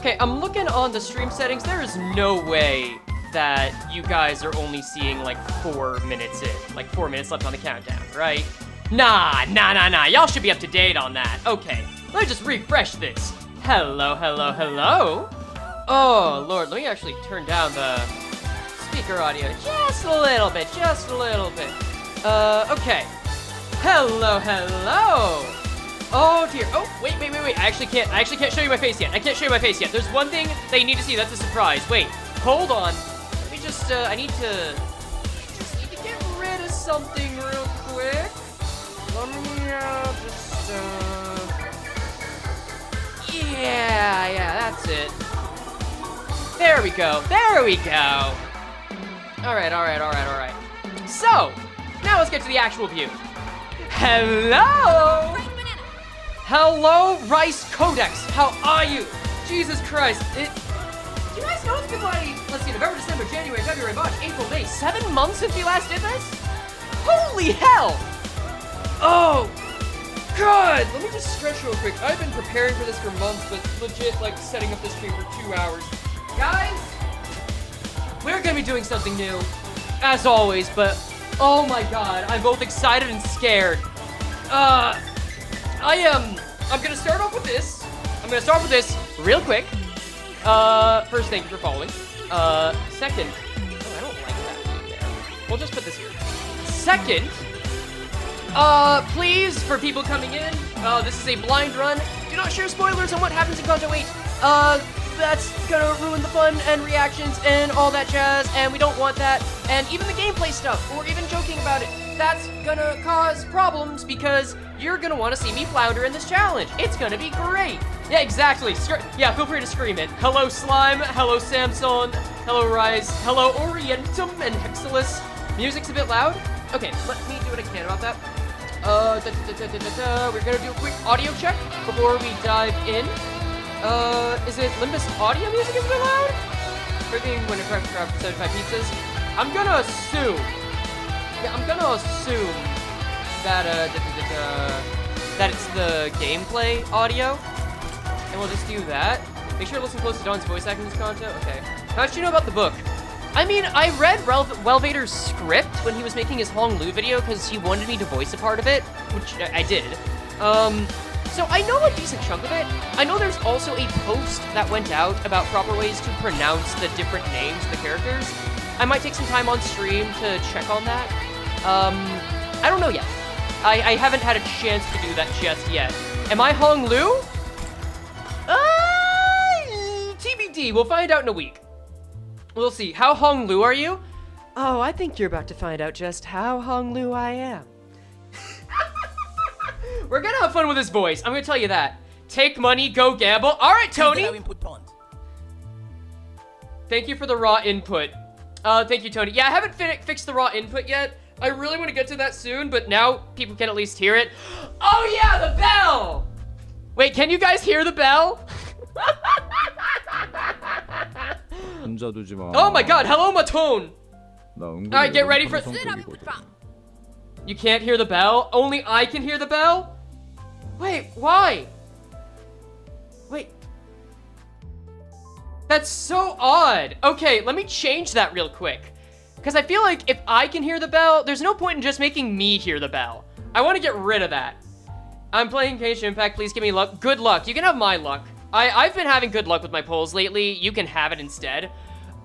Okay, I'm looking on the stream settings. There is no way that you guys are only seeing like 4 minutes in. Like 4 minutes left on the countdown, right? Nah. Y'all should be up to date on that. Okay, let me just refresh this. Hello. Oh, Lord, let me actually turn down the speaker audio just a little bit. Okay. Hello. Oh, dear. Oh, wait. I actually can't show you my face yet. There's one thing that you need to see. That's a surprise. Wait, hold on. Let me just, I need to get rid of something real quick. Let me, yeah, that's it. There we go. All right. So, now let's get to the actual view. Hello, Rice Codex. How are you? Jesus Christ. Do you guys know it's been like, let's see, November, December, January, February, March, April, May, 7 months since we last did this? Holy hell! Oh, God. Let me just stretch real quick. I've been preparing for this for months, but legit, like, setting up this stream for 2 hours. Guys, we're gonna be doing something new, as always, but oh my God, I'm both excited and scared. I'm gonna start off with this. Real quick. First, thank you for following. Second, oh, I don't like that there. We'll just put this here. Second, please, for people coming in, this is a blind run. Do not share spoilers on what happens in Canto VIII. That's gonna ruin the fun and reactions and all that jazz, and we don't want that. And even the gameplay stuff, or even joking about it, that's gonna cause problems because you're gonna want to see me flounder in this challenge. It's gonna be great. Yeah, exactly. Yeah, feel free to scream it. Hello, Slime. Hello, Samson. Hello, Rise. Hello, Orientum and Hexilus. Music's a bit loud. Okay, let me do what I can about that. We're gonna do a quick audio check before we dive in. Is it Limbus audio music is a bit loud? Everything when it comes to 75 pizzas. I'm gonna assume that, that it's the gameplay audio. And we'll just do that. Make sure to listen close to Don's voice acting in this content. Okay. How much do you know about the book? I mean, I read Welvader's script when he was making his Hong Lu video because he wanted me to voice a part of it, which I did. So I know a decent chunk of it. I know there's also a post that went out about proper ways to pronounce the different names of the characters. I might take some time on stream to check on that. I don't know yet. I haven't had a chance to do that just yet. Am I Hong Lu? TBD. We'll find out in a week. We'll see. How Hong Lu are you? Oh, I think you're about to find out just how Hong Lu I am. We're gonna have fun with his voice. I'm gonna tell you that. Take money, go gamble. All right, Tony. Thank you for the raw input. Thank you, Tony. Yeah, I haven't fixed the raw input yet. I really want to get to that soon, but now people can at least hear it. Oh yeah, the bell! Wait, can you guys hear the bell? Oh my God, hello, Matone. All right, get ready for... You can't hear the bell? Only I can hear the bell? Wait, why? Wait. That's so odd. Okay, let me change that real quick. Because I feel like if I can hear the bell, there's no point in just making me hear the bell. I want to get rid of that. I'm playing Genshin Impact. Please give me luck. Good luck. You can have my luck. I've been having good luck with my polls lately. You can have it instead.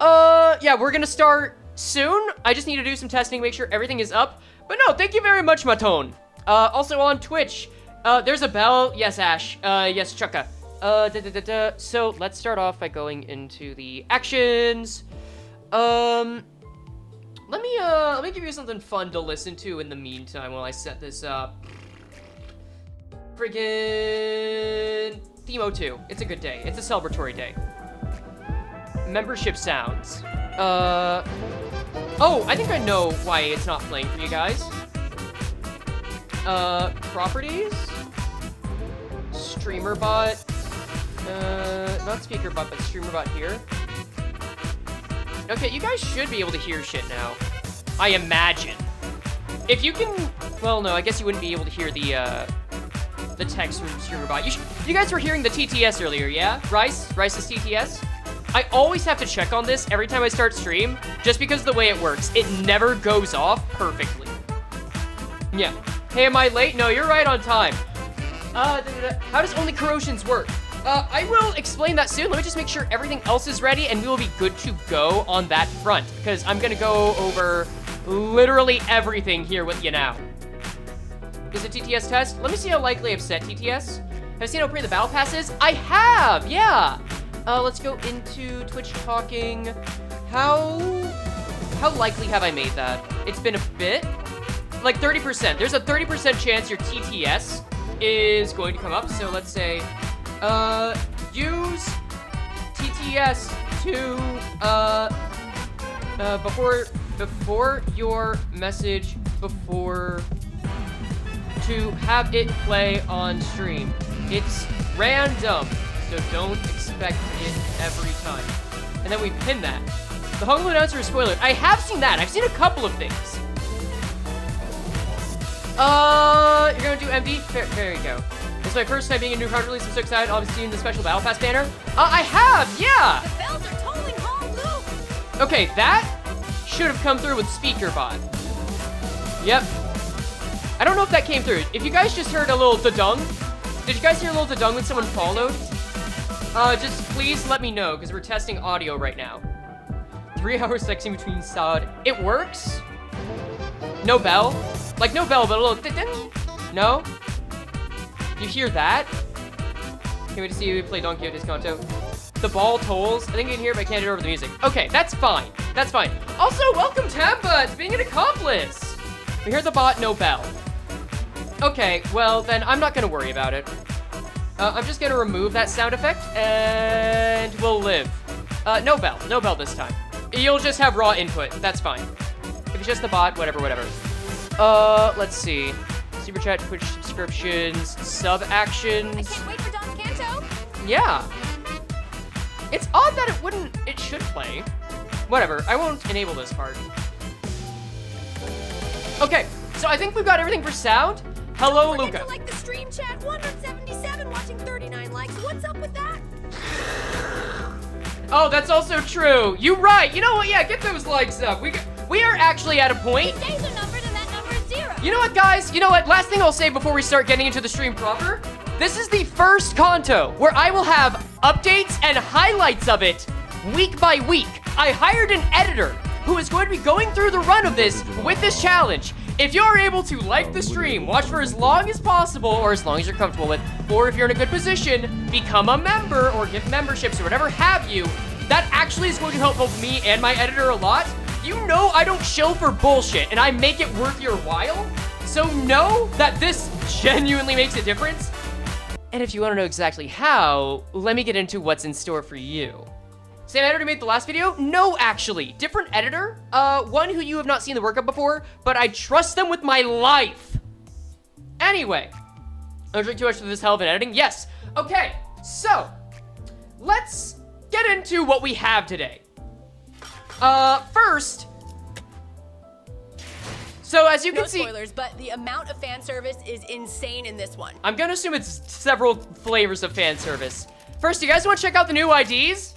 Yeah, we're going to start soon. I just need to do some testing, make sure everything is up. But no, thank you very much, Matone. Also on Twitch, there's a bell. Yes, Ash. Yes, Chukka. So let's start off by going into the actions. Let me give you something fun to listen to in the meantime while I set this up. Friggin' Themo 2. It's a good day. It's a celebratory day. Membership sounds. Oh, I think I know why it's not playing for you guys. Properties? Streamer bot. Not speaker bot, but streamer bot here. Okay, you guys should be able to hear shit now. I imagine. If you can... Well, no, I guess you wouldn't be able to hear the text from streamer bot. You should... You guys were hearing the TTS earlier, yeah? Rice's TTS? I always have to check on this every time I start stream, just because of the way it works. It never goes off perfectly. Yeah. Hey, am I late? No, you're right on time. How does only corrosions work? I will explain that soon. Let me just make sure everything else is ready, and we will be good to go on that front, because I'm gonna go over literally everything here with you now. Is it TTS test? Let me see how likely I've set TTS. Have I seen how pretty the battle pass is? I have, yeah. Let's go into Twitch talking. How likely have I made that? It's been a bit, like 30%. There's a 30% chance your TTS is going to come up. So let's say, use TTS to, before your message, to have it play on stream. It's random, so don't expect it every time. And then we pin that. The Honglu announcer is spoiler. I have seen that. I've seen a couple of things. You're gonna do MD? There you go. It's my first time being a new card release. I'm so excited. I'll be seeing the special battle pass banner. I have, yeah. The bells are tolling Honglu. Okay, that should have come through with speaker bot. Yep. I don't know if that came through. If you guys just heard a little da-dung, did you guys hear a little da-dung when someone followed? Just please let me know, because we're testing audio right now. 3 hours sexing between Saad. It works? No bell? Like, no bell, but a little ding. No? You hear that? Can't wait to see you play Don Quixote's Canto. The ball tolls. I think you can hear it, but I can't hear over the music. Okay, that's fine. That's fine. Also, welcome Tampa to being an accomplice. We heard the bot, no bell. Okay, well, then I'm not gonna worry about it. I'm just gonna remove that sound effect, and we'll live. No bell this time. You'll just have raw input, that's fine. If it's just the bot, whatever. Let's see. Super chat, Twitch subscriptions, sub actions. I can't wait for Don's Canto. Yeah. It's odd that it should play. Whatever, I won't enable this part. Okay, so I think we've got everything for sound. Hello, Don't Luca. forget to like the stream chat. 177 watching, 39 likes. What's up with that? Oh, that's also true. You're right. You know what? Yeah, get those likes up. We are actually at a point. These days are numbered and that number is 0. You know what, guys? You know what? Last thing I'll say before we start getting into the stream proper. This is the first Canto where I will have updates and highlights of it week by week. I hired an editor who is going to be going through the run of this with this challenge. If you're able to like the stream, watch for as long as possible, or as long as you're comfortable with, or if you're in a good position, become a member or give memberships or whatever have you, that actually is going to help both me and my editor a lot. You know I don't shill for bullshit, and I make it worth your while, so know that this genuinely makes a difference. And if you want to know exactly how, let me get into what's in store for you. Same editor who made the last video? No, actually. Different editor. One who you have not seen the work of before, but I trust them with my life. Anyway, don't drink too much of this hell of an editing. Yes. Okay, so let's get into what we have today. First, so as you can see, no spoilers, but the amount of fan service is insane in this one. I'm gonna assume it's several flavors of fan service. First, you guys want to check out the new IDs?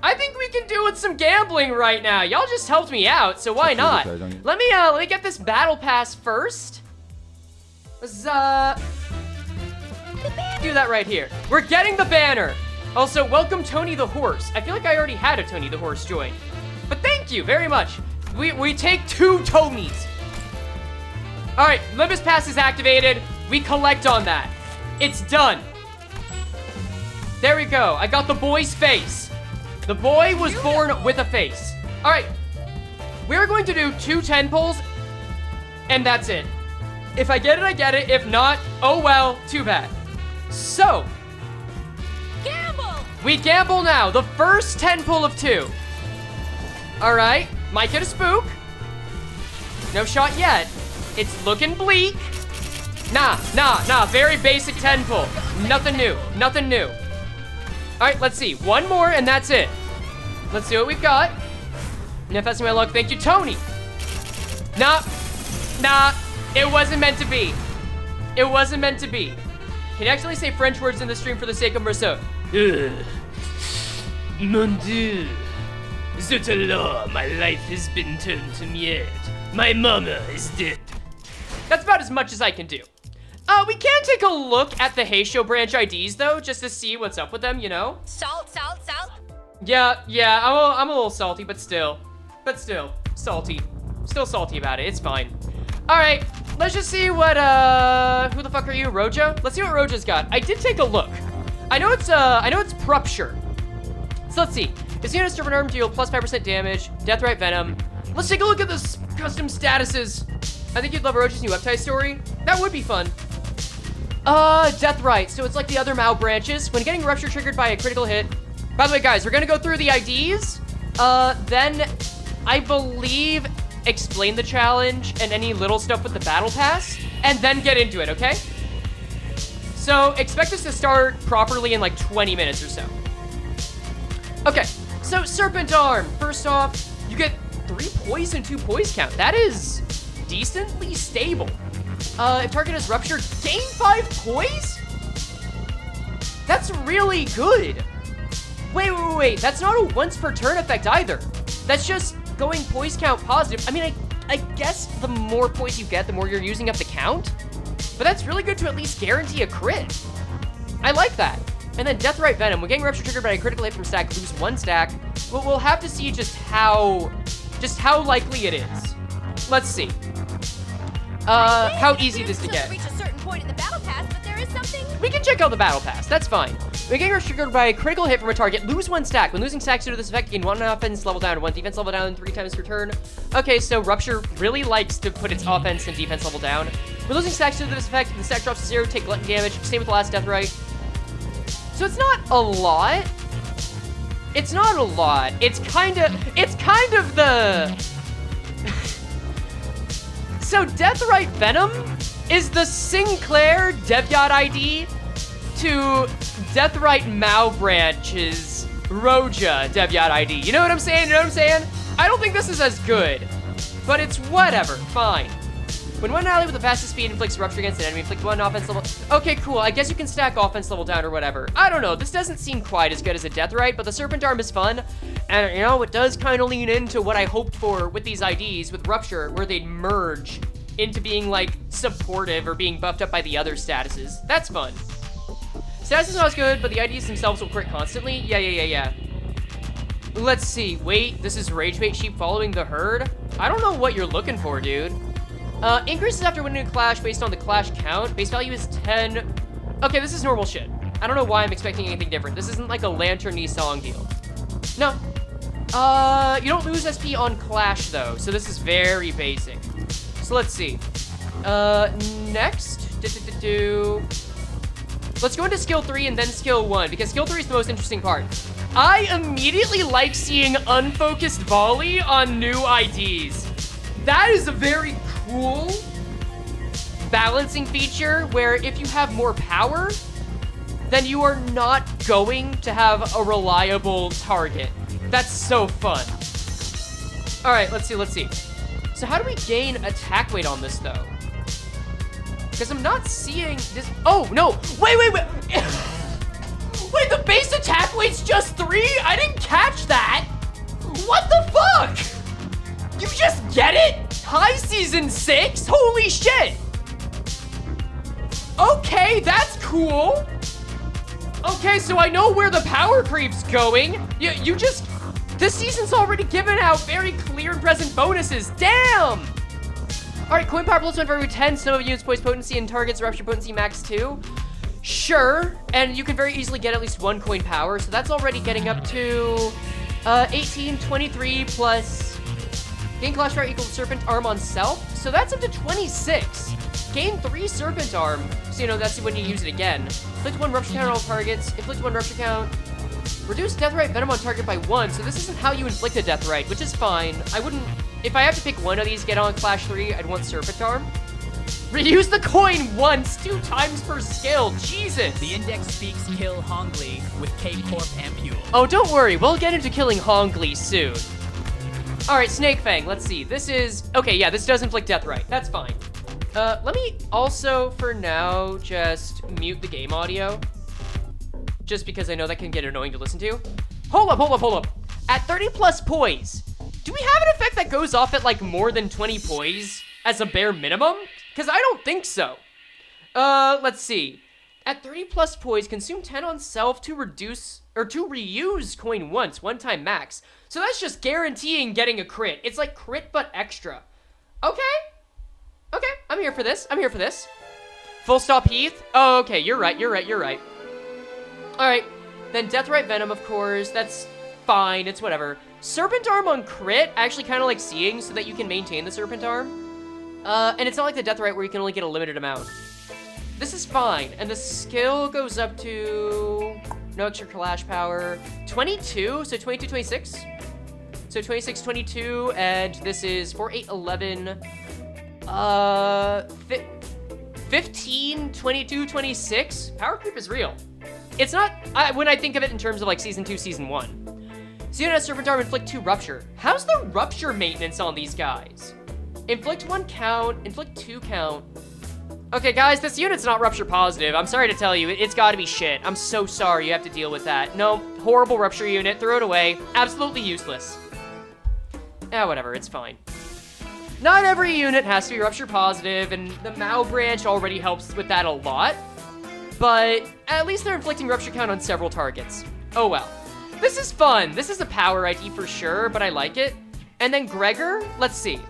I think we can do with some gambling right now. Y'all just helped me out, so why not? Let me get this battle pass first. Let's do that right here. We're getting the banner. Also, welcome Tony the Horse. I feel like I already had a Tony the Horse join, but thank you very much. We take 2 Tonys. All right, Limbus Pass is activated. We collect on that. It's done. There we go. I got the boy's face. The boy was born with a face. All right, we're going to do 2 10 pulls, and that's it. If I get it, I get it. If not, oh well, too bad. So, Gamble! we gamble now. The first 10 pull of 2. All right, might get a spook. No shot yet. It's looking bleak. Nah. Very basic 10 pull. Nothing new. All right, let's see. 1 more, and that's it. Let's see what we've got. Manifesting my luck. Thank you, Tony. Nah. It wasn't meant to be. Can you actually say French words in the stream for the sake of Merceau? Mon Dieu. Zut alors, my life has been turned to merde. My mama is dead. That's about as much as I can do. We can take a look at the Heisho branch IDs though, just to see what's up with them, you know? Salt. Yeah, I'm a little salty, but still, salty. Still salty about it, it's fine. All right, let's just see what, who the fuck are you, Roja? Let's see what Roja's got. I did take a look. I know it's Prupture. So let's see. This unit is servant arm deal plus 5% damage, Deathrite Venom. Let's take a look at this custom statuses. I think you'd love Roja's new uptie story. That would be fun. Deathrite, so it's like the other Mao branches. When getting Rupture triggered by a critical hit. By the way, guys, we're gonna go through the IDs. Then, I believe, explain the challenge and any little stuff with the battle pass, and then get into it, okay? So, expect us to start properly in like 20 minutes or so. Okay, so Serpent Arm. First off, you get 3 poise and 2 poise count. That is decently stable. If target is ruptured, gain 5 poise? That's really good. Wait. That's not a once per turn effect either. That's just going poise count positive. I mean, I guess the more poise you get, the more you're using up the count. But that's really good to at least guarantee a crit. I like that. And then Deathrite Venom. When getting Rupture triggered by a critical hit from stack, lose 1 stack. We'll have to see just how likely it is. Let's see. How easy it is to get. Reach a certain point in the battle pass, but there is something. We can check out the battle pass. That's fine. When getting Rupture triggered by a critical hit from a target, lose 1 stack. When losing stacks due to this effect, gain 1 offense level down, 1 defense level down 3 times per turn. Okay, so Rupture really likes to put its offense and defense level down. When losing stacks due to this effect, the stack drops to 0, take glutton damage. Same with the last Deathrite. So it's not a lot. It's not a lot. It's kind of the... So Deathrite Venom is the Sinclair Devyat ID to Deathrite Mao Branch's Roja Devyat ID. You know what I'm saying? I don't think this is as good, but it's whatever, fine. When one ally with the fastest speed inflicts rupture against an enemy, inflict 1 offense level. Okay, cool. I guess you can stack offense level down or whatever. I don't know. This doesn't seem quite as good as a Deathrite, but the Serpent Arm is fun. And, you know, it does kind of lean into what I hoped for with these IDs with Rupture, where they'd merge into being, like, supportive or being buffed up by the other statuses. That's fun. Status is not as good, but the IDs themselves will crit constantly. Yeah. Let's see. Wait, this is Ragebait Sheep following the herd? I don't know what you're looking for, dude. Increases after winning a clash based on the clash count. Base value is 10. Okay, this is normal shit. I don't know why I'm expecting anything different. This isn't like a Lantern-y song deal. No. You don't lose SP on clash, though, so this is very basic. So let's see. Next. Let's go into skill 3 and then skill 1, because skill 3 is the most interesting part. I immediately like seeing unfocused volley on new IDs. That is a very cool balancing feature where if you have more power, then you are not going to have a reliable target. That's so fun. All right, let's see. So how do we gain attack weight on this though? Because I'm not seeing this. Oh, no, wait. Wait, the base attack weight's just 3? I didn't catch that. What the fuck? You just get it? High season 6? Holy shit. Okay, that's cool. Okay, so I know where the power creep's going. You just, this season's already given out very clear and present bonuses. Damn. All right, coin power plus 1 for every 10. Some of units poise potency and targets rupture potency max 2. Sure, and you can very easily get at least 1 coin power, so that's already getting up to 18, 23 plus gain clash power equals serpent arm on self, so that's up to 26. Gain 3 serpent arm, so you know that's when you use it again. Inflict 1 rupture count on all targets. Inflict 1 rupture count. Reduce Deathrite Venom on target by 1, so this isn't how you inflict a Deathrite, which is fine. I wouldn't, if I have to pick one of these, get on Clash 3, I'd want Serpent Arm. Reuse the coin once, 2 times per skill, Jesus! The index speaks kill Hongli with K-Corp Ampule. Oh, don't worry, we'll get into killing Hongli soon. Alright, Snake Fang, let's see. This is, okay, yeah, this does inflict Deathrite, that's fine. Let me also, for now, just mute the game audio. Just because I know that can get annoying to listen to. Hold up. At 30 plus poise, do we have an effect that goes off at like more than 20 poise as a bare minimum? Because I don't think so. Let's see. At 30 plus poise, consume 10 on self to reduce, or to reuse coin once, one time max. So that's just guaranteeing getting a crit. It's like crit but extra. Okay, I'm here for this. Full stop Heath? Oh, okay, you're right. Alright, then Deathrite Venom, of course, that's fine, it's whatever. Serpent Arm on crit, I actually kind of like seeing so that you can maintain the Serpent Arm. And it's not like the Deathrite where you can only get a limited amount. This is fine, and the skill goes up to no extra clash power. 22, so 22, 26. So 26, 22, and this is 4, 8, 11. 15, 22, 26. Power creep is real. It's not, when I think of it in terms of like Season 2, Season 1. So you has Serpent Arm, inflict 2 rupture. How's the rupture maintenance on these guys? Inflict 1 count, inflict 2 count. Okay, guys, this unit's not rupture positive. I'm sorry to tell you, it's gotta be shit. I'm so sorry you have to deal with that. No, horrible rupture unit, throw it away. Absolutely useless. Whatever, it's fine. Not every unit has to be rupture positive, and the Mao branch already helps with that a lot. But at least they're inflicting rupture count on several targets. Oh well. This is fun. This is a power ID for sure, but I like it. And then Gregor, let's see.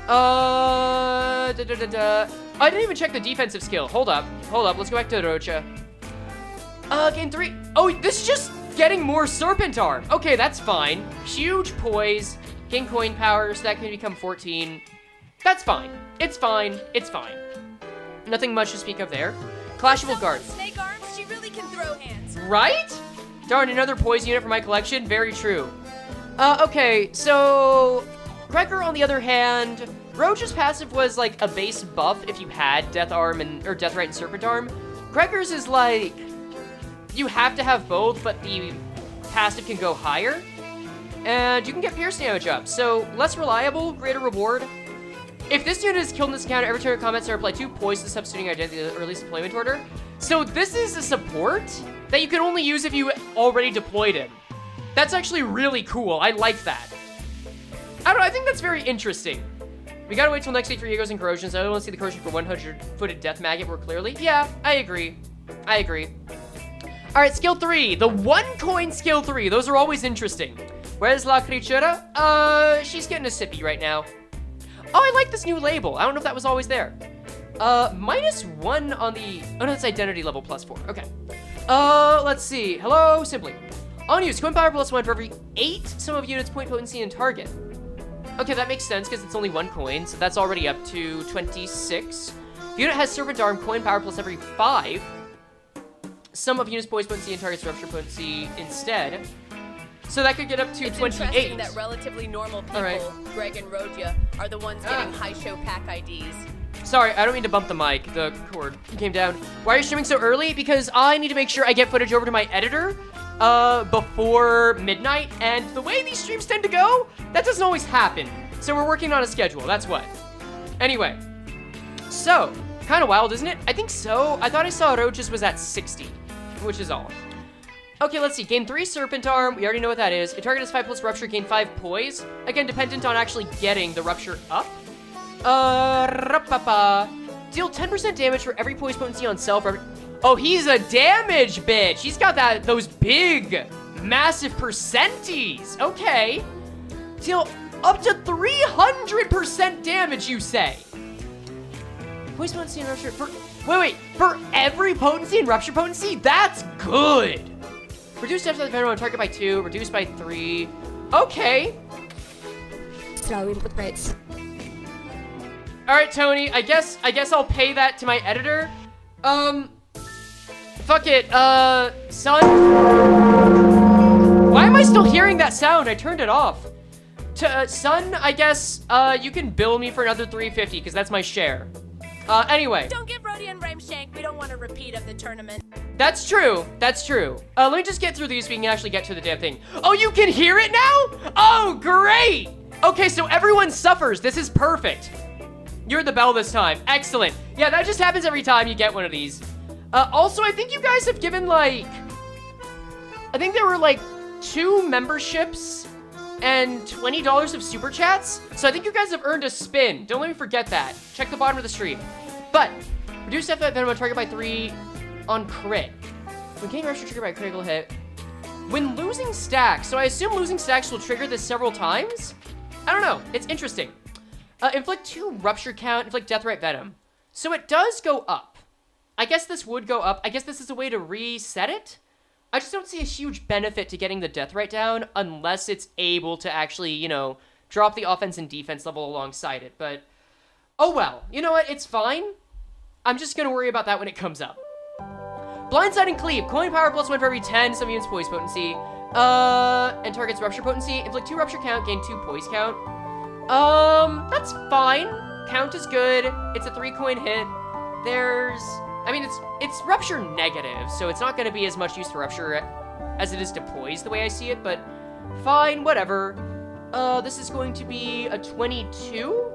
I didn't even check the defensive skill. Hold up. Let's go back to Rocha. Game 3. Oh, this is just getting more Serpent Arm. Okay, that's fine. Huge poise. Gain coin power, so that can become 14. That's fine. It's fine. Nothing much to speak of there. Clashable Guard. Snake arms, she really can throw hands. Right? Darn, another poise unit for my collection. Very true. Okay, so Gregor, on the other hand, Roach's passive was like a base buff if you had Death Arm or Deathrite and Serpent Arm. Gregor's is like, you have to have both, but the passive can go higher. And you can get pierce damage up, so less reliable, greater reward. If this unit is killed in this encounter, every turn of combat start apply 2 poise to substituting identity to the earliest deployment order. So this is a support that you can only use if you already deployed him. That's actually really cool. I like that. I don't know, I think that's very interesting. We gotta wait till next week for Egos and Corrosions. I don't want to see the corrosion for 100-footed Death Maggot more clearly. Yeah, I agree. Alright, skill 3. The 1 coin skill 3. Those are always interesting. Where's La Criatura? She's getting a sippy right now. Oh, I like this new label. I don't know if that was always there. -1 on the... Oh, no, that's identity level +4. Okay. Let's see. Hello, Simply. On use, coin power +1 for every 8 sum of units, point potency, and target. Okay, that makes sense because it's only 1 coin, so that's already up to 26. The unit has Serpent Arm, coin power plus every 5. Sum of units, poise potency, and target's rupture potency instead. So that could get up to 28. It's interesting that relatively normal people, right. Greg and Roja, are the ones getting high show pack IDs. Sorry, I don't mean to bump the mic. The cord came down. Why are you streaming so early? Because I need to make sure I get footage over to my editor before midnight, and the way these streams tend to go, that doesn't always happen. So we're working on a schedule, that's what. Anyway, so, kind of wild, isn't it? I think so. I thought I saw Roach's was at 60, which is all. Okay, let's see. Gain 3 Serpent Arm. We already know what that is. A target is 5 plus Rupture, gain 5 Poise. Again, dependent on actually getting the Rupture up. Deal 10% damage for every Poise potency on self. Oh, he's a damage bitch. He's got those big, massive percenties. Okay. Deal up to 300% damage, you say. Poise potency and Rupture. Wait. For every potency and Rupture potency? That's good. Reduce depth of the venom on target by 2, reduce by 3. Okay. Throw input rates. Alright, Tony, I guess I'll pay that to my editor. Fuck it, son. Why am I still hearing that sound? I turned it off. Son, I guess, you can bill me for another $3.50, because that's my share. Anyway. Don't give Rhodey and Ramshank. We don't want a repeat of the tournament. That's true. Let me just get through these so we can actually get to the damn thing. Oh, you can hear it now? Oh, great. Okay, so everyone suffers. This is perfect. You're the bell this time. Excellent. Yeah, that just happens every time you get one of these. Also, I think you guys have given, like... I think there were, like, 2 memberships and $20 of super chats. So I think you guys have earned a spin. Don't let me forget that. Check the bottom of the stream. But, reduce effect venom on target by 3 on crit. When getting rupture triggered by a critical hit. When losing stacks. So I assume losing stacks will trigger this several times? I don't know. It's interesting. Inflict 2 rupture count, inflict deathrite venom. So it does go up. I guess this would go up. I guess this is a way to reset it. I just don't see a huge benefit to getting the deathrite down unless it's able to actually, you know, drop the offense and defense level alongside it. But, oh well. You know what? It's fine. I'm just going to worry about that when it comes up. Blindside and Cleave. Coin power +1 for every 10. Some units poise potency. And targets rupture potency. Inflict 2 rupture count. Gain 2 poise count. That's fine. Count is good. It's a 3-coin hit. There's... I mean, it's rupture negative, so it's not going to be as much use for rupture as it is to poise the way I see it, but fine, whatever. This is going to be a 22.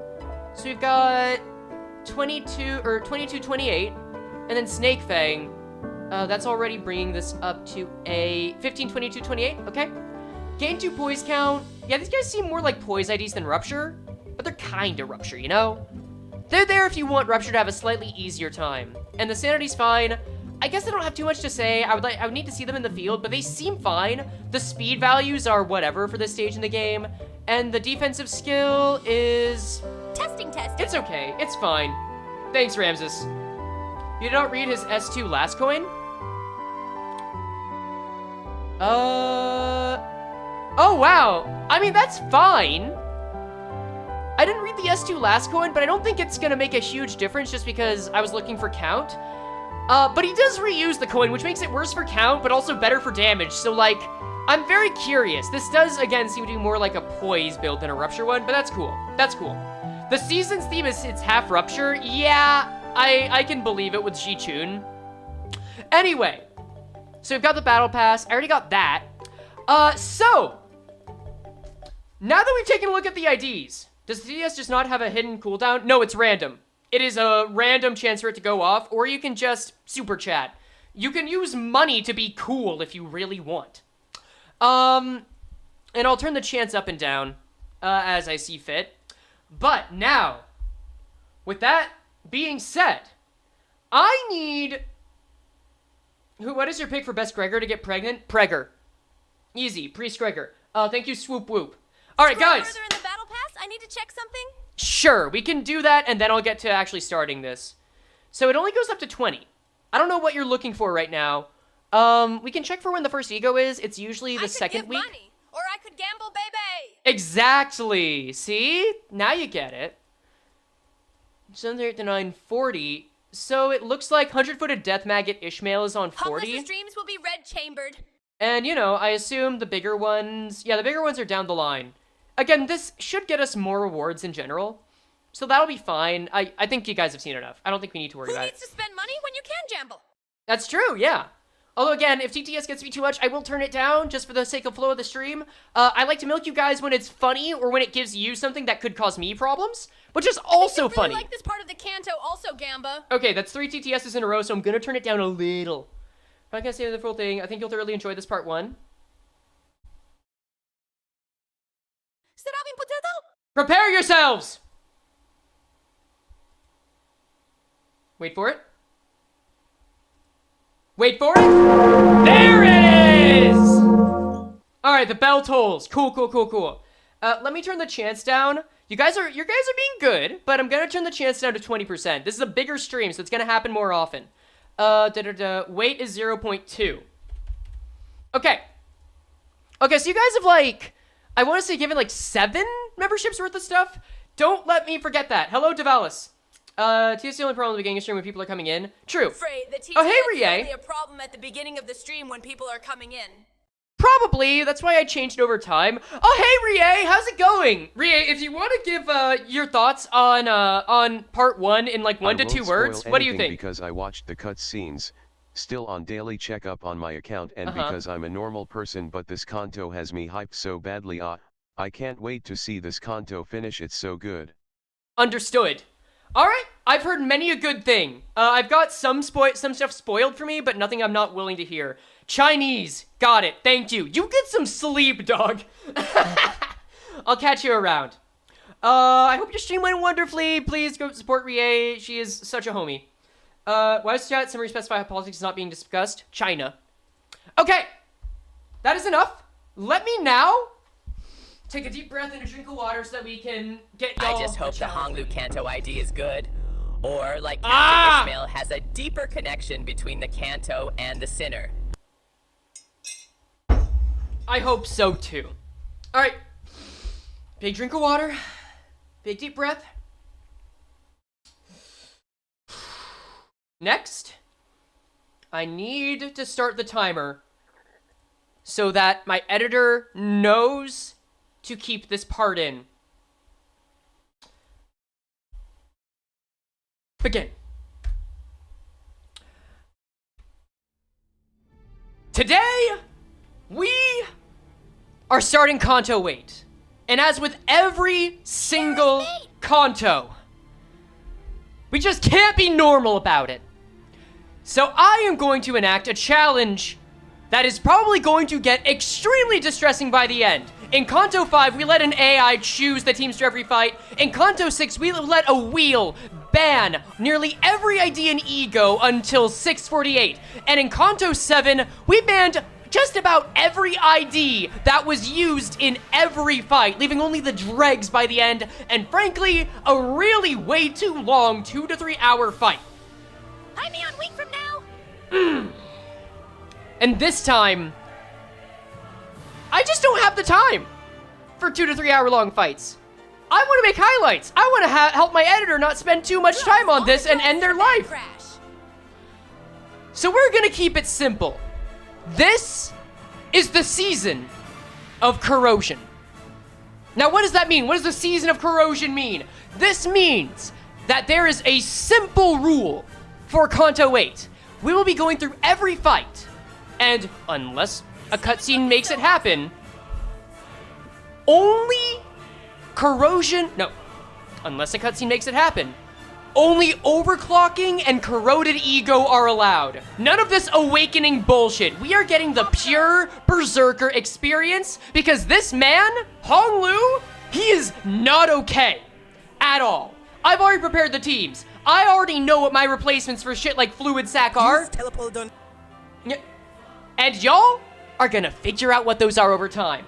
So we've got 22, 28, and then Snake Fang. That's already bringing this up to a 15, 22, 28, okay. Gain 2 poise count. Yeah, these guys seem more like poise IDs than rupture, but they're kinda rupture, you know? They're there if you want rupture to have a slightly easier time. And the sanity's fine. I guess I don't have too much to say. I would need to see them in the field, but they seem fine. The speed values are whatever for this stage in the game. And the defensive skill is... Testing. It's okay. It's fine. Thanks, Ramses. You did not read his S2 last coin? Oh, wow. I mean, that's fine. I didn't read the S2 last coin, but I don't think it's gonna make a huge difference just because I was looking for count. But he does reuse the coin, which makes it worse for count, but also better for damage. So, like, I'm very curious. This does, again, seem to be more like a poise build than a rupture one, but that's cool. That's cool. The season's theme is it's half rupture. Yeah, I can believe it with Ji-Chun. Anyway, so we've got the battle pass. I already got that. So, now that we've taken a look at the IDs, does the TDS just not have a hidden cooldown? No, it's random. It is a random chance for it to go off, or you can just super chat. You can use money to be cool if you really want. And I'll turn the chance up and down as I see fit. But now, with that being said, I need... What is your pick for best Gregor to get pregnant? Pregor. Easy, Priest Gregor. Thank you, Swoop Whoop. Alright, guys. Further in the battle pass, I need to check something. Sure, we can do that, and then I'll get to actually starting this. So it only goes up to 20. I don't know what you're looking for right now. We can check for when the first ego is. It's usually the second week. Money, or I could gamble, baby. Exactly. See? Now you get it. 738 to 940. So it looks like 100-footed Death Maggot Ishmael is on 40. Homeless dreams will be red-chambered. And, you know, I assume the bigger ones... Yeah, the bigger ones are down the line. Again, this should get us more rewards in general. So that'll be fine. I think you guys have seen enough. I don't think we need to worry about it. Who needs to spend money when you can gamble? That's true, yeah. Although, again, if TTS gets to be too much, I will turn it down just for the sake of flow of the stream. I like to milk you guys when it's funny or when it gives you something that could cause me problems, which is also funny. I like this part of the Canto also, Gamba. Okay, that's 3 TTSs in a row, so I'm going to turn it down a little. I'm not going to say the full thing. I think you'll thoroughly enjoy this part 1. Prepare yourselves! Wait for it. Wait for it. There it is! Alright, the bell tolls. Cool. Let me turn the chance down. You guys are being good, but I'm gonna turn the chance down to 20%. This is a bigger stream, so it's gonna happen more often. Weight is 0.2. Okay. Okay, so you guys have, like, I want to say given, like, 7 memberships worth of stuff. Don't let me forget that. Hello, Devalis. TS is the only problem at the beginning of the stream when people are coming in. True. Frey, the TS oh, hey, is Rie. only a problem at the beginning of the stream when people are coming in. Probably. That's why I changed it over time. Oh, hey, Rie. How's it going? Rie, if you want to give your thoughts on part 1 in, like, 1 to 2 words, what do you think? Because I watched the cutscenes, still on daily checkup on my account, and because I'm a normal person, but this Canto has me hyped so badly. I can't wait to see this Canto finish. It's so good. Understood. All right, I've heard many a good thing. I've got some stuff spoiled for me, but nothing I'm not willing to hear. Chinese, got it, thank you. You get some sleep, dog. I'll catch you around. I hope your stream went wonderfully. Please go support Rie, she is such a homie. Why does chat summary specify how politics is not being discussed? China. Okay, that is enough. Let me now take a deep breath and a drink of water so that we can get y'all. I just hope the Honglu Canto ID is good. Or, like Captain Ishmael, has a deeper connection between the Canto and the sinner. I hope so too. Alright. Big drink of water. Big deep breath. Next, I need to start the timer so that my editor knows to keep this part in. Begin. Today, we are starting Canto VIII. And as with every single Canto, we just can't be normal about it. So I am going to enact a challenge that is probably going to get extremely distressing by the end. In Canto V, we let an AI choose the teams for every fight. In Canto VI, we let a wheel ban nearly every ID and ego until 648. And in Canto VII, we banned just about every ID that was used in every fight, leaving only the dregs by the end, and frankly, a really way too long 2 to 3 hour fight. I'm on week from now. And this time, I just don't have the time for 2 to 3 hour long fights. I want to make highlights. I want to help my editor not spend too much time on this and end their life. Crash. So we're gonna keep it simple. This is the season of corrosion. Now, what does that mean? What does the season of corrosion mean? This means that there is a simple rule for Canto VIII. We will be going through every fight, and unless a cutscene makes it happen, unless a cutscene makes it happen, only overclocking and corroded ego are allowed. None of this awakening bullshit. We are getting the pure berserker experience because this man, Honglu, he is not okay at all. I've already prepared the teams. I already know what my replacements for shit like Fluid Sack are. And y'all are gonna figure out what those are over time.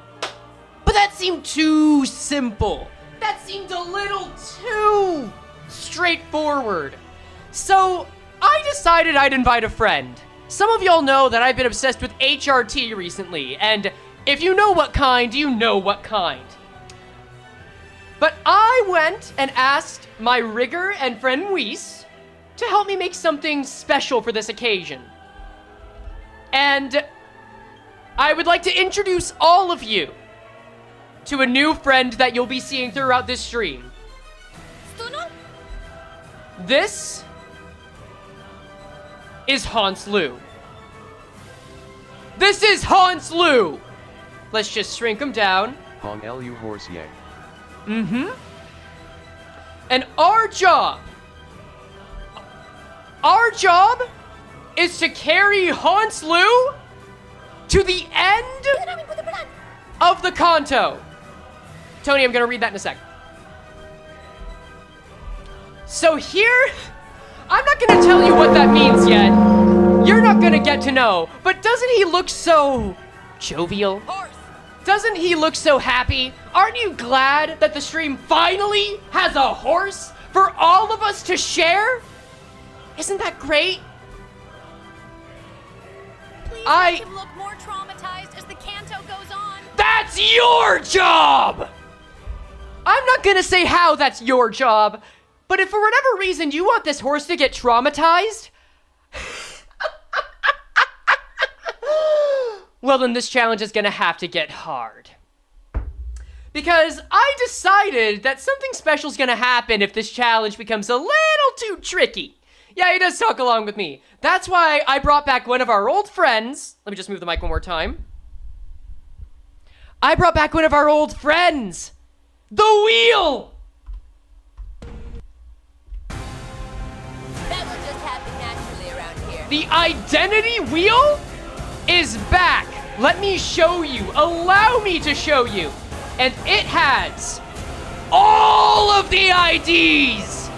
But that seemed too simple. That seemed a little too straightforward. So I decided I'd invite a friend. Some of y'all know that I've been obsessed with HRT recently, and if you know what kind, you know what kind. But I went and asked my rigger and friend Weiss to help me make something special for this occasion. And I would like to introduce all of you to a new friend that you'll be seeing throughout this stream. This is Hans Lu. This is Hans Lu. Let's just shrink him down. Hong Lu horse yang. And our job is to carry Hans Lu to the end of the Canto. Tony, I'm gonna read that in a sec. So here, I'm not gonna tell you what that means yet. You're not gonna get to know, but doesn't he look so jovial? Doesn't he look so happy? Aren't you glad that the stream finally has a horse for all of us to share? Isn't that great? Please make him look more traumatized as the Canto goes on. That's your job! I'm not gonna say how that's your job, but if for whatever reason you want this horse to get traumatized, well then this challenge is gonna have to get hard. Because I decided that something special is gonna happen if this challenge becomes a little too tricky. Yeah, he does talk along with me. That's why I brought back one of our old friends. Let me just move the mic one more time. I brought back one of our old friends. The Wheel! The identity wheel is back. Let me show you. Allow me to show you. And it has all of the IDs.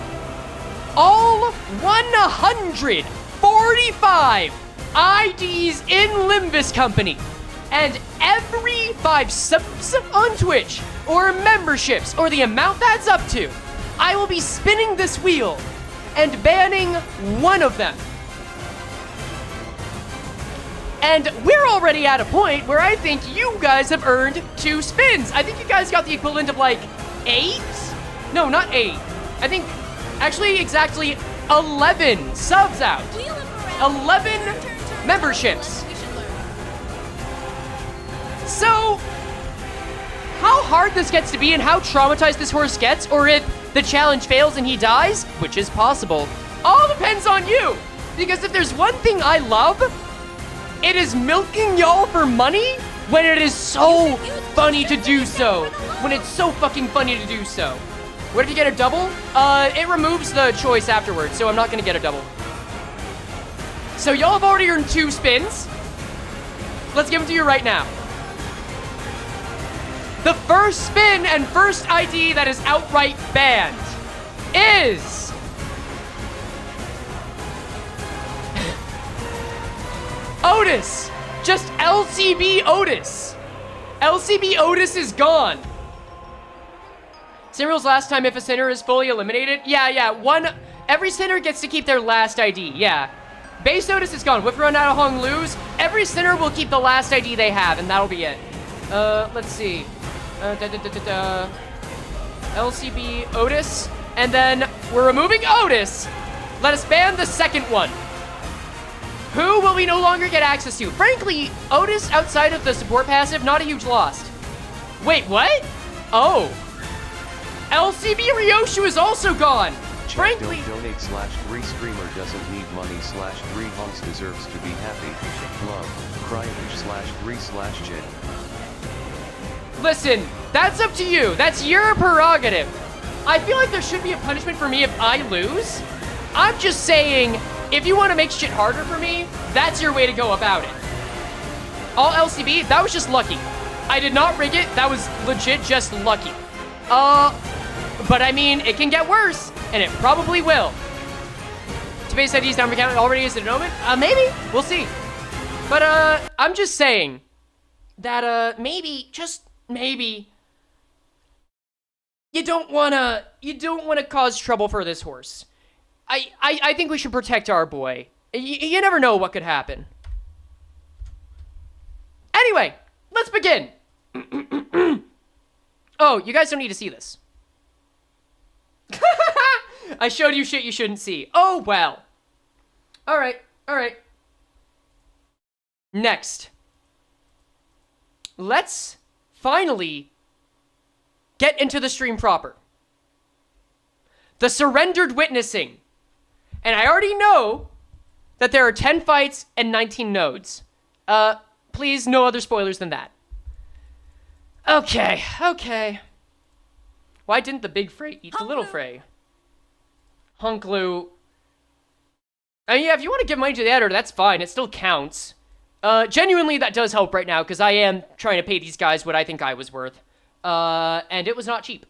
All 145 IDs in Limbus Company. And every 5 subs on Twitch, or memberships, or the amount that's up to, I will be spinning this wheel and banning one of them. And we're already at a point where I think you guys have earned 2 spins. I think you guys got the equivalent of like 8? No, not 8. I think actually exactly 11 subs out. 11 memberships. So, how hard this gets to be and how traumatized this horse gets, or if the challenge fails and he dies, which is possible, all depends on you. Because if there's one thing I love, it is milking y'all for money when it is so funny to do so. When it's so fucking funny to do so. Where did you get a double? It removes the choice afterwards, so I'm not gonna get a double. So y'all have already earned 2 spins. Let's give them to you right now. The first spin and first ID that is outright banned is... Otis! Just LCB Otis! LCB Otis is gone! Sinner's last time if a sinner is fully eliminated? Yeah, every sinner gets to keep their last ID, yeah. Base Otis is gone. With run out of Hong Lu's, every sinner will keep the last ID they have, and that'll be it. Let's see. LCB Otis, and then we're removing Otis. Let us ban the second one. Who will we no longer get access to? Frankly, Otis outside of the support passive, not a huge loss. Wait, what? Oh. LCB Ryoshu is also gone. Frankly, donate /3 streamer doesn't need money /3 hunks deserves to be happy. Love. Cryfish /3 /chit. Listen, that's up to you. That's your prerogative. I feel like there should be a punishment for me if I lose. I'm just saying, if you want to make shit harder for me, that's your way to go about it. All LCB, that was just lucky. I did not rig it. That was legit just lucky. But I mean, it can get worse, and it probably will. Today's ID's down for count already is at a moment? Maybe. We'll see. But, I'm just saying that, maybe, just maybe, you don't wanna cause trouble for this horse. I think we should protect our boy. You never know what could happen. Anyway, let's begin. Oh, you guys don't need to see this. I showed you shit you shouldn't see. Oh, well. All right. Next. Let's finally get into the stream proper. The surrendered witnessing. And I already know that there are 10 fights and 19 nodes. Please, no other spoilers than that. Okay. Why didn't the big Frey eat the little Frey? Hunklu. I mean, yeah, if you want to give money to the editor, that's fine. It still counts. Genuinely, that does help right now, because I am trying to pay these guys what I think I was worth. And it was not cheap.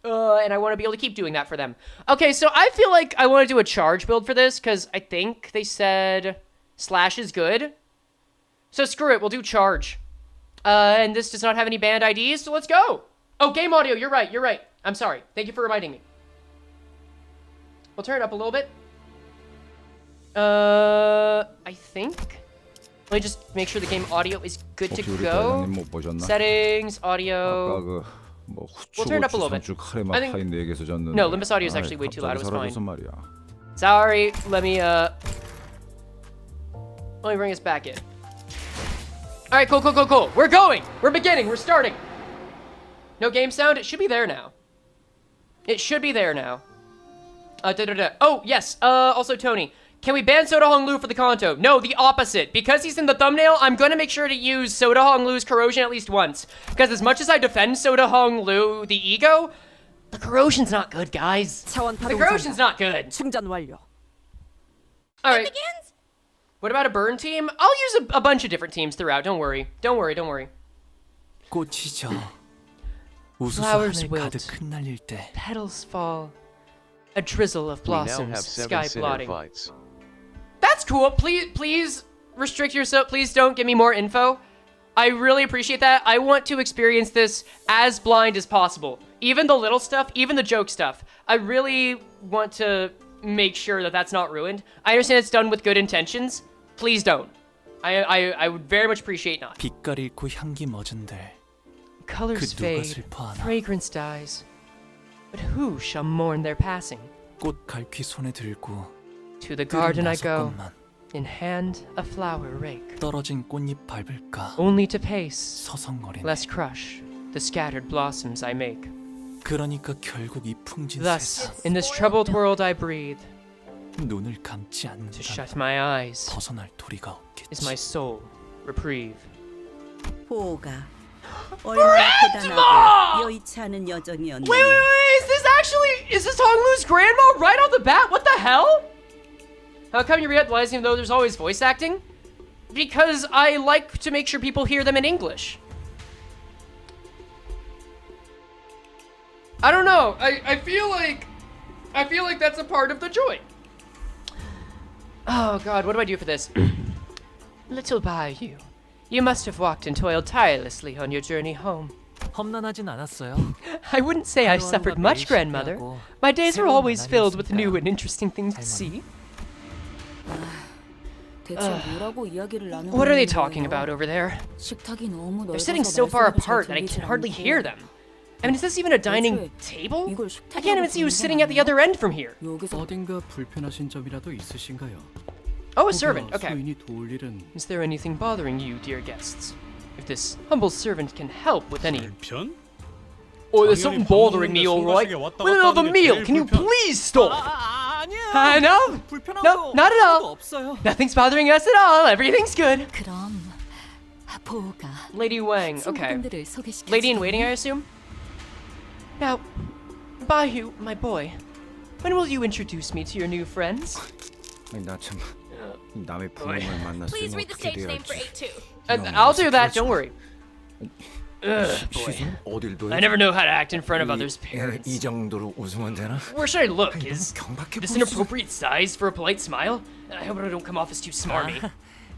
And I want to be able to keep doing that for them. Okay, so I feel like I want to do a charge build for this, because I think they said slash is good. So screw it, we'll do charge. And this does not have any banned IDs, so let's go. Oh, game audio, you're right. I'm sorry. Thank you for reminding me. We'll turn it up a little bit. I think. Let me just make sure the game audio is good to go. Settings, audio. We'll turn it up a little bit. I think... No, Limbus audio is actually way too loud. It was fine. Sorry. Let me bring us back in. All right, cool. We're going. We're beginning. We're starting. No game sound? It should be there now. Oh, yes. Also, Tony. Can we ban Soda Hong Lu for the Kanto? No, the opposite. Because he's in the thumbnail, I'm going to make sure to use Soda Hong Lu's corrosion at least once. Because as much as I defend Soda Hong Lu, the ego, the corrosion's not good, guys. The corrosion's not good. 충전 완료. All right. Begins? What about a burn team? I'll use a bunch of different teams throughout. Don't worry. Don't worry. Don't worry. 꽃이 져 우수수 Flowers 하늘 wilt. 가득 흩날릴 때 Petals fall. A drizzle of We now blossoms. have 7 Sky sinner blotting. fights. That's cool. Please restrict yourself. Please don't give me more info. I really appreciate that. I want to experience this as blind as possible. Even the little stuff, even the joke stuff. I really want to make sure that that's not ruined. I understand it's done with good intentions. Please don't. I would very much appreciate not. 빛깔 잃고 향기 멎은들 Colors 그 누가 fade, 슬퍼하나 fragrance dies. But who shall mourn their passing? 꽃 갈퀴 손에 들고 To the 뜰은 garden I 5 go, 건만 in hand a flower rake, 떨어진 꽃잎 밟을까 only to pace, 서성거리네 lest crush the scattered blossoms I make. 그러니까 결국 이 풍진 Thus, 세상 in this troubled world I breathe, 눈을 감지 않는다 to shut my eyes 벗어날 도리가 is my 없겠지 sole reprieve. 보가 얼마나 대단하고 여의치 않은 여정이었나. is this Honglu's grandma right off the bat? What the hell? How come you're realizing though there's always voice acting? Because I like to make sure people hear them in English. I don't know. I feel like that's a part of the joy. Oh god, what do I do for this? Little Bayou, you must have walked and toiled tirelessly on your journey home. 험난하진 않았어요 I wouldn't say I suffered much, grandmother. My days are always filled with new and interesting things to see. What are they talking about over there? They're sitting so far apart that I can hardly hear them. I mean, is this even a dining table? I can't even see who's sitting at the other end from here. 어딘가 불편하신 점이라도 있으신가요? Oh, a servant. Okay. 소인이 도울 일은 Is there anything bothering you, dear guests? If this humble servant can help with any... 불편? Oh, there's something bothering me, alright. Middle of a meal, can you please stop? I know. No, not at all. Nothing's bothering us at all. Everything's good. 그럼 보가 Lady Wang, okay. 친구분들을 소개시켜. Lady in waiting, I assume? Now, Bayou, my boy, when will you introduce me to your new friends? 나참 남의 부모님을 만나 Please 쓰면 read the 어떻게 stage name for 돼야지? A2. I'll do that, don't worry. 시선 어딜 둬요? I never know how to act in front of others' 이 parents. 정도로 웃으면 되나? Where should I look? Is 경박해 this an appropriate size for a polite smile? I hope I don't come off as too smarmy.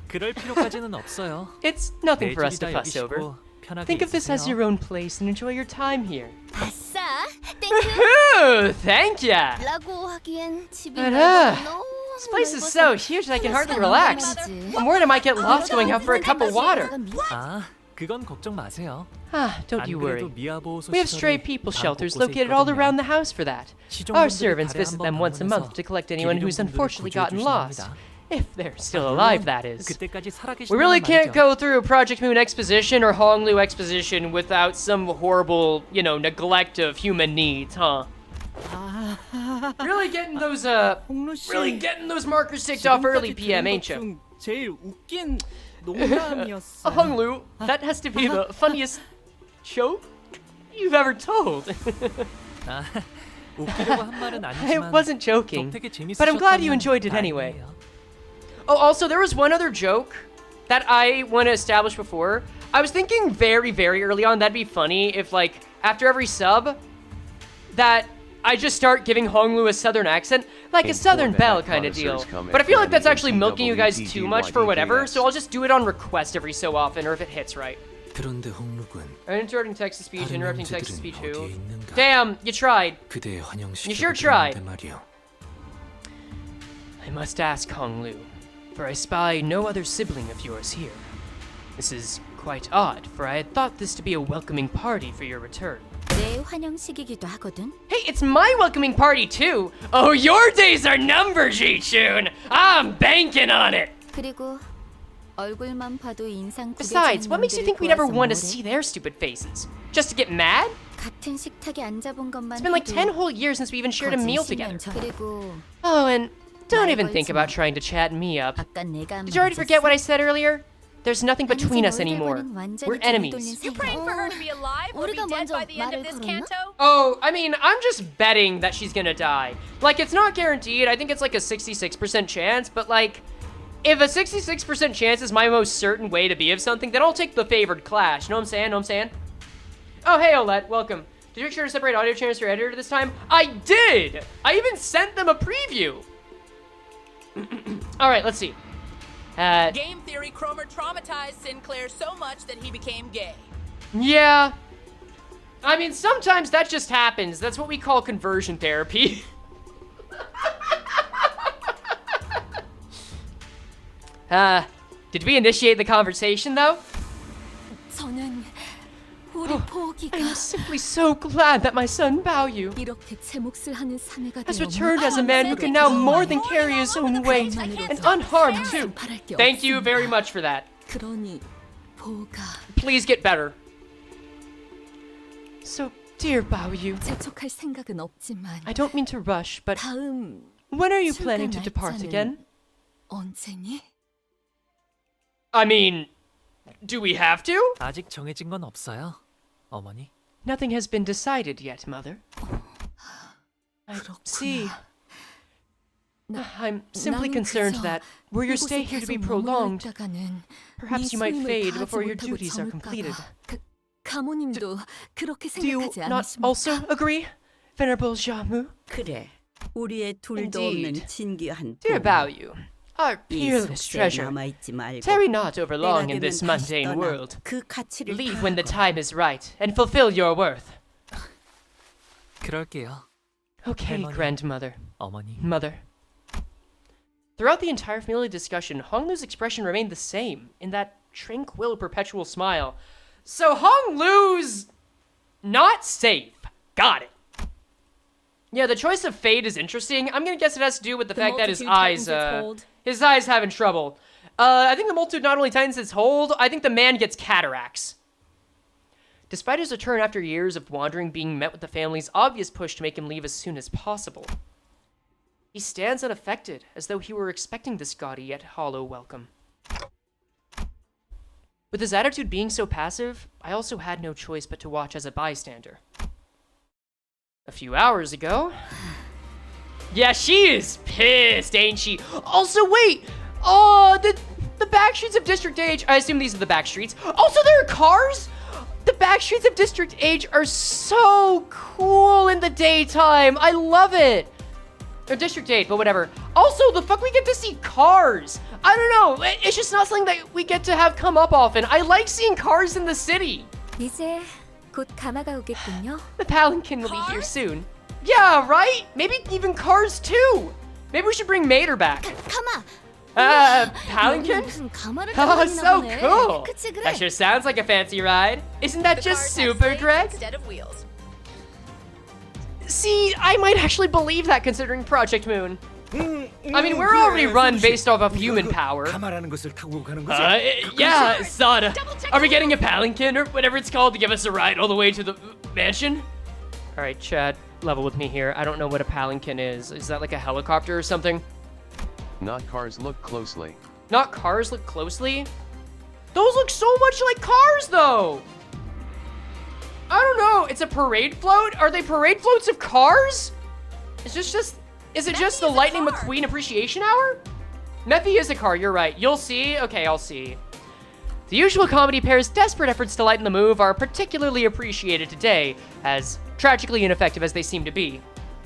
그럴 필요까지는 없어요 It's nothing for us 내 to 집이다 fuss over. 여기시고 편하게 Think of this as 있으세요. your own place and enjoy your time here. 아싸, 땡큐. Ooh, thank ya! 라고 하기엔 집이 But, 넓어서 This place is so huge that I can hardly relax. I'm worried I might get lost going out for a cup of water. 아 그건 걱정 마세요 Ah, don't you 안 worry. 그래도 미아보호소 We have stray 시설이 people 방 shelters 곳곳에 located all 있거든요. around the house for that. Our servants visit them once a month to collect anyone who's unfortunately gotten lost. If they're still alive, that is. 그때까지 살아계신다면 We really can't 말이죠. go through Project Moon Exposition or Honglu Exposition without some horrible, neglect of human needs, huh? Really getting those markers ticked off early PM, ain't you? 제일 웃긴 농담이었어. Honglu, that has to be the funniest joke you've ever told. 아, 웃기려고 한 말은 I 아니지만 wasn't joking, 좀 되게 but I'm glad you 재밌으셨다면 enjoyed it anyway. 다행이에요. Oh, also, there was one other joke that I want to establish before. I was thinking very, very early on that'd be funny if, like, after every sub, that I just start giving Honglu a southern accent, like a southern belle kind of deal. But I feel like that's actually milking you guys too much for whatever, so I'll just do it on request every so often, or if it hits right. 그런데 홍루군 Interrupting text-to-speech, interrupting 다른 text-to-speech 형제들은 who? 어디에 있는가? Damn, you tried. 그대의 환영시키고 You sure tried. 말이오. I must ask Honglu, for I spy no other sibling of yours here. This is quite odd, for I had thought this to be a welcoming party for your return. 내 환영식이기도 하거든. Hey, it's my welcoming party too! Oh, your days are numbered, Ji-chun! I'm banking on it! 그리고 얼굴만 봐도 인상 Besides, what makes you think we'd ever want to see their stupid faces? Just to get mad? 같은 식탁에 앉아본 것만 It's been like 해도 10 whole years since we even shared a meal together. 그리고 Oh, and don't even think about trying to chat me up. 아까 내가 Did you already forget what I said earlier? There's nothing between us anymore. We're enemies. You're praying for her to be alive or be 우리가 dead 먼저 by the end of 말을 this 걸었나? canto? Oh, I mean, I'm just betting that she's gonna die. Like, it's not guaranteed. I think it's like a 66% chance, but like, if a 66% chance is my most certain way to be of something, then I'll take the favored class. Know what I'm saying? Know what I'm saying? Oh, hey, Olette. Welcome. Did you make sure to separate audio channels to your editor this time? I did! I even sent them a preview. All right, let's see. Game theory Cromer traumatized Sinclair so much that he became gay. Yeah. I mean, sometimes that just happens. That's what we call conversion therapy. Did we initiate the conversation, though? 저는 우리 보기가 I'm simply so glad that my son Baoyu 이렇게 제 몫을 하는 사내가 has 되어 returned as a man who can now more than carry his own weight, and unharmed too. Thank you very much for that. 그러니 보가 Please get better. So, dear Baoyu, 재촉할 생각은 없지만 I don't mean to rush, but 다음 when are you planning to depart again? 언제니? I mean, do we have to? 아직 정해진 건 없어요, 어머니. Nothing has been decided yet, Mother. I see. I'm simply concerned that, were your stay here to be prolonged, perhaps you might fade before your duties are completed. 가모님도 그렇게 Do you 생각하지 not 않으십니까? also agree, Venerable Jiamu? 그래, 우리의 둘도 Indeed. 없는 진귀한 Dear 품. Baoyu, our 이 peerless 속세에 treasure, 남아있지 말고 tarry not over 때가 long in 되면 this 다시 mundane 떠나 world. 그 가치를 Leave when the 파악하라. time is right, and fulfill your worth. 그럴게요, Okay, 할머니. grandmother. 어머니. Mother. Throughout the entire family discussion, Honglu's expression remained the same, in that tranquil, perpetual smile. So Honglu's not safe. Got it. Yeah, the choice of fate is interesting. I'm gonna guess it has to do with the fact that his eyes having trouble. I think the multitude not only tightens its hold, I think the man gets cataracts. Despite his return after years of wandering being met with the family's obvious push to make him leave as soon as possible, he stands unaffected, as though he were expecting this gaudy yet hollow welcome. With his attitude being so passive, I also had no choice but to watch as a bystander. A few hours ago... Yeah, she is pissed, ain't she? Also, wait! Oh, the back streets of District H... I assume these are the back streets. Also, there are cars? The back streets of District H are so cool in the daytime. I love it. Or District 8, but whatever. Also, the fuck we get to see cars. I don't know. It's just not something that we get to have come up often. I like seeing cars in the city. 이제 곧 가마가 오겠군요. The palanquin will be here soon. Yeah, right? Maybe even cars too. Maybe we should bring Mater back. 가마. Palanquin? 무슨 가마를 Oh, 타고 so 있나 보네. cool. 그치 그래. That sure sounds like a fancy ride. Isn't that The just cars have super, legs Greg? instead of wheels. See, I might actually believe that considering Project Moon. I mean, we're already run based off of human power. 가마라는 것을 타고 가는 거지? Yeah, Sada. Are we getting a palanquin or whatever it's called to give us a ride all the way to the mansion? All right, Chad, level with me here. I don't know what a palanquin is. Is that like a helicopter or something? Not cars, look closely. Not cars, look closely. Those look so much like cars, though. I don't know. It's a parade float? Are they parade floats of cars? Is it just the Lightning McQueen Appreciation Hour? Mephi is a car, you're right. You'll see? Okay, I'll see. The usual comedy pair's desperate efforts to lighten the move are particularly appreciated today, as tragically ineffective as they seem to be.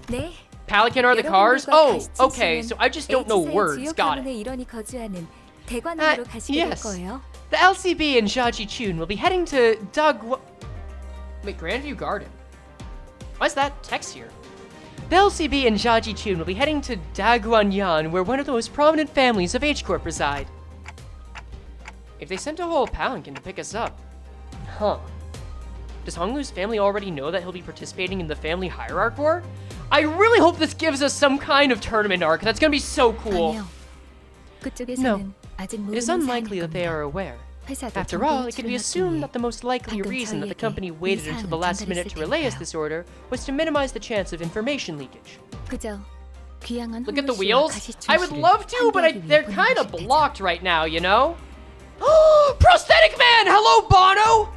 네. Palanquin are the cars? Oh, okay, so I just don't know words. Got it. 일원이 거주하는 대관으로 가시게 될 yes. 거예요. The LCB and Jaji Chun will be heading to Wait, Grandview Garden. Why is that text here? The LCB and Jaji Chun will be heading to Daguanyuan, where one of the most prominent families of H-Corp reside. If they sent a whole palanquin to pick us up. Huh. Does Honglu's family already know that he'll be participating in the family hierarch war? I really hope this gives us some kind of tournament arc. That's gonna be so cool. 아니요. 그쪽에서는 No, 아직 it 모르는 is unlikely that they are aware. After all, it could be assumed that the most likely reason that the company waited until the last minute to relay us this order was to minimize the chance of information leakage. 그저 귀향한 Look at the 홍루 씨와 wheels. 가시춘 I would 씨를 love to, but 함께하기 위해 they're 보낸 kind of 것일 테죠. blocked right now, you know? Prosthetic Man! Hello, Bono!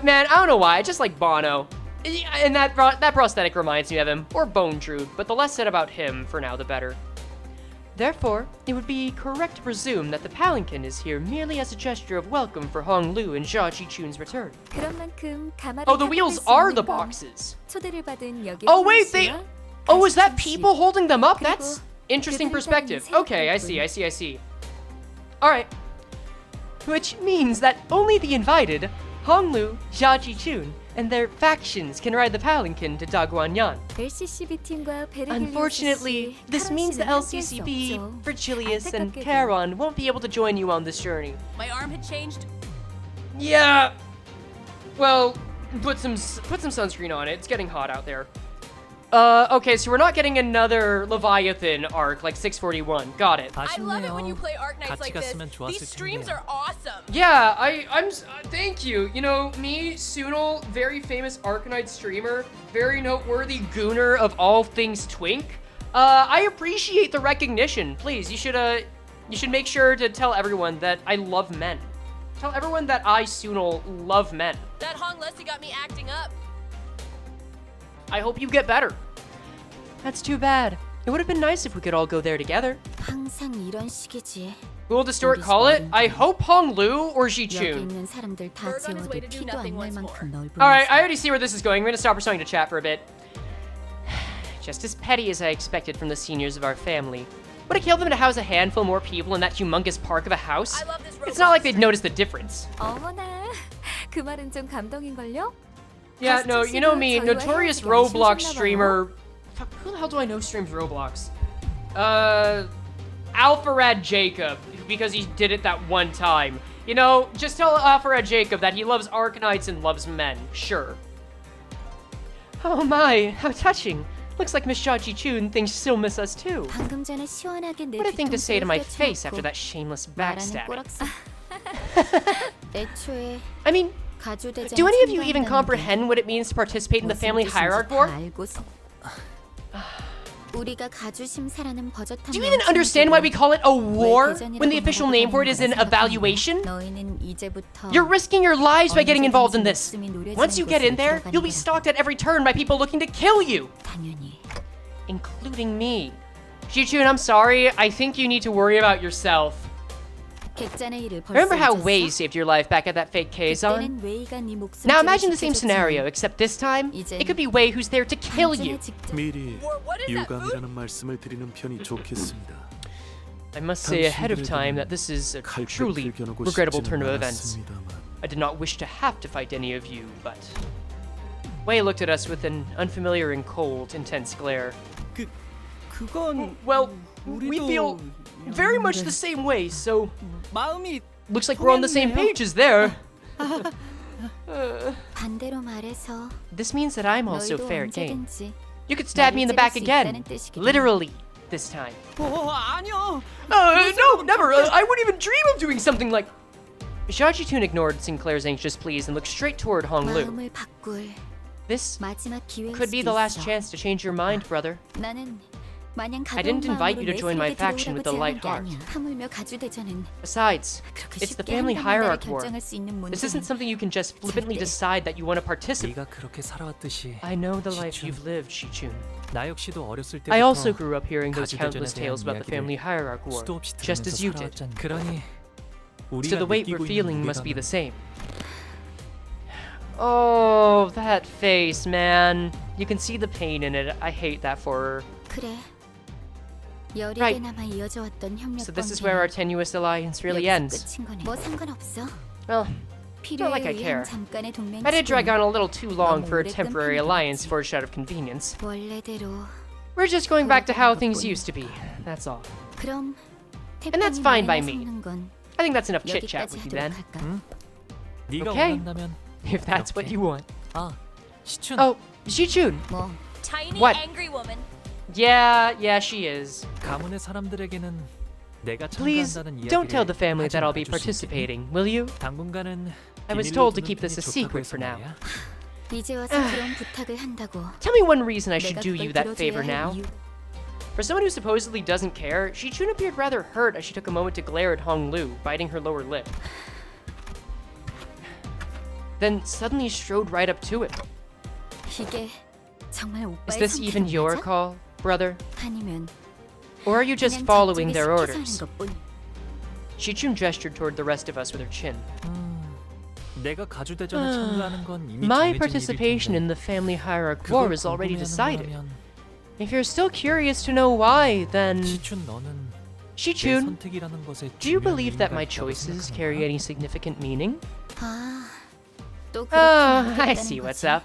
Man, I don't know why. I just like Bono. And that prosthetic reminds me of him. Or Bone Trude, but the less said about him, for now, the better. Therefore, it would be correct to presume that the palanquin is here merely as a gesture of welcome for Hong Lu and Jia Qichun's return. 그런 만큼 가마를 Oh, the wheels are the boxes. Oh wait, Oh, is that people holding them up? That's interesting perspective. Okay, I see. Alright. Which means that only the invited, Hong Lu, Jia Qichun, and their factions can ride the palanquin to Daguanyuan. Unfortunately, this means the LCCB, Virgilius, and Charon won't be able to join you on this journey. My arm had changed. Yeah. Well, put some sunscreen on it. It's getting hot out there. Okay, so we're not getting another Leviathan arc like 641. Got it. I love it when you play Arc Nights like this. These streams are awesome. Yeah, I'm thank you. You know, me, Sunil, very famous Arcanite streamer, very noteworthy gooner of all things twink. I appreciate the recognition. Please, you should make sure to tell everyone that I love men. Tell everyone that I, Sunil, love men. That Hong Leslie got me acting up. I hope you get better. That's too bad. It would have been nice if we could all go there together. Who will Distort call it? I hope Hong Lu or Qichun. Alright, I already see where this is going. We're gonna stop responding to chat for a bit. Just as petty as I expected from the seniors of our family. Would it kill them to house a handful more people in that humongous park of a house? It's not like they'd notice the difference. Yeah, no, you know me, notorious Roblox streamer. Fuck, who the hell do I know streams Roblox? Alpharad Jacob, because he did it that one time. You know, just tell Alpharad Jacob that he loves Arkanites and loves men, sure. Oh my, how touching. Looks like Miss Jia Qichun thinks she'll miss us too. What a thing to say to my face after that shameless backstabbing. I mean, do any of you even comprehend what it means to participate in the family hierarch war? Do you even understand why we call it a war when the official name for it is an evaluation? You're risking your lives by getting involved in this. Once you get in there, you'll be stalked at every turn by people looking to kill you. Including me. Qichun, I'm sorry. I think you need to worry about yourself. Remember how Wei saved your life back at that fake Kazon? Now imagine the same scenario, except this time, it could be Wei who's there to kill you. I must say ahead of time that this is a truly regrettable turn of events. I did not wish to have to fight any of you, but... Wei looked at us with an unfamiliar and cold, intense glare. Well, we feel very much the same way, so... Looks like we're on the same page as there. This means that I'm also fair game. You could stab me in the back again. Literally, this time. No, never. I wouldn't even dream of doing something like... Jia Qichun ignored Sinclair's anxious pleas and looked straight toward Hong Lu. This could be the last chance to change your mind, brother. I didn't invite you to join my faction with a light heart. Besides, it's the family hierarch war. This isn't something you can just flippantly decide that you want to participate. I know the life you've lived, Qichun. I also grew up hearing those countless tales about the family hierarch war, just as you did. So the weight we're feeling must be the same. Oh, that face, man. You can see the pain in it. I hate that for her. Right. So this is where our tenuous alliance really ends. Well, not like I care. I did drag on a little too long for a temporary alliance forged out of convenience. We're just going back to how things used to be, that's all. And that's fine by me. I think that's enough chit-chat with you then. Okay, if that's what you want. Oh, Qichun. Tiny What? angry woman. Yeah, she is. Please, don't tell the family that I'll be participating, will you? I was told to keep this a secret for now. Tell me one reason I should do you that favor now. For someone who supposedly doesn't care, Qichun appeared rather hurt as she took a moment to glare at Hong Lu, biting her lower lip. Then suddenly strode right up to it. Is this even your call, brother? Or are you just 그냥 following their 저쪽에 orders? 숙여서 하는 것뿐. Shichun gestured toward the rest of us with her chin. 내가 가주대전에 참가하는 건 이미 My 정해진 participation 일일 in 텐데 the family hierarch 그걸 war is already 궁금해하는 decided. 거라면 If you're still curious to know why, then... 시춘 너는 내 Shichun, 선택이라는 것에 do you 중요한 believe that my 의미가 있다고 choices 생각하는 carry 거야? any significant meaning? 아, 또 그렇게 I 말하겠다는 see what's 거지. up.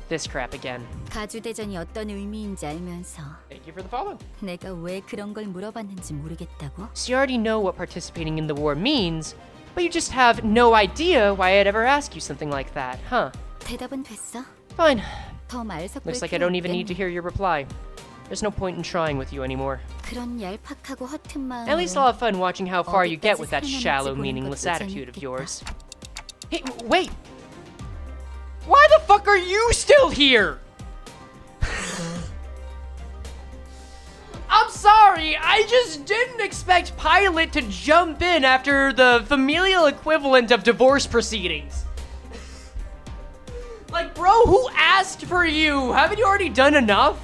This crap again. 가주대전이 어떤 의미인지 알면서 Thank you for the follow. 내가 왜 그런 걸 물어봤는지 모르겠다고? So you already know what participating in the war means, but you just have no idea why I'd ever ask you something like that, huh? 대답은 됐어? Fine. 더 말 섞을 Looks like I 필요 don't even need to 없겠네. hear your reply. There's no point in trying with you anymore. 그런 얄팍하고 허튼 마음으로 At least I'll have fun watching how far you get with that 어디까지 shallow, 살아남을지 보는 meaningless 것도 attitude of 재밌겠다. yours. Hey, wait! Why the fuck are you still here? I'm sorry, I just didn't expect Pilot to jump in after the familial equivalent of divorce proceedings. Like, bro, who asked for you? Haven't you already done enough?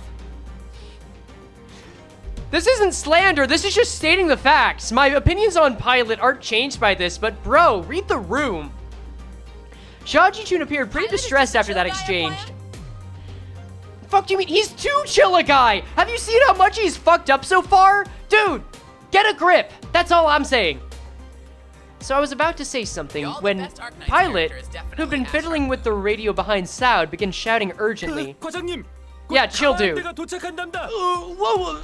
This isn't slander, this is just stating the facts. My opinions on Pilot aren't changed by this, but bro, read the room. Shaji-chun appeared pretty Pilot is distressed just a after that chill guy, exchange. plan? Fuck do you mean? He's too chill a guy! Have you seen how much he's fucked up so far? Dude, get a grip. That's all I'm saying. So I was about to say something Y'all, the when best Arknights Pilot, character is definitely who'd been Asher. fiddling with the radio behind Soud, began shouting urgently. 과장님. Yeah, chill, dude. 내가 도착한답니다. Whoa.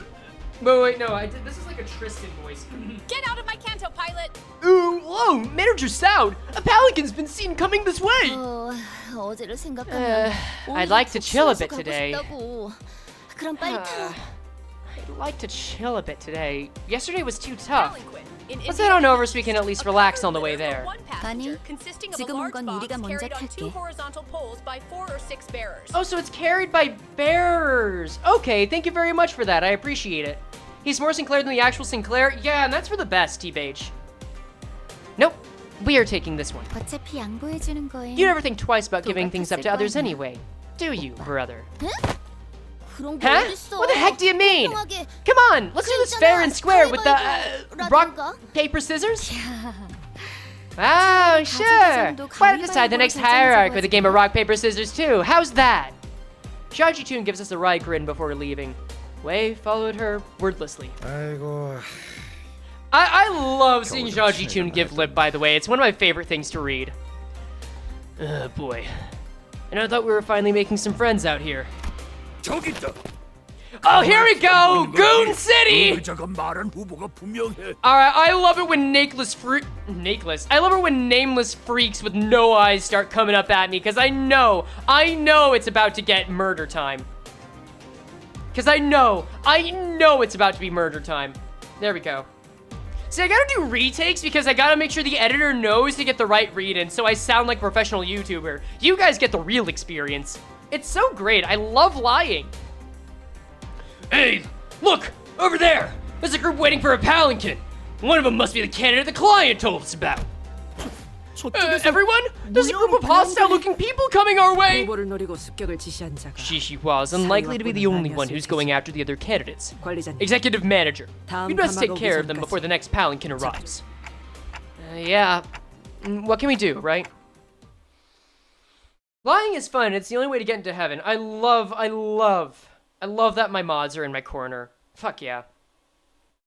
Wait, no, this is like a Tristan voice. Get out of my Canto, Pilot! Whoa, Manager Soud! A Palinkin's been seen coming this way! 어제를 생각하면 I'd like to chill a bit today. 그럼 빨리 타러. I'd like to chill a bit today. Yesterday was too tough. Banquet. In Let's head on India, over so we can at least a relax covered on the way litter there. for one passenger, 아니, consisting of a 지금 large 건 box 우리가 먼저 carried on two 탈게. horizontal poles by 4 or 6 bearers. Oh, so it's carried by bearers. Okay, thank you very much for that. I appreciate it. He's more Sinclair than the actual Sinclair? Yeah, and that's for the best, T-Bage. Nope, we are taking this one. 어차피 양보해주는 거에. You never think twice about giving things up to others anyway, do you, brother? 그런 게 Huh? 어딨어? What the heck do you mean? 공평하게. Come on, let's do this fair and square with the rock, paper, scissors. Oh, sure. Why not decide the next hierarch with a game of rock, paper, scissors too? How's that? Shaji-chun gives us a wry grin before leaving. Wei followed her wordlessly. 아이고. I love seeing Shaji-chun give lip, by the way. It's one of my favorite things to read. Boy. And I thought we were finally making some friends out here. 저기 있다. Oh, here we go! Goon City! 의자가 말한 후보가 분명해. Alright, I love it when I love it when nameless freaks with no eyes start coming up at me, because I know it's about to get murder time. Because I know it's about to be murder time. There we go. See, I gotta do retakes because I gotta make sure the editor knows to get the right read in, so I sound like a professional YouTuber. You guys get the real experience. It's so great, I love lying. Hey, look, over there! There's a group waiting for a palanquin. One of them must be the candidate the client told us about. Everyone? There's a group of hostile-looking people coming our way! 후보를 노리고 습격을 지시한 자가 Shishiwa is unlikely to be the only one who's going after the other candidates. 관리자님. Executive Manager, we best take care of them before the next palanquin arrives. Yeah. What can we do, right? Lying is fun. It's the only way to get into heaven. I love that my mods are in my corner. Fuck yeah.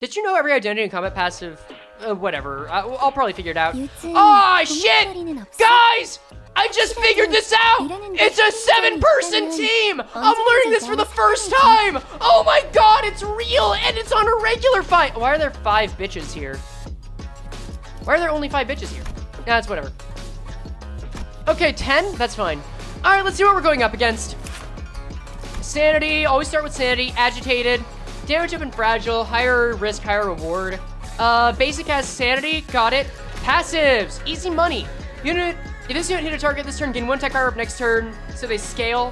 Did you know every identity and combat passive? Whatever. I'll probably figure it out. Oh shit! Guys! I just figured this out! It's a 7-person team! I'm learning this for the first time! Oh my god, it's real! And it's on a regular fight! Why are there 5 bitches here? Why are there only 5 bitches here? Nah, it's whatever. Okay, 10? That's fine. Alright, let's see what we're going up against. Sanity, always start with sanity. Agitated. Damage up and fragile. Higher risk, higher reward. Basic has sanity. Got it. Passives. Easy money. If this unit hit a target this turn, gain 1 tech power up next turn, so they scale.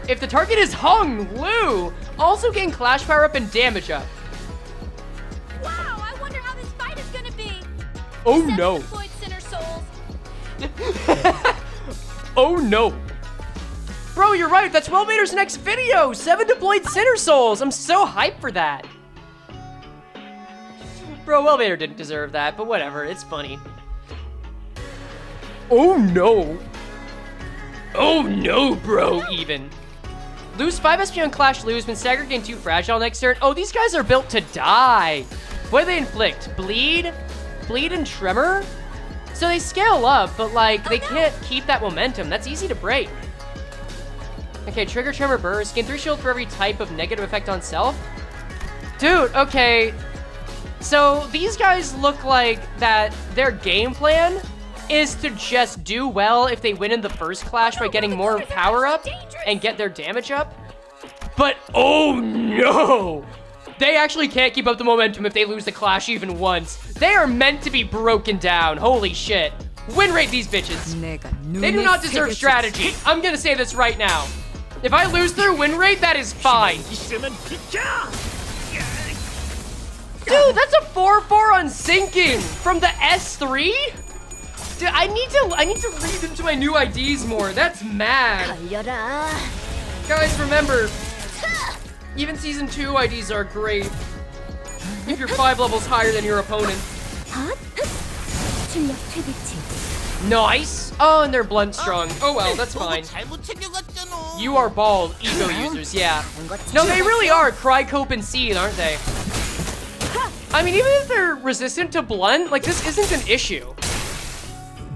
If the target is Hung Lu, also gain clash power up and damage up. Wow, I wonder how this fight is gonna be. Oh 7 no. deployed sinner souls. Oh no. Bro, you're right. That's Wellmater's next video. 7 deployed Sinner Souls. I'm so hyped for that. Bro, Elevator didn't deserve that, but whatever, it's funny. Oh no! Oh no, bro, even. Lose 5 SP on Clash Lose when stagger gain 2 fragile next turn. Oh, these guys are built to die. What do they inflict? Bleed? Bleed and Tremor? So they scale up, but like, they can't keep that momentum. That's easy to break. Okay, trigger Tremor Burst. Gain 3 shield for every type of negative effect on self. Dude, okay. So these guys look like that their game plan is to just do well if they win in the first clash by getting more power up and get their damage up. But oh no! They actually can't keep up the momentum if they lose the clash even once. They are meant to be broken down. Holy shit. Win rate these bitches. They do not deserve strategy. I'm gonna say this right now. If I lose their win rate, that is fine. Dude, that's a 4-4 on sinking from the S3? Dude, I need to read into my new IDs more. That's mad. Guys, remember, even Season 2 IDs are great if you're 5 levels higher than your opponent. Nice. Oh, and they're blunt strong. Oh well, that's fine. You are bald, ego users, yeah. No, they really are Cry, Cope, and Seed, aren't they? I mean, even if they're resistant to blunt, like, this isn't an issue.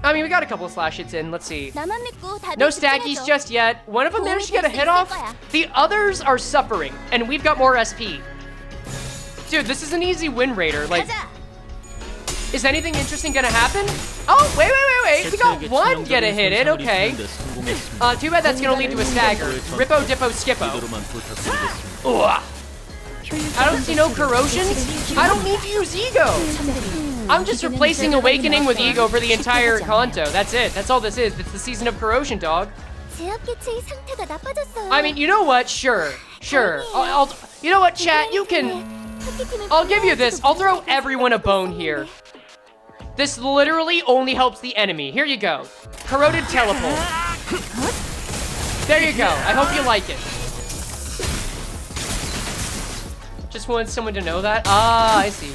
I mean, we got a couple of slash hits in. Let's see. No staggies just yet. One of them managed to get a hit off. The others are suffering, and we've got more SP. Dude, this is an easy win rater. Like, is anything interesting gonna happen? Oh, wait. We got one get a hit in, okay. Too bad that's gonna lead to a stagger. Rippo, Dippo, Skippo. Ugh. I don't see no corrosions. I don't need to use ego. I'm just replacing Awakening with ego for the entire Kanto. That's it. That's all this is. It's the season of corrosion, dog. I mean, you know what? Sure. I'll you know what, chat? You can. I'll give you this. I'll throw everyone a bone here. This literally only helps the enemy. Here you go. Corroded Teleport. There you go. I hope you like it. Just wanted someone to know that. Ah, I see.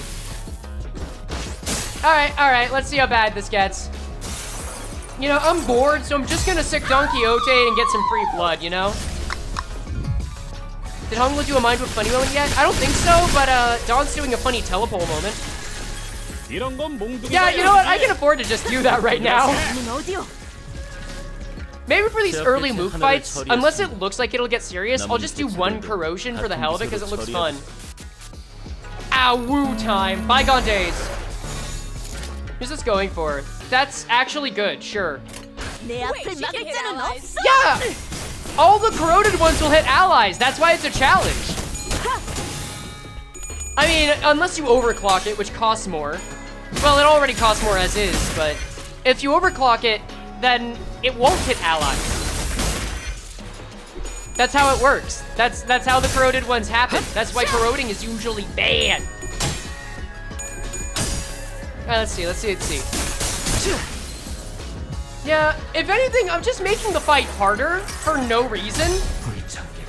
Alright, let's see how bad this gets. You know, I'm bored, so I'm just gonna sick Don Quixote and get some free blood, you know? Did Honglu do a Mind Whip funny moment yet? I don't think so, but Don's doing a funny telepole moment. Yeah, you know what? I can afford to just do that right now. Maybe for these early move fights, unless it looks like it'll get serious, I'll just do one corrosion for the hell of it because it looks fun. Ow, woo time. Bygone days. Who's this going for? That's actually good, sure. Wait, she can hit allies. Yeah! All the corroded ones will hit allies. That's why it's a challenge. I mean, unless you overclock it, which costs more. Well, it already costs more as is, but if you overclock it, then it won't hit allies. That's how it works. That's how the corroded ones happen. That's why corroding is usually banned. Let's see. Yeah, if anything, I'm just making the fight harder for no reason.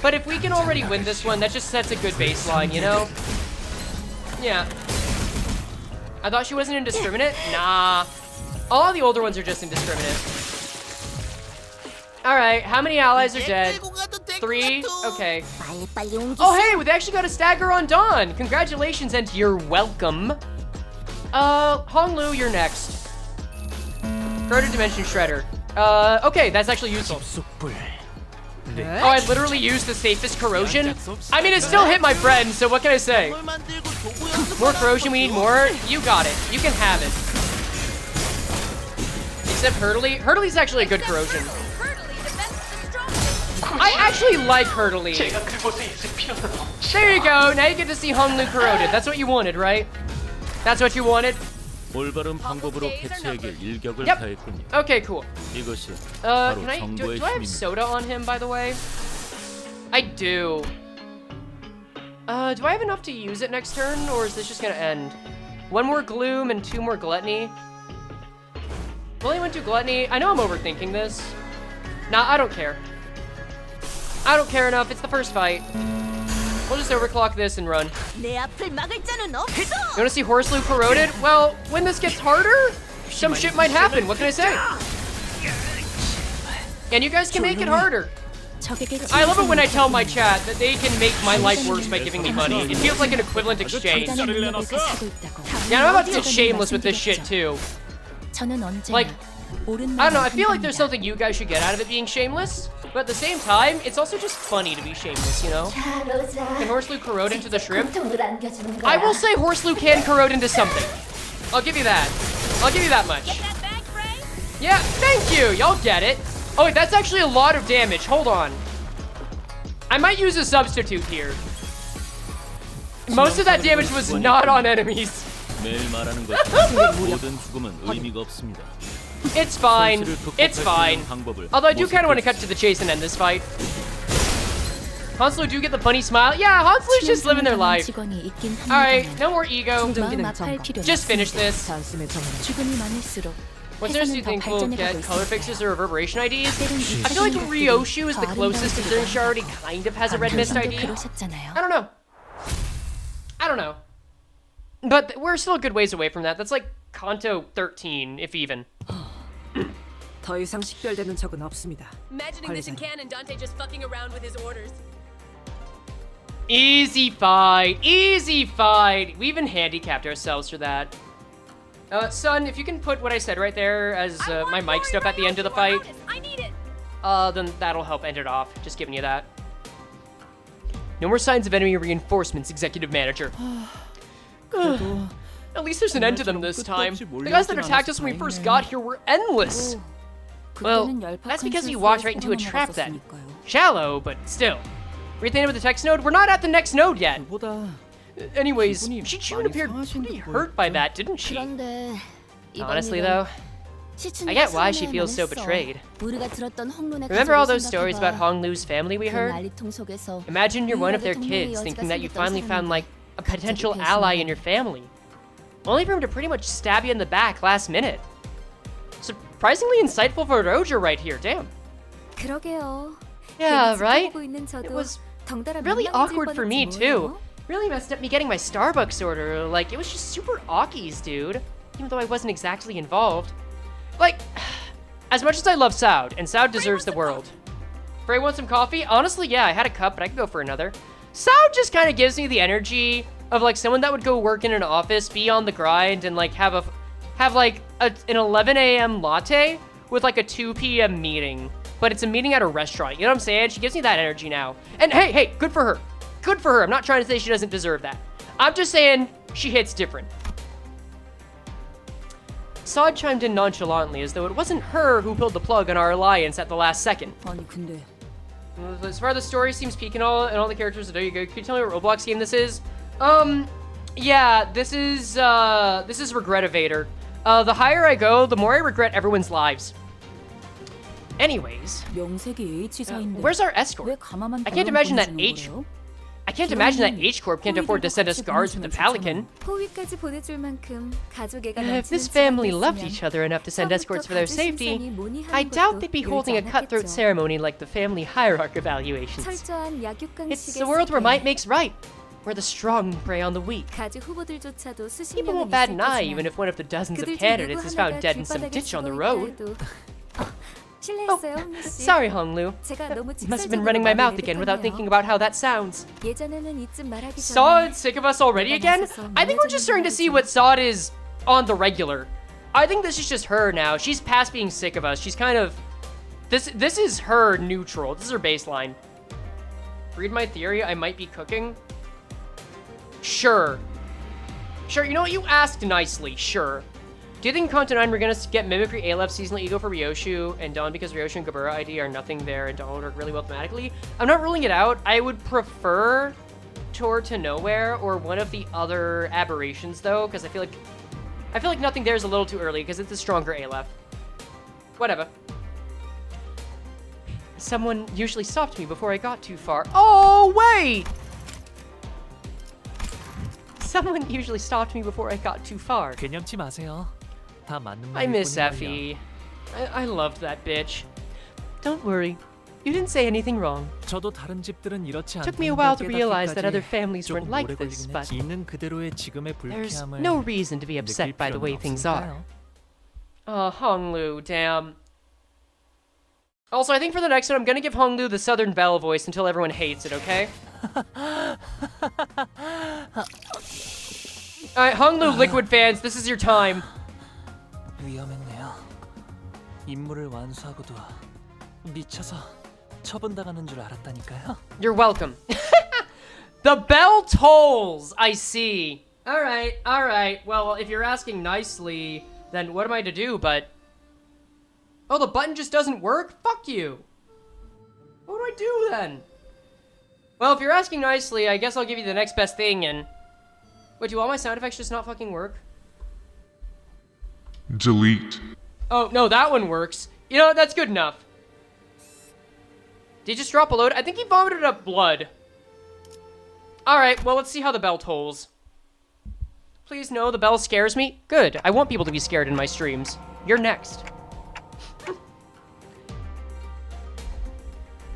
But if we can already win this one, that just sets a good baseline, you know? Yeah. I thought she wasn't indiscriminate? Nah. All the older ones are just indiscriminate. Alright, how many allies are dead? 3? Okay. Oh, hey, they actually got a stagger on Dawn. Congratulations and you're welcome. Honglu, you're next. Corroded Dimension Shredder. Okay, that's actually useful. Oh, I literally used the safest corrosion? I mean, it still hit my friend, so what can I say? More corrosion, we need more? You got it. You can have it. Except Hurtley. Hurtley's actually a good corrosion. I actually like Hurtley. There you go. Now you get to see Honglu corroded. That's what you wanted, right? That's what you wanted? Yep. Okay, cool. Can I do I have soda on him, by the way? I do. Do I have enough to use it next turn, or is this just gonna end? 1 more Gloom and 2 more Gluttony. Will I went to Gluttony? I know I'm overthinking this. Nah, I don't care. I don't care enough. It's the first fight. We'll just overclock this and run. 내 앞을 막을 자는 없어. You wanna see Horselu corroded? Well, when this gets harder, some shit might happen. What can I say? And you guys can make it harder. I love it when I tell my chat that they can make my life worse by giving me money. It feels like an equivalent exchange. Yeah, I'm about to get shameless with this shit too. Like, I don't know, I feel like there's something you guys should get out of it being shameless, but at the same time, it's also just funny to be shameless, you know? Can Horselu corrode into the shrimp? I will say Horselu can corrode into something. I'll give you that. I'll give you that much. Get that back, Frey? Yeah, thank you, y'all get it. Oh wait, that's actually a lot of damage, hold on. I might use a substitute here. Most of that damage was not on enemies. It's fine. It's fine. Although I do kind of want to cut to the chase and end this fight. Hanselu do get the funny smile. Yeah, Hanselu's just living their life. Alright, no more ego. Just finish this. What seriously do you think we'll get color fixes or reverberation IDs? I feel like Ryoshu is the closest considering she already kind of has a red mist ID. I don't know. I don't know. But we're still a good ways away from that. That's like Canto 13, if even. 더 이상 식별되는 적은 없습니다. Imagining this in canon, Dante just fucking around with his orders. Easy fight. Easy fight. We even handicapped ourselves for that. Son, if you can put what I said right there as my mic stuff at the end of the fight, I need it. then that'll help end it off. Just giving you that. No more signs of enemy reinforcements, Executive Manager. At least there's an end to them this time. The guys that attacked us when we first got here were endless. Well, that's because we walked right into a trap then. Shallow, but still. Read the end of the text node? We're not at the next node yet. Anyways, Shichun appeared pretty hurt by that, didn't she? Honestly though, I get why she feels so betrayed. Remember all those stories about Honglu's family we heard? Imagine you're one of their kids thinking that you finally found like a potential ally in your family. Only for him to pretty much stab you in the back last minute. Surprisingly insightful for Roger right here, damn. Yeah, right? It was really awkward for me too. Really messed up me getting my Starbucks order. Like, it was just super awkies, dude. Even though I wasn't exactly involved. Like, as much as I love Saud, and Saud deserves the world. Frey want some coffee? Honestly, yeah, I had a cup, but I could go for another. Saud just kind of gives me the energy of like someone that would go work in an office, be on the grind, and like have like an 11 a.m. latte with like a 2 p.m. meeting. But it's a meeting at a restaurant, you know what I'm saying? She gives me that energy now. And hey, good for her. Good for her. I'm not trying to say she doesn't deserve that. I'm just saying she hits different. Saud chimed in nonchalantly as though it wasn't her who pulled the plug on our alliance at the last second. As far as the story seems peak and all the characters, there you go. Can you tell me what Roblox game this is? Yeah, this is Regretivator. The higher I go, the more I regret everyone's lives. Anyways, where's our escort? I can't imagine that H Corp can't afford to send us guards with a Pelican. If this family loved each other enough to send escorts for their safety, I doubt they'd be holding a cutthroat ceremony like the family hierarch evaluations. It's the world where might makes right, where the strong prey on the weak. People won't bat an eye even if one of the dozens of candidates is found dead in some ditch on the road. Oh, sorry, Honglu. Must have been running my mouth again without thinking about how that sounds. Saud sick of us already again? I think we're just starting to see what Saud is on the regular. I think this is just her now. She's past being sick of us. She's kind of... This is her neutral. This is her baseline. Read my theory, I might be cooking. Sure, you know what? You asked nicely, sure. Do you think in Canto 9 we're gonna get Mimicry A-Left seasonal ego for Ryoshu and Dawn because Ryoshu and Gabura ID are nothing there and Dawn will work really well thematically? I'm not ruling it out. I would prefer Tour to Nowhere or one of the other aberrations though, because I feel like nothing there is a little too early because it's a stronger A-Left. Whatever. Someone usually stopped me before I got too far. Oh, wait! Someone usually stopped me before I got too far. 개념치 마세요. 다 맞는 I miss 말일 뿐이걸요. Effie. I loved that bitch. Don't worry. You didn't say anything wrong. 저도 다른 집들은 이렇지 Took me a while to 않다는 걸 realize that other 깨닫기까지 families weren't 조금 like 오래 this, 걸리긴 but 했지. 있는 그대로의 지금의 there's 불쾌함을 no reason to be upset 느낄 by the way 필요는 things are. 없으니까요. Honglu, damn. Also, I think for the next one, I'm gonna give Honglu the Southern Belle voice until everyone hates it, okay? Alright, Honglu Liquid fans, this is your time. 위험했네요. 임무를 완수하고도 미쳐서 처분당하는 줄 알았다니까요. You're welcome. The bell tolls, I see. Alright. Well, if you're asking nicely, then what am I to do, but... Oh, the button just doesn't work? Fuck you. What do I do then? Well, if you're asking nicely, I guess I'll give you the next best thing and... Wait, do all my sound effects just not fucking work? Delete. Oh, no, that one works. You know, that's good enough. Did he just drop a load? I think he vomited up blood. Alright, well, let's see how the bell tolls. Please no, the bell scares me. Good, I want people to be scared in my streams. You're next.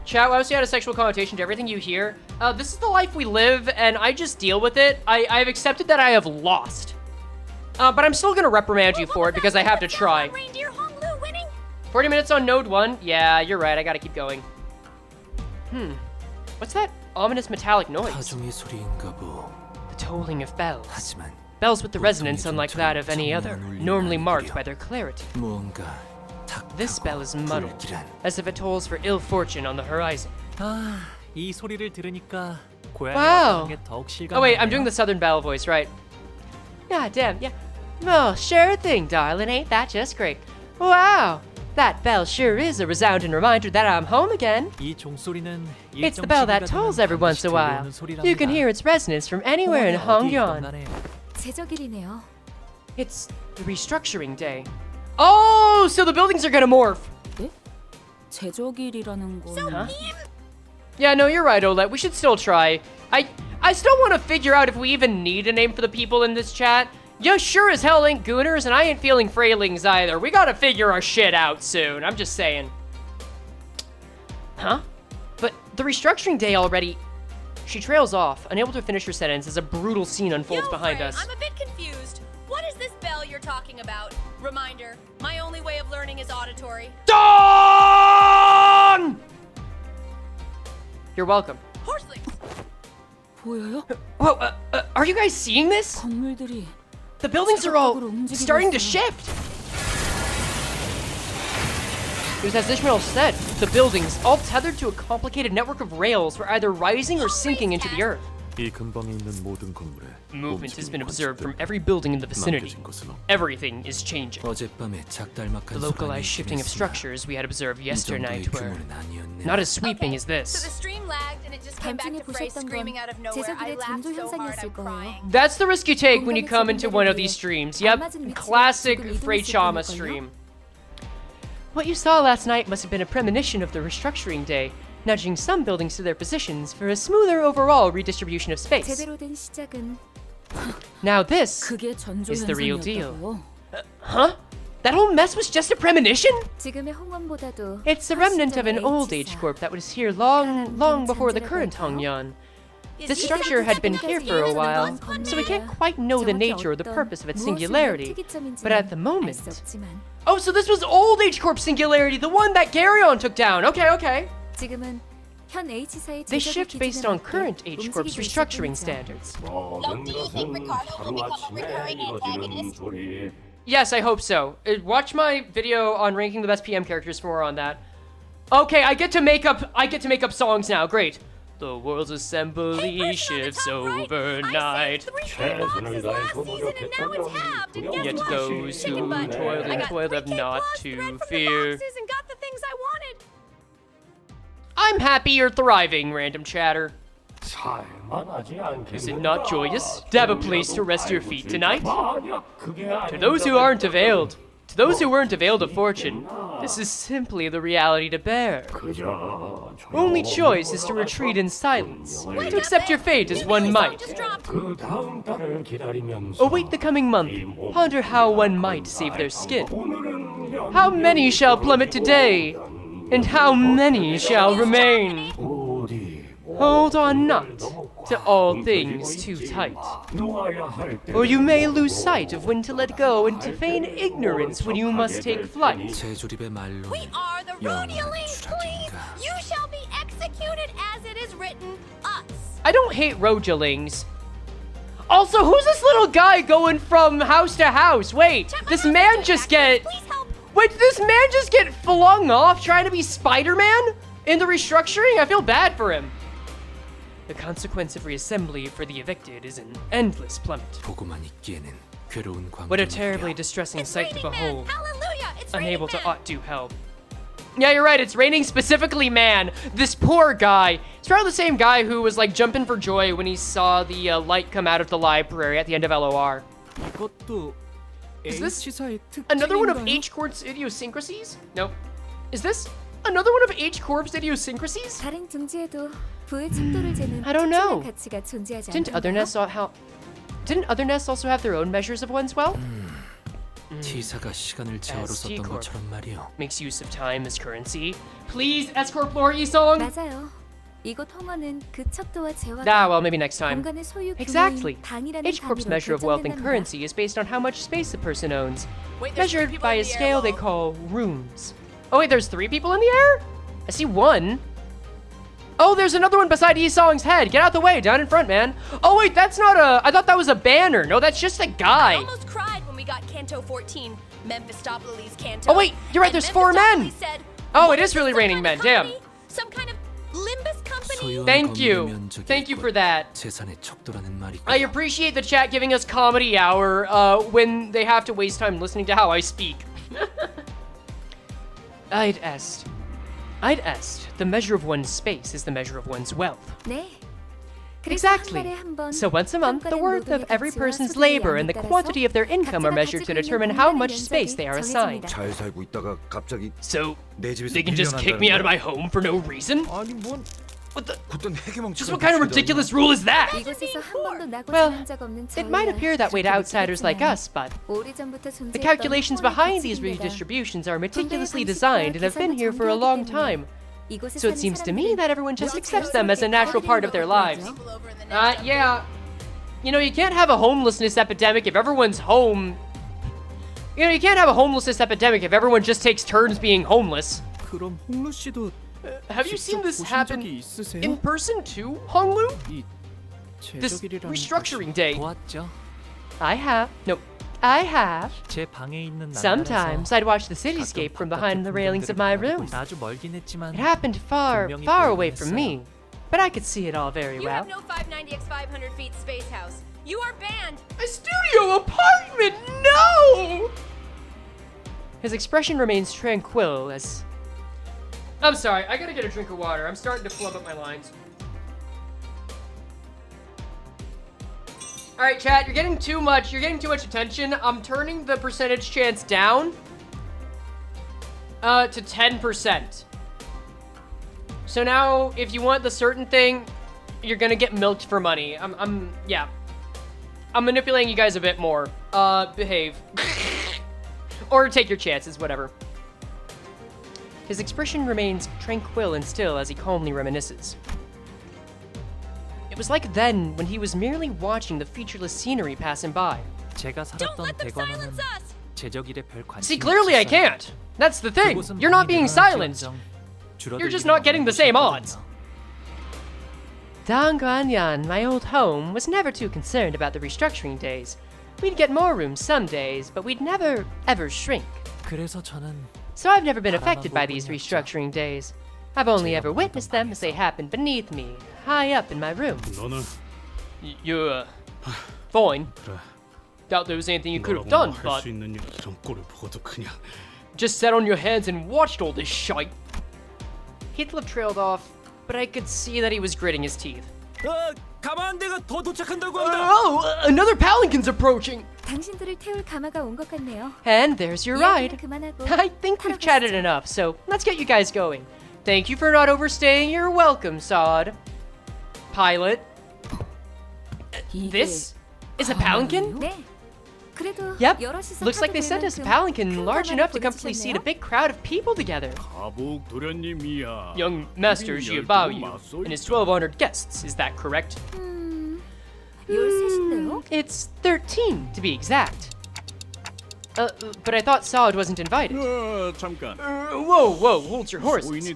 Chat, why was you had a sexual connotation to everything you hear? This is the life we live, and I just deal with it. I've accepted that I have lost. But I'm still gonna reprimand you for it because I have to try. 40 minutes on node 1? Yeah, you're right, I gotta keep going. What's that ominous metallic noise? The tolling of bells. Bells with the resonance unlike that of any other, normally marked by their clarity. This bell is muddled, as if it tolls for ill fortune on the horizon. 이 소리를 들으니까 고양이 Wow. 같다는 게 더욱 실감나네요. Oh wait, I'm doing the Southern Belle voice, right? God damn, yeah. Well, sure thing, darling, ain't that just great? Wow, that bell sure is a resounding reminder that I'm home again. 이 종소리는 It's the bell that tolls every once in a while. You can hear its resonance from anywhere in Hongyeon. 제적일이네요. It's the restructuring day. Oh, so the buildings are gonna morph. 네? 제적일이라는 건... Yeah, no, you're right, Olet. We should still try. I still want to figure out if we even need a name for the people in this chat. You sure as hell ain't gooners, and I ain't feeling frailings either. We gotta figure our shit out soon. I'm just saying. Huh? But the restructuring day already... She trails off, unable to finish her sentence as a brutal scene unfolds behind Frey, us. I'm a bit confused. What is this bell you're talking about? Reminder, my only way of learning is auditory. Dawn! You're welcome. Horselings! 보여요? Whoa, are you guys seeing this? 건물들이 The buildings are all starting to shift. It was as Ishmael said, the buildings, all tethered to a complicated network of rails, were either rising or sinking into the earth. 이 근방에 있는 모든 건물에 Movement has been observed from every building in the vicinity. Everything is changing. The localized shifting of structures we had observed yesterday were not as sweeping as So the this. stream lagged and it just came back 단순히 to Frey 보셨던 건 screaming out of nowhere. I 제적일의 laughed 전조 so hard I'm 현상이었을 거예요. crying. That's the risk you take when you come into one of these streams. Yep, classic Frey Cheqama stream. What you saw last night must have been a premonition of the restructuring day, nudging some buildings to their positions for a smoother overall redistribution of space. 제대로 된 시작은 Now this 그게 전조 is the real deal. 현상이었다고요. Huh? That whole mess was just a premonition? 지금의 홍원보다도 It's the remnant of an old age corp that was here long before the current Hongyeon. This structure had been here for a while, so we can't quite know the nature or the purpose of its singularity. But at the moment... Oh, so this was Old Age Corp Singularity, the one that Garyon took down. Okay. 지금은 현 H사의 They 제적의 shift based 기준에 on 맞게 current H Corp's 움직이고 restructuring 있을 뿐이죠. standards. Don't you think Ricardo will become a recurring antagonist? Yes, I hope so. Watch my video on ranking the best PM characters for more on that. Okay, I get to make up songs now. Great. The world's assembly shifts overnight. Yet those who toiled and toiled have not to fear. I'm happy you're thriving, random chatter. Is it not joyous to have a place to rest your feet tonight? To those who weren't availed of fortune, this is simply the reality to bear. Only choice is to retreat in silence, to accept your fate as one might. Await the coming month, ponder how one might save their skin. How many shall plummet today? And how many shall remain? Hold on not to all things too tight, or you may lose sight of when to let go and to feign ignorance when you must take flight. We are the Rhodialings, please! You shall be executed as it is written, us! I don't hate Rojalings. Also, who's this little guy going from house to house? Wait, this man just get... Wait, did this man just get flung off trying to be Spider-Man in the restructuring? I feel bad for him. The consequence of reassembly for the evicted is an endless plummet. What a terribly distressing sight to behold. Hallelujah! It's Unable raining to man. aught do help. Yeah, you're right, it's raining specifically man. This poor guy. It's probably the same guy who was like jumping for joy when he saw the light come out of the library at the end of LOR. Is this another one of H-Corp's idiosyncrasies? No. Is this another one of H-Corp's idiosyncrasies? 다른 둥지에도 부의 척도를 재는 I don't know. 특별한 가치가 존재하지 Didn't other nests also have their own measures of one's wealth? T사가 시간을 재화로 As 썼던 T-Corp 것처럼 말이요. makes use of time as currency. Please, S-Corp lore Isong. 맞아요. 이곳 홍어는 그 척도와 재화가 Well, maybe next time. 공간의 소유 Exactly. 규모인 방이라는 H-Corp's 단위로 measure of wealth and 결정된답니다. currency is based on how much space the person owns, Wait, there's three measured people by in a the air, scale they lol. call rooms. Oh wait, there's 3 people in the air? I see 1. Oh, there's another one beside Isong's head. Get out the way, down in front, man. Oh wait, that's not a... I thought that was a banner. No, that's just a I guy. almost cried when we got Canto 14, Mephistopheles Canto. Oh wait, you're right, and there's 4 men. Mephistopheles said, Oh, "What it is really some raining kind of men, damn. company? Some kind of Limbus company?" Thank you. Thank you for that. 재산의 척도라는 말이. I appreciate the chat giving us comedy hour when they have to waste time listening to how I speak. I'd est. The measure of one's space is the measure of one's wealth. 네. 그래서 Exactly. 한 달에 한 번 So once a month, the 평가된 worth of 노동의 every 가치와 person's 소득의 labor and the 양에 따라서 quantity of their income are 각자가 measured to 가지고 있는 determine how 공간의 much space 면적이 they are assigned. 정해집니다. 잘 살고 있다가 갑자기 So 내 집에서 they can just kick me out of my home for no reason? 아니 뭔 What the? 그땐 해계망치가 Just what kind of ridiculous rule is that? 이곳에서 한 번도 나고 Well, 자란 적 없는 it might appear that way to outsiders like us, but 오래전부터 the 존재했던 calculations 홍어의 behind these 규칙인데다 redistributions are 분배의 meticulously 방식과 designed and have been 계산은 here for a 정교하기 long 때문에 time. 이곳에 So it 사는 seems to me 사람들은 that everyone just 모두 accepts them as a natural part of their lives. 자연스럽게 People over in the next Yeah. You know, you can't have a homelessness epidemic if everyone's home. You know, you can't have a homelessness epidemic if everyone just takes turns being homeless. 그럼 홍루 씨도 Have you seen this 보신 happen 적이 있으세요? in person too, Honglu? 이 This 제적일이라는 restructuring 것이 day. 보았죠. I have. No, I have. 제 방에 있는 Sometimes I'd watch the cityscape from behind the railings of my room. 아주 멀긴 했지만 It happened far, far away from me, but I could see it all very You well. have no 590 x 500 feet space house. You are banned. A studio apartment? No! His expression remains tranquil as... I'm sorry, I gotta get a drink of water. I'm starting to flub up my lines. Alright, chat, you're getting too much attention. I'm turning the percentage chance down to 10%. So now, if you want the certain thing, you're gonna get milked for money. Yeah. I'm manipulating you guys a bit more. Behave. Or take your chances, whatever. His expression remains tranquil and still as he calmly reminisces. It was like then, when he was merely watching the featureless scenery passing by. 제가 Don't 살았던 let them 대관원은 silence us. 제적일에 별 관심이 See, clearly I 없었어요. can't. That's the thing. 그곳은 You're not 방이 being 늘어날지언정 silenced. 줄어들 You're just 일은 not getting the 없는 same 곳이었거든요. odds. Daguanyuan, my old home, was never too concerned about the restructuring days. We'd get more rooms some days, but we'd never, ever shrink. 그래서 저는 So I've never been affected by these restructuring days. I've only ever witnessed them as they happened beneath me, high up in my room. 너는 You're, fine. 그래. Doubt there was anything you could have done, 할수 but 있는 일 이런 꼴을 보고도 그냥 just sat on your hands and watched all this shite. He'd have trailed off, but I could see that he was gritting his teeth. 가만대가 더 도착한다고 한다. Oh, another palanquin's approaching! 당신들을 태울 가마가 온 것 같네요. And there's your ride. 이야기는 그만하고 I think we've 타러 chatted 가시죠. enough, so let's get you guys going. Thank you for not overstaying your welcome, Sod. Pilot. 이게 This is a palanquin? 네. 그래도 Yep. 여럿이서 Looks like 타도 they sent 될 us a 만큼 palanquin 큰 large 가방을 enough to comfortably seat a 보내주셨네요. big crowd of people together. 가복 도련님이야. Young Master Xiaobaoyu and his 12 honored guests, is that correct? 13인데요? It's 13 to be exact. But I thought Saad wasn't invited. 잠깐. Whoa, hold your horses.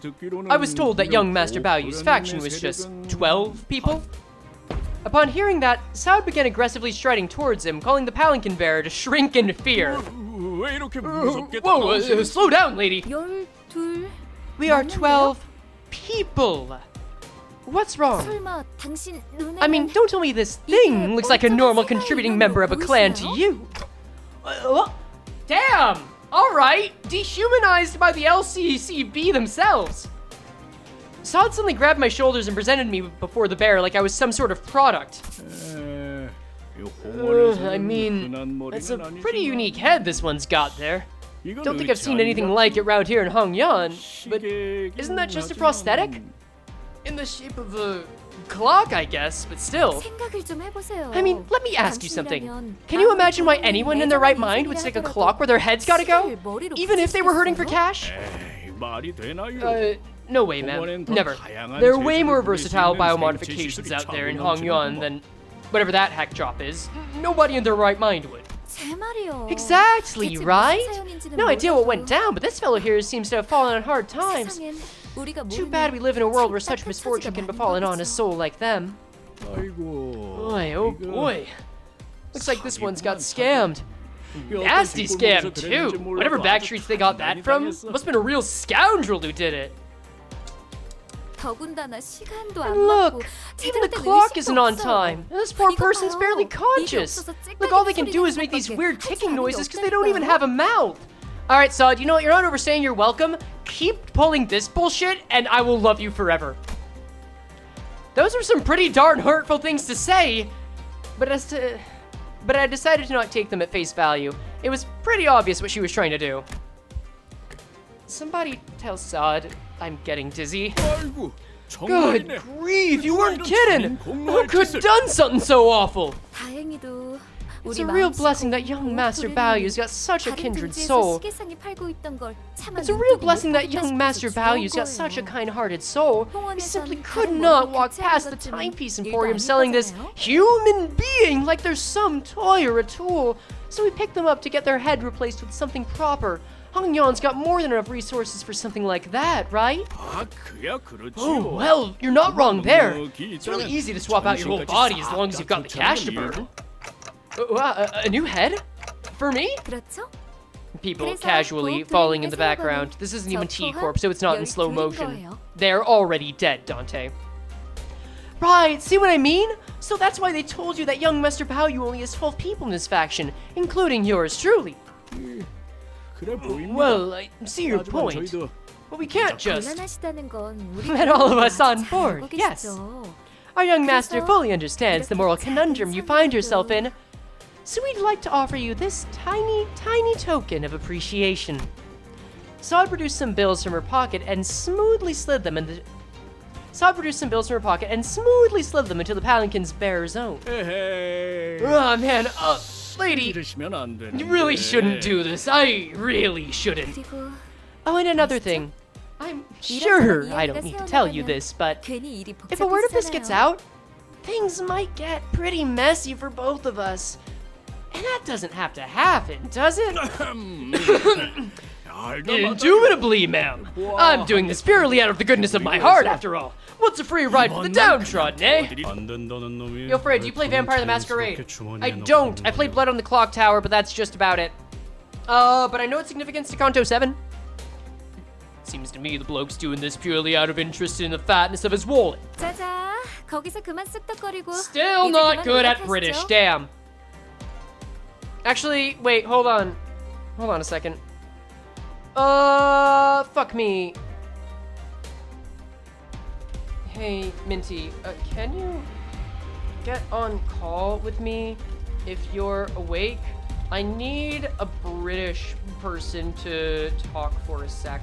I was told that young Master Baoyu's faction was just 12 people. Upon hearing that, Saad began aggressively striding towards him, calling the palanquin bearer to shrink in fear. 왜 이렇게 무섭게 Whoa, slow down, lady. 12 We are 맞는데요? 12 people. What's wrong? 설마 당신 눈에는 I mean, don't tell me this thing looks like a normal contributing member of a clan to you. Damn! Alright, dehumanized by the LCCB themselves. Saad suddenly grabbed my shoulders and presented me before the bear like I was some sort of product. I mean, it's a pretty unique head this one's got there. Don't think I've seen anything like it around here in Hongyan, but isn't that just a prosthetic? In the shape of a clock, I guess, but still. 생각을 좀 해보세요. I mean, let me ask you something. 당신이라면 Can you imagine why 아무리 anyone in their right mind would 내장의 stick a 인생이라더라도 clock where their head's gotta go? 실을 머리로 Even if they were hurting for 붙이겠어요? cash? 말이 되나요? No way, man. Never. There are way more versatile biomodifications out there in Hongyan than whatever that hack job is. Nobody in their right mind would. 제 말이요. Exactly, 대체 무슨 right? 사연인지는 No idea what went 몰라도 down, but this fellow here seems to have fallen on hard times. 세상엔 우리가 Too 모르는 bad we live in a world where such 착각한 misfortune can 처지가 befall an 많은 honest 거겠죠. soul like them. 아이고. Boy, oh boy. Looks like this one's got scammed. Nasty scam, too. Whatever back streets they got that from, must have been a real scoundrel who did it. 더군다나 시간도 안 And look, 맞고 even 제대로 the 된 clock 의식도 isn't on 없어. time. And this poor 이거 person's 봐요. barely 이게 conscious. 없어서 Look, all they 찌끄리기 can 소리 do is 내는 make these 것밖에 weird 하지 ticking 않은 게 noises because they don't even 없다니까요. have a mouth. Alright, Saad, you know what? You're not overstaying your welcome. Keep pulling this bullshit, and I will love you forever. Those are some pretty darn hurtful things to say, but I decided to not take them at face value. It was pretty obvious what she was trying to do. Somebody tell Saad I'm getting dizzy. 아이고. Good 정말이네. grief, you weren't kidding! 장인 Who 공로할 could 짓을. have done something so awful? 다행히도 It's 우리 a real 마음씨 blessing that 고 young Master 불행히 Baoyu's got such a 다른 kindred 등지에서 soul. 시계상이 팔고 있던 걸 차마 It's a real 눈뜨고 blessing 못 that 보겠다 young 싶어서 Master 죽은 Baoyu's got such a 거예요. kind-hearted soul. We 홍원에선 simply 다른 could 머리를 not walk 교체하는 past the 것쯤은 timepiece 일도 emporium 아닐 selling this 거잖아요. human being like they're some toy or a tool. So we picked them up to get their head replaced with something proper. Hongyan's got more than enough resources for something like that, right? 아, 그야 그렇지요. Oh, well, you're not wrong there. 넉넉히 It's really 있다면 easy to swap out your whole 정신같이 body as 싹 long as you've got the 다 cash to 고쳐놓은 burn. A new head? For me? 그렇죠? People 그래서 casually 그 falling in the 그림의 background. 세월은 This isn't even 저 T-Corp, so it's not in 또한 slow 열 motion. 그린 거예요. They're already dead, Dante. Right, see what I mean? So that's why they told you that young Master Baoyu only has 12 people in his faction, including yours truly. 그래 보입니다. Well, I see your 하지만 point. 저희도 But we can't just 곤란하시다는 건 우리 let all of us on 잘 board, 알고 yes. 계시죠. Our young master 그래서 fully understands the moral 이렇게 conundrum you 작은 find yourself 선물도 in. So we'd like to offer you this tiny, tiny token of appreciation. Saad produced some bills from her pocket and smoothly slid them into the palanquin's bearer's own. 에헤이. Oh man, lady, 이러시면 안 되는데. you really shouldn't do this. I really shouldn't. 그리고 Oh, and another thing. I'm sure I don't need to tell you this, but 괜히 일이 if a word of this 복잡해지잖아요. gets out, things might get pretty messy for both of us. And that doesn't have to happen, does it? Indubitably, ma'am. I'm doing this purely out of the goodness of my heart, after all. What's a free ride for the downtrodden, eh? 안 된다는 놈이. Yo, Fred, do you play Vampire the Masquerade? I don't. I played Blood on the Clock Tower, but that's just about it. But I know its significance to Canto VII. Seems to me the bloke's doing this purely out of interest in the fatness of his wallet. 자자, 거기서 그만 쓱덕거리고 Still 이제 not 그만 good at 노력하시죠. British, damn. Actually, wait, hold on. Hold on a second. Fuck me. Hey, Minty, can you get on call with me if you're awake? I need a British person to talk for a sec.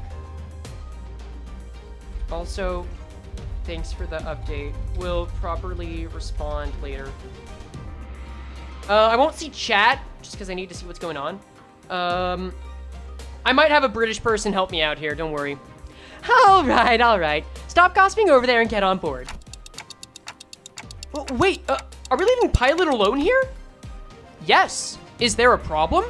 Also, thanks for the update. We'll properly respond later. I won't see chat just because I need to see what's going on. I might have a British person help me out here, don't worry. All right. Stop gossiping over there and get on board. Wait, are we leaving Pilot alone here? Yes. Is there a problem?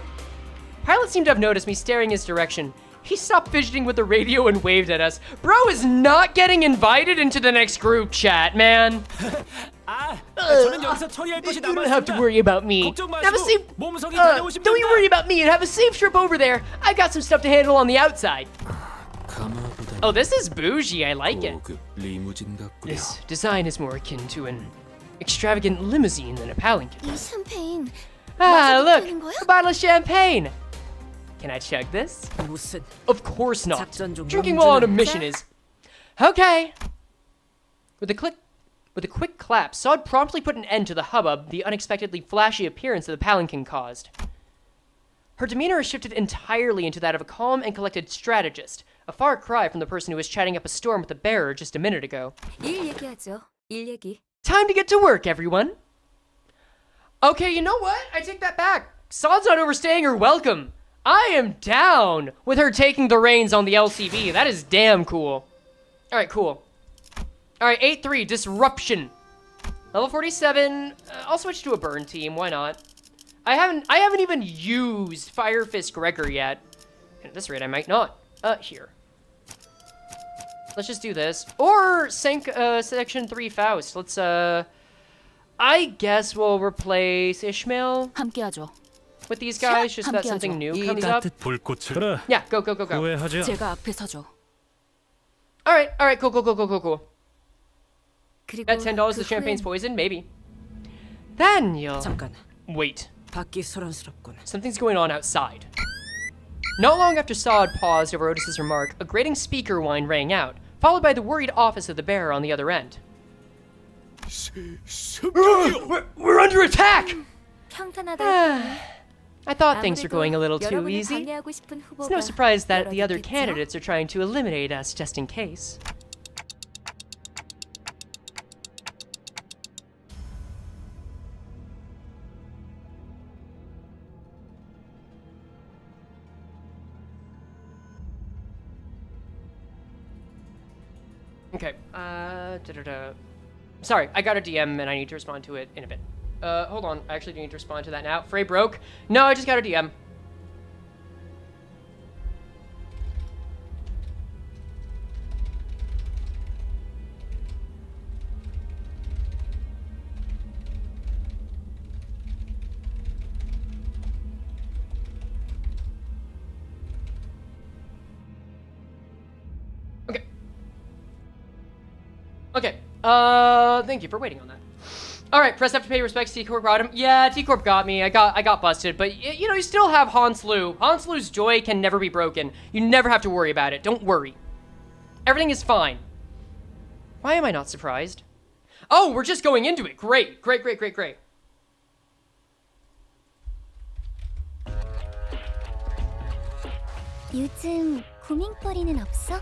Pilot seemed to have noticed me staring his direction. He stopped fidgeting with the radio and waved at us. Bro is not getting invited into the next group chat, man. 저는 여기서 처리할 것이 You don't have to worry about me. Have a safe. Don't you worry about me and have a safe trip over there. I've got some stuff to handle on the outside. Oh, this is bougie. I like it. This design is more akin to an extravagant limousine than a palanquin. 이 샴페인 Look, a bottle of champagne. Can I chug this? 무슨 Of course not. 작전 중 Drinking while on a 명주는 mission is okay. With a quick clap, Sod promptly put an end to the hubbub the unexpectedly flashy appearance of the palanquin caused. Her demeanor shifted entirely into that of a calm and collected strategist, a far cry from the person who was chatting up a storm with the bearer just a minute ago. 일 얘기하죠. 일 얘기. Time to get to work, everyone. Okay, you know what? I take that back. Sod's not overstaying her welcome. I am down with her taking the reins on the LCB. That is damn cool. All right, cool. All right, 8-3, Disruption. Level 47, I'll switch to a burn team, why not? I haven't even used Fire Fist Gregor yet. And at this rate, I might not. Here. Let's just do this. Or Section 3 Faust. Let's, I guess we'll replace Ishmael 함께하죠. with these guys, just so that something new comes up. 불꽃을 Yeah, go. 후회하지 않아. 제가 앞에 서죠. All right, cool. 그리고 At $10, the champagne's poison? Maybe. Then you'll... 잠깐. Wait. 밖이 소란스럽군. Something's going on outside. Not long after Sod paused over Otis's remark, a grating speaker whine rang out, followed by the worried office of the bearer on the other end. We're under attack! 평탄하다. I thought things were going a little too easy. 방해하고 싶은 후보가 It's no surprise that the 여러 other 있겠죠? candidates are trying to eliminate us just in case. Okay, Sorry, I got a DM and I need to respond to it in a bit. Hold on, I actually do need to respond to that now. Frey broke. No, I just got a DM. Okay. Thank you for waiting on that. All right, press F to pay respects. T-Corp got him. Yeah, T-Corp got me. I got busted, but you know, you still have Hanslu. Hanslu's joy can never be broken. You never have to worry about it. Don't worry. Everything is fine. Why am I not surprised? Oh, we're just going into it. Great. 요즘 고민거리는 없어?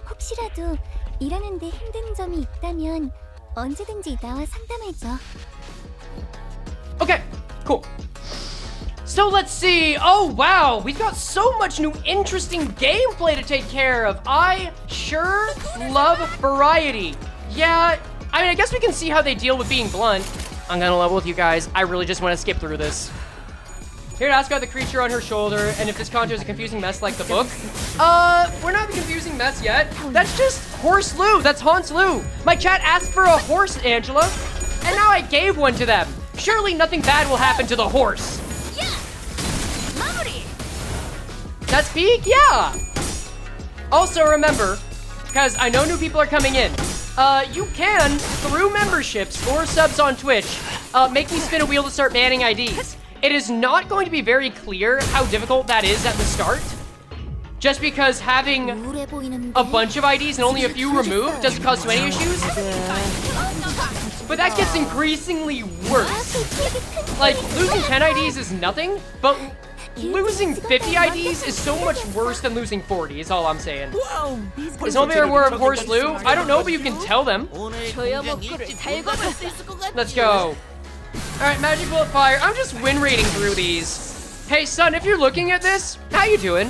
혹시라도 일하는데 힘든 점이 있다면 언제든지 나와 상담해줘. Okay, cool. So let's see. Oh, wow. We've got so much new interesting gameplay to take care of. I sure love variety. Yeah, I mean, I guess we can see how they deal with being blunt. I'm gonna level with you guys. I really just want to skip through this. Here to ask about the creature on her shoulder, and if this conto is a confusing mess like the book. We're not the confusing mess yet. That's just Horse Lou. That's Hans Lou. My chat asked for a horse, Angela, and now I gave one to them. Surely nothing bad will happen to the horse. That's peak? Yeah. Also remember, because I know new people are coming in, you can, through memberships or subs on Twitch, make me spin a wheel to start banning IDs. It is not going to be very clear how difficult that is at the start, just because having a bunch of IDs and only a few removed doesn't cause too many issues. But that gets increasingly worse. Like, losing 10 IDs is nothing, but losing 50 IDs is so much worse than losing 40, is all I'm saying. Is Homie aware of Horse Lou? I don't know, but you can tell them. Let's go. Alright, Magic Bullet Fire. I'm just win rating through these. Hey, son, if you're looking at this, how you doing?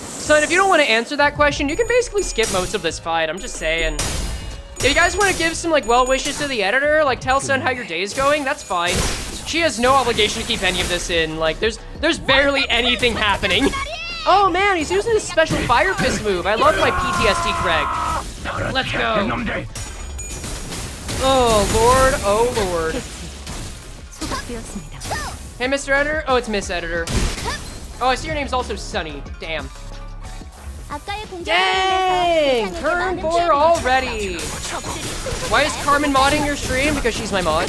Son, if you don't want to answer that question, you can basically skip most of this fight. I'm just saying. If you guys want to give some, like, well wishes to the editor, like, tell son how your day's going, that's fine. She has no obligation to keep any of this in. Like, there's barely anything happening. Oh, man, he's using his special Fire Fist move. I love my PTSD, Craig. Let's go. Oh, Lord. Oh, Lord. Hey, Mr. Editor. Oh, it's Miss Editor. Oh, I see your name's also Sunny. Damn. Dang! Turn 4 already! Why is Carmen modding your stream? Because she's my mod.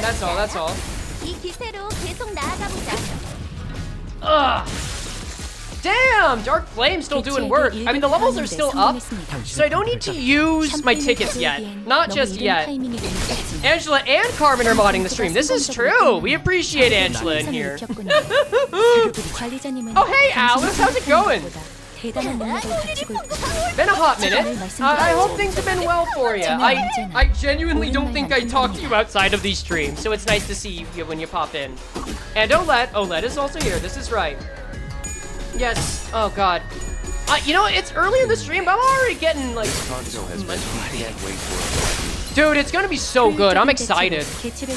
That's all, that's all. Ugh! Damn! Dark Flame's still doing work. I mean, the levels are still up, so I don't need to use my tickets yet. Not just yet. Angela and Carmen are modding the stream. This is true. We appreciate Angela in here. Oh, hey, Alice. How's it going? Been a hot minute. I hope things have been well for you. I genuinely don't think I talk to you outside of these streams, so it's nice to see you when you pop in. And Olette is also here. This is right. Yes. Oh, God. You know, it's early in the stream, but I'm already getting, like... Dude, it's gonna be so good. I'm excited.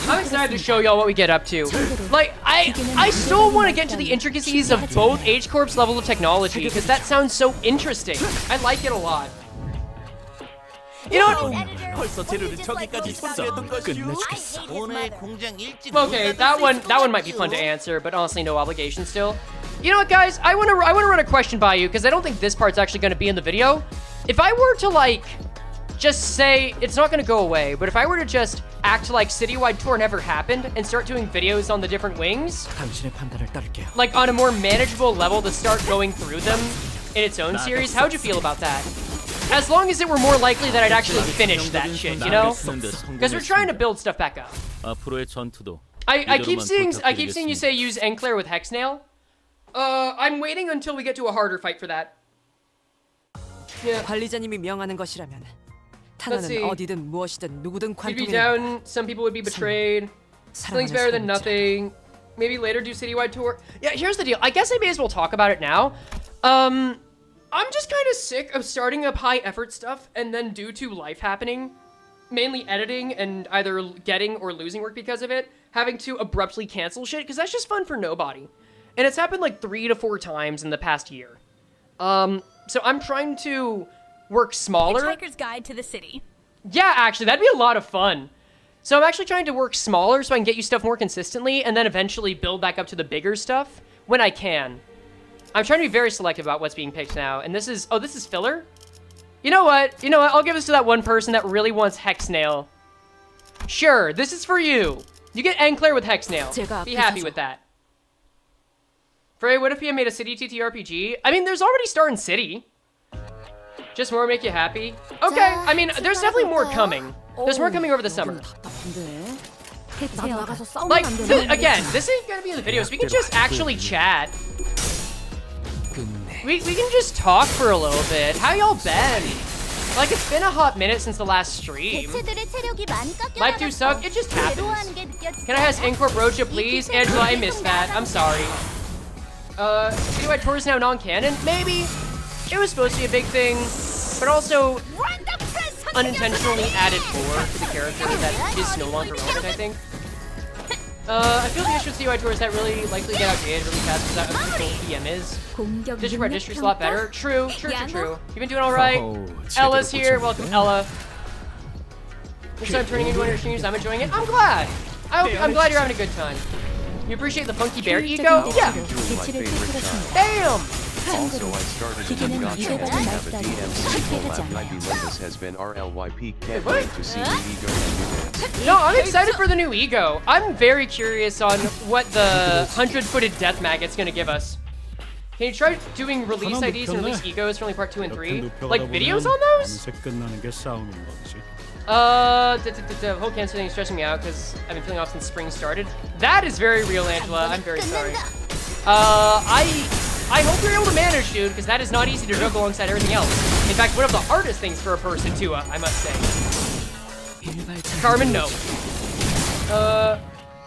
I'm excited to show y'all what we get up to. Like, I still want to get to the intricacies of both H-Corp's level of technology, because that sounds so interesting. I like it a lot. You know what? Okay, that one might be fun to answer, but honestly, no obligation still. You know what, guys? I wanna run a question by you, because I don't think this part's actually gonna be in the video. If I were to, like, just say, it's not gonna go away, but if I were to just act like Citywide Tour never happened and start doing videos on the different wings, like on a more manageable level to start going through them in its own series, how would you feel about that? As long as it were more likely that I'd actually finish that shit, you know? Because we're trying to build stuff back up. I keep seeing you say use Enclair with Hexnail. I'm waiting until we get to a harder fight for that. Yeah. 관리자님이 명하는 것이라면 탄원은 어디든 무엇이든 누구든 관통해. You'd be down, some people would be betrayed. Something's better than nothing. Maybe later do Citywide Tour. Yeah, here's the deal. I guess I may as well talk about it now. I'm just kind of sick of starting up high effort stuff and then due to life happening, mainly editing and either getting or losing work because of it, having to abruptly cancel shit, because that's just fun for nobody. And it's happened like 3 to 4 times in the past year. So I'm trying to work smaller. Hitchhiker's Guide to the City. Yeah, actually, that'd be a lot of fun. So I'm actually trying to work smaller so I can get you stuff more consistently and then eventually build back up to the bigger stuff when I can. I'm trying to be very selective about what's being picked now. And this is, oh, this is filler? You know what? I'll give this to that one person that really wants Hexnail. Sure, this is for you. You get Enclair with Hexnail. Be happy with that. Frey, what if he made a City TTRPG? I mean, there's already Star and City. Just more make you happy? Okay, I mean, there's definitely more coming. There's more coming over the summer. Like, again, this ain't gonna be in the video, so we can just actually chat. We can just talk for a little bit. How y'all been? Like, it's been a hot minute since the last stream. Life do suck, it just happens. Can I have Incorp Roja, please? Angela, I missed that. I'm sorry. Citywide Tour is now non-canon? Maybe. It was supposed to be a big thing, but also unintentionally added lore to the character that is no longer relevant, I think. I feel the issue with Citywide Tour is that really likely get outdated really fast because that what PM is. District by district's a lot better. True. You've been doing alright. Ella's here. Welcome, Ella. Instead of turning into one of your streams, I'm enjoying it. I'm glad. I'm glad you're having a good time. You appreciate the Funky Bear ego? Yeah. Damn! Also, I started a new Gacha and I have a DM collab 90 Lindus has been RLYP. Can't wait to see the ego and new dance. No, I'm excited for the new ego. I'm very curious on what the 100-footed death maggot's gonna give us. Can you try doing release IDs and release egos for only part 2 and 3? Like videos on those? The whole cancer thing is stressing me out because I've been feeling off since spring started. That is very real, Angela. I'm very sorry. I hope you're able to manage, dude, because that is not easy to juggle alongside everything else. In fact, one of the hardest things for a person to, I must say. Carmen, no.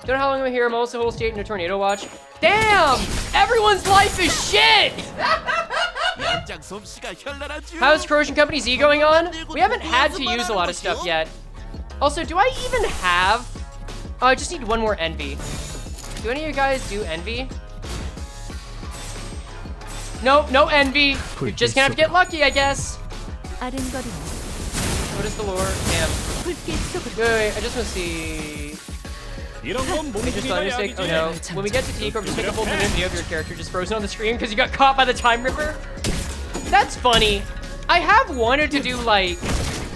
Don't know how long I'm here. I'm also whole state in a tornado watch. Damn! Everyone's life is shit! How's Corrosion Company Z going on? We haven't had to use a lot of stuff yet. Also, do I even have... Oh, I just need one more envy. Do any of you guys do envy? Nope, no envy. You're just gonna have to get lucky, I guess. What is the lore? Damn. Wait, I just want to see... Major spelling mistake? Oh no. When we get to T-Corp, just make a full video of your character just frozen on the screen because you got caught by the Time Ripper. That's funny. I have wanted to do like,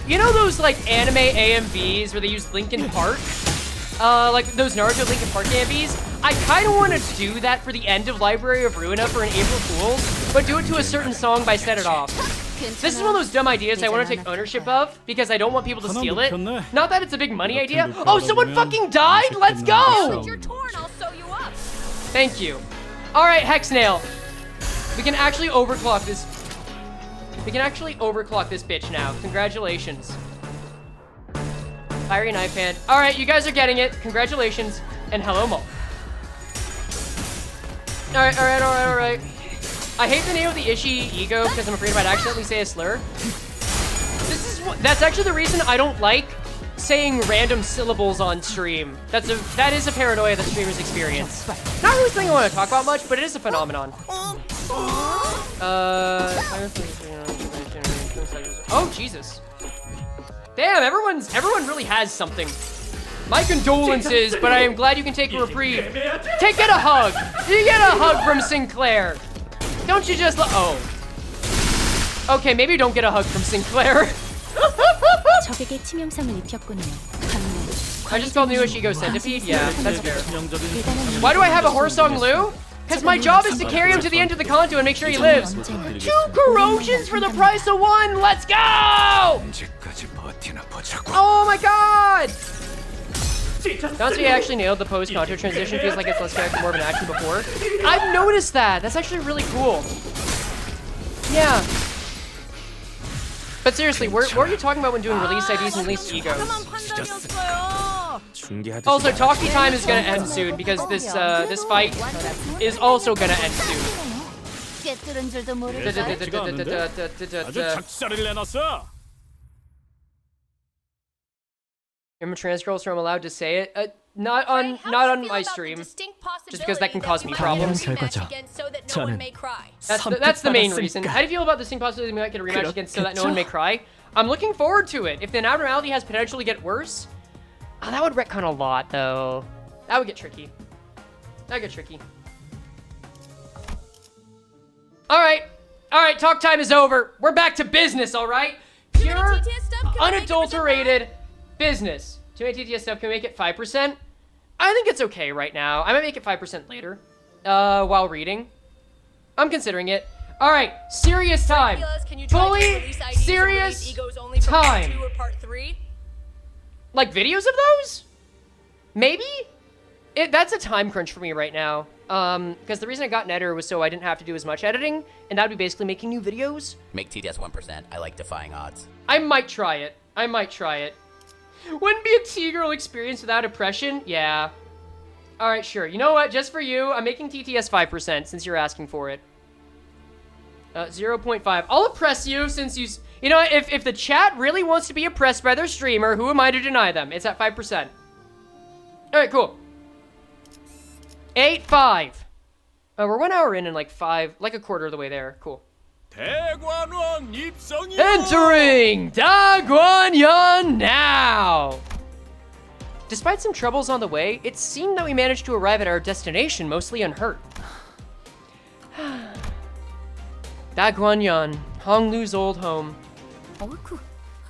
you know those like anime AMVs where they use Linkin Park? Like those Naruto Linkin Park AMVs? I kind of want to do that for the end of Library of Ruina for an April Fool's, but do it to a certain song by Set It Off. This is one of those dumb ideas I want to take ownership of because I don't want people to steal it. Not that it's a big money idea. Oh, someone fucking died? Let's go! You're torn, I'll sew you up. Thank you. All right, Hexnail. We can actually overclock this. We can actually overclock this bitch now. Congratulations. Fiery Knife Hand. All right, you guys are getting it. Congratulations. And hello, Mo. All right, all right, all right, all right. I hate the name of the Ishi ego because I'm afraid I might accidentally say a slur. That's actually the reason I don't like saying random syllables on stream. That is a paranoia that streamers experience. Not really something I want to talk about much, but it is a phenomenon. Oh Jesus. Damn, everyone really has something. My condolences, but I am glad you can take a reprieve. Get a hug. You get a hug from Sinclair. Don't you just oh. Okay, maybe don't get a hug from Sinclair. I just called new Ishigo Centipede. Yeah, that's fair. Why do I have a horse song Lou? Because my job is to carry him to the end of the Kanto and make sure he lives. 2 corrosions for the price of 1. Let's go! Oh my god! Once we actually nailed the post-Kanto transition, feels like it's less character, more of an action before. I've noticed that. That's actually really cool. Yeah. But seriously, what are you talking about when doing release IDs and release egos? Also, talkie time is gonna end soon because this fight is also gonna end soon. Trans girls, so I'm allowed to say it. Not on my stream, just because that can cause me problems. That's the main reason. How do you feel about the distinct possibility we might get a rematch against so that no one may cry? I'm looking forward to it. If the abnormality has potential to get worse, that would retcon a lot, though. That would get tricky. That'd get tricky. All right, talk time is over. We're back to business, all right? Pure, unadulterated business. Too many TTS stuff. Can we make it 5%? I think it's okay right now. I might make it 5% later, while reading. I'm considering it. All right, serious time. Fully serious time. Like videos of those? Maybe? That's a time crunch for me right now. Because the reason I got an editor was so I didn't have to do as much editing, and that would be basically making new videos. Make TTS 1%. I like defying odds. I might try it. Wouldn't be a T-girl experience without oppression? Yeah. All right, sure. You know what? Just for you, I'm making TTS 5% since you're asking for it. 0.5. I'll oppress you since you... You know, if the chat really wants to be oppressed by their streamer, who am I to deny them? It's at 5%. All right, cool. 8.5. We're 1 hour in and like a quarter of the way there. Cool. Entering Daguanyuan now! Despite some troubles on the way, it seemed that we managed to arrive at our destination mostly unhurt. Daguanyuan, Honglu's old home.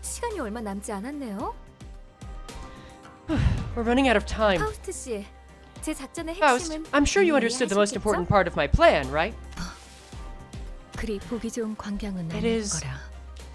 시간이 얼마 남지 않았네요. We're running out of time. 파우스트 씨, 제 작전의 Faust, 핵심은 I'm sure you understood the most important part of my plan, right? 그리 보기 좋은 광경은 It 아닐 is 거라.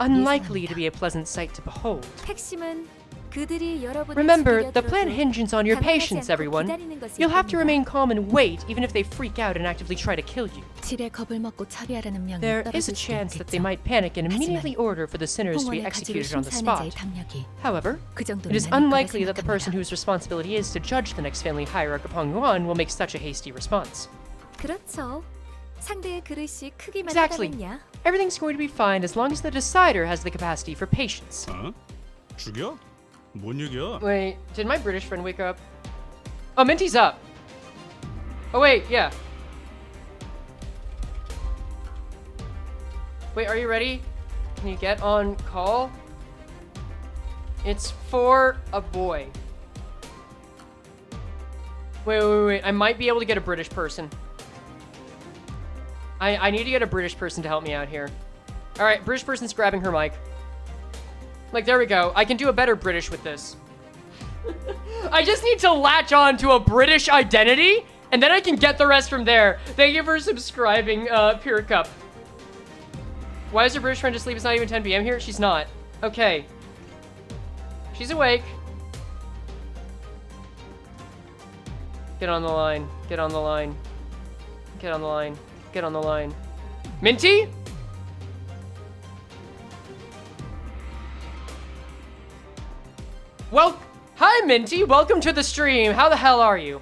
unlikely to be a pleasant sight to behold. 핵심은 그들이 여러분을 Remember, the 죽이려 plan 들어도 hinges on your 당황하지 patience, 않고 everyone. 기다리는 것일 You'll have to 뿐이다. remain calm and wait, even if they freak out and actively try to kill you. 질의 겁을 먹고 처리하라는 명이 There is a 떨어질 수도 chance that they 있겠죠. might panic and immediately order for the sinners to be 공원을 가지고 executed on the 심사하는 자의 spot. 담력이 However, 그 정도는 it is 아닐 거라 unlikely that the person 생각합니다. whose responsibility is to judge the next family hierarch of Hongguan will make such a hasty response. 그렇죠. 상대의 그릇이 크기만 Exactly. 하다면야. Everything's going to be fine as long as the decider has the capacity for patience. 어? 죽여? 뭔 얘기야? Wait, did my British friend wake up? Oh, Minty's up. Oh, wait, yeah. Wait, are you ready? Can you get on call? It's for a boy. Wait. I might be able to get a British person. I need to get a British person to help me out here. Alright, British person's grabbing her mic. Like, there we go. I can do a better British with this. I just need to latch on to a British identity, and then I can get the rest from there. Thank you for subscribing, Pure Cup. Why is your British friend asleep? It's not even 10 p.m. here? She's not. Okay. She's awake. Get on the line. Get on the line. Get on the line. Get on the line. Minty? Well, hi Minty, welcome to the stream. How the hell are you?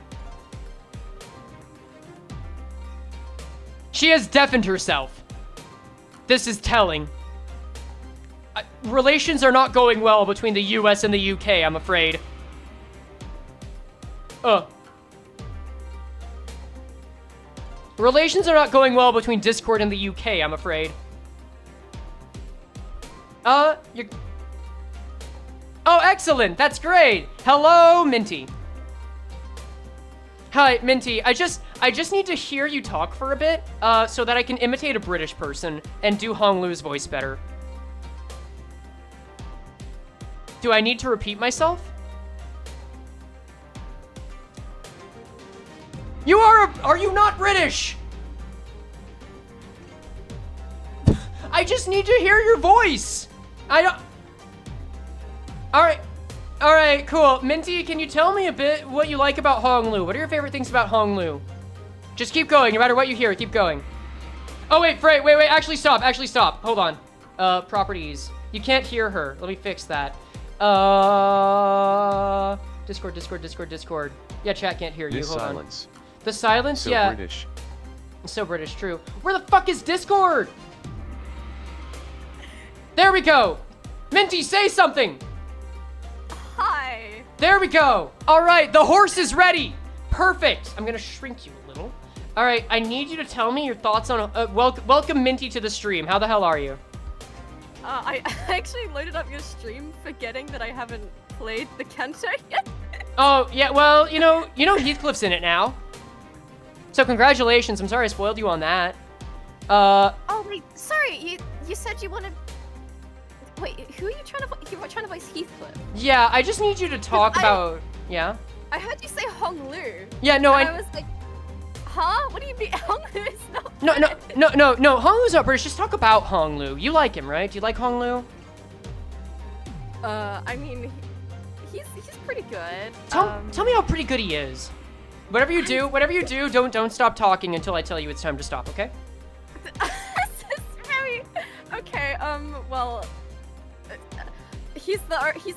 She has deafened herself. This is telling. Relations are not going well between the US and the UK, I'm afraid. Relations are not going well between Discord and the UK, I'm afraid. You're... Oh, excellent! That's great! Hello, Minty. Hi, Minty. I just need to hear you talk for a bit, so that I can imitate a British person and do Hong Lu's voice better. Do I need to repeat myself? You are you not British? I just need to hear your voice. I don't... Alright, cool. Minty, can you tell me a bit what you like about Hong Lu? What are your favorite things about Hong Lu? Just keep going, no matter what you hear, keep going. Oh, wait, Frey, wait, actually stop. Hold on. Properties. You can't hear her. Let me fix that. Discord. Yeah, chat can't hear you, hold on. Silence. The silence? So yeah. British. So British, true. Where the fuck is Discord? There we go. Minty, say something. Hi. There we go. All right, the horse is ready. Perfect. I'm gonna shrink you a little. All right, I need you to tell me your thoughts on. Welcome Minty to the stream. How the hell are you? I actually loaded up your stream, forgetting that I haven't played the Canto yet. Oh yeah, well you know Heathcliff's in it now. So congratulations. I'm sorry I spoiled you on that. Oh wait, sorry. You said you wanted. Wait, who are you trying to? You were trying to voice Heathcliff. Yeah, I just need you to talk about. Yeah. I heard you say Hong Lu. Yeah, no, I was like, huh? What do you mean Hong Lu is not? No. Hong Lu's not British. Just talk about Hong Lu. You like him, right? Do you like Hong Lu? I mean, he's pretty good. Tell me how pretty good he is. Whatever you do, don't stop talking until I tell you it's time to stop, okay? This is very okay. Well, he's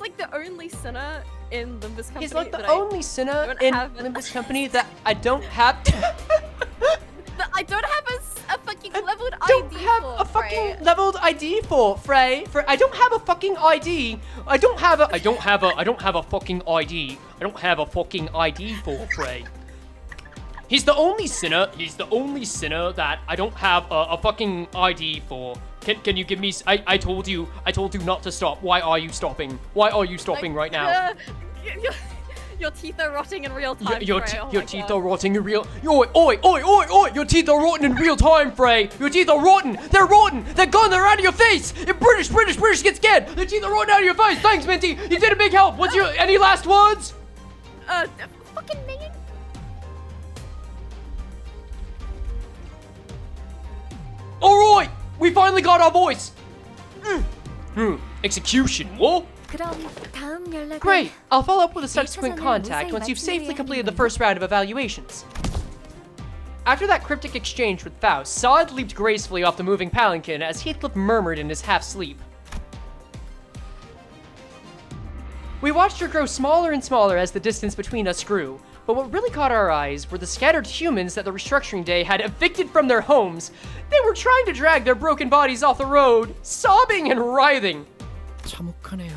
like the only sinner in Limbus Company. He's like the only sinner in Limbus Company that I don't have. I don't have a fucking leveled ID. Don't have a fucking leveled ID for Frey. I don't have a fucking ID. I don't have a fucking ID. I don't have a fucking ID for Frey. He's the only sinner that I don't have a fucking ID for. Can you give me? I told you not to stop. Why are you stopping? Why are you stopping right now? Your teeth are rotting in real time. Your teeth are rotting in real. Oi! Your teeth are rotten in real time, Frey. Your teeth are rotten. They're rotten. They're gone. They're out of your face. If British get scared. The teeth are rotten out of your face. Thanks, Minty. You did a big help. What's your any last words? Fucking man. All right. We finally got our voice. Execution. What? 그럼 다음 연락은 Great! I'll follow up with a subsequent 일차전을 contact 무사히 once you've safely 마무리해야 completed the 하는 first round of evaluations. After that cryptic exchange with Faust, Sod leaped gracefully off the moving palanquin as Heathcliff murmured in his half-sleep. We watched her grow smaller and smaller as the distance between us grew, but what really caught our eyes were the scattered humans that the restructuring day had evicted from their homes. They were trying to drag their broken bodies off the road, sobbing and writhing. 참혹하네요.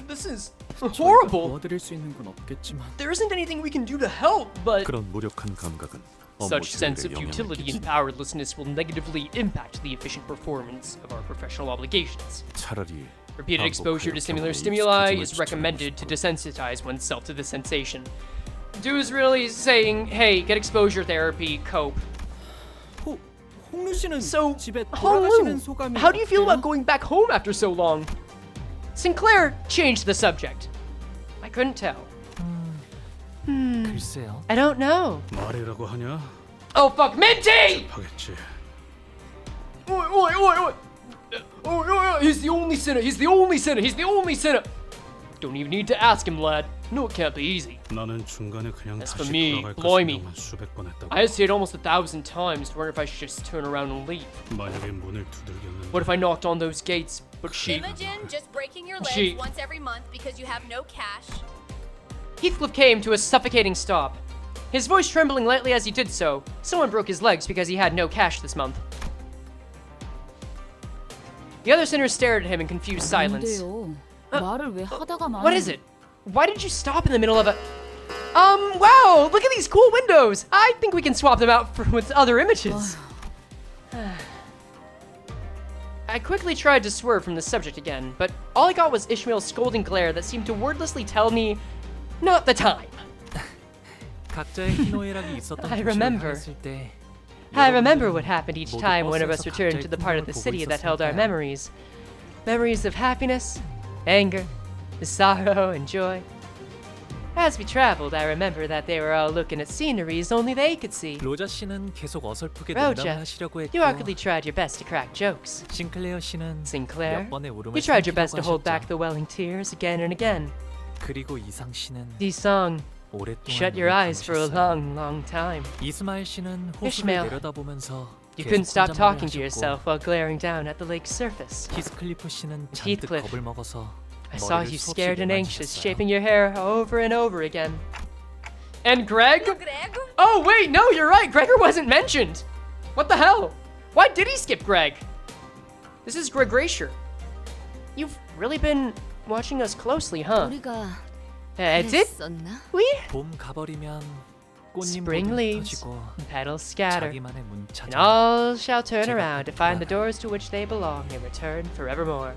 This is horrible. 도와드릴 수 있는 건 없겠지만 There isn't anything we can do to help, but 그런 무력한 감각은 업무 such sense of 효율에 영향을 futility and 끼친다. powerlessness will negatively impact the efficient performance of our professional obligations. 차라리 Repeated exposure to similar 반복해요. stimuli 경험에 is 익숙해지는 recommended to 것으로. desensitize oneself to the sensation. Dude's really saying, hey, get exposure therapy, cope. 홍루 씨는 So, 집에 Hong 돌아가시는 Lu, 소감이 how do you feel 어때요? about going back home after so long? Sinclair changed the subject. I couldn't tell. 글쎄요. I don't know. 말이라고 하냐? Oh fuck, Minty! 하겠지. Oi, oi, oi, oi! Oh, oh, oh, he's the only sinner, he's the only sinner, he's the only sinner! Don't even need to ask him, lad. No, it can't be easy. 나는 중간에 그냥 As for 다시 me, 돌아갈까 blimey. 생각만 수백 번 했다고. I hesitated almost 1,000 times to wonder if I should just turn around and leave. 만약에 문을 두들겼는데 What if I knocked on those gates, but she... Imogen just breaking your legs She- once every month because you have no cash. Heathcliff came to a suffocating stop. His voice trembling lightly as he did so. Someone broke his legs because he had no cash this month. The other sinners stared at him in confused silence. 말을 왜 하다가 말아? What is it? Why did you stop in the middle of a... wow! Look at these cool windows! I think we can swap them out with other images. I quickly tried to swerve from the subject again, but all I got was Ishmael's scolding glare that seemed to wordlessly tell me, not the time. 각자의 희노애락이 있었던 I 도시를 remember. 향했을 때 I remember what happened each 모두 time one of us 버스에서 returned to the part of the 각자의 city that 풍경을 held our 보고 memories. Memories of happiness, anger, sorrow, and joy. As we traveled, I remember that they were all looking at sceneries only they could see. 로자 씨는 계속 어설프게 Roja, 농담을 하시려고 했고 you awkwardly tried your best to crack jokes. 싱클레어 씨는 Sinclair, 몇 번의 울음을 you tried your best to 참기라고 hold back 하셨죠. the welling tears again and again. 그리고 이상 씨는 Song, 오랫동안 shut your 눈을 eyes for a 감으셨어요. long, long time. 이스마엘 씨는 호수를 Ishmael, 내려다보면서 You 계속 couldn't stop 혼잣말을 talking to 하셨고, yourself while glaring down at the lake's surface. 히스클리프 씨는 잔뜩 Heathcliff, 겁을 먹어서 I saw 머리를 you 수없이 scared and anxious, 매만지셨어요. shaping your hair over and over again. And Greg? Greg? Oh, wait, no, you're right. Gregor wasn't mentioned. What the hell? Why did he skip Greg? This is Greg Gracier. You've really been watching us closely, huh? 우리가 Did 그랬었나? we? 봄 가버리면 Spring 꽃잎 leaves, 터지고 petals scatter, 자기만의 문 and 찾아 all shall turn 제가 around to find the 그때가 doors to which they belong and return forevermore.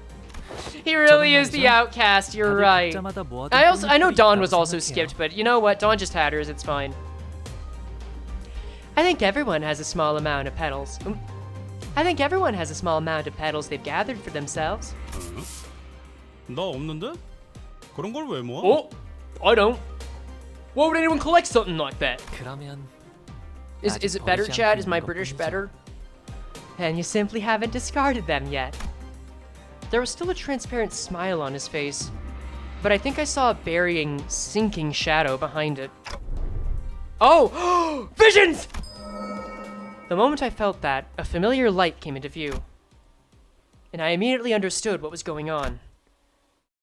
He really is the outcast, you're 다들 right. 각자마다 모아둔 I know 꽃잎들이 Dawn 있다고 was also 생각해요. skipped, but you know what? Dawn just had hers, it's fine. I think everyone has a small amount of petals. I think everyone has a small amount of petals they've gathered for themselves. 나 없는데? 그런 걸 왜 모아? Oh, I don't. Why would anyone collect something like that? 그러면 Is 아직 it better, 버리지 Chad? 않고 Is my 있는 British 것뿐이죠. better? And you simply haven't discarded them yet. There was still a transparent smile on his face, but I think I saw a burying, sinking shadow behind it. Oh! Visions! The moment I felt that, a familiar light came into view, and I immediately understood what was going on.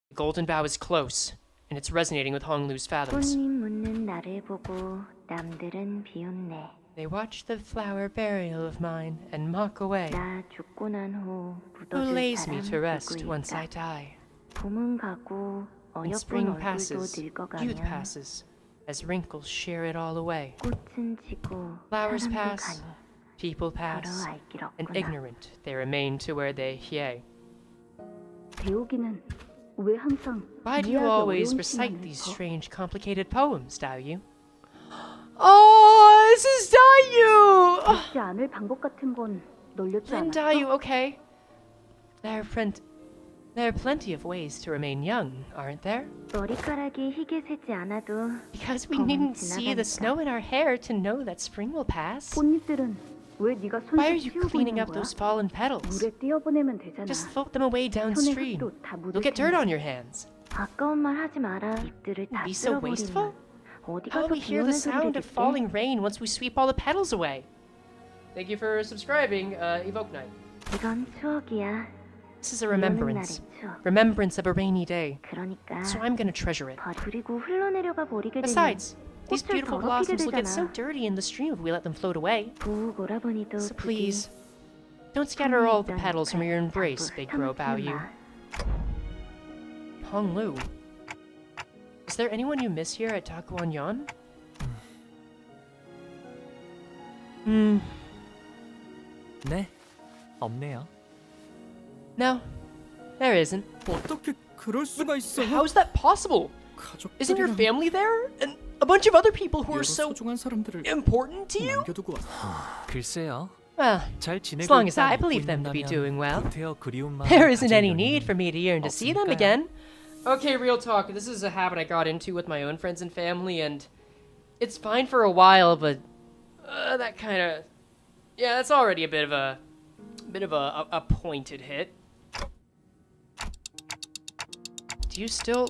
The golden bough is close, and it's resonating with Honglu's fathoms. 묻는 나를 보고 남들은 비웃네. They watch the flower burial of mine and mock away. 나 죽고 난 후 Who 묻어줄 lays me 사람 to rest 누구 once I 있다. die? 봄은 가고 When 어여쁜 spring 얼굴도 passes, youth 늙어가면 passes, as wrinkles shear it all away. 꽃은 지고 Flowers 사람도 pass, 가니 people 서로 pass, 알 길 and 없구나. ignorant they remain to where they yea. 배우기는 왜 항상 Why do you 이해하기 always 어려운 recite 시간을 these 더 strange, complicated poems, Dayu? Oh, this is Dayu! 잊지 않을 방법 같은 건 널렸지 And 않았어? Dayu, okay. There are plenty of ways to remain young, aren't there? 머리카락이 희게 새지 않아도 Because we 봄은 needn't see the 지나가니까. snow in our hair to know that spring will pass. 꽃잎들은 Why are you cleaning up those fallen petals? Just float them away downstream. You'll get dirt on your hands. Be so wasteful? How will we hear the sound of falling rain once we sweep all the petals away? Thank you for subscribing, Evoke Night. This is a remembrance. Remembrance of a rainy day. So I'm gonna treasure it. Besides, these beautiful blossoms will get so dirty in the stream if we let them float away. So please, don't scatter all the petals from your embrace, Big Bro Bao Yu. Hong Lu. Is there anyone you miss here at Daguanyuan? 네, 없네요. No, there isn't. 어떻게 그럴 수가 있어요? How is that possible? Isn't your family there? And a bunch of other people who are so 소중한 사람들을 important to you? 남겨두고 왔어. 글쎄요. Well, 잘 지내고 as long as I 있다고 believe them to be 믿는다면 doing well, 구태여 그리운 마음을 there isn't 가질 any 여유는 need for me to yearn to see them 없으니까요. again. Okay, real talk. This is a habit I got into with my own friends and family, and it's fine for a while, but that kind of, yeah, that's already a bit of a pointed hit. Do you still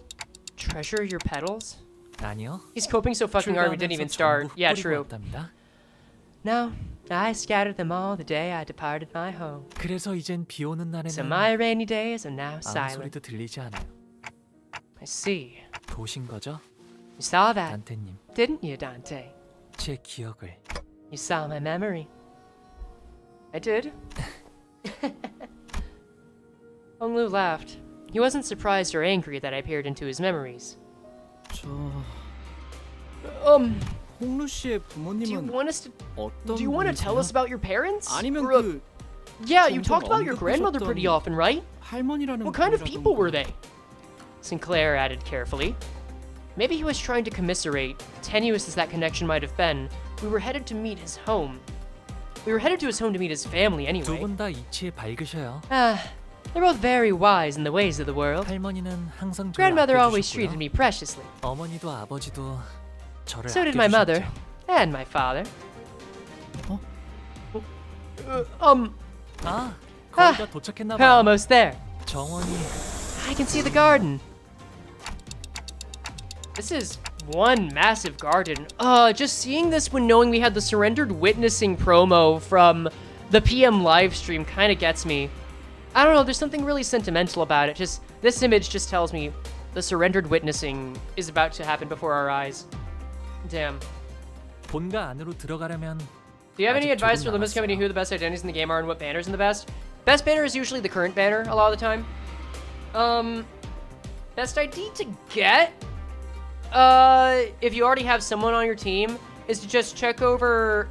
treasure your petals? 아니요. He's coping so fucking hard we didn't even start. 전부 Yeah, 뿌리고 true. 왔답니다. No, I scattered them all the day I departed my home. 그래서 이젠 비 오는 So 날에는 my rainy days are now 아무 silent. 소리도 들리지 않아요. I see. 보신 거죠? You saw that, 단테님, didn't you, Dante? 제 기억을. You saw my memory. I did. Hong Lu laughed. He wasn't surprised or angry that I peered into his memories. 저 Um, 홍루 씨의 do you 부모님은 want us to 어떤 do you want to tell us about your parents? 아니면 Or, 그 yeah, you 종종 talked about your grandmother 언급하셨던 pretty often, right? 할머니라는 What kind of people 분이라던가. were they? Sinclair added carefully. Maybe he was trying to commiserate. Tenuous as that connection might have been, we were headed to meet his home. We were headed to his home to meet his family 두 anyway. 분 다 이치에 밝으셔요. They're both very wise in the ways of the world. 할머니는 항상 저를 Grandmother always treated 아껴주셨고요. me preciously. 어머니도 아버지도 저를 So did my mother 아껴주셨죠. and my father. 아, 거의 다 도착했나 봐요. Almost there. 정원이 I can see the garden. This is one massive garden. Just seeing this when knowing we had the surrendered witnessing promo from the PM live stream kind of gets me. I don't know, there's something really sentimental about it. Just this image just tells me the surrendered witnessing is about to happen before our eyes. Damn. 본가 안으로 들어가려면 Do you have any 아직 advice 조금 for limits coming to 남았어요. who the best identities in the game are and what banners in the best? Best banner is usually the current banner a lot of the time. Best ID to get, if you already have someone on your team, is to just check over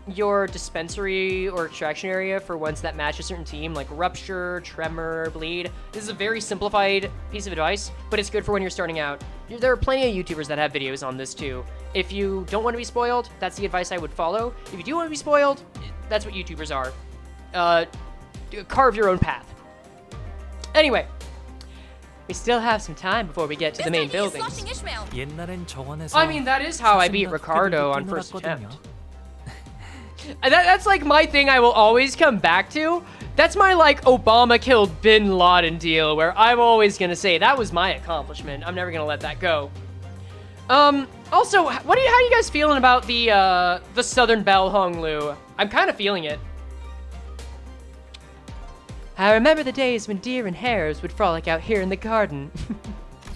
your dispensary or extraction area for ones that match a certain team, like Rupture, Tremor, Bleed. This is a very simplified piece of advice, but it's good for when you're starting out. There are plenty of YouTubers that have videos on this too. If you don't want to be spoiled, that's the advice I would follow. If you do want to be spoiled, that's what YouTubers are. Carve your own path. Anyway, we still have some time before we get to the main buildings. 옛날엔 정원에서 I mean, that is how I beat 사슴과 Ricardo 토끼들도 on first 뛰놀았거든요. attempt. That's like my thing I will always come back to. That's my like Obama killed Bin Laden deal where I'm always gonna say that was my accomplishment. I'm never gonna let that go. Also, how are you guys feeling about the Southern Belle Hong Lu? I'm kind of feeling it. I remember the days when deer and hares would frolic out here in the garden.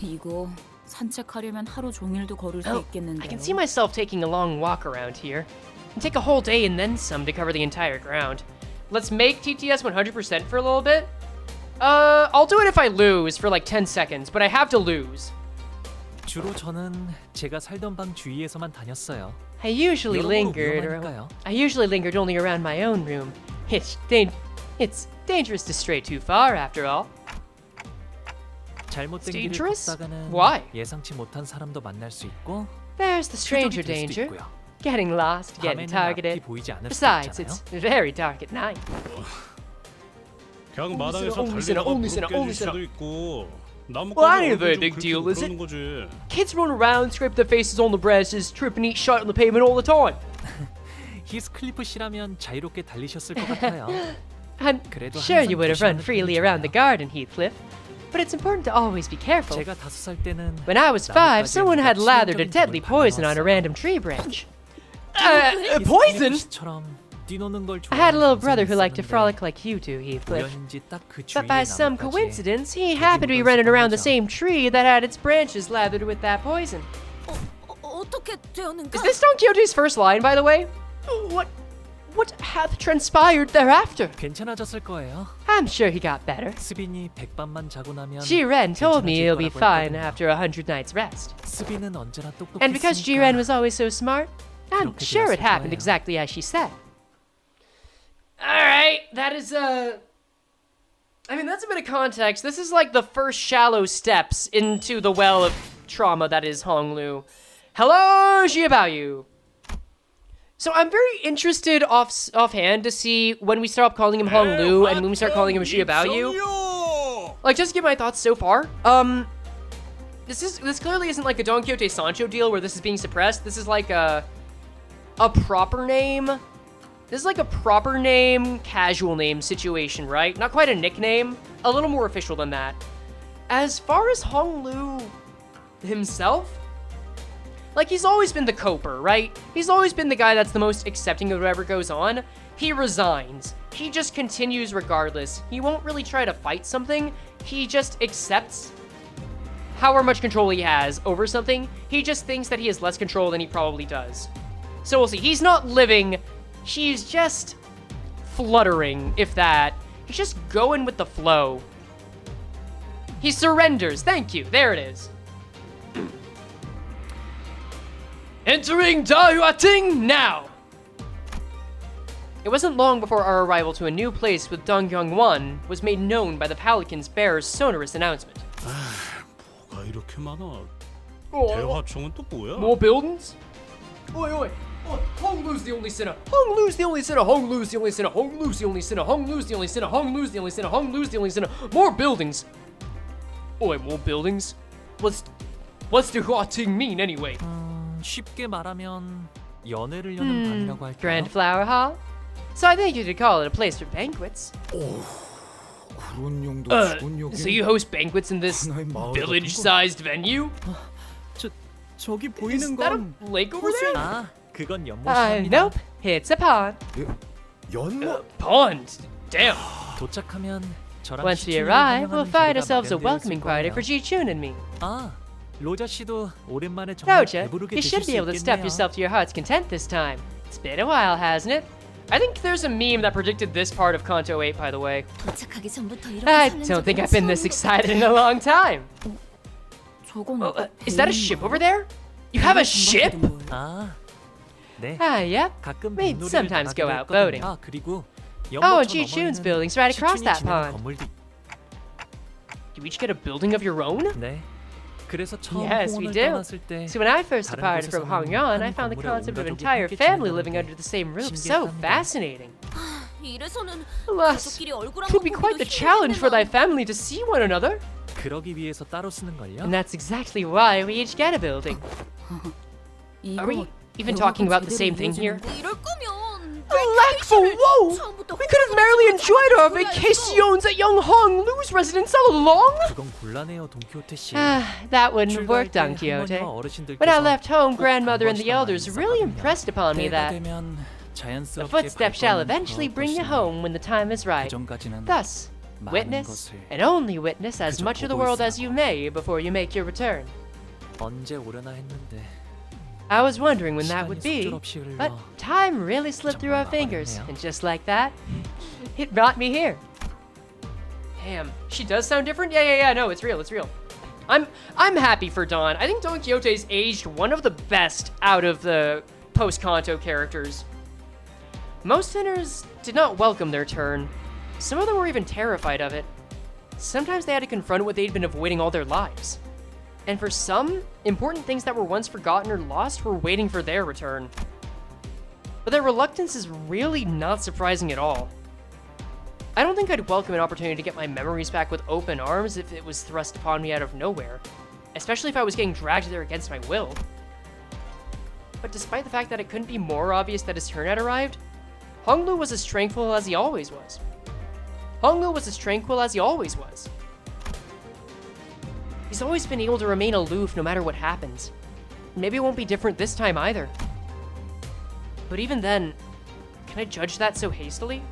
이거 산책하려면 하루 종일도 걸을 수 있겠는데요. I can see myself taking a long walk around here. And take a whole day and then some to cover the entire ground. Let's make TTS 100% for a little bit. I'll do it if I lose for like 10 seconds, but I have to lose. 주로 저는 제가 살던 방 주위에서만 다녔어요. I usually 여러모로 lingered only around my own room. It's dangerous to stray too far, after all. 잘못된 길을 Dangerous? 걷다가는 Why? 예상치 못한 사람도 만날 수 있고 There's the stranger 표적이 될 수도 danger. 있고요. Getting lost, getting 밤에는 targeted. 앞이 보이지 않을 수도 Besides, 있잖아요. it's very dark at night. 그냥 마당에서 only 달리다가 sinner, 무릎 only 깨질 sinner. 수도 있고 나뭇가지 Well, that ain't a 얼굴 very 좀 big deal, 긁히고 is it? 그러는 거지. Kids run around, scrape their faces on the branches, trip and eat shit on the pavement all the time. 히스클리프 씨라면 자유롭게 달리셨을 것 같아요. I'm 그래도 sure you 항상 would have run 조심하는 freely 편이 around the 좋아요. garden, Heathcliff. But it's important to always be careful. 제가 5살 때는 When I was 5, 나뭇가지에 someone had 누가 lathered a 치명적인 deadly 독을 poison on a 발라놨어요. random tree branch. 히스클리프 Poison? 씨처럼 뛰노는 걸 I had a 좋아하는 little brother 동생이 who liked to 있었는데 frolic like you do, Heathcliff. 우연인지 딱 그 But by 주위의 some 나뭇가지에 coincidence, he 독이 happened to be 묻어 running 있었던 around the 거죠. same tree that had its branches lathered with that poison. 어떻게 되었는가? Is this Don Quixote's first line, by the way? What hath transpired thereafter? 괜찮아졌을 거예요. I'm sure he got better. 스빈이 백밤만 자고 나면 Jiren told me he'll be 괜찮아질 거라고 fine 했거든요. after 100 nights rest. 스빈은 언제나 And because Jiren 똑똑했으니까 was always so smart, I'm 그렇게 sure it 되었을 happened 거예요. exactly as she said. Alright, that is I mean, that's a bit of context. This is like the first shallow steps into the well of trauma that is Honglu. Hello, Xiaobaoyu! So I'm very interested offhand to see when we start calling him Honglu and when we start calling him Xiaobaoyu. Like, just to give my thoughts so far. This clearly isn't like a Don Quixote Sancho deal where this is being suppressed. This is like a proper name. This is like a proper name, casual name situation, right? Not quite a nickname. A little more official than that. As far as Honglu himself, like, he's always been the coper, right? He's always been the guy that's the most accepting of whatever goes on. He resigns. He just continues regardless. He won't really try to fight something. He just accepts however much control he has over something. He just thinks that he has less control than he probably does. So we'll see. He's not living. He's just fluttering, if that. He's just going with the flow. He surrenders. Thank you. There it is. Entering Daguanyuan now! It wasn't long before our arrival to a new place with Daguanyuan was made known by the Pelican's bearer's sonorous announcement. 뭐가 이렇게 많아? Oh, 대화총은 또 뭐야? more buildings? Oi, oi. Oh, Honglu's the only sinner. Honglu's the only sinner. Honglu's the only sinner. Honglu's the only sinner. Honglu's the only sinner. Honglu's the only sinner. Honglu's the only sinner. More buildings. Oi, more buildings? What's the whole thing mean anyway? 쉽게 말하면 연애를 여는 방이라고 할까요? Grand Flower Hall? So I think you could call it a place for banquets. 그런 용도 좋은 욕이. So you host banquets in this 하나의 마을 village-sized venue? 저기 Is 보이는 that 건 a lake over there? 아, 그건 연못입니다. Nope. It's a pond. 연못. Pond? Damn. 도착하면 저랑 Once we 시춘이를 arrive, we'll 환영하는 find 자리가 ourselves a 마련되어 welcoming 있을 party 거예요. for Ji-chun and me. 아, 로자 씨도 오랜만에 정말 Roja, 배부르게 you 드실 should 수 be able to stuff 있겠네요. yourself to your heart's content this time. It's been a while, hasn't it? I think there's a meme that predicted this part of Canto VIII, by the way. 도착하기 전부터 이렇게 I 설렌 don't think 적은 I've been this 처음이고. excited in a long time. 저건 Is that a ship over there? You have a ship? 아, 네. Yep. 가끔 We 빗놀이를 sometimes go 나가기도 out 했거든요. boating. 아, 그리고 Oh, 연못처럼 Ji-chun's 어머니는 building's right across 시춘이 that 지내는 pond. 건물도 Do we each get a building of your own? 네. 그래서 처음 Yes, we 홍원을 do. 떠났을 때 So when I first 다른 departed from 곳에서는 Hongyan, I 한 found the 건물에 concept of an 온 가족이 entire 함께 family 지낸다는 living 게 under the same roof so 신기했답니다. fascinating. 이래서는 Alas, 가족끼리 얼굴 it would be quite the challenge for thy family to see one another. 그러기 위해서 따로 쓰는 걸요. And that's exactly why we each get a building. Are we even talking about the same thing here? 이럴 거면 Lackful, whoa! We could have merrily enjoyed our vacations at young Honglu's residence all along. 그건 곤란해요, 돈키호테 씨. That wouldn't have worked, Don 할머니와 Quixote. 어르신들께서 When I left home, 꼭 grandmother and the 그것이나 elders 많이 really 있었거든요. impressed upon me 때가 that 되면 the 자연스럽게 footsteps shall 발걸음을 eventually bring you 걸을 home when the time is right. 그전까지는 Thus, 많은 witness, 것을 and only witness as 그저 much of the 보고 world as 있으라고. you may before you make your return. 언제 오려나 했는데 I was wondering when that would 시간이 be, 속절없이 흘러 but time really slipped through our 정말 fingers, 와버렸네요. and just like that, it brought me here. Damn, she does sound different? Yeah, no, it's real, it's real. I'm happy for Don. I think Don Quixote's aged one of the best out of the post-Canto characters. Most sinners did not welcome their turn. Some of them were even terrified of it. Sometimes they had to confront what they'd been avoiding all their lives. And for some, important things that were once forgotten or lost were waiting for their return. But their reluctance is really not surprising at all. I don't think I'd welcome an opportunity to get my memories back with open arms if it was thrust upon me out of nowhere, especially if I was getting dragged there against my will. But despite the fact that it couldn't be more obvious that his turn had arrived, Honglu was as tranquil as he always was. Honglu was as tranquil as he always was. He's always been able to remain aloof no matter what happens. Maybe it won't be different this time either. But even then, can I judge that so hastily?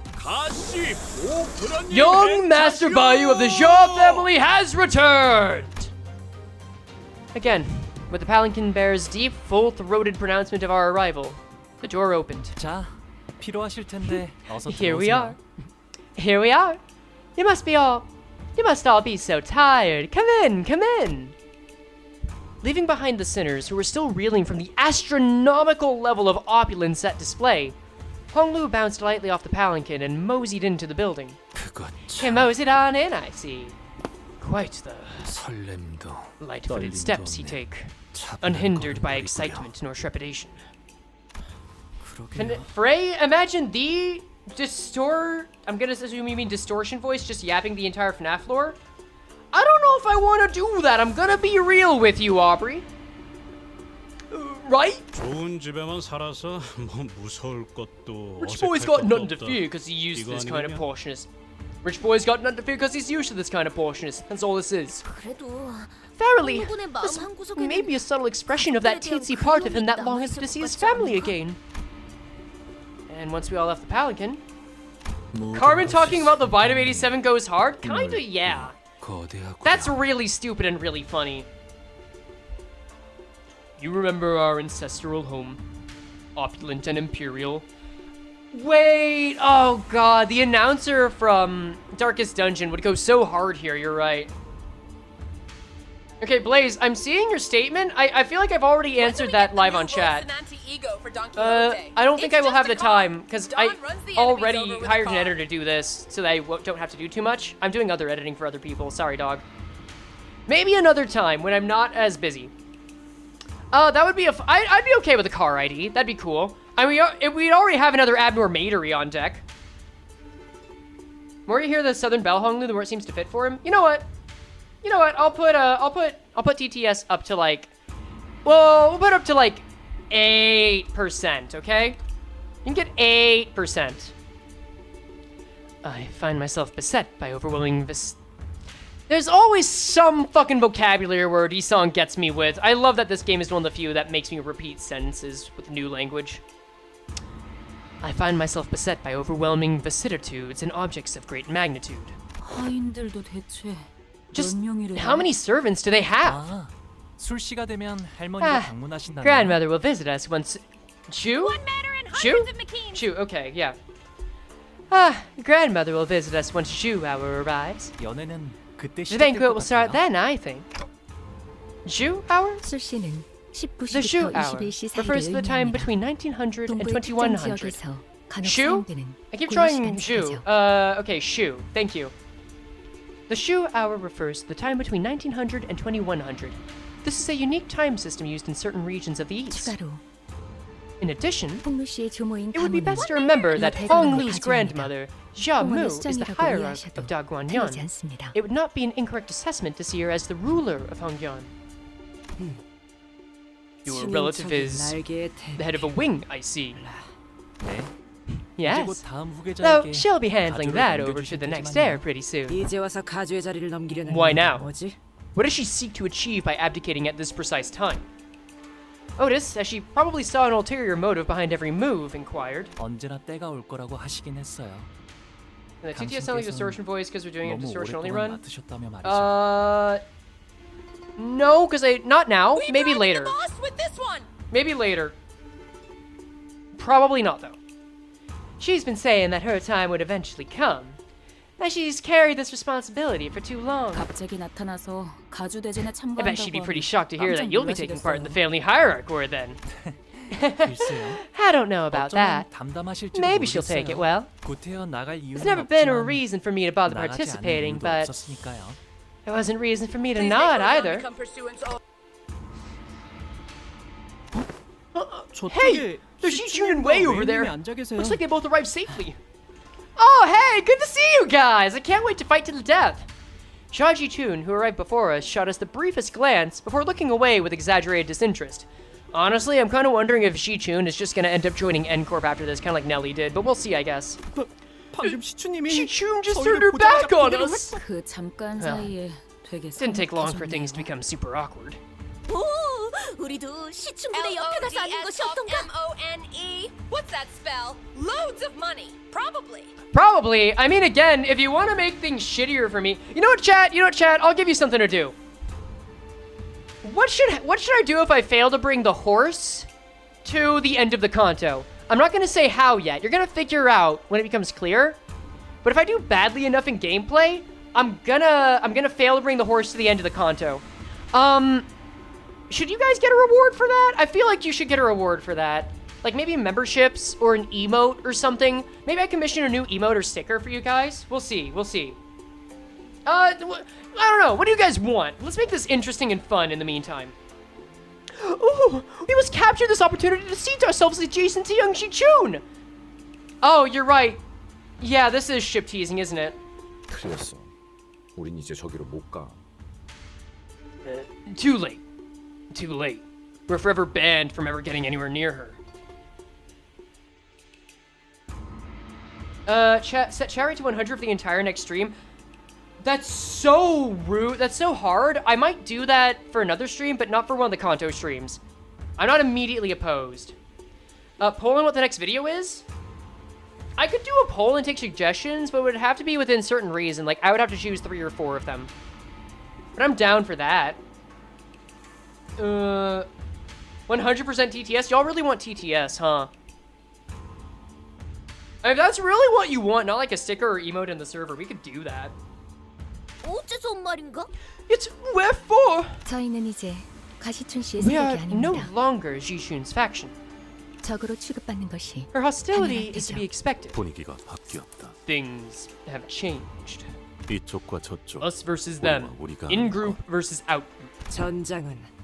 Young Master Bayu of the Zhao family has returned! Again, with the Palanquin Bear's deep, full-throated pronouncement of our arrival, the door opened. 자, 필요하실 텐데 어서 Here we 들어오세요. are. Here we are. You must all be so tired. Come in, come in. Leaving behind the sinners who were still reeling from the astronomical level of opulence at display, Honglu bounced lightly off the palanquin and moseyed into the building. He moseyed on in, I see. Quite the light-footed steps he take, unhindered by excitement nor trepidation. Can Frey imagine the I'm gonna assume you mean distortion voice just yapping the entire FNAF floor? I don't know if I want to do that. I'm gonna be real with you, Aubrey. Right? 좋은 집에만 살아서 뭐 무서울 것도 Rich boy's got nothing to fear because he's used to this kind of portionist. Rich boy's got nothing to fear because he's used to this kind of portionist. That's all this is. Verily, this may be a subtle expression of that teensy part of him that longeth to see his family again. And once we all left the Palanquin, Carmen talking about the Vitamin 87 goes hard? Kinda, yeah. That's really stupid and really funny. You remember our ancestral home, opulent and imperial. Wait, oh god, the announcer from Darkest Dungeon would go so hard here, you're right. Okay, Blaze, I'm seeing your statement. I feel like I've already answered that live on chat. I don't think I will have the time, because I already hired an editor to do this, so that I don't have to do too much. I'm doing other editing for other people, sorry dog. Maybe another time, when I'm not as busy. That would be I'd be okay with a car ID, that'd be cool. I mean, we'd already have another abnormatery on deck. The more you hear the Southern Bell Honglu, the more it seems to fit for him. You know what? I'll put TTS up to like, well, we'll put it up to like 8%, okay? You can get 8%. I find myself beset by overwhelming There's always some fucking vocabulary word Isong gets me with. I love that this game is one of the few that makes me repeat sentences with new language. I find myself beset by overwhelming vicissitudes and objects of great magnitude. Just how many servants do they have? 술시가 되면 할머니가 방문하신다면 Grandmother will visit us once. Chew? One matter and hundreds of McKeans. Chew, okay, yeah. Grandmother will visit us once Chew hour arrives. 연애는 그때 The banquet will start then, I think. Chew hour? The Chew hour refers to the time between 1900 and 2100. Shu? I keep trying Shu. Okay, Shu. Thank you. The Shu hour refers to the time between 1900 and 2100. This is a unique time system used in certain regions of the East. In addition, it would be best to remember that Honglu's grandmother, Jia Mu, is the hierarch of Daguanyuan. It would not be an incorrect assessment to see her as the ruler of Hongyan. Your relative is the head of a wing, I see. Yes, though she'll be handling that over to the next heir pretty soon. Why now? What does she seek to achieve by abdicating at this precise time? Otis, as she probably saw an ulterior motive behind every move, inquired. 언제나 때가 올 거라고 하시긴 했어요. And the TTS sound like a distortion voice because we're doing a distortion only run? No, because not now. Maybe later. Maybe later. Probably not, though. She's been saying that her time would eventually come. That she's carried this responsibility for too long. I bet she'd be pretty shocked to hear that you'll be taking part in the family hierarch war then. I don't know about that. Maybe she'll take it well. There's never been a reason for me to bother participating, but there wasn't reason for me to not either. Hey! There's Yichun and Wei over there. Looks like they both arrived safely. Oh, hey! Good to see you guys! I can't wait to fight to the death. Jia Yichun, who arrived before us, shot us the briefest glance before looking away with exaggerated disinterest. Honestly, I'm kind of wondering if Shi-chun is just gonna end up joining N-Corp after this, kind of like Nelly did, but we'll see, I guess. 방금 시추님이 Shi-chun just turned her back on us! 그 잠깐 사이에 되게 Didn't take long for things to become super awkward. 오, 우리도 시충부대 옆에 가서 앉는 것이 어떤가? L-O-D-S-O-M-O-N-E. What's that spell? Loads of money. Probably. Probably. I mean, again, if you want to make things shittier for me, you know what, chat? I'll give you something to do. What should I do if I fail to bring the horse to the end of the Kanto? I'm not gonna say how yet. You're gonna figure out when it becomes clear. But if I do badly enough in gameplay, I'm gonna fail to bring the horse to the end of the Kanto. Should you guys get a reward for that? I feel like you should get a reward for that. Like maybe memberships or an emote or something. Maybe I commission a new emote or sticker for you guys. We'll see. I don't know. What do you guys want? Let's make this interesting and fun in the meantime. Ooh, we must capture this opportunity to seat ourselves adjacent to young Shi-chun. Oh, you're right. Yeah, this is ship teasing, isn't it? 틀렸어. 우린 이제 저기로 못 가. Too late. We're forever banned from ever getting anywhere near her. Set chat rate to 100 for the entire next stream. That's so rude. That's so hard. I might do that for another stream, but not for one of the Kanto streams. I'm not immediately opposed. Poll on what the next video is? I could do a poll and take suggestions, but it would have to be within certain reason. Like, I would have to choose 3 or 4 of them. But I'm down for that. 100% TTS? Y'all really want TTS, huh? If that's really what you want, not like a sticker or emote in the server, we could do that. 어째서 온 말인가? It's wherefore? 저희는 이제 가시춘 씨의 We are 세력이 no 아닙니다. longer Ji-chun's faction. 적으로 취급받는 것이 Her hostility is to be expected. 분위기가 바뀌었다. Things have changed. 이쪽과 저쪽. Us versus them. 우리가 In group versus out group. 전장은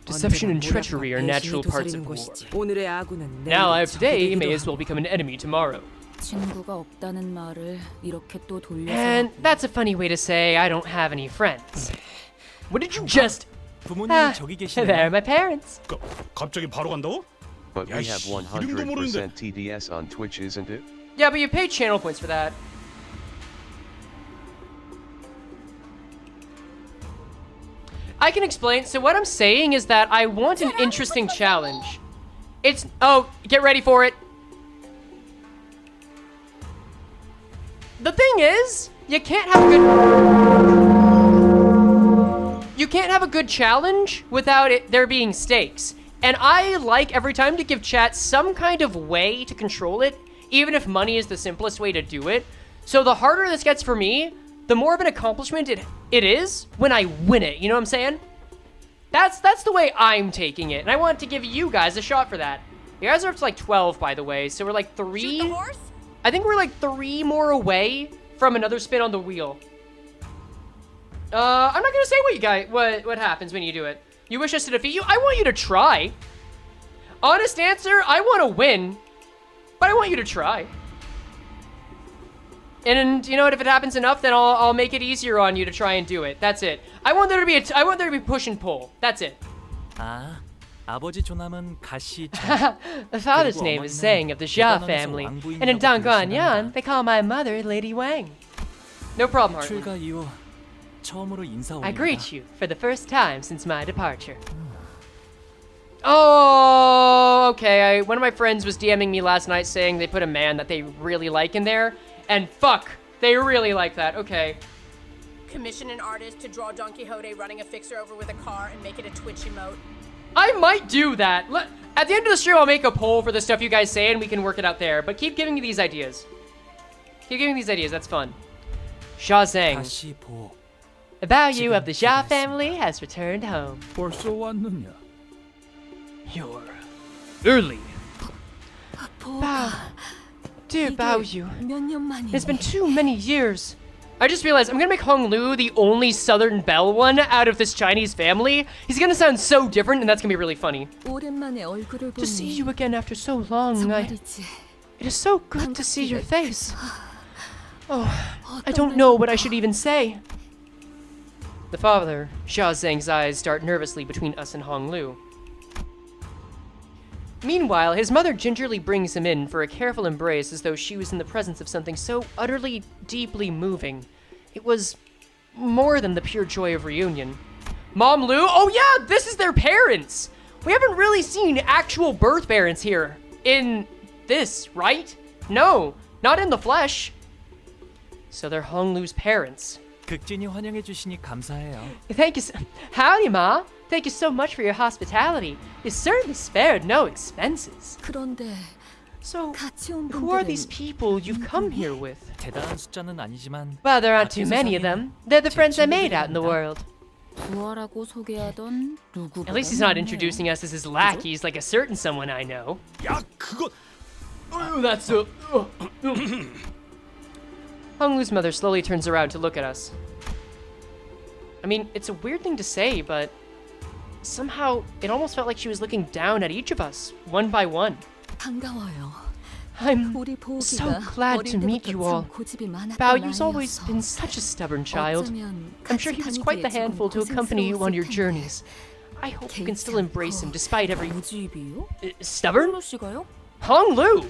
Deception and 언제나 treachery are natural 배신이 parts 도사리는 of war. 곳이지. 오늘의 아군은 내일 Now I have 적이 today 되기도 may as 하고. well become an enemy tomorrow. 친구가 없다는 말을 이렇게 또 돌려서 And that's a funny way to say I don't have any friends. What did you just... 부모님이 저기 They're 계시네요. my parents. 갑자기 바로 간다고? But we have 야이씨, 이름도 모르는데. 100% TDS on Twitch, isn't it? Yeah, but you pay channel points for that. I can explain. So what I'm saying is that I want an interesting challenge. It's... Oh, get ready for it. The thing is, you can't have a good... You can't have a good challenge without there being stakes. And I like every time to give chat some kind of way to control it, even if money is the simplest way to do it. So the harder this gets for me, the more of an accomplishment it is when I win it. You know what I'm saying? That's the way I'm taking it. And I want to give you guys a shot for that. You guys are up to like 12, by the way. So we're like 3... Shoot the horse? I think we're like 3 more away from another spin on the wheel. I'm not gonna say what happens when you do it. You wish us to defeat you? I want you to try. Honest answer, I want to win, but I want you to try. And you know what? If it happens enough, then I'll make it easier on you to try and do it. That's it. I want there to be push and pull. That's it. 아, 아버지 조남은 가시 전. The father's name is Zhang of the Xia family, and in Daguanyuan, they call my mother Lady Wang. No problem, Hartley. 출가 이후 처음으로 인사 I 올립니다. greet you for the first time since my departure. Oh, okay. One of my friends was DMing me last night saying they put a man that they really like in there, and fuck, they really like that. Okay. Commission an artist to draw Don Quixote running a fixer over with a car and make it a Twitch emote. I might do that. At the end of the stream, I'll make a poll for the stuff you guys say, and we can work it out there. But keep giving me these ideas. Keep giving me these ideas. That's fun. Xia Zhang. 다시 보. The value of the Xia family has returned home. 벌써 왔느냐? You're early. Bao. Dear Bao Yu. 몇년 만이니? It's been too many years. I just realized I'm gonna make Hong Lu the only Southern Belle one out of this Chinese family. He's gonna sound so different, and that's gonna be really funny. 오랜만에 얼굴을 To see 보니 you again after so long, 정말이지. it is so good to see your face. Oh, I don't know what I should even say. The father, Xia Zhang's eyes dart nervously between us and Hong Lu. Meanwhile, his mother gingerly brings him in for a careful embrace as though she was in the presence of something so utterly, deeply moving. It was more than the pure joy of reunion. Mom Lou? Oh yeah, this is their parents! We haven't really seen actual birth parents here in this, right? No, not in the flesh. So they're Hong Lu's parents. 극진히 환영해 주시니 감사해요. Thank you Howdy, Ma. Thank you so much for your hospitality. You certainly spared no expenses. 그런데 So, 같이 온 who are 분들은 these people you've come here with? 대단한 숫자는 아니지만 Well, there aren't too many of them. They're the friends I made out in the world. 부하라고 소개하던 누구? At least he's not introducing us as his lackeys like a certain someone I know. 야, 그거 Oh, that's a... Hong Lu's mother slowly turns around to look at us. I mean, it's a weird thing to say, but somehow it almost felt like she was looking down at each of us, one by one. 반가워요. I'm 우리 보기가 so glad to 어릴 meet 때부터 you 참 all. 고집이 많았던 Baoyu's always 아이여서 been such a stubborn child. 어쩌면 I'm sure he was quite the 같이 다니기에 handful to 조금 accompany you on your 고생스러웠을 텐데. journeys. I hope you can still embrace him despite every... 고집이요? Stubborn? 홍루 씨가요? Hong Lu!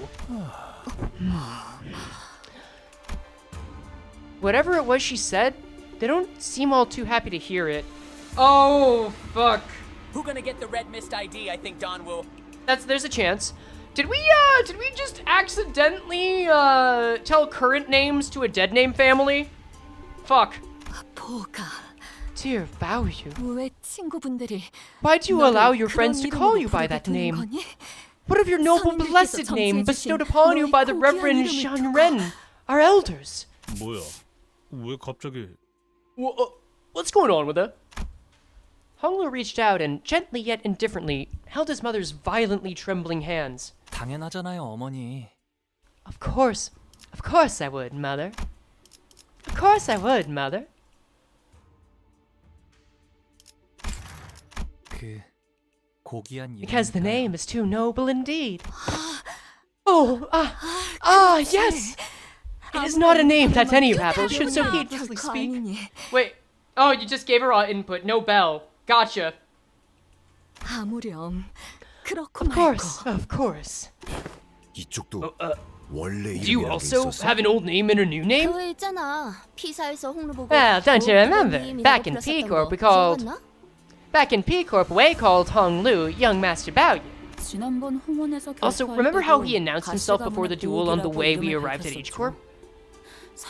Whatever it was she said, they don't seem all too happy to hear it. Oh, fuck. Who gonna get the red mist ID? I think Don will. There's a chance. Did we just accidentally, tell current names to a dead name family? Fuck. 보가 Dear Baoyu, 왜 친구분들이 why do you 너를 allow your 그런 friends to call 이름으로 you by that 부르게 name? 두는 거니? What of your noble 성인들께서 blessed name 정치해주신 bestowed upon you 너의 by the 고귀한 Reverend 이름을 Shan 두고 Ren, our elders? 뭐야? 왜 갑자기? What's going on with her? Hong Lu reached out and gently yet indifferently held his mother's violently trembling hands. 당연하잖아요, 어머니. Of course I would, Mother. Of course I would, Mother. 그 고귀한 이름. Because the name is too noble indeed. Yes! It is not a name that any rabble should so heedlessly speak. Wait, oh, you just gave her an input, no bell. Gotcha. 아무렴 그렇고 Of course. 이쪽도 원래 Do you 이름이라는 게 also 있었어? have an old name and a new name? 그거 있잖아. 피사에서 홍루 보고 Well, don't you remember? 이름이라고 Back in 불렀었던 P-Corp, 거 we called... 기억나? Back in P-Corp, we called Hong Lu Young Master Baoyu. 지난번 홍원에서 Also, remember how he announced himself before the duel on the way we arrived at H-Corp?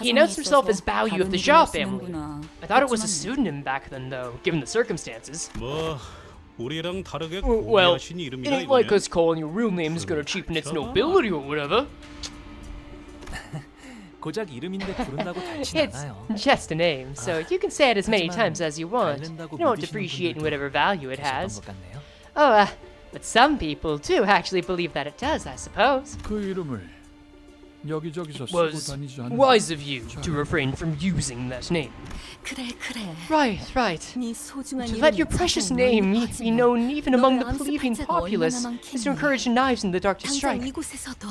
He announced himself as Baoyu of the Jia family. I thought it was a pseudonym back then, though, given the circumstances. 뭐 우리랑 다르게 Well, 고귀하신 it 이름이라 ain't like 이거냐? us calling your real name is gonna cheapen its nobility or whatever. 고작 이름인데 부른다고 닳진 It's 않아요. just a name, so you can say it as many 하지만 times as you want. 닳는다고 You don't 믿으시는 depreciate in 분들도 whatever value it 계셨던 has. 것 같네요. Oh, but some people do actually believe that it does, I suppose. 그 이름을 여기저기서 It 쓰고 was 다니지 않는 wise of you to refrain from using that name. 그래 Right. 네 소중한 To let your 이름이 precious 자꾸 name 널리 be 퍼지면 known even among the 너를 plebeian 암습할 자가 populace 얼마나 is to 많겠니? encourage knives in the dark to 당장 strike. 이곳에서도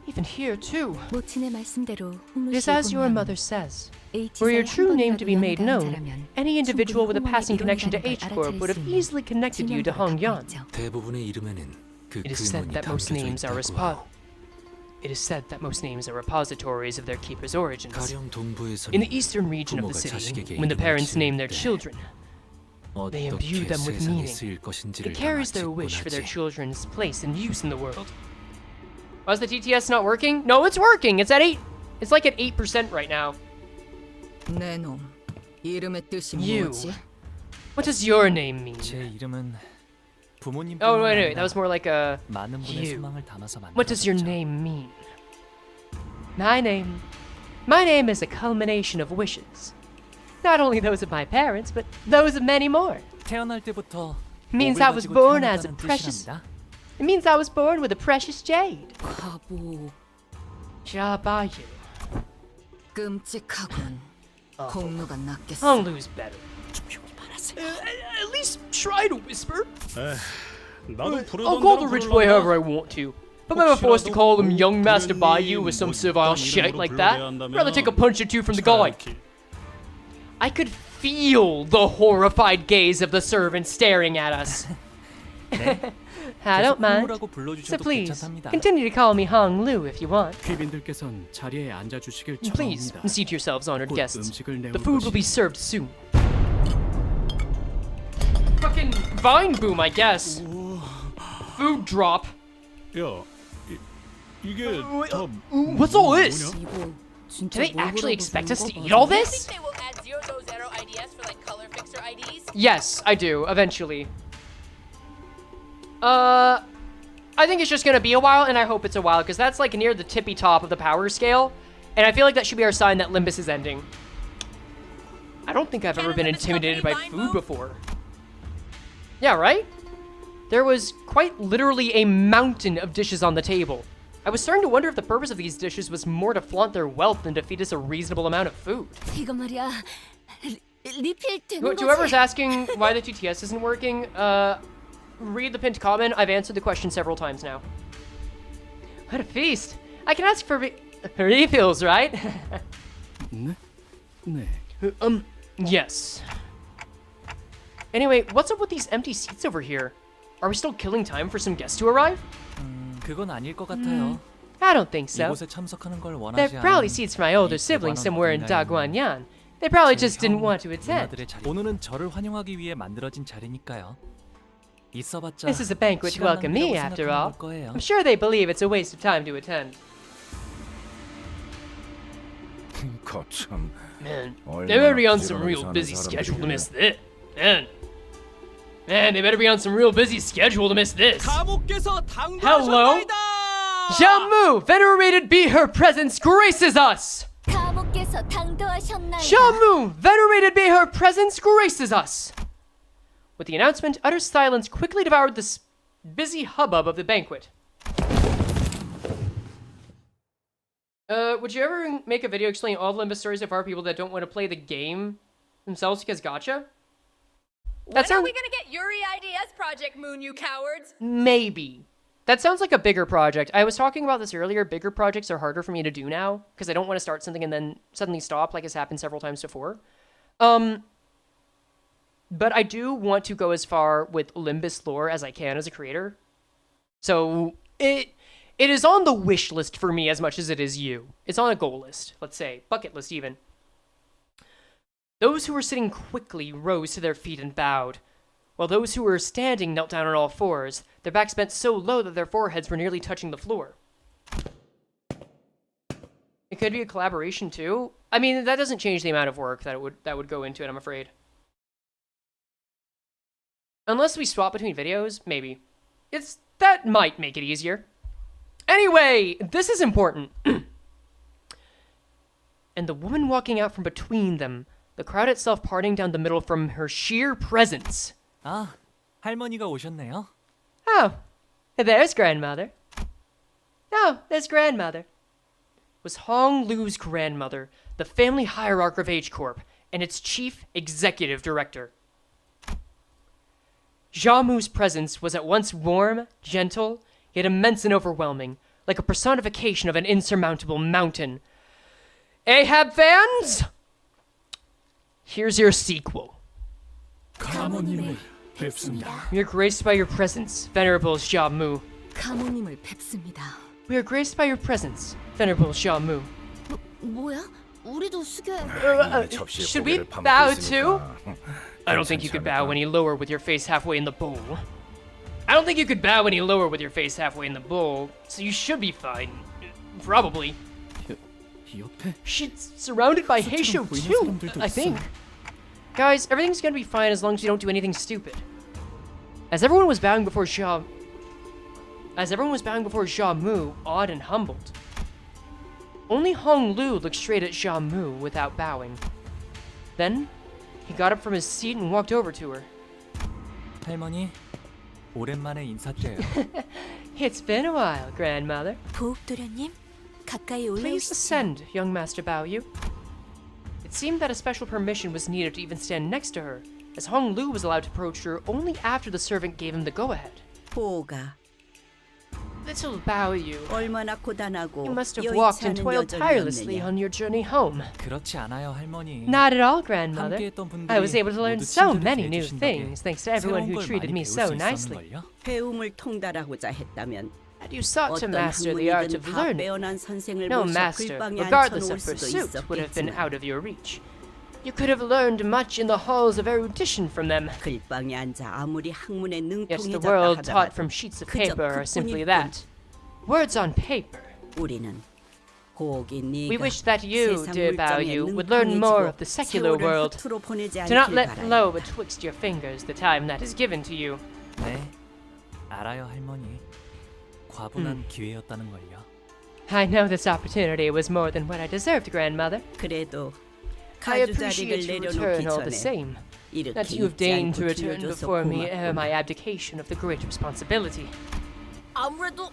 Even here, too. 모친의 말씀대로 홍루 It is 씨 as your 보면 mother says. H사에 Were your 한 true name to be 번이라도 made 연관한 known, 자라면 any individual with a 충분히 passing connection to 홍원의 H-Corp 이름이라는 would have 걸 easily connected you to Hong Yuan. 대부분의 이름에는 그 It is said 근원이 that most 담겨져 names are 있다고. It is said that most names are repositories of their keeper's origins. 가령 동부에서는 In the eastern region of the 부모가 city, 자식에게 when the 이름을 parents 지을 name their 때 children, they imbue 어떻게 them with 세상에 meaning. 쓰일 것인지를 It carries 다 their wish for their 직분하지. children's place and use in the world. Why is the TTS not working? No, it's working. It's at 8. It's like at 8% right now. 내놈 이름의 뜻이 You. 뭐지? What does your name mean? 제 이름은 부모님. Oh, wait. That was more like a... 많은 분의 you. 소망을 담아서 만들었죠. What does your name mean? My name is a culmination of wishes. Not only those of my parents, but those of many more. 태어날 때부터 It means 옥을 I was 가지고 born as a 태어났다는 precious... 뜻이랍니다. It means I was born with a precious jade. 바보 Jabayu. 끔찍하군. 홍루가 낫겠어. Hong Lu's better. At least try to whisper. 나도 부르던 I'll call the 대로 rich boy 부르려나? however I want to. If I'm ever forced to call him young Master Bayou with some servile shit like that, I'd rather take a punch or two from the guy. I could feel the horrified gaze of the servant staring at us. I don't mind. 홍루라고 So 불러주셔도 please, 괜찮답니다. continue to call me Hong Lu if you want. 귀빈들께선 자리에 앉아주시길 Please, 청합니다. seat yourselves, honored 곧 guests. 음식을 내올 The food will be 것입니다. served soon. Fucking vine boom, I guess. Food drop. 야, 이게 다 What's all this? 이거 진짜 Do they 뭘 actually 보라고 expect us to 주는 eat 거 all 맞아? this? They will add 000 IDs for like color fixer IDs. Yes, I do, eventually. I think it's just gonna be a while, and I hope it's a while, because that's like near the tippy top of the power scale, and I feel like that should be our sign that Limbus is ending. I don't think I've ever been intimidated by food before. Yeah, right? There was quite literally a mountain of dishes on the table. I was starting to wonder if the purpose of these dishes was more to flaunt their wealth than to feed us a reasonable amount of food. 이거 말이야. 리필 되는 To whoever's asking why the TTS isn't working, read the pinned comment. I've answered the question several times now. What a feast! I can ask for refills, right? 네? 네. Yes. Anyway, what's up with these empty seats over here? Are we still killing time for some guests to arrive? 그건 아닐 것 같아요. I don't think so. 이곳에 참석하는 걸 They're 원하지 probably 않은 seats for my older 이 siblings 대관원 somewhere in 어딘가에 Daguanyuan. They probably 제 just didn't 형, want to attend. 누나들의 자리. 오늘은 저를 환영하기 위해 만들어진 자리니까요. 있어봤자 This is a banquet to 시간 welcome me, 낭비라고 after 생각하는 all. 걸 거예요. I'm sure they believe it's a waste of time to attend. 거참. Man, they better be on some real busy schedule to miss this. Man, they better be on some real busy schedule to miss this. 감옥께서 Hello? Xiaomu, venerated be her presence, graces us! 감옥께서 당도하셨나이다. Xiaomu, venerated be her presence, graces us! With the announcement, utter silence quickly devoured the busy hubbub of the banquet. Would you ever make a video explaining all the Limbus stories so far people that don't want to play the game themselves because gacha? When are we gonna get Yuri IDS Project Moon, you cowards? Maybe. That sounds like a bigger project. I was talking about this earlier. Bigger projects are harder for me to do now because I don't want to start something and then suddenly stop like has happened several times before. But I do want to go as far with Limbus lore as I can as a creator. So it is on the wish list for me as much as it is you. It's on a goal list, let's say. Bucket list, even. Those who were sitting quickly rose to their feet and bowed, while those who were standing knelt down on all fours, their backs bent so low that their foreheads were nearly touching the floor. It could be a collaboration, too. I mean, that doesn't change the amount of work that would go into it, I'm afraid. Unless we swap between videos, maybe. That might make it easier. Anyway, this is important. And the woman walking out from between them, the crowd itself parting down the middle from her sheer presence. 아, 할머니가 오셨네요. Oh, there's grandmother. Oh, there's grandmother. Was Hong Lu's grandmother, the family hierarch of H Corp, and its chief executive director. Xiaomu's presence was at once warm, gentle, yet immense and overwhelming, like a personification of an insurmountable mountain. Ahab fans? Here's your sequel. 가모님을 뵙습니다. We are graced by your presence, venerable Xiaomu. 감옥님을 뵙습니다. We are graced by your presence, venerable Xiaomu. 뭐야? 우리도 숙여. Should we bow too? I don't think you could bow any lower with your face halfway in the bowl. I don't think you could bow any lower with your face halfway in the bowl, so you should be fine. Probably. 옆에 She's surrounded by Heisho too, I think. Guys, everything's gonna be fine as long as you don't do anything stupid. As everyone was bowing before Xiaomu, awed and humbled, only Hong Lu looked straight at Xiaomu without bowing. Then, he got up from his seat and walked over to her. 할머니, 오랜만에 인사드려요. It's been a while, grandmother. 보읍도련님, 가까이 Please 올라오시죠. ascend, young Master Bao Yu. It seemed that a special permission was needed to even stand next to her, as Hong Lu was allowed to approach her only after the servant gave him the go-ahead. 보호가. Little Bao-yu, 얼마나 고단하고 you must have walked and 여의치 않은 toiled tirelessly 여정이었느냐. on your journey home. 그렇지 않아요, 할머니. Not at all, grandmother. 함께했던 분들이 I was able to learn 모두 so 친절히 many new 대해주신 덕에 things thanks to everyone 새로운 who 걸 treated 많이 me 배울 so 수 nicely. 있었는걸요? 배움을 통달하고자 했다면 Had you sought to 어떤 master the art of 학문이든 다 learning, 빼어난 선생을 no 모셔 master, 글방에 regardless 앉혀놓을 of 수도 pursuit, would have been 있었겠지만 out of your reach. You could have learned much in the halls of erudition from them. 글방에 앉아 아무리 학문에 Yes, the 능통해졌다 world taught 하더라도 from sheets of 그저 paper are simply 그뿐일 that. Words on paper. 뿐. 우리는 고기 We 네가 wish that you, 세상 dear 물정에 Bao-yu, would learn more of the secular 세월을 world. 허투루 보내지 Do not 않길 let 바라요. flow betwixt your fingers the time that is given to you. 네, 알아요, 할머니. 과분한 기회였다는걸요. I know this opportunity was more than what I deserved, grandmother. 그래도 I 가주 자리를 appreciate your 내려놓기 return all the 전에 same. 이렇게 That you have 잊지 deigned to 않고 return 들려줘서 before me ere 고맙구나. my abdication of the great responsibility. 아무래도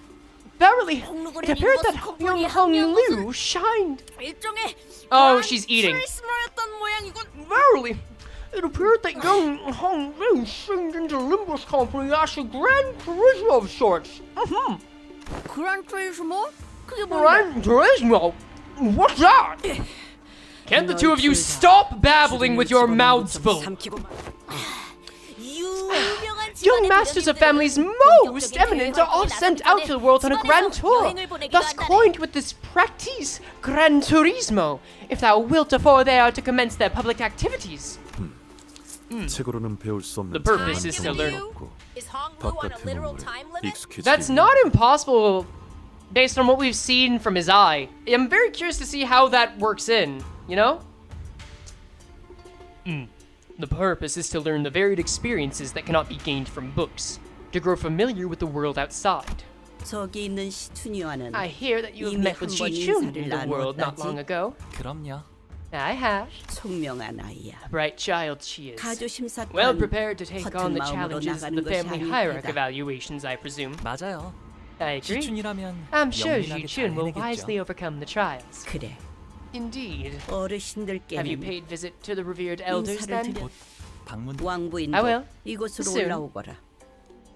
Verily, 홍루군의 it appeared that 인버스 young 커플이 Hong 합류한 Liu shined. 일종의 Oh, she's eating. 크리스마였던 모양이군. Verily, it appeared that young Hong Liu shined into Limbus Company as a grand charisma of sorts. 그란 트리스모? 그게 뭔데? Grand charisma? What's that? Can't the two of you stop babbling with your mouths full? 유명한 Young 집안의 masters of families most eminent are all sent out to the world on a grand tour, thus coined with this practice, Gran Turismo, if thou wilt afore they are to commence their public activities. 책으로는 배울 수 없는 The purpose 다양한 is to learn. 경험을 얻고 Is Hong Lu on a 바깥의 literal 문물에 time limit? 익숙해지게 That's not impossible based on what we've seen from his eye. I'm very curious to see how that works in, you know? The purpose is to learn the varied experiences that cannot be gained from books, to grow familiar with the world outside. 저기 있는 시춘이와는 I hear that you have 이미 met with 한 번 Ji-chun 인사를 in the world not 나누었다지? long ago. 그럼요. I have. 총명한 아이야. A bright child she is. 가주 심사 Well 또한 prepared to take on 허튼 the 마음으로 challenges of 나가는 the 것이 family 아닐 hierarch 테다. evaluations, I presume. 맞아요. I agree. 시춘이라면 I'm sure 영민하게 Ji-chun 잘 will 해내겠죠. wisely overcome the trials. 그래. Indeed. Have you 어르신들께는 paid visit to the revered elders 인사를 then? 드려 방문 I 왕부인도 will. 이곳으로 Soon. 올라오거라.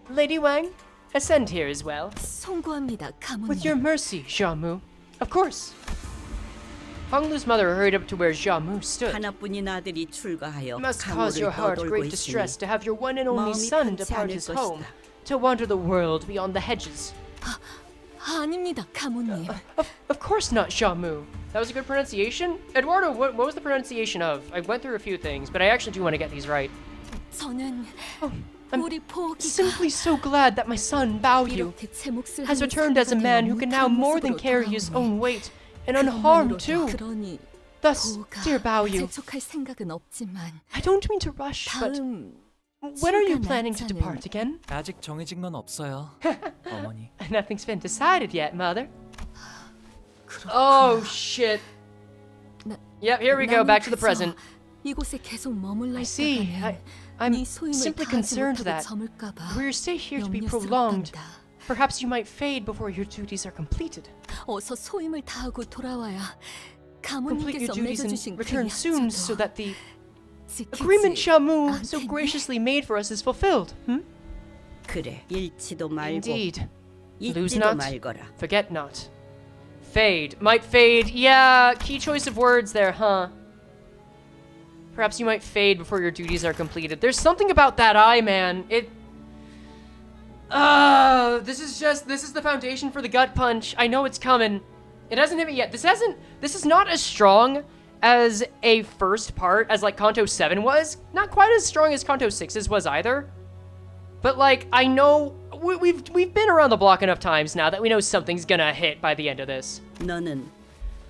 Lady Wang, ascend here as well. 송구합니다, With your mercy, Xiaomu. Of course. Hong Lu's mother hurried up to where Xiaomu stood. 하나뿐인 아들이 출가하여 It must cause your 강호를 heart 떠돌고 great 있으니 distress to have your one and only 마음이 son 편치 depart 않을 his home, 것이다. to wander the world beyond the hedges. 아닙니다, 가모님. Of course not, Xiaomu. That was a good pronunciation? Eduardo, what was the pronunciation of? I went through a few things, but I actually do want to get these right. 저는 I'm 우리 포기가 simply so glad that my son, Bao-yu, 이렇게 제 몫을 has 하는 returned as a man who can now more than carry his own weight, and unharmed too. 그러니 Thus, dear Bao-yu, 재촉할 생각은 없지만 I don't mean to rush, but 다음 when are you 출가 planning to 날짜는 depart again? 아직 정해진 건 없어요. 어머니. Nothing's been decided yet, Mother. Oh, shit. Yep, here we go, back to the present. 이곳에 계속 머물러 I see. 있다가는 I'm 네 소임을 simply 다하지 concerned 못하고 that 저물까봐 were your stay here to be prolonged, 염려스럽답니다. perhaps you might fade before your duties are completed. 어서 소임을 다하고 돌아와야 Complete your 가모님께서 duties and 맺어주신 그 return soon so 약속도 that the 지키지 agreement Xiaomu so 않겠니? graciously made for us is fulfilled. 그래. 잃지도 말고 Indeed. Lose 잊지도 not, 말거라. forget not. Fade. Might fade. Yeah, key choice of words there, huh? Perhaps you might fade before your duties are completed. There's something about that eye, man. This is the foundation for the gut punch. I know it's coming. It hasn't hit me yet. This is not as strong as a first part as like Canto VII was. Not quite as strong as Canto VI's was either. But like, I know we've been around the block enough times now that we know something's gonna hit by the end of this. 너는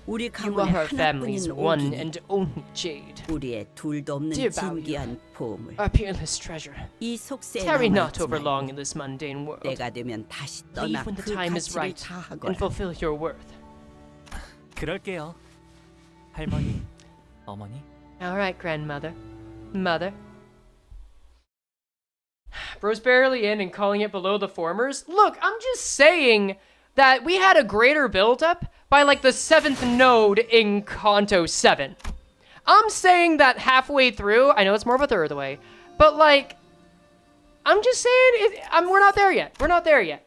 우리 You 가문의 are our family's 하나뿐인 one 오기. and only jade, 우리의 둘도 없는 Dear Bao-yu. 진귀한 보물. our peerless treasure. 이 속세에 Tarry not 남아있지 over 말고 long in this mundane world. 때가 되면 다시 Leave 떠나 when the 그 time is 가치를 right 다하거라. and fulfill your worth. 그럴게요. 할머니, 어머니. All right, grandmother, mother. Bro's barely in and calling it below the formers. Look, I'm just saying that we had a greater build-up by like the 7th node in Canto VII. I'm saying that halfway through, I know it's more of a third of the way, but like, I'm just saying, we're not there yet. We're not there yet.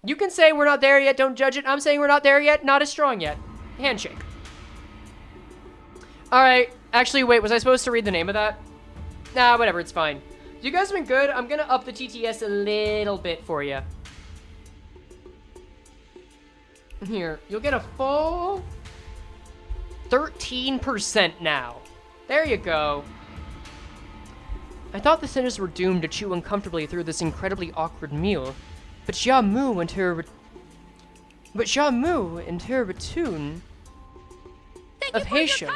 You can say we're not there yet, don't judge it. I'm saying we're not there yet, not as strong yet. Handshake. Alright, actually, wait, was I supposed to read the name of that? Nah, whatever, it's fine. You guys have been good. I'm gonna up the TTS a little bit for you. Here, you'll get a full 13% now. There you go. I thought the sinners were doomed to chew uncomfortably through this incredibly awkward meal, but Xiaomu and her ratoon of Haitian.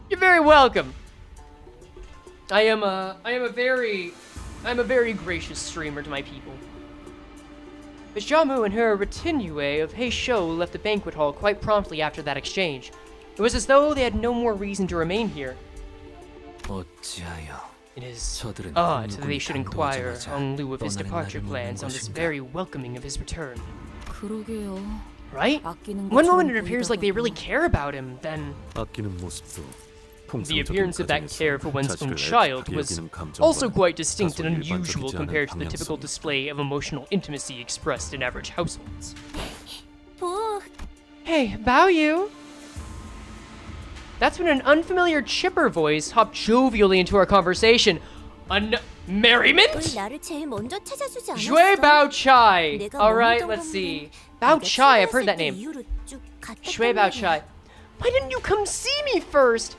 You're very welcome. I'm a very gracious streamer to my people. But Xiaomu and her retinue of Heishou left the banquet hall quite promptly after that exchange. It was as though they had no more reason to remain here. It is odd that they should inquire in lieu of his departure plans on this very welcoming of his return. Right? One moment it appears like they really care about him, then the appearance of that care for one's own child was also quite distinct and unusual compared to the typical display of emotional intimacy expressed in average households. Hey, Baoyu! That's when an unfamiliar chipper voice hopped jovially into our conversation. Merriment? Jue Bao Chai! Alright, let's see. Bao Chai, I've heard that name. Jue Bao Chai. Why didn't you come see me first?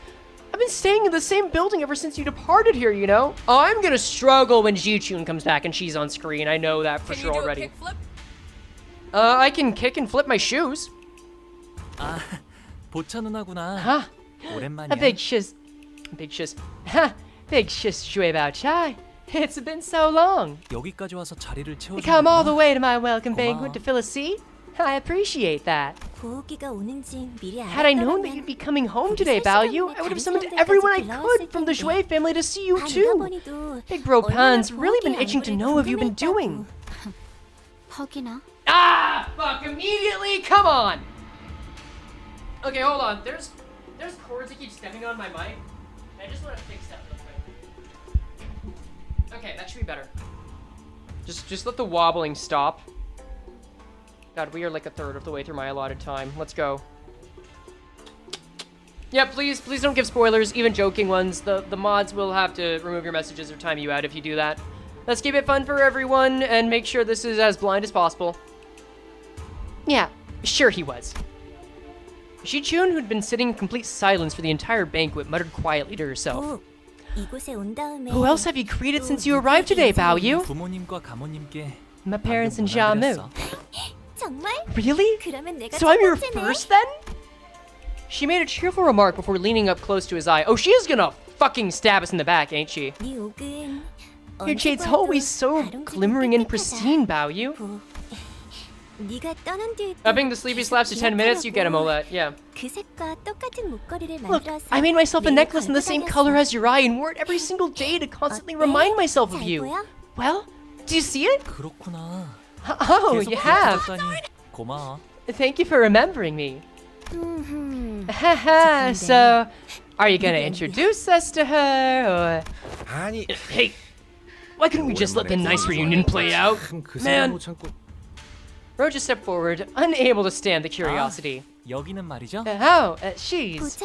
I've been staying in the same building ever since you departed here, you know? Oh, I'm gonna struggle when Jichun comes back and she's on screen. I know that for sure already. I can kick and flip my shoes. 보차 누나구나. Huh? 오랜만이야. A big shiz, Jue Bao Chai. It's been so long. 여기까지 와서 자리를 You come all the 채워주는구나. way to my welcome banquet to fill a seat? I appreciate that. Had I known that you'd be coming home today, Baoyu, I would have summoned everyone I could from the Shui family to see you too. Big Bro Pan's really been itching to know what you've been doing. Ah! Fuck, immediately? Come on! Okay, hold on. There's cords that keep stepping on my mic. I just want to fix that real quick. Okay, that should be better. Just let the wobbling stop. God, we are like a third of the way through my allotted time. Let's go. Yeah, please don't give spoilers, even joking ones. The mods will have to remove your messages or time you out if you do that. Let's keep it fun for everyone and make sure this is as blind as possible. Yeah, sure he was. Shichun, who'd been sitting in complete silence for the entire banquet, muttered quietly to herself. Who else have you greeted since you arrived today, Baoyu? 부모님과 가모님께 My parents and 방금 Xiaomu. 전화드렸어. Really? So I'm your first then? She made a cheerful remark before leaning up close to his eye. Oh, she is gonna fucking stab us in the back, ain't she? Your jade's always so glimmering and pristine, Baoyu. Upping the sleepy slaps to 10 minutes, you get him, Olet. Yeah. Look, I made myself a necklace in the same color as your eye and wore it every single day to constantly remind myself of you. Well, do you see it? 그렇구나. Oh, you have. 고마워. Thank you for remembering me. Haha, so, are you gonna introduce us to her, or... Hey, why couldn't we just let the nice reunion play out? Man. Roja stepped forward, unable to stand the curiosity. 여기는 말이죠? She's...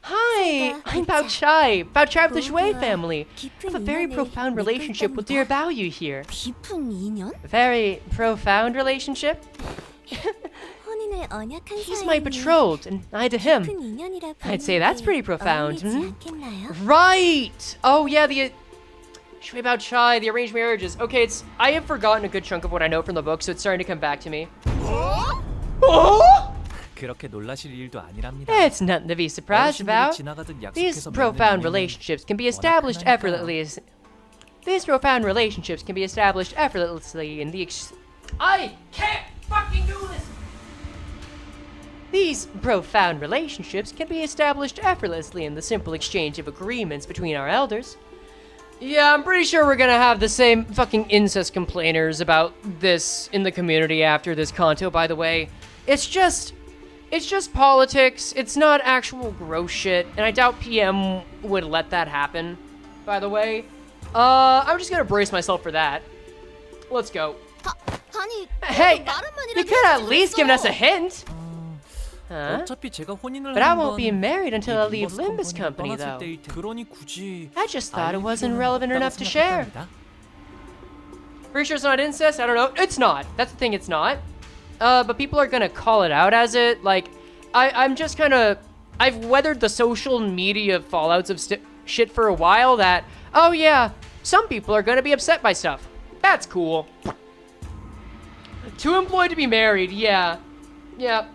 Hi, I'm Bao Chai. Bao Chai of the Shui family. I have a very profound relationship with dear Baoyu here. Very profound relationship? He's my betrothed, and I to him. I'd say that's pretty profound, hmm? Right! Oh yeah, the... Shui Bao Chai, the arranged marriages. Okay, I have forgotten a good chunk of what I know from the book, so it's starting to come back to me. Oh! 그렇게 놀라실 일도 아니랍니다. It's nothing to be surprised about. These profound relationships can be established effortlessly. In the I can't fucking do this! These profound relationships can be established effortlessly in the simple exchange of agreements between our elders. Yeah, I'm pretty sure we're gonna have the same fucking incest complainers about this in the community after this Kanto, by the way. It's just politics. It's not actual gross shit, and I doubt PM would let that happen, by the way. I'm just gonna brace myself for that. Let's go. 아니, Hey, 말한만이라도 you could at 해주지 least given us a 그랬어. hint. Huh? 어차피 제가 혼인을 But I 하는 won't be 건 married until I leave Limbus Limbus Company, 떠났을 though. 때일 텐데. 그러니 굳이 I just thought it 알릴 wasn't 필요는 relevant 없다고 enough to share. 생각했답니다. Pretty sure it's not incest? I don't know. It's not. That's the thing, it's not. But people are gonna call it out as it. Like, I'm just kind of... I've weathered the social media fallouts of shit for a while that, oh yeah, some people are gonna be upset by stuff. That's cool. Too employed to be married, yeah. Yeah.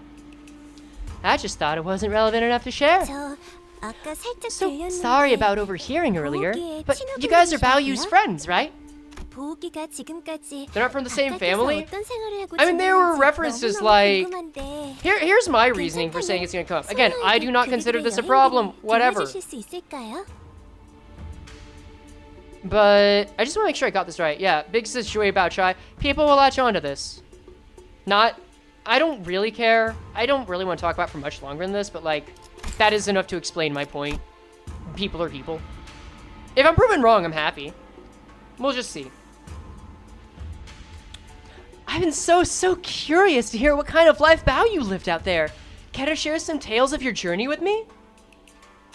I just thought it wasn't relevant enough to share. 저 아까 살짝 So 들렸는데 sorry about overhearing earlier, 보기에 but you guys are 친구분이시라고요? Value's friends, right? 보기가 지금까지 They're not from the same 바깥에서 family? 어떤 생활을 하고 I mean, they were 지내는지 referenced as 너무너무 like... 궁금한데 Here's my reasoning for saying it's gonna come up. Again, I do not consider this a problem, whatever. 들려주실 수 있을까요? But I just want to make sure I got this right. Yeah, big sis Shui Bao Chai. People will latch onto this. Not... I don't really care. I don't really want to talk about it for much longer than this, but like, that is enough to explain my point. People are people. If I'm proven wrong, I'm happy. We'll just see. I've been so curious to hear what kind of life Bao you lived out there. Care to share some tales of your journey with me?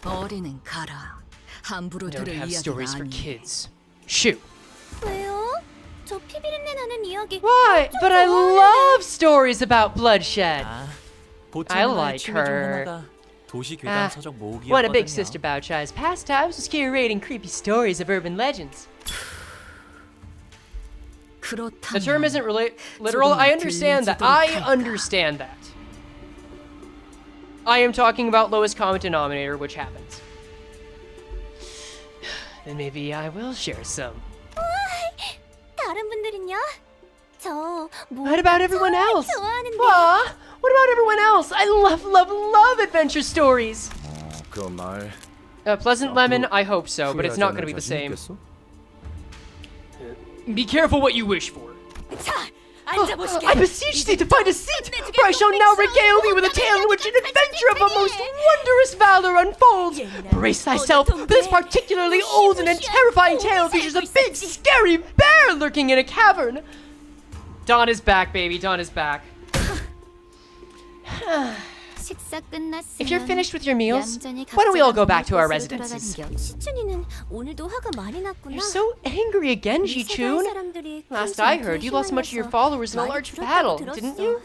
어린은 가라. 함부로 Don't 들을 have 이야기는 stories for 아니야. kids. Shoot. 왜요? 저 피비린내 나는 이야기 Why? 엄청 But I 좋아하는데. love stories about bloodshed. 아, I 보참 like 취미 중 her. 하나가 도시 Ah, 괴담 서적 모으기였거든요. one of Big Sister Bao Chai's pastimes was curating creepy stories of urban legends. The term isn't really literal. I understand that. I understand that. I am talking about lowest common denominator, which happens. Then maybe I will share some. 다른 분들은요? 저 What about everyone else? 좋아하는데 Aw, what about everyone else? I love adventure stories. 그 말. Pleasant Lemon, I hope so, but it's not going to be the same. Be careful what you wish for. 자, I beseech thee to find a seat, for I shall now regale thee with a tale in which an adventure of a most wondrous valor unfolds. Brace thyself, for this particularly old and terrifying tale features a big, scary bear lurking in a cavern. Dawn is back, baby. Dawn is back. 식사 끝났으면 If you're finished with your meals, 얌전히 why don't we all go 각자 back to our 곳으로 residences? 돌아가는 겨. 시춘이는 오늘도 화가 많이 났구나. You're so angry again, 이 세상 Ji-chun. 사람들이 큰 Last I 전투에 heard, you lost much of your 휘말려서 followers in a 많이 large 줄었다고 battle, 들었어. didn't you?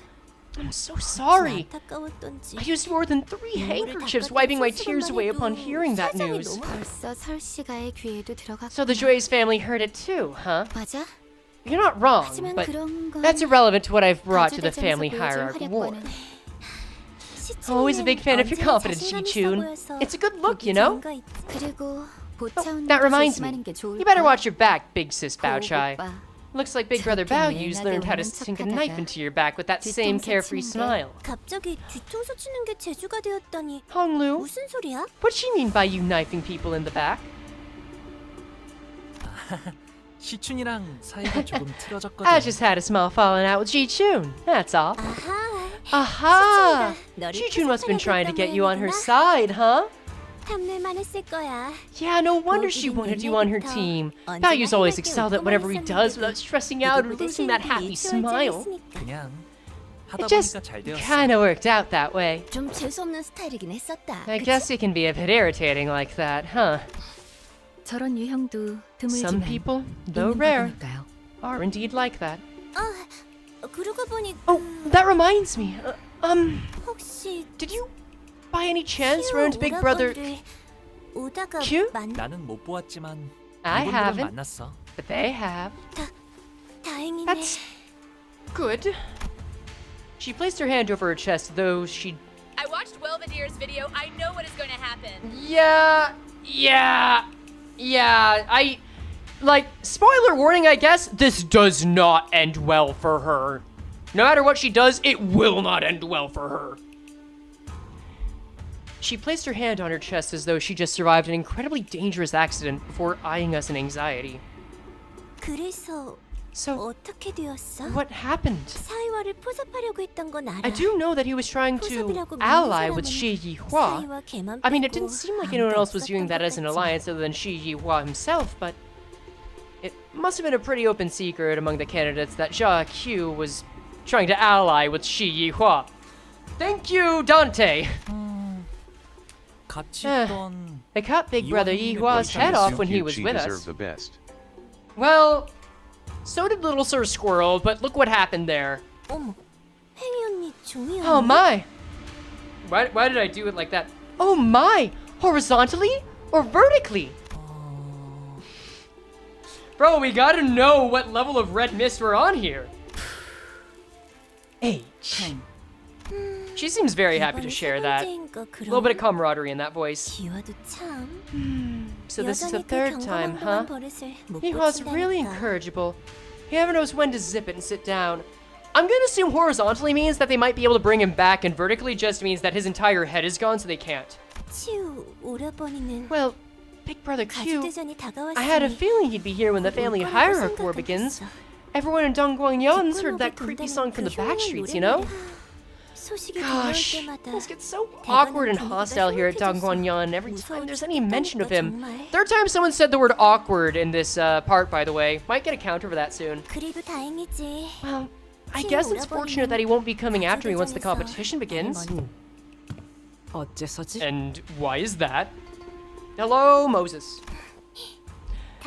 I'm so sorry. 안타까웠던지. I used more than 3 handkerchiefs wiping my tears away upon hearing that news. 벌써 설씨가의 귀에도 들어갔구나. So the Joy's family heard it too, huh? 맞아? You're not wrong, 하지만 but 그런 건 that's irrelevant to what I've brought to the 가족의 family 점에서 hierarch 보여준 war. 활약과는 Always a big fan of your 언제나 confidence, 자신감 Ji-chun. 있어 보여서 It's a good look, 보기 you know? 좋은 거 있- 그리고 Oh, 보차원도 that reminds me. 조심하는 게 좋을 You better 거야. watch your back, Big Sis Bao Chai. 오빠. Looks like Big Brother Bao Yu's learned how to sink a knife into your back with that same 뒤통수 carefree 치는 게 smile. 갑자기 뒤통수 치는 게 재주가 되었다니 Honglu, 무슨 소리야? what'd she mean by you knifing people in the back? 시춘이랑 사이가 조금 틀어졌거든. I just had a small falling out with Ji-chun, that's all. 아하, Aha! 너를 Ji-chun must have been trying to 표적하려고 get you on her 했구나. side, huh? 탐낼만 했을 거야. Yeah, no wonder she wanted you on her team. Bao Yu's always excelled at whatever he does without stressing out or losing that happy smile. 그냥 하다 It just 보니까 잘 되었어. kinda worked out that way. 좀 재수없는 스타일이긴 했었다. I guess it can be a bit irritating like that, huh? 저런 유형도 Some 드물지만 people, though 있는 rare, 법이니까요. are indeed like that. 그러고 보니 Oh, that reminds me. 혹시 Did you, by any chance, 키우 run into Big Brother? 오라버니를 오다가 Q? 나는 못 보았지만 I 이분들은 haven't, 만났어. but they have. 다행이네. That's good. She placed her hand over her chest, though she. I watched Welvedere's video. I know what is going to happen. Yeah. Like, spoiler warning, I guess, this does not end well for her. No matter what she does, it will not end well for her. She placed her hand on her chest as though she just survived an incredibly dangerous accident before eyeing us in anxiety. 그래서 So, 어떻게 되었어? what happened? 사이와를 포섭하려고 했던 건 알아. I do know that he was trying to 포섭이라고 믿는 ally with 사람은 Shi Yihua. 사이와 걔만 I mean, it 빼고 didn't seem like anyone 아무도 else was viewing 없었던 that as an 것 같지. alliance other than Shi Yihua himself, but It must have been a pretty open secret among the candidates that Jia Q was trying to ally with Shi Yihua. Thank you, Dante! 같이 있던 They cut Big Brother Yihua's head off when he was with us. The best. Well, so did Little Sir Squirrel, but look what happened there. 어머, 팽이 언니 종이 언니. Oh my! Why did I do it like that? Oh my! Horizontally or vertically? Bro, we gotta know what level of red mist we're on here. H. She seems very happy to share that. A little bit of camaraderie in that voice. So this is the third time, huh? Yihua's really incorrigible. He never knows when to zip it and sit down. I'm gonna assume horizontally means that they might be able to bring him back, and vertically just means that his entire head is gone, so they can't. Well, Big Brother Q, I had a feeling he'd be here when the family hierarch war begins. Everyone in Daguanyuan's heard that creepy song from the backstreets, you know? Gosh, things get so awkward and hostile here at Daguanyuan every time there's any mention of him. Third time someone said the word awkward in this part, by the way. Might get a counter for that soon. Well, I guess it's fortunate that he won't be coming after me once the competition begins. And why is that? Hello, Moses.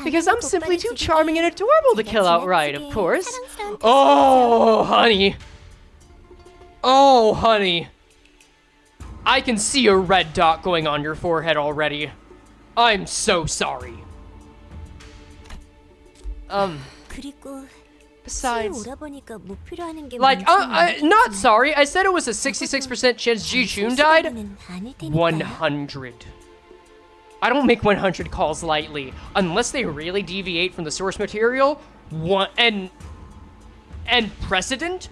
Because I'm simply too charming and adorable to kill outright, of course. Oh, honey. Oh, honey. I can see a red dot going on your forehead already. I'm so sorry. Besides, like, not sorry. I said it was a 66% chance Ji Chun died. 100. I don't make 100 calls lightly, unless they really deviate from the source material. And precedent.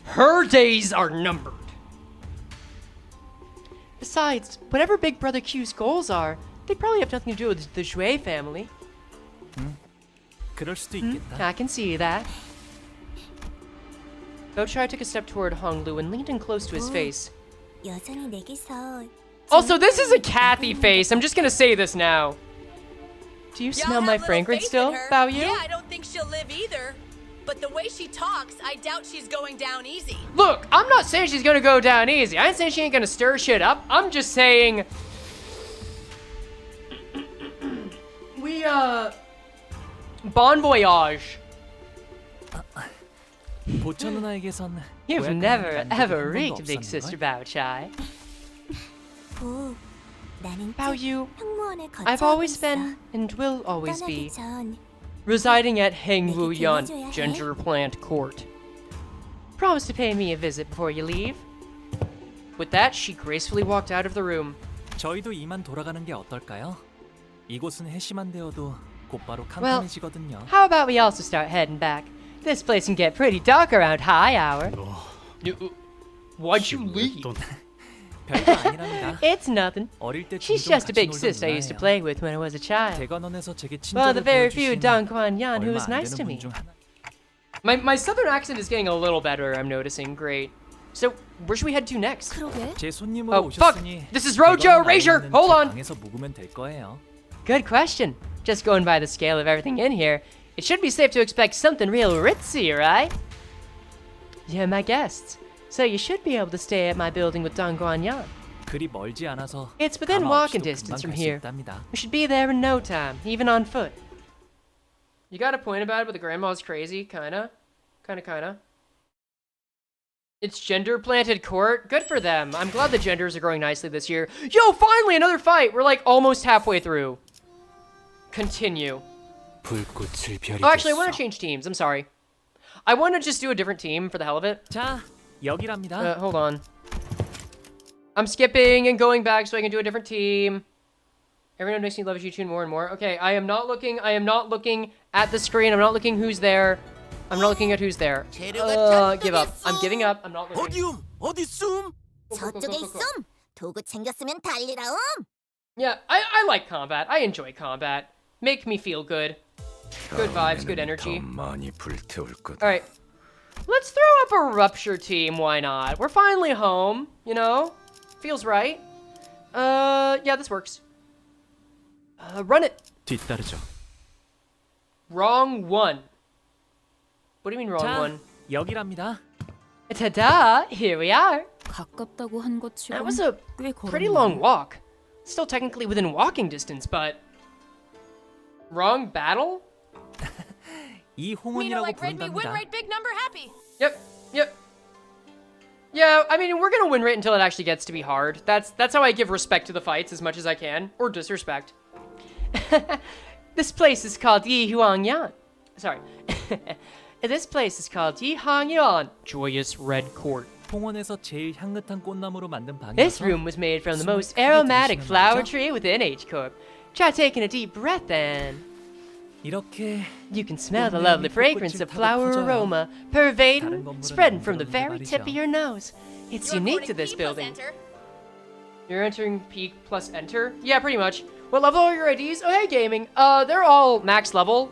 Her days are numbered. Besides, whatever Big Brother Q's goals are, they probably have nothing to do with the Shui family. 그럴 수도 있겠다. I can see that. Gochai took a step toward Honglu and leaned in close to his face. Also, this is a Kathy face. I'm just gonna say this now. Do you smell my fragrance still, Bao Yu? Yeah, I don't think she'll live either. But the way she talks, I doubt she's going down easy. Look, I'm not saying she's gonna go down easy. I ain't saying she ain't gonna stir shit up. I'm just saying... Bon voyage. 보천 누나에게선 You've never, ever reeked, Big Sister Bao Chai. Bao Yu, I've always been, and will always be, residing at Hengwuyuan Ginger Plant Court. Promise to pay me a visit before you leave. With that, she gracefully walked out of the room. 저희도 이만 돌아가는 게 어떨까요? 이곳은 해시만 되어도 곧바로 캄캄해지거든요. How about we also start heading back? This place can get pretty dark around high hour. Why'd you leave? 별거 아니랍니다. It's nothing. 어릴 때 She's 종종 just a 같이 big 놀던 sis I used to 누나예요. play with when I was a child. 대관원에서 제게 Well, the 친절을 very few 보여주신 Daguanyuan who 얼마 was 안 nice 되는 to 분 me. 중 하나. My southern accent is getting a little better, I'm noticing. Great. So, where should we head to next? 제 손님으로 Oh, fuck! 오셨으니 This is Rojo! 대관원 Erasure! 안에 있는 Hold 제 on! 방에서 묵으면 될 거예요. Good question. Just going by the scale of everything in here, it should be safe to expect something real ritzy, right? You're my guests, so you should be able to stay at my building with Daguanyuan. 그리 멀지 않아서 It's within 가마 walking 없이도 distance 금방 from 갈 수 here. 있답니다. We should be there in no time, even on foot. You got a point about it, but the grandma's crazy, kinda. It's gender-planted court. Good for them. I'm glad the genders are growing nicely this year. Yo, finally, another fight! We're like almost halfway through. Continue. Oh, actually, I want to change teams. I'm sorry. I want to just do a different team for the hell of it. 자, 여기랍니다. Hold on. I'm skipping and going back so I can do a different team. Everyone makes me love you tune more and more. Okay, I am not looking at the screen. I'm not looking who's there. I'm not looking at who's there. Give up. I'm giving up. I'm not looking. 어디 숨? 저쪽에 있음. 도구 챙겼으면 달리라움. Yeah, I like combat. I enjoy combat. Make me feel good. Good vibes, good energy. Alright. Let's throw up a rupture team, why not? We're finally home, you know? Feels right. Yeah, this works. Run it. 뒤따르죠. Wrong one. What do you mean wrong 자, one? 여기랍니다. Ta-da! Here we are. 가깝다고 한 것 치곤 That was a 꽤 pretty 걸었네. long walk. Still technically within walking distance, but wrong battle? 이 Mean 홍은이라고 like red me, win 부른답니다. rate, big number, happy. Yep. Yeah, I mean, we're gonna win rate until it actually gets to be hard. That's how I give respect to the fights as much as I can, or disrespect. This place is called Yihuangyan. Sorry. This place is called Yihuangyan. Joyous Red Court. 홍원에서 제일 향긋한 꽃나무로 만든 This 방이어서 room was made from the 숨을 most 크게 aromatic 들이쉬는 flower 말이죠. tree within H-Corp. Try taking a deep breath then. 이렇게 You can smell the 꽃잎이 lovely 꽃꽃을 fragrance of 타고 flower 퍼져요. aroma 다른 pervading, 건물은 spreading 안 from the 그러는데 very tip of 말이죠. your nose. It's You're unique to quoting this P plus building. enter. You're entering peak plus enter? Yeah, pretty much. What level are your IDs? Oh, hey, gaming. They're all max level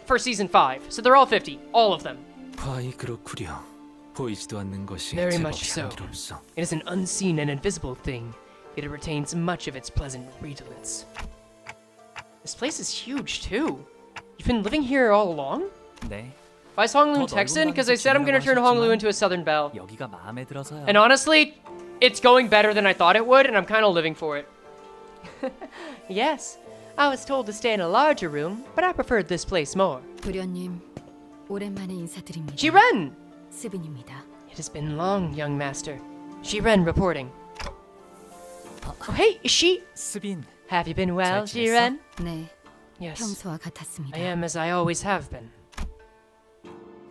for season 5, so they're all 50, all of them. 과히 그렇구려. 보이지도 않는 것이 Very 제법 much so. 향기롭소. It is an unseen and invisible thing, yet it retains much of its pleasant redolence. This place is huge, too. You've been living here all along? 네, Why is Honglu 더 Texan? 넓은 Because I said I'm gonna turn 방에서 Honglu 지내라고 into a Southern Belle. 여기가 마음에 들어서요. And honestly, it's going better than I thought it would, and I'm kind of living for it. Yes, I was told to stay in a larger room, but I preferred this place more. 도련님, 오랜만에 인사드립니다. Jiren! 스빈입니다. It has been long, young master. Jiren reporting. Oh, hey, is she? 스빈, Have you been well, 잘 지냈어? Jiren? 네, Yes, 평소와 같았습니다. I am as I always have been.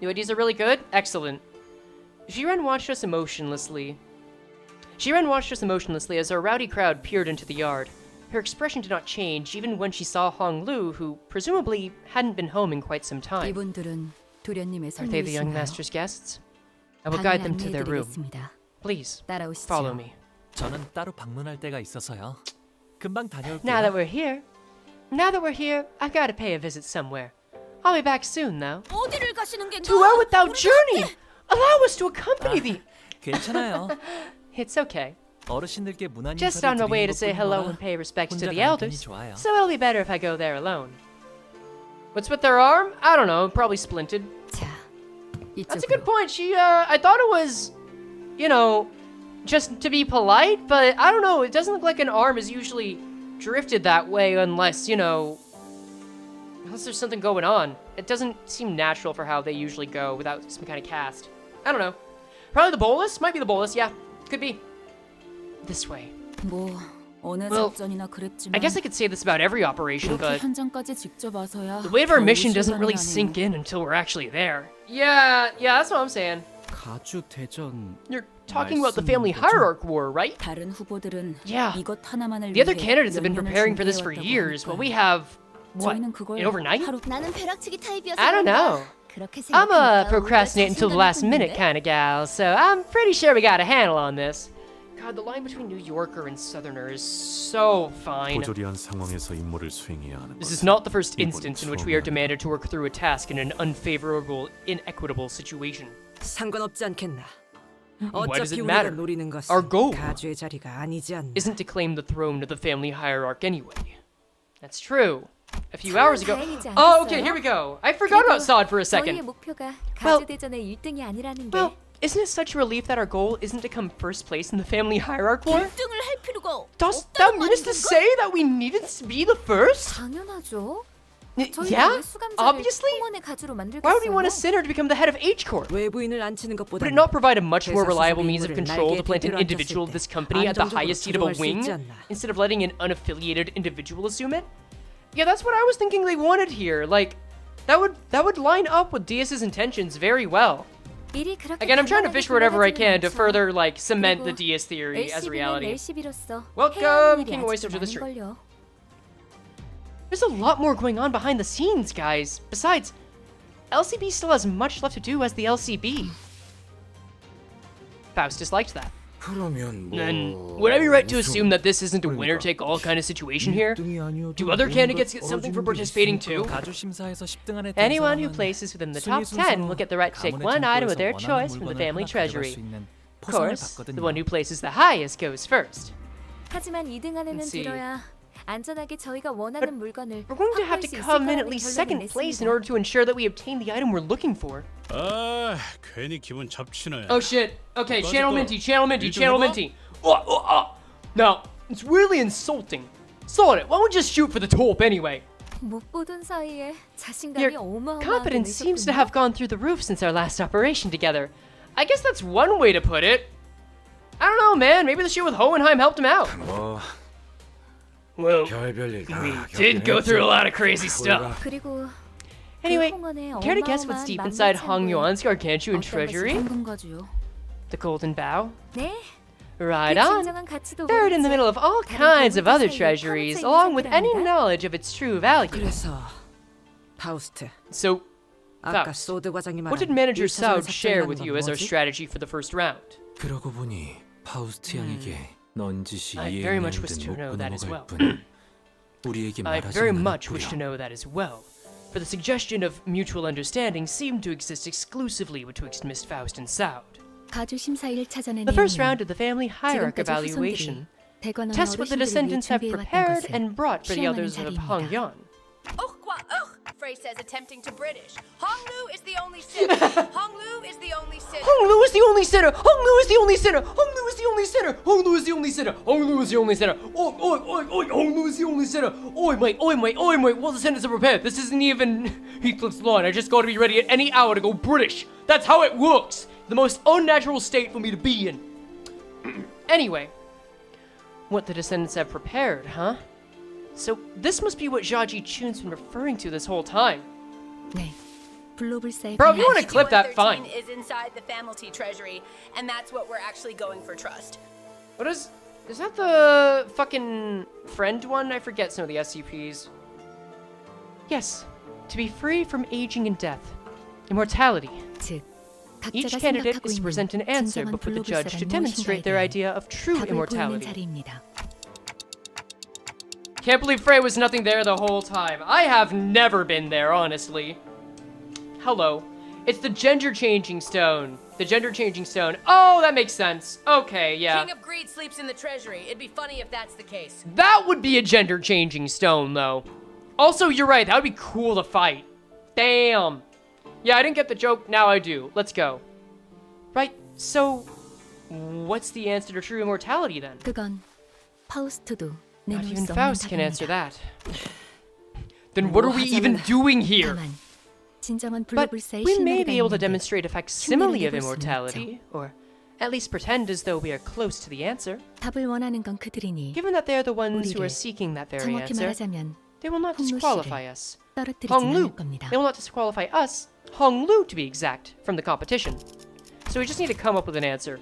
Your IDs are really good? Excellent. Jiren watched us emotionlessly. Jiren watched us emotionlessly as our rowdy crowd peered into the yard. Her expression did not change even when she saw Honglu, who presumably hadn't been home in quite some time. 이분들은 도련님의 Are they the young 손님이신가요? master's guests? I will guide them to their room. 안내해드리겠습니다. Please, 따라오시죠. follow me. 저는 따로 방문할 때가 있어서요. 금방 다녀올게요. Now that we're here, I've got to pay a visit somewhere. I'll be back soon, though. 어디를 가시는 게 To our without journey! Allow us to accompany thee! 괜찮아요. It's okay. 어르신들께 문안 Just 인사를 on my way 드리는 to say 것뿐인 hello 거라 and pay respects to 혼자 the 가는 편이 elders, 좋아요. so it'll be better if I go there alone. What's with their arm? I don't know, probably splinted. 자, That's a good 이쪽으로. point. I thought it was, just to be polite, but I don't know, it doesn't look like an arm is usually drifted that way unless, unless there's something going on. It doesn't seem natural for how they usually go without some kind of cast. I don't know. Probably the bolus? Might be the bolus, yeah. Could be. This way. 뭐 어느 Well, 작전이나 그랬지만 I guess I could say this about every operation, 이렇게 but 현장까지 직접 와서야 the weight of our 겨우 mission doesn't 실감이 really 나네요. sink in until we're actually there. Yeah, that's what I'm saying. 가주 대전. You're talking about the family hierarch war, right? 다른 후보들은 Yeah. 이것 하나만을 The other 위해 candidates have been 몇 년을 preparing for this for 준비해왔다고 years, but 하니까 we have, what, 저희는 그걸 in overnight? 하루 나는 벼락치기 타입이어서 I don't know. 그렇게 I'm a 생각하니까 procrastinate until the 오히려 last minute 자신감이 kind of gal, so I'm pretty sure we got a handle on this. God, the line between New Yorker and Southerner is so fine. 고조리한 상황에서 임무를 수행해야 하는 This is 것은 not the first 이번이 instance in which we are 처음이 demanded to work through a task in an unfavorable, inequitable situation. 상관없지 않겠나. Why does 어차피 it 우리가 matter? 노리는 것은 Our goal 가주의 자리가 아니지 않나. isn't to claim the throne of the family hierarch anyway. That's true. A few hours ago. Oh, okay, here we go. I forgot about Sod for a second. 목표가 Well- 가주대전의 1등이 아니라는 Well, isn't it such a relief that our goal isn't to come first place in the family hierarch war? 1등을 할 필요가 Does that mean us to say that we needed to be the first? 당연하죠. Yeah, obviously. 가주로 Why would we want a sinner to become the head of H-Corp? 외부인을 앉히는 Would 것보다 it not provide a much more 회사 reliable 소속 means of 인물을 control to 날개에 plant an 뒤로 individual of 앉혔을 this 때 company at the 안정적으로 highest seat of a 조종할 수 wing 있지 않나. instead of letting an unaffiliated individual assume it? Yeah, that's what I was thinking they wanted here. Like, that would line up with Diaz's intentions very well. Again, I'm trying to fish for whatever I can to further, like, cement the Diaz theory as a reality. Welcome, King Oyster, to the stream. There's a lot more going on behind the scenes, guys. Besides, LCB still has much left to do as the LCB. Faust disliked that. 그러면 뭐 Then, would I be right to assume that this isn't a winner-take-all kind of situation here? Do other candidates get something for participating too? 가주 심사에서 10등 안에 Anyone who 들어서면 places within the top 순위 10 순서로 will get the right to take 가문의 one item of their 창고에서 choice 원하는 from the 물건을 family 하나 가져갈 treasury. 수 있는 Of 포상을 course, 받거든요. the one who places the highest goes first. 하지만 2등 안에는 Let's see. 들어야 안전하게 저희가 원하는 물건을 We're going to have 확보할 to 수 있을 come in at 거라는 least 결론을 second place in 냈습니다. order to ensure that we obtain the item we're looking for. 아, 괜히 기분 잡치네. Oh shit. Okay, Let's channel go. Minty, channel Minty, You two channel have Minty. Now, it's really insulting. Sort it. Why don't we just shoot for the top anyway? 못 보던 사이에 Your 자신감이 어마어마하게 competence seems to 늘셨군요. have gone through the roof since our last operation together. I guess that's one way to put it. I don't know, man. Maybe the shit with Hohenheim helped him out. 뭐 Well, 별별 일 다 we did go through a lot of crazy stuff. 그리고 Anyway, 그 홍원에 care to guess what's 어마어마한 deep inside 만물창고에 Hongyuan's gargantuan 어떤 것이 treasury? 황금가주요. The golden bow? 네, Right 그 on. 진정한 가치도 Buried in the 모르지. middle of all 다른 kinds of 보물들 other 사이에 treasuries, 파묻혀 있는 along with any 상태랍니다. knowledge of its true value. 그래서 파우스트, So, 아까 Faust, 소드 과장이 what did 말한 Manager 1차전 Saud share 작전이라는 with 건 you as our 뭐지? strategy for the first round? 그러고 보니 파우스트 양에게 넌 짓이 I 이해는 very much wish 듯 to 못 know that as 넘어갈 well. 뿐 우리에게 I 말하지 very much wish to 않았고요. know that as well. For the suggestion of mutual understanding seemed to exist exclusively betwixt Miss Faust and Saud. 가주 심사 1차전의 The first round 내용은 of the family hierarch 지금까지 evaluation 후손들이 대관원 tests what the 어르신들을 위해 descendants have 준비해왔던 prepared 것을 and brought for the 시험하는 others of 자리입니다. Hongyuan. Frey says attempting to British. Honglu is the only sinner. Honglu is the only sinner. Honglu is the only sinner! Honglu is the only sinner! Honglu is the only sinner! Honglu is the only sinner! Honglu is the only sinner! Oi, oi, oi, oi! Honglu is the only sinner! Oi, mate, oi, mate, oi, mate! Well, the sentence are prepared. This isn't even Heathcliff's line. I just gotta be ready at any hour to go British. That's how it works. The most unnatural state for me to be in. Anyway, what the descendants have prepared, huh? So this must be what Jiaji Chun's been referring to this whole time. 네, 블로불사의 Bro, if you want to clip that, 5113 fine. is inside the family treasury, and that's what we're actually going for trust. What is that the fucking friend one? I forget some of the SCPs. Yes, to be free from aging and death, immortality. 즉, Each 각자가 candidate 생각하고 is to 있는 present an answer 진정한 before the judge to 블로불사란 demonstrate 무엇인가에 their 대해 idea of true 답을 보이는 immortality. 자리입니다. Can't believe Frey was nothing there the whole time. I have never been there, honestly. Hello. It's the gender changing stone. The gender changing stone. Oh, that makes sense. Okay, yeah. King of Greed sleeps in the treasury. It'd be funny if that's the case. That would be a gender changing stone, though. Also, you're right. That would be cool to fight. Damn. Yeah, I didn't get the joke. Now I do. Let's go. Right, so what's the answer to true immortality then? 그건 파우스트도 Not 내놓을 even 수 없는 Faust can answer 답입니다. that. Then what are we even doing here? 다만 진정한 But 블로불사의 we may 신뢰가 be able to 있는데 demonstrate a facsimile of 흉내를 내볼 수는 immortality, or at least pretend as though we are close to the answer. 답을 원하는 건 그들이니 Given that they are the ones who are 우리를 seeking that very 정확히 answer, 말하자면 they will not 홍루 disqualify 씨를 us. 떨어뜨리진 Hong Lu. 않을 겁니다. They will not disqualify us, Hong Lu to be exact, from the competition. So we just need to come up with an answer.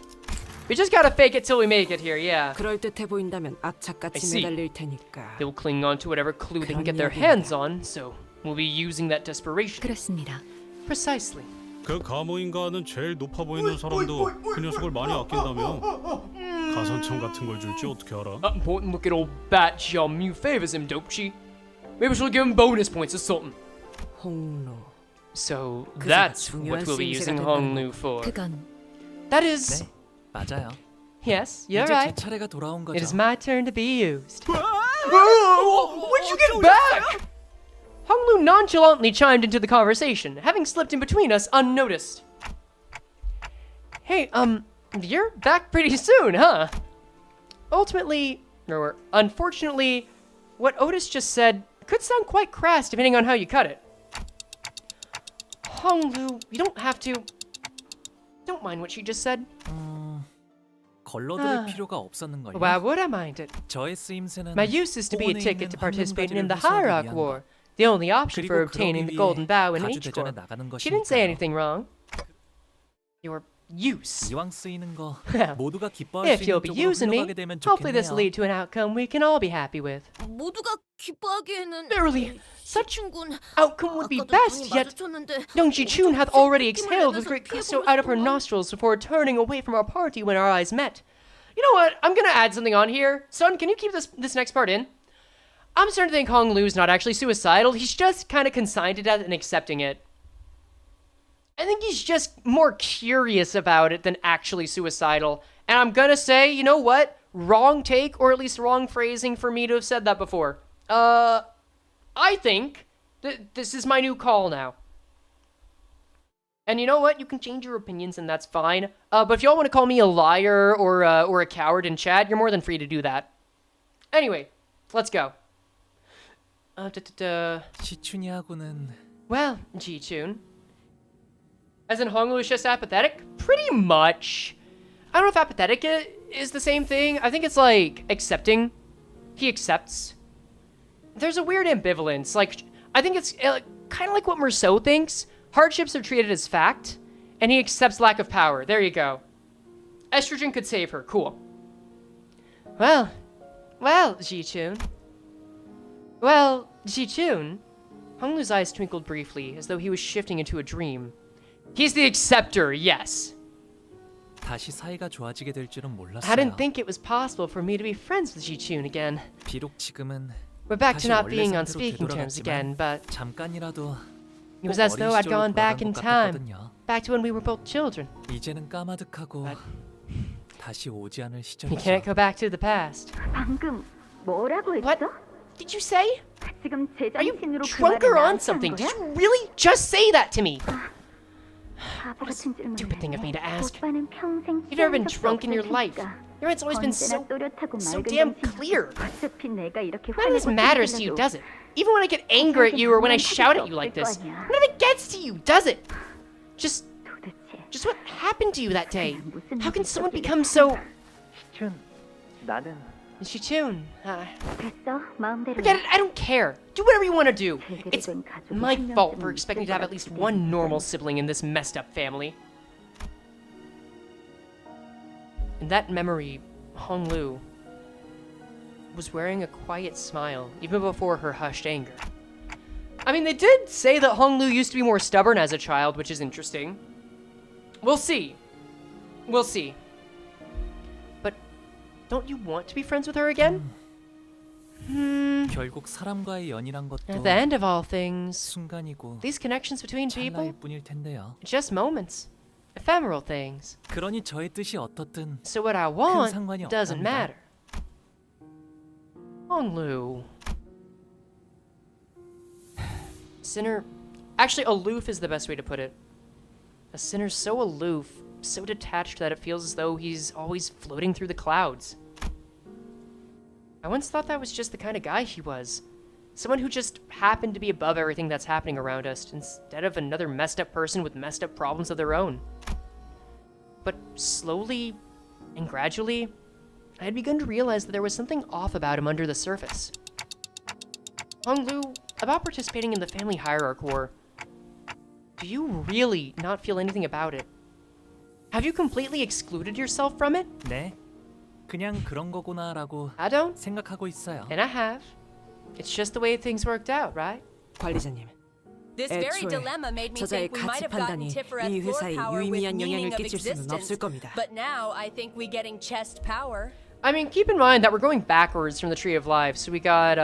We just gotta fake it till we make it here, yeah. 그럴듯해 보인다면 I 악착같이 see. 매달릴 테니까. They will cling on to whatever clue they can 그런 get their 이야기입니다. hands on, so we'll be using that desperation. 그렇습니다. Precisely. 그 가모인가는 제일 높아 보이는 사람도 그 녀석을 많이 아낀다며. 가산점 같은 걸 줄지 어떻게 알아? That important looking old bat chum, you favors him, don't she? Maybe she'll give him bonus points or something. 홍로. So 그자가 that's 중요한 what we'll be 쓰임새가 using 된다는 Hong Lu for. 그건 That is... 네, 맞아요. Yes, you're 이제 right. 제 차례가 돌아온 거죠. It is my turn to be used. When'd you get back? Hong Lu nonchalantly chimed into the conversation, having slipped in between us unnoticed. Hey, you're back pretty soon, huh? Ultimately, or unfortunately, what Otis just said could sound quite crass depending on how you cut it. Hong Lu, you don't have to... Don't mind what she just said. 걸러들을 필요가 없었는걸요. Why would I mind it? 저의 쓰임새는 My use is to be a 호원에 ticket 있는 to participate in 황금가지를 the 회수하기 hierarch 위한 war. 것. The only option for 그리고 obtaining the 그러기 golden 위해 bow in 가주 H 대전에 corps. 나가는 She didn't say 것이니까요. anything wrong. Your use. 이왕 쓰이는 거 Well, 모두가 기뻐할 수 If you'll 있는 be 쪽으로 using me, 흘러가게 되면 hopefully this will 좋겠네요. lead to an outcome we can all be happy with. 모두가 기뻐하기에는 Verily, such 친군 outcome would be 아까도 best, 눈이 yet 마주쳤는데 Young Ji-chun hath already 느낌을 exhaled with 내면서 great 피해보고 gusto out of her 싶구만. nostrils before turning away from our party when our eyes met. You know what? I'm gonna add something on here. Son, can you keep this next part in? I'm starting to think Hong Lu's not actually suicidal. He's just kind of consigned to death and accepting it. I think he's just more curious about it than actually suicidal. And I'm gonna say, you know what? wrong take, or at least wrong phrasing for me to have said that before. I think that this is my new call now. And you know what? You can change your opinions, and that's fine. But if y'all want to call me a liar or a coward in chat, you're more than free to do that. Anyway, let's go. 시춘이하고는 Well, Ji-chun. As in Honglu is just apathetic? Pretty much. I don't know if apathetic is the same thing. I think it's like accepting. He accepts. There's a weird ambivalence. Like, I think it's kind of like what Merceau thinks. Hardships are treated as fact, and he accepts lack of power. There you go. Estrogen could save her. Cool. Well, Ji-chun. Well, Ji-chun. Honglu's eyes twinkled briefly, as though he was shifting into a dream. He's the acceptor, yes. 다시 사이가 좋아지게 될 줄은 몰랐어요. I didn't think it was possible for me to be friends with Ji-chun again. 비록 지금은 We're back to 다시 not 원래 being on 상태로 speaking terms again, 되돌아갔지만 but 잠깐이라도 it was as though I'd gone back in time, 같았거든요. back to when we were both children. 이제는 까마득하고 다시 오지 않을 You can't 시절이죠. go back to the past. 방금 뭐라고 What 했어? did you say? 지금 Are you 제정신으로 drunk or on something? Did you really just say that to me? 바보 같은 질문을 Stupid thing of me to ask. 오빠는 평생 You've never been 취한 적도 drunk in your 없을 life. 테니까. Your head's always been so 언제나 또렷하고 so 맑은 damn 정신. clear. 어차피 내가 이렇게 None of this 화내고 matters to you, 찔찔해도 does it? Even when I get angry at you or when I shout at you like this, none of it gets to you, does it? Just what happened to you that day? How can someone become so... 나는 Ji-chun, 됐어? 마음대로 forget it, I don't care. Do whatever you want to do. It's 된 가족이 my 한 fault for 명쯤은 expecting 있을 to have 것 at least 같은데. one normal sibling in this messed up family. In that memory, Honglu was wearing a quiet smile, even before her hushed anger. I mean, they did say that Honglu used to be more stubborn as a child, which is interesting. We'll see. We'll see. But don't you want to be friends with her again? 결국 사람과의 연이란 것도 At the end of all things, 순간이고 these connections between people, 찰나일 뿐일 텐데요. just moments. Ephemeral things. 그러니 저의 뜻이 어떻든 So what I 큰 want 상관이 doesn't 없답니다. matter. Honglu. Sinner. Actually, aloof is the best way to put it. A sinner so aloof, so detached that it feels as though he's always floating through the clouds. I once thought that was just the kind of guy he was. Someone who just happened to be above everything that's happening around us, instead of another messed up person with messed up problems of their own. But slowly and gradually, I had begun to realize that there was something off about him under the surface. Honglu, about participating in the family hierarch war, do you really not feel anything about it? Have you completely excluded yourself from it? 네, 그냥 그런 거구나라고 I don't, 생각하고 있어요. and I have. It's just the way things worked out, right? 관리자님, This very 애초에 dilemma made me 저자의 think we might 가치 have gotten 판단이 Tiferet 이 floor 회사에 power with 유의미한 meaning 영향을 of 끼칠 수는 existence. 없을 겁니다. But now I think we getting chest power. I mean, keep in mind that we're going backwards from the Tree of Life. So we got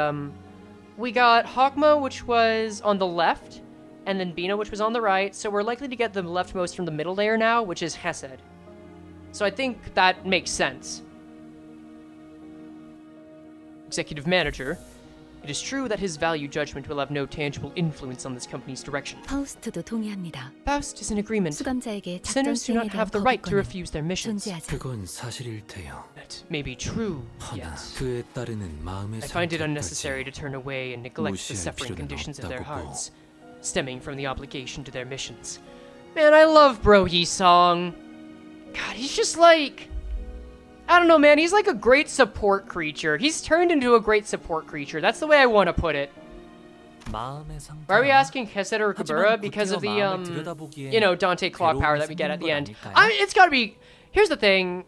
Hawkmo, which was on the left, and then Bina, which was on the right. So we're likely to get the leftmost from the middle layer now, which is Hesed. So I think that makes sense. Executive Manager. It is true that his value judgment will have no tangible influence on this company's direction. 파우스트도 동의합니다. Faust is in agreement. 수감자에게 작전 Sinners do 수행에 not 대한 have the right to 거부권은 refuse their missions. 존재하지 그건 사실일 테요. That may be true, 허나 yet 그에 따르는 마음의 I find it 상태까지 unnecessary to turn away and neglect the 무시할 suffering 필요는 conditions of their 없다고 hearts, stemming from the obligation to their missions. Man, I love Bro Yi-song. God, he's just like... I don't know, man. He's like a great support creature. He's turned into a great support creature. That's the way I want to put it. 마음의 상태. Why are we asking Hesed or Kabura? Because of the, you know, Dante clock power that we get at the end. I mean, it's gotta be... Here's the thing.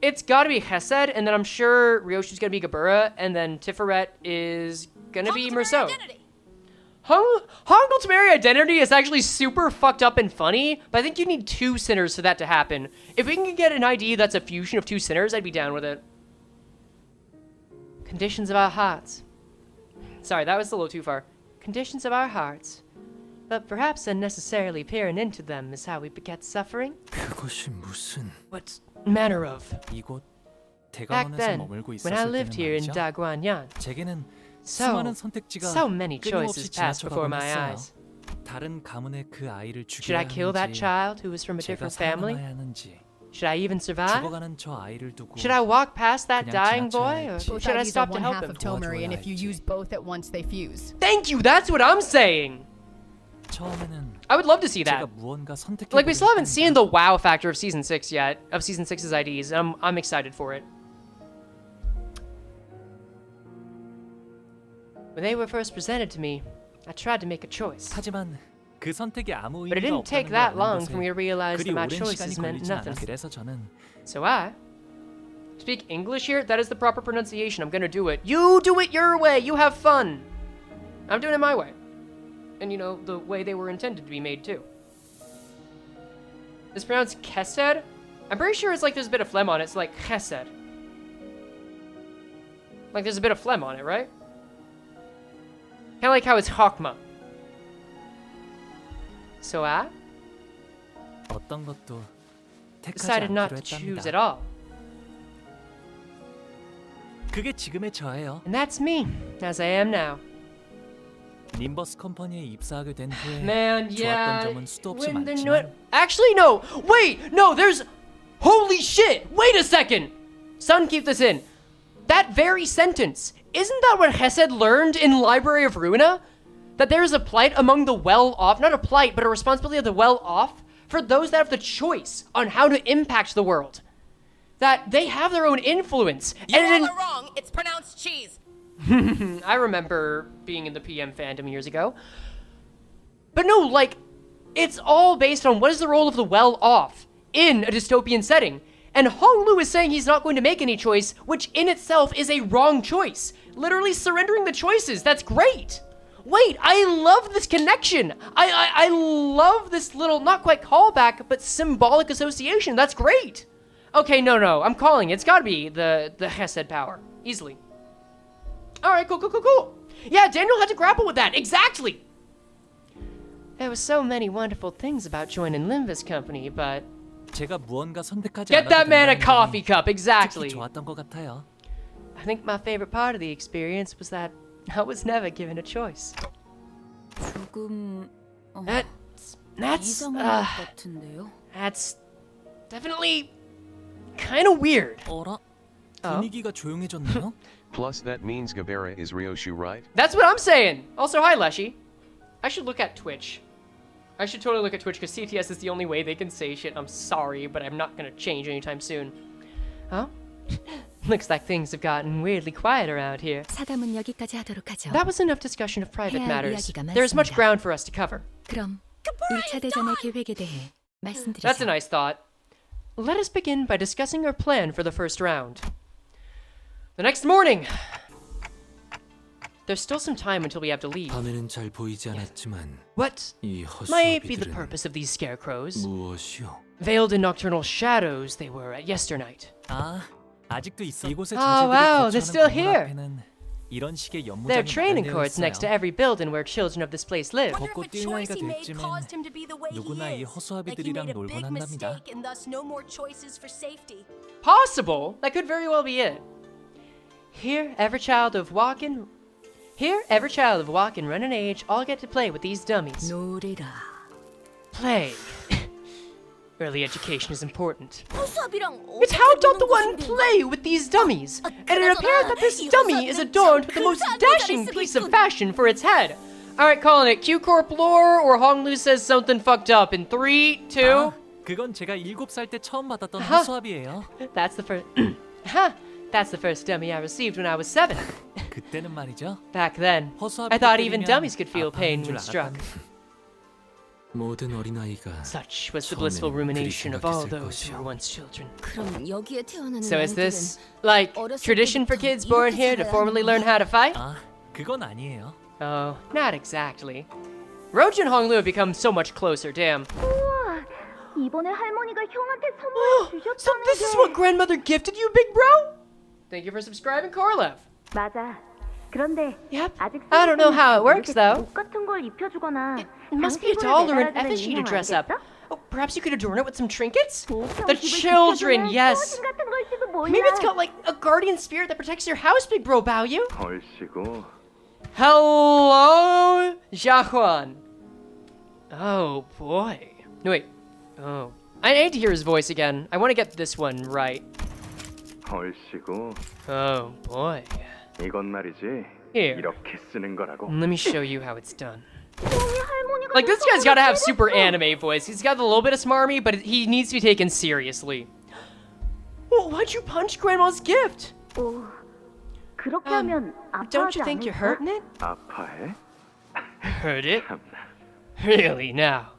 It's gotta be Hesed, and then I'm sure Ryoshu's gonna be Kabura, and then Tiferet is gonna be Merceau. Hong Ultimary Identity is actually super fucked up and funny, but I think you need two sinners for that to happen. If we can get an ID that's a fusion of two sinners, I'd be down with it. Conditions of our hearts. Sorry, that was a little too far. Conditions of our hearts. But perhaps unnecessarily peering into them is how we beget suffering? 그것이 무슨 What manner of? 이곳 Back 대관원에서 then, 머물고 when I 있었을 lived 때는 here in 말이죠. Daguanyuan, 제게는 so 수많은 선택지가 many choices 끊임없이 passed before 지나쳐가곤 my 했어요. eyes. 다른 가문의 그 아이를 Should I 죽여야 kill that 하는지, child who was from a 제가 different family? 살아남아야 하는지, Should I even survive? 죽어가는 저 아이를 두고 Should I walk past that 그냥 dying 지나쳐야 boy, or 할지. should I stop to help half him? of Tomari, and if you 도와줘야 use both at once, they fuse. Thank you. That's what I'm saying. 처음에는 I would love to see that. 제가 무언가 선택해 Like, we still haven't seen the wow factor of season 6 yet, of season 6's IDs. I'm excited for it. When they were first presented to me, I tried to make a choice. 하지만 그 선택이 아무 But it 의미가 didn't take 없다는 걸 that 아는 long 것에 for me to realize 그리 that my 오랜 choices 시간이 meant 걸리지 않아. nothing. 그래서 저는 So I speak English here. That is the proper pronunciation. I'm gonna do it. You do it your way. You have fun. I'm doing it my way. And you know, the way they were intended to be made too. It's pronounced Chesed? I'm pretty sure it's like there's a bit of phlegm on it. It's like Chesed. Like there's a bit of phlegm on it, right? Kind of like how it's Chokma. So I 어떤 것도 택하지 decided not 않기로 to choose at 했답니다. all. 그게 지금의 저예요. And that's me, as I am now. 님버스 컴퍼니에 입사하게 된 후에 Man, 좋았던 yeah. 점은 수도 없이 When the 많지만 Actually, no. Wait, no. There's. Holy shit! Wait a second. Son, keep this in. That very sentence. Isn't that what Hesed learned in Library of Ruina? That there is a plight among the well-off. Not a plight, but a responsibility of the well-off for those that have the choice on how to impact the world. That they have their own influence. You And all are wrong. It's pronounced cheese. I remember being in the PM fandom years ago. But no, like, it's all based on what is the role of the well-off in a dystopian setting. And Hong Lu is saying he's not going to make any choice, which in itself is a wrong choice. Literally surrendering the choices. That's great. Wait, I love this connection. I love this little, not quite callback, but symbolic association. That's great. Okay, no, I'm calling it. It's gotta be the Hesed power. Easily. Alright, cool. Yeah, Daniel had to grapple with that. Exactly. There were so many wonderful things about joining Linva's company, but... 제가 무언가 선택하지 Get that 않아도 man a 된다는 coffee 점이 cup, exactly. 특히 좋았던 것 같아요. I think my favorite part of the experience was that I was never given a choice. 조금 That's 이상한 것 같은데요. that's definitely kind of weird. 어라? 분위기가 조용해졌네요. Plus that means Gabera is Ryoshu, right? That's what I'm saying. Also, hi, Leshy. I should look at Twitch. I should totally look at Twitch because CTS is the only way they can say shit. I'm sorry, but I'm not gonna change anytime soon. Huh? Looks like things have gotten weirdly quiet around here. 사담은 여기까지 하도록 하죠. That was enough discussion of private 해야 할 matters. 이야기가 There is much 많습니다. ground for us to cover. 그럼 1차 대전의 계획에 대해 말씀드리죠. That's a nice thought. Let us begin by discussing our plan for the first round. The next morning. There's still some time until we have to leave. 밤에는 잘 보이지 않았지만 What 이 might be the 허수아비들은 purpose of these scarecrows? 무엇이요? Veiled in nocturnal shadows they were at yesternight. 아, 아직도 있어. 이곳의 Oh, 자제들이 wow, they're 거처하는 still 건물 here. 앞에는 이런 식의 There are 연무장이 training 마련되어 courts next to 있어요. every building where children of this place live. 걷고 뛸 나이가 됐지만 누구나 이 허수아비들이랑 놀곤 한답니다. Possible? That could very well be it. Here, every child of walk and run and age all get to play with these dummies. 놀이라. Play. Early education is important. 허수아비랑 It's how don't the one play with these dummies, and it appears that this dummy is adorned with the most dashing piece of fashion for its head. Alright, calling it Q-Corp lore, or Honglu says something fucked up in 3, 2... 아, 그건 제가 7살 때 처음 받았던 허수아비예요. That's the first... That's the first dummy I received when I was 7. 그때는 말이죠. Back then, I thought even dummies could feel pain when struck. 모든 어린아이가 Such was the blissful rumination of all those who were once children. 그럼 여기에 태어나는 So is 아이들은 this, like, tradition for kids born here to formally learn how to fight? 아, 그건 아니에요. Oh, not exactly. Roach and Honglu have become so much closer, damn. 이번에 할머니가 형한테 선물을 주셨다는데. So this is what grandmother gifted you, big bro? Thank you for subscribing, Korlev. 맞아. 그런데 Yep. 아직 I don't know how it works, though. 옷 같은 걸 입혀주거나 It must be a doll or an effigy to dress up. Oh, perhaps you could adorn it with some trinkets? The children, yes. Maybe it's got like a guardian spirit that protects your house, big bro Baoyu. 얼씨구. Hello, Jiahuan. Oh boy. No wait. Oh, I need to hear his voice again. I want to get this one right. 얼씨구. Oh boy. 이건 말이지. Here. 이렇게 쓰는 거라고. Let me show you how it's done. Like, this guy's gotta have super anime voice. He's got a little bit of smarmy, but he needs to be taken seriously. Well, why'd you punch Grandma's gift? Don't you think you're hurting it? 아파해? Hurt it? Really, now?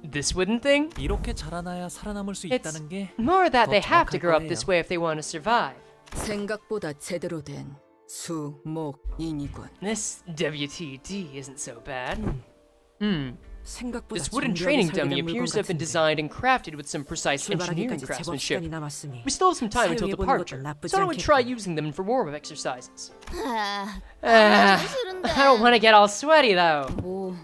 This wooden thing? 이렇게 자라나야 살아남을 수 It's 있다는 게 more that they 더 have to 정확할 grow up 거예요. this way if they want to survive. 생각보다 제대로 된 수목인이군. This WTD isn't so bad. 생각보다 This wooden 정교하게 training 설계된 dummy 물건 appears to have been 같은데. designed and crafted with some precise engineering 출발하기까지 제법 craftsmanship. 시간이 남았으니 We still have some time until 사용해보는 departure, 것도 나쁘지 so I would try 않겠군. using them for warm-up exercises. 아, I don't want to get all sweaty though. 뭐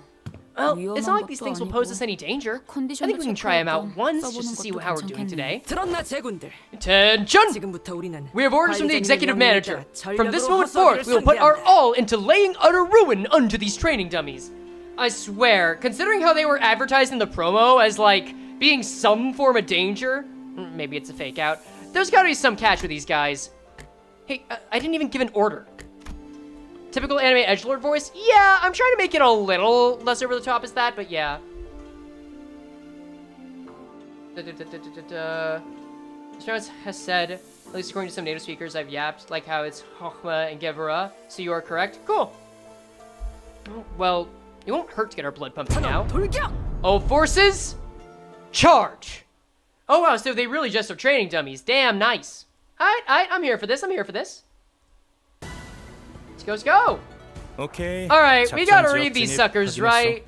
Well, it's not 위험한 like these 것도 things will pose 아니고 us any danger. I 컨디션도 think we can try them out 체크하고 once just 써보는 to see 것도 how we're doing 괜찮겠네. today. 들었나 제군들. Attention! 지금부터 우리는 We have orders from the 관리자님의 executive 명령에 manager. 따라 From this 전략으로 moment 허수아비를 forth, we will put our 상대한다. all into laying utter ruin unto these training dummies. I swear, considering how they were advertised in the promo as like being some form of danger, maybe it's a fake out, there's gotta be some catch with these guys. Hey, I didn't even give an order. Typical anime edgelord voice? Yeah, I'm trying to make it a little less over the top as that, but yeah. Strauss has said, at least according to some native speakers I've yapped, like how it's Hochma and Gevura, so you are correct. Cool. Well, it won't hurt to get our blood pumping now. All forces, charge! Oh wow, so they really just are training dummies. Damn, nice. Alright, I'm here for this, Let's go. Okay. Alright, we gotta read these suckers, right?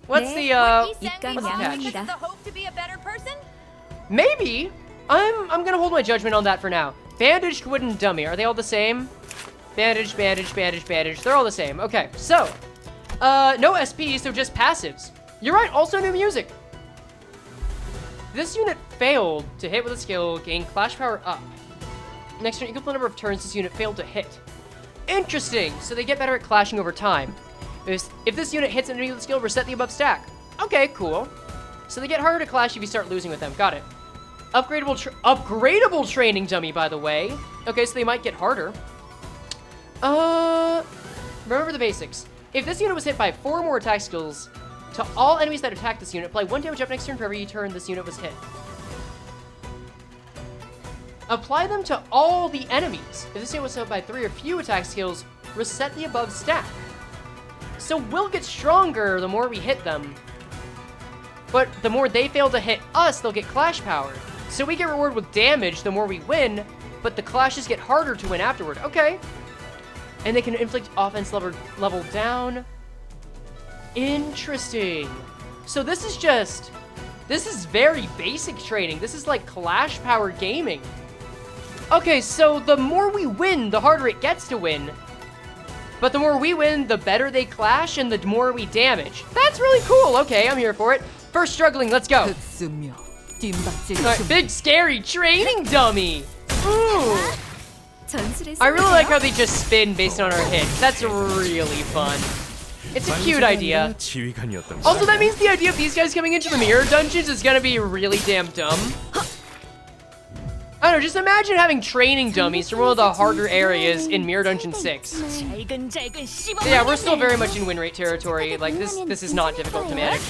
What's the, He sent me what's the home catch? with the hope to be a better person? Maybe. I'm gonna hold my judgment on that for now. Bandaged wooden dummy. Are they all the same? Bandaged, bandaged, bandaged, bandaged. They're all the same. Okay, so. No SP, so just passives. You're right, also new music. This unit failed to hit with a skill, gain clash power up. Next turn, equal to the number of turns this unit failed to hit. Interesting, so they get better at clashing over time. If this unit hits an enemy with a skill, reset the above stack. Okay, cool. So they get harder to clash if you start losing with them. Got it. Upgradable training dummy, by the way. Okay, so they might get harder. Remember the basics. If this unit was hit by 4 more attack skills, to all enemies that attack this unit, apply 1 damage up next turn for every turn this unit was hit. Apply them to all the enemies. If this unit was hit by 3 or few attack skills, reset the above stack. So we'll get stronger the more we hit them. But the more they fail to hit us, they'll get clash power. So we get rewarded with damage the more we win, but the clashes get harder to win afterward. Okay. And they can inflict offense level down. Interesting. So this is very basic training. This is like clash power gaming. Okay, so the more we win, the harder it gets to win. But the more we win, the better they clash and the more we damage. That's really cool. Okay, I'm here for it. First struggling, let's go. Alright, big scary training dummy. Ooh. I really like how they just spin based on our hits. That's really fun. It's a cute idea. Also, that means the idea of these guys coming into the mirror dungeons is gonna be really damn dumb. I don't know, just imagine having training dummies from one of the harder areas in Mirror Dungeon 6. So yeah, we're still very much in win rate territory. Like, this is not difficult to manage.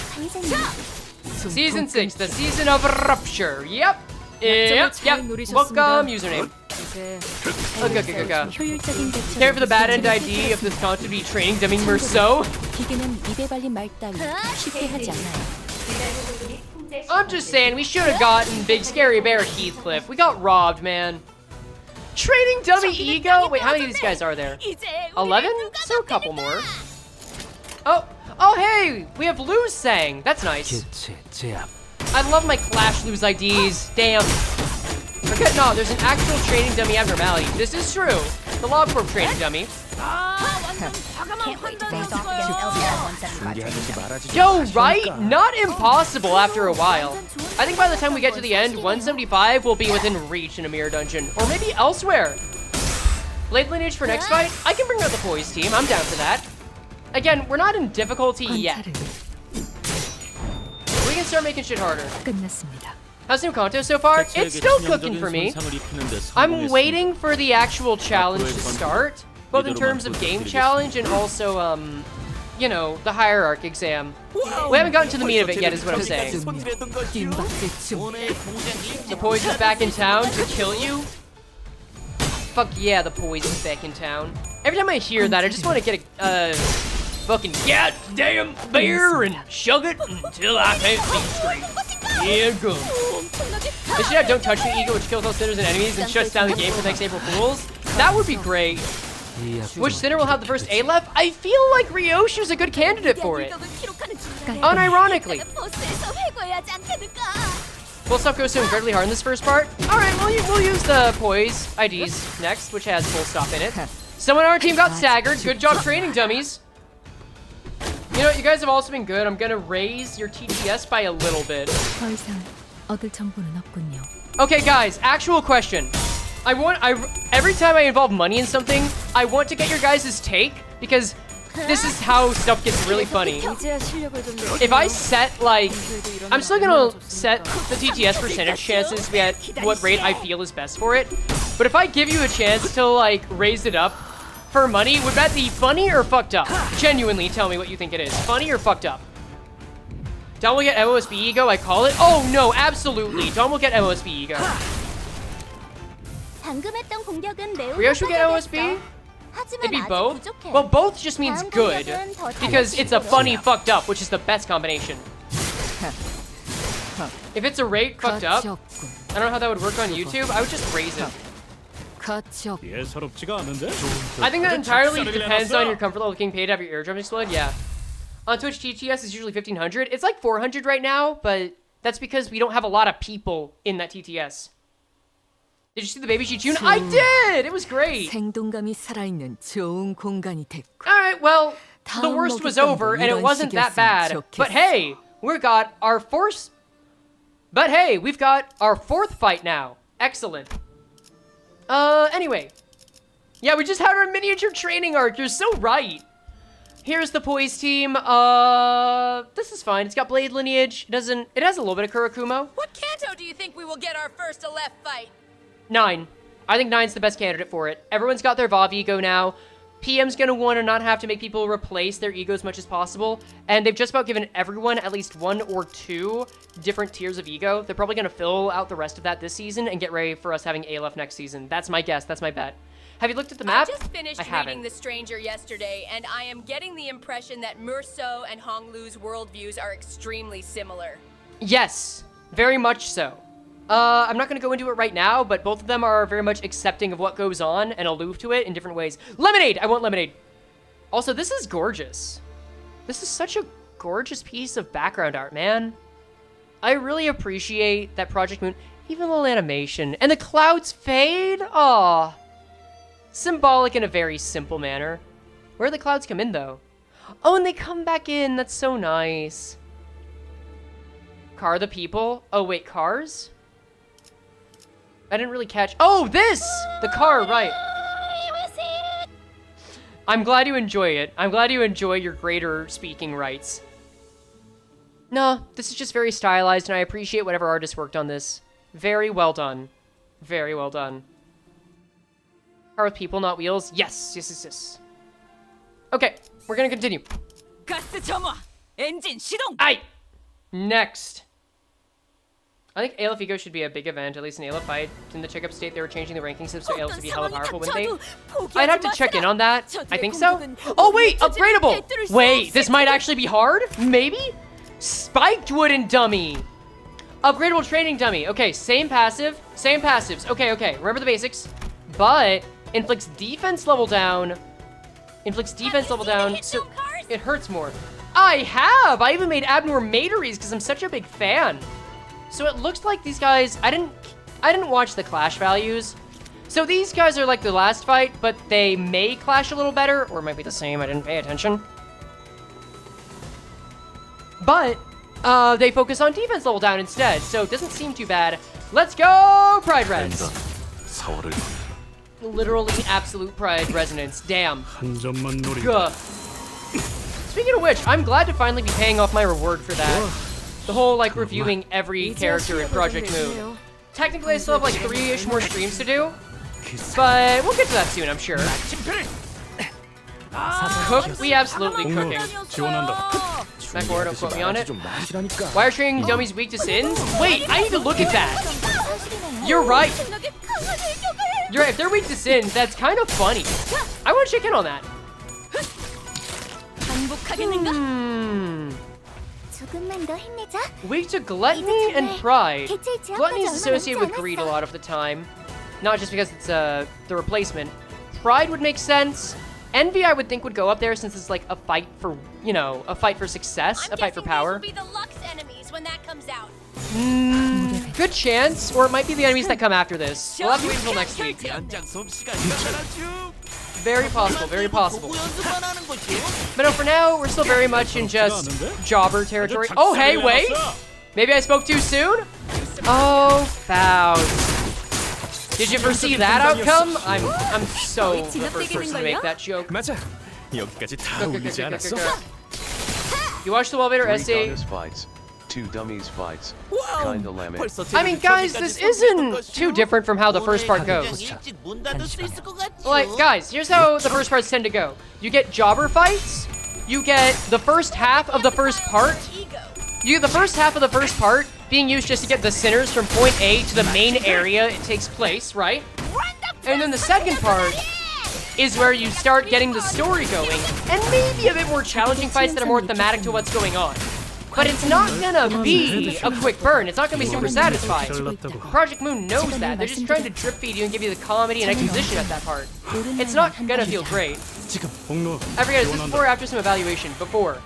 Season 6, the season of rupture. Yep. Welcome, username. Care for the bad end ID of this content to be training dummy Merceau? I'm just saying, we should have gotten Big Scary Bear Heathcliff. We got robbed, man. Training dummy ego? Wait, how many of these guys are there? 11? So a couple more. Oh, hey, we have Luz saying. That's nice. I love my Clash Luz IDs. Damn. Forget, no, there's an actual training dummy abnormality. This is true. The LogCorp training dummy. Can't wait to face off against LCR 175. Yo, right? Not impossible after a while. I think by the time we get to the end, 175 will be within reach in a mirror dungeon. Or maybe elsewhere. Blade Lineage for next fight? I can bring out the Poise team. I'm down for that. Again, we're not in difficulty yet. We can start making shit harder. How's new Kanto so far? It's still cooking for me. I'm waiting for the actual challenge to start, both in terms of game challenge and also, you know, the hierarch exam. We haven't gotten to the meat of it yet, is what I'm saying. The Poise is back in town to kill you? Fuck yeah, the Poise is back in town. Every time I hear that, I just want to get a, fucking goddamn beer and chug it until I can't see straight. Yeah, good. They should have Don't Touch Me Ego, which kills all sinners and enemies and shuts down the game for the next April Fools. That would be great. Which sinner will have the first A left? I feel like Ryoshu's a good candidate for it. Unironically. Full stop goes so incredibly hard in this first part. Alright, we'll use the Poise IDs next, which has full stop in it. Someone on our team got staggered. Good job training, dummies. You know, you guys have also been good. I'm gonna raise your TTS by a little bit. Okay, guys, actual question. Every time I involve money in something, I want to get your guys' take, because this is how stuff gets really funny. If I set, like, I'm still gonna set the TTS percentage chances at what rate I feel is best for it, but if I give you a chance to, like, raise it up for money, would that be funny or fucked up? Genuinely, tell me what you think it is. Funny or fucked up? Dom will get MOSB ego, I call it? Oh no, absolutely. Dom will get MOSB ego. Ryoshu will get MOSB? It'd be both? Well, both just means good, because it's a funny fucked up, which is the best combination. If it's a rate fucked up, I don't know how that would work on YouTube, I would just raise it. I think that entirely depends on your comfort level getting paid to have your eardrum explode, yeah. On Twitch, TTS is usually 1,500. It's like 400 right now, but that's because we don't have a lot of people in that TTS. Did you see the Baby G-Tune? I did! It was great! Alright, well, the worst was over, and it wasn't that bad. But hey, we've got our fourth fight now. Excellent. Anyway. Yeah, we just had our miniature training arc. You're so right. Here's the Poise team. This is fine. It's got Blade Lineage. It has a little bit of Kurakumo. What Kanto do you think we will get our first Aleph fight? 9. I think 9's the best candidate for it. Everyone's got their VOV ego now. PM's gonna want to not have to make people replace their ego as much as possible. And they've just about given everyone at least 1 or 2 different tiers of ego. They're probably gonna fill out the rest of that this season and get ready for us having Aleph next season. That's my guess. That's my bet. Have you looked at the map? I just finished reading The Stranger yesterday, and I am getting the impression that Murso and Honglu's worldviews are extremely similar. Yes, very much so. I'm not going to go into it right now, but both of them are very much accepting of what goes on and aloof to it in different ways. Lemonade! I want lemonade. Also, this is gorgeous. This is such a gorgeous piece of background art, man. I really appreciate that Project Moon, even a little animation. And the clouds fade? Aw. Symbolic in a very simple manner. Where do the clouds come in, though? Oh, and they come back in. That's so nice. Car the people? Oh, wait, cars? I didn't really catch. Oh, this! The car, right. I'm glad you enjoy it. I'm glad you enjoy your greater speaking rights. No, this is just very stylized, and I appreciate whatever artist worked on this. Very well done. Very well done. Car with people, not wheels. Yes, yes, yes, yes. Okay, we're gonna continue. Aye! Next. I think Aleph Ego should be a big event, at least in Aleph fight. In the checkup state, they were changing the ranking system so Aleph to be hella powerful, wouldn't they? I'd have to check in on that. I think so. Oh, wait, upgradable. Wait, this might actually be hard? Maybe? Spiked wooden dummy. Upgradable training dummy. Okay, same passive, same passives. Okay, okay, remember the basics. But inflicts defense level down. Inflicts defense level down, so it hurts more. I have! I even made abnormatories because I'm such a big fan. So it looks like these guys, I didn't watch the clash values. So these guys are like the last fight, but they may clash a little better, or it might be the same, I didn't pay attention. But they focus on defense level down instead, so it doesn't seem too bad. Let's go, Pride Res. Literally absolute Pride resonance. Damn. Gah. Speaking of which, I'm glad to finally be paying off my reward for that. The whole, like, reviewing every character in Project Moon. Technically, I still have, like, 3-ish more streams to do, but we'll get to that soon, I'm sure. Cook? We absolutely cooking. McWard, don't quote me on it. Why are training dummies weak to sins? Wait, I need to look at that. You're right. You're right, if they're weak to sins, that's kind of funny. I want to check in on that. Weak to gluttony and pride. Gluttony is associated with greed a lot of the time. Not just because it's the replacement. Pride would make sense. Envy, I would think, would go up there since it's like a fight for, you know, a fight for success, a fight for power. These will be the Lux enemies when that comes out. Good chance, or it might be the enemies that come after this. We'll have to wait until next week. Very possible, very possible. But no, for now, we're still very much in just jobber territory. Oh, hey, wait! Maybe I spoke too soon? Oh, Faust. Did you foresee that outcome? I'm so the first person to make that joke. You watched the Elevator essay? Fights, 2 dummies fights. Kinda lame. I mean, guys, this isn't too different from how the first part goes. Like, guys, here's how the first parts tend to go. You get jobber fights. You get the first half of the first part. You get the first half of the first part being used just to get the sinners from point A to the main area it takes place, right? And then the second part is where you start getting the story going, and maybe a bit more challenging fights that are more thematic to what's going on. But it's not gonna be a quick burn. It's not gonna be super satisfying. Project Moon knows that. They're just trying to drip feed you and give you the comedy and exposition at that part. It's not gonna feel great. I forget, is this before or after some evaluation? Before.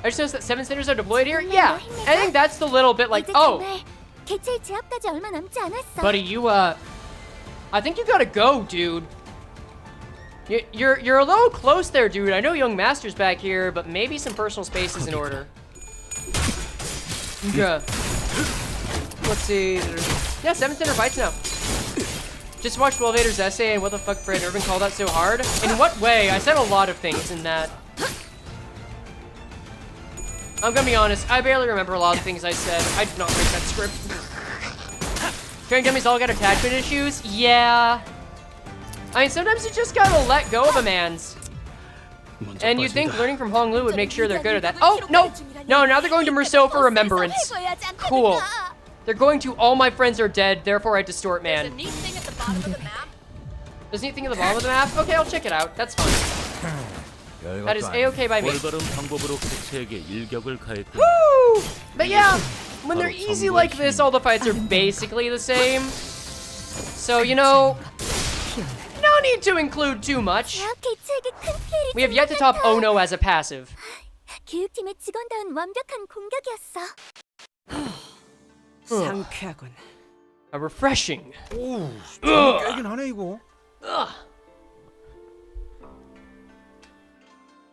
I just noticed that 7 sinners are deployed here? Yeah, I think that's the little bit like, oh. Buddy, you, I think you gotta go, dude. You're a little close there, dude. I know Young Master's back here, but maybe some personal space is in order. Yeah. Let's see. Yeah, 7 sinner fights now. Just watched Elevator's essay and what the fuck Fred Irvin called that so hard. In what way? I said a lot of things in that. I'm gonna be honest, I barely remember a lot of things I said. I did not read that script. Training dummies all got attachment issues? Yeah. I mean, sometimes you just gotta let go of a man's. And you'd think learning from Hong Lu would make sure they're good at that. Oh, no! No, now they're going to Merceau for remembrance. Cool. They're going to all my friends are dead, therefore I distort man. There's a neat thing at the bottom of the map. There's a neat thing at the bottom of the map? Okay, I'll check it out. That's fine. That is A-okay by me. Woo! But yeah, when they're easy like this, all the fights are basically the same. So, you know, no need to include too much. We have yet to top Ono as a passive. A refreshing. Ugh.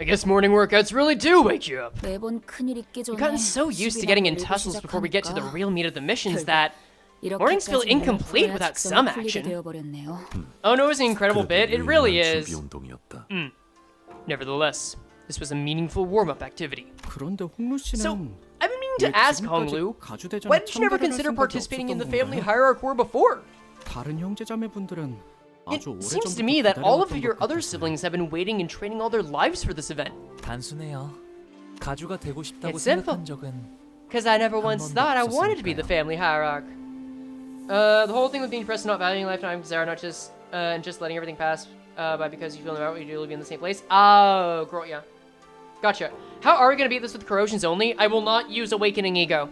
I guess morning workouts really do wake you up. We've gotten so used to getting in tussles before we get to the real meat of the missions that mornings feel incomplete without some action. Oh no, it's an incredible bit. It really is. Nevertheless, this was a meaningful warm-up activity. So, I've been meaning to ask Hong Lu, why did you never consider participating in the family hierarch war before? It seems to me that all of your other siblings have been waiting and training all their lives for this event. It's simple. Because I never once thought I wanted to be the family hierarch. The whole thing with being depressed and not valuing lifetime desire, not just just letting everything pass by because you feel about what you do to be in the same place. Oh, girl, yeah. Gotcha. How are we going to beat this with corrosions only? I will not use Awakening Ego.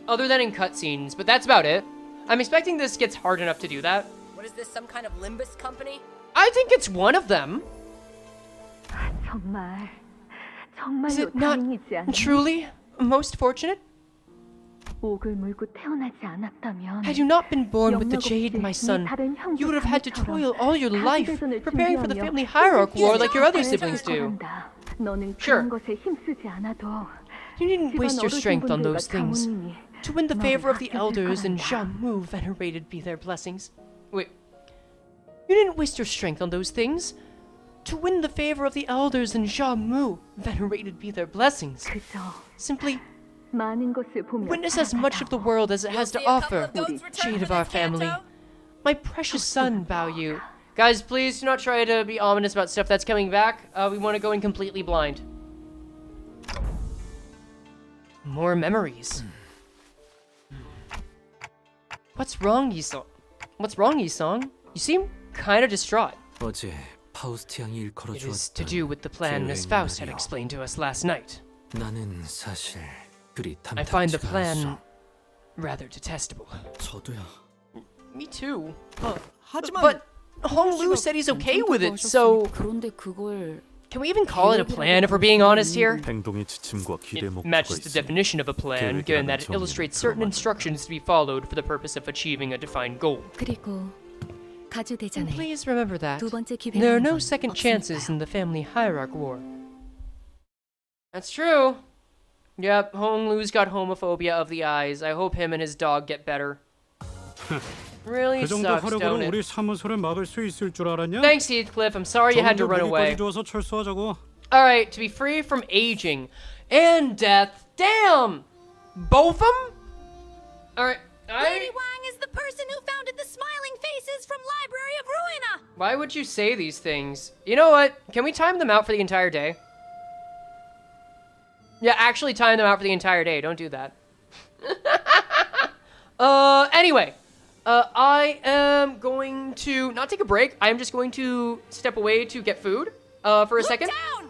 Other than in cutscenes, but that's about it. I'm expecting this gets hard enough to do that. What is this, some kind of Limbus company? I think it's one of them. Is it not truly most fortunate? Had you not been born with the jade, my son, you would have had to toil all your life, preparing for the family hierarch war like your other siblings do. Sure. You needn't waste your strength on those things. To win the favor of the elders and Jamu, venerated be their blessings. Wait. You didn't waste your strength on those things. To win the favor of the elders and Jamu, venerated be their blessings. Simply witness as much of the world as it has to offer, shade of our family. My precious son, Bao Yu. Guys, please do not try to be ominous about stuff that's coming back. We want to go in completely blind. More memories. What's wrong, Yisong? What's wrong, Yisong? You seem kind of distraught. 어제 파우스트 양이 일컬어 It is to 주었던 do with the plan Miss Faust had explained to us last night. 나는 사실 그리 I find the 탐탁지가 plan 않소. rather detestable. 저도요. Me too. 하지만 But Hong Lu said he's okay with it, so 그런데 그걸 can we even call it a plan if we're being honest here? 행동의 지침과 기대 It 목표가 matches the 있으니 definition of a plan, given that it illustrates certain instructions to be followed for the purpose of achieving a defined goal. 그리고 가주대전에 Please remember that. 두 번째 There are 기회라는 no 건 second chances 없으니까요. in the family hierarch war. That's true. Yep, Hong Lu's got homophobia of the eyes. I hope him and his dog get better. Really 그 정도 sucks, don't 화력으로 it? 우리 사무소를 막을 수 있을 줄 알았냐? Thanks, Heathcliff. I'm sorry you had to run away. 무기까지 줘서 철수하자고. Alright, to be free from aging and death. Damn! Both of them? Alright, Lady Wang is the person who founded the smiling faces from Library of Ruina. Why would you say these things? You know what? Can we time them out for the entire day? Yeah, actually time them out for the entire day. Don't do that. Anyway. I am going to not take a break. I am just going to step away to get food for a second. Down.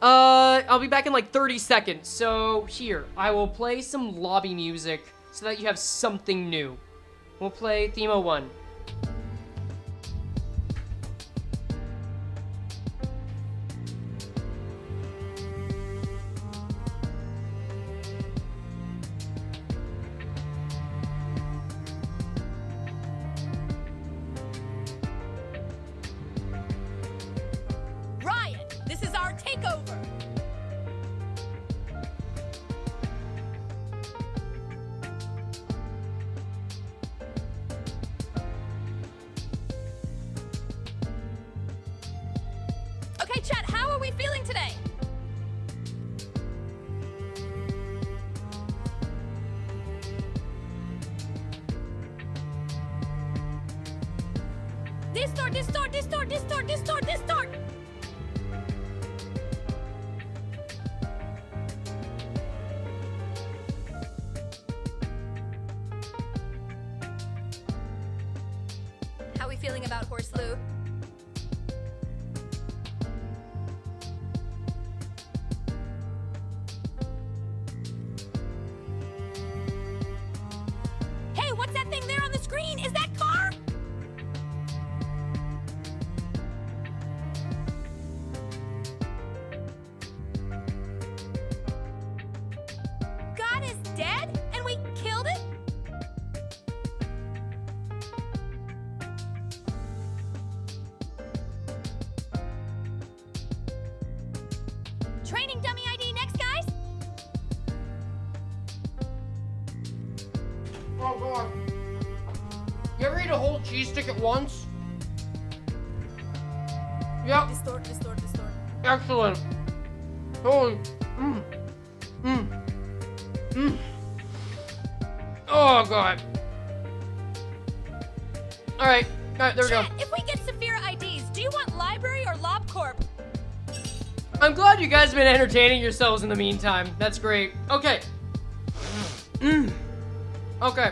I'll be back in like 30 seconds. So here, I will play some lobby music so that you have something new. We'll play Thema 1. Ryan, this is our takeover. Okay, chat, how are we feeling today? Distort. How are we feeling about Horse Lou? Hey, what's that thing there on the screen? Is that car? God is dead and we killed it? Training dummy ID next, guys? Oh god. You ever eat a whole cheese stick at once? Yep. Distort. Excellent. Holy. Oh god. Alright, there we go. Chat, if we get Saphira IDs, do you want library or LobCorp? I'm glad you guys have been entertaining yourselves in the meantime. That's great. Okay. Okay.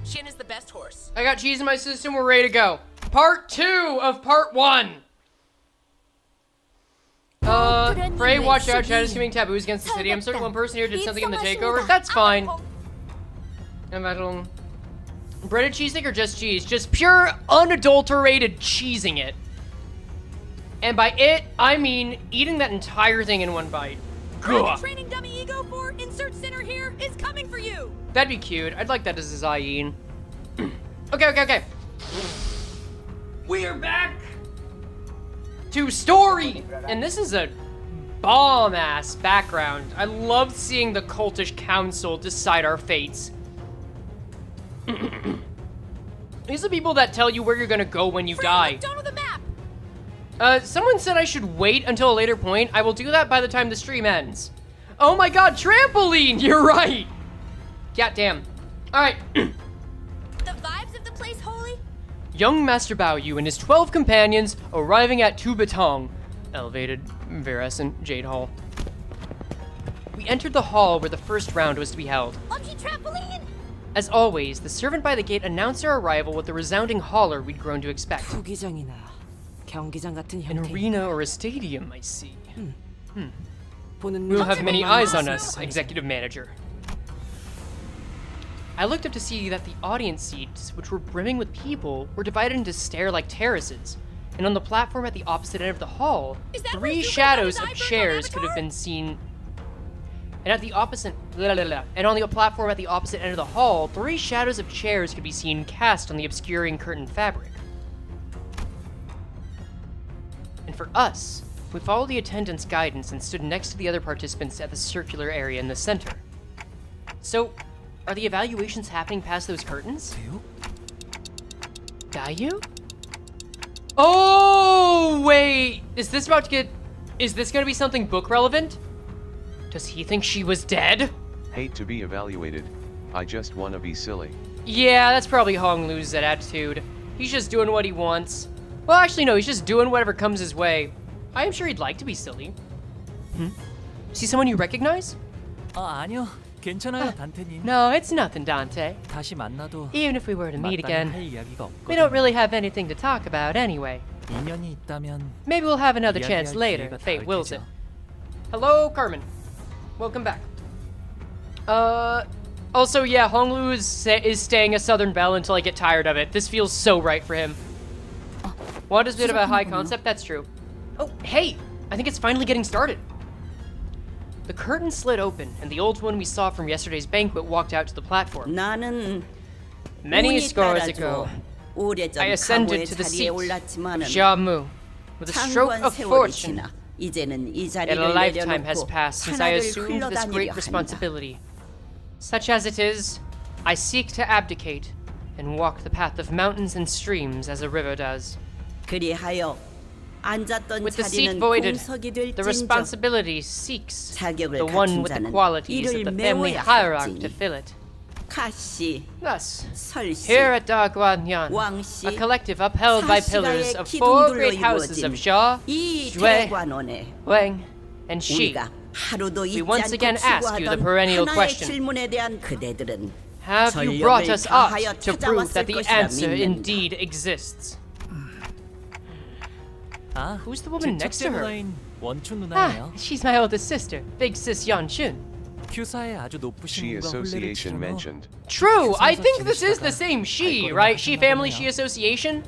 Shin is the best horse. I got cheese in my system. We're ready to go. Part 2 of part 1. Frey, watch out. Chad is committing taboos against the city. I'm certain one person here did something in the takeover. That's fine. Breaded cheese stick or just cheese? Just pure, unadulterated cheesing it. And by it, I mean eating that entire thing in one bite. The training dummy ego for insert center here is coming for you. That'd be cute. I'd like that as a Zayin. Okay. We're back to story. And this is a bomb-ass background. I love seeing the cultish council decide our fates. These are people that tell you where you're gonna go when you die. Look down on the map. Someone said I should wait until a later point. I will do that by the time the stream ends. Oh my god, trampoline! You're right! God damn. Alright. The vibes of the place, Holy? Young Master Bao Yu and his 12 companions arriving at Tu Batong, elevated Virescent Jade Hall. We entered the hall where the first round was to be held. Lucky trampoline! As always, the servant by the gate announced our arrival with the resounding holler we'd grown to expect. 후기장이나 경기장 같은 An 형태. arena or a stadium, I see. 보는 We'll have many eyes on 눈으로 us, executive manager. I looked up to see that the audience seats, which were brimming with people, were divided into stair-like terraces. And on the platform at the opposite end of the hall, three shadows of chairs could have been seen. And at the opposite, and on the platform at the opposite end of the hall, three shadows of chairs could be seen cast on the obscuring curtain fabric. And for us, we followed the attendant's guidance and stood next to the other participants at the circular area in the center. So, are the evaluations happening past those curtains? Dayu? Oh, wait! Is this gonna be something book relevant? Does he think she was dead? Hate to be evaluated. I just wanna be silly. Yeah, that's probably Hong Lu's attitude. He's just doing what he wants. Well, actually, no, he's just doing whatever comes his way. I am sure he'd like to be silly. See someone you recognize? 아니요. 괜찮아요, 단테님. No, it's nothing, Dante. 다시 만나도 Even if we were to meet 마땅히 again, 할 이야기가 we don't 없거든요. really have anything to talk about anyway. 인연이 있다면 Maybe we'll have another chance 이야기할 later, 기회가 if fate 닿을 wills 테죠. it. Hello, Carmen. Welcome back. Also, yeah, Honglu is staying a Southern Belle until I get tired of it. This feels so right for him. Want a bit of a high concept? That's true. Oh, hey! I think it's finally getting started. The curtain slid open, and the old one we saw from yesterday's banquet walked out to the platform. Many scores ago, I ascended to the seat of Jiamu. With a stroke of fortune, yet a lifetime has passed since I assumed this great responsibility. Such as it is, I seek to abdicate and walk the path of mountains and streams as a river does. With the seat voided, the responsibility seeks the one with the qualities of the family hierarch to fill it. Thus, here at Daguanyuan, a collective upheld by pillars of four great houses of Xia, Xue, Wang, and Shi, we once again ask you the perennial question. Have you brought us aught to prove that the answer indeed exists? Who's the woman next to her? 원춘 누나예요. She's my oldest sister, Big Sis Yeonchun. 큐사에 아주 높으신 She 분과 association 혼례를 mentioned. True, I think this is the same She, right? She family, She association.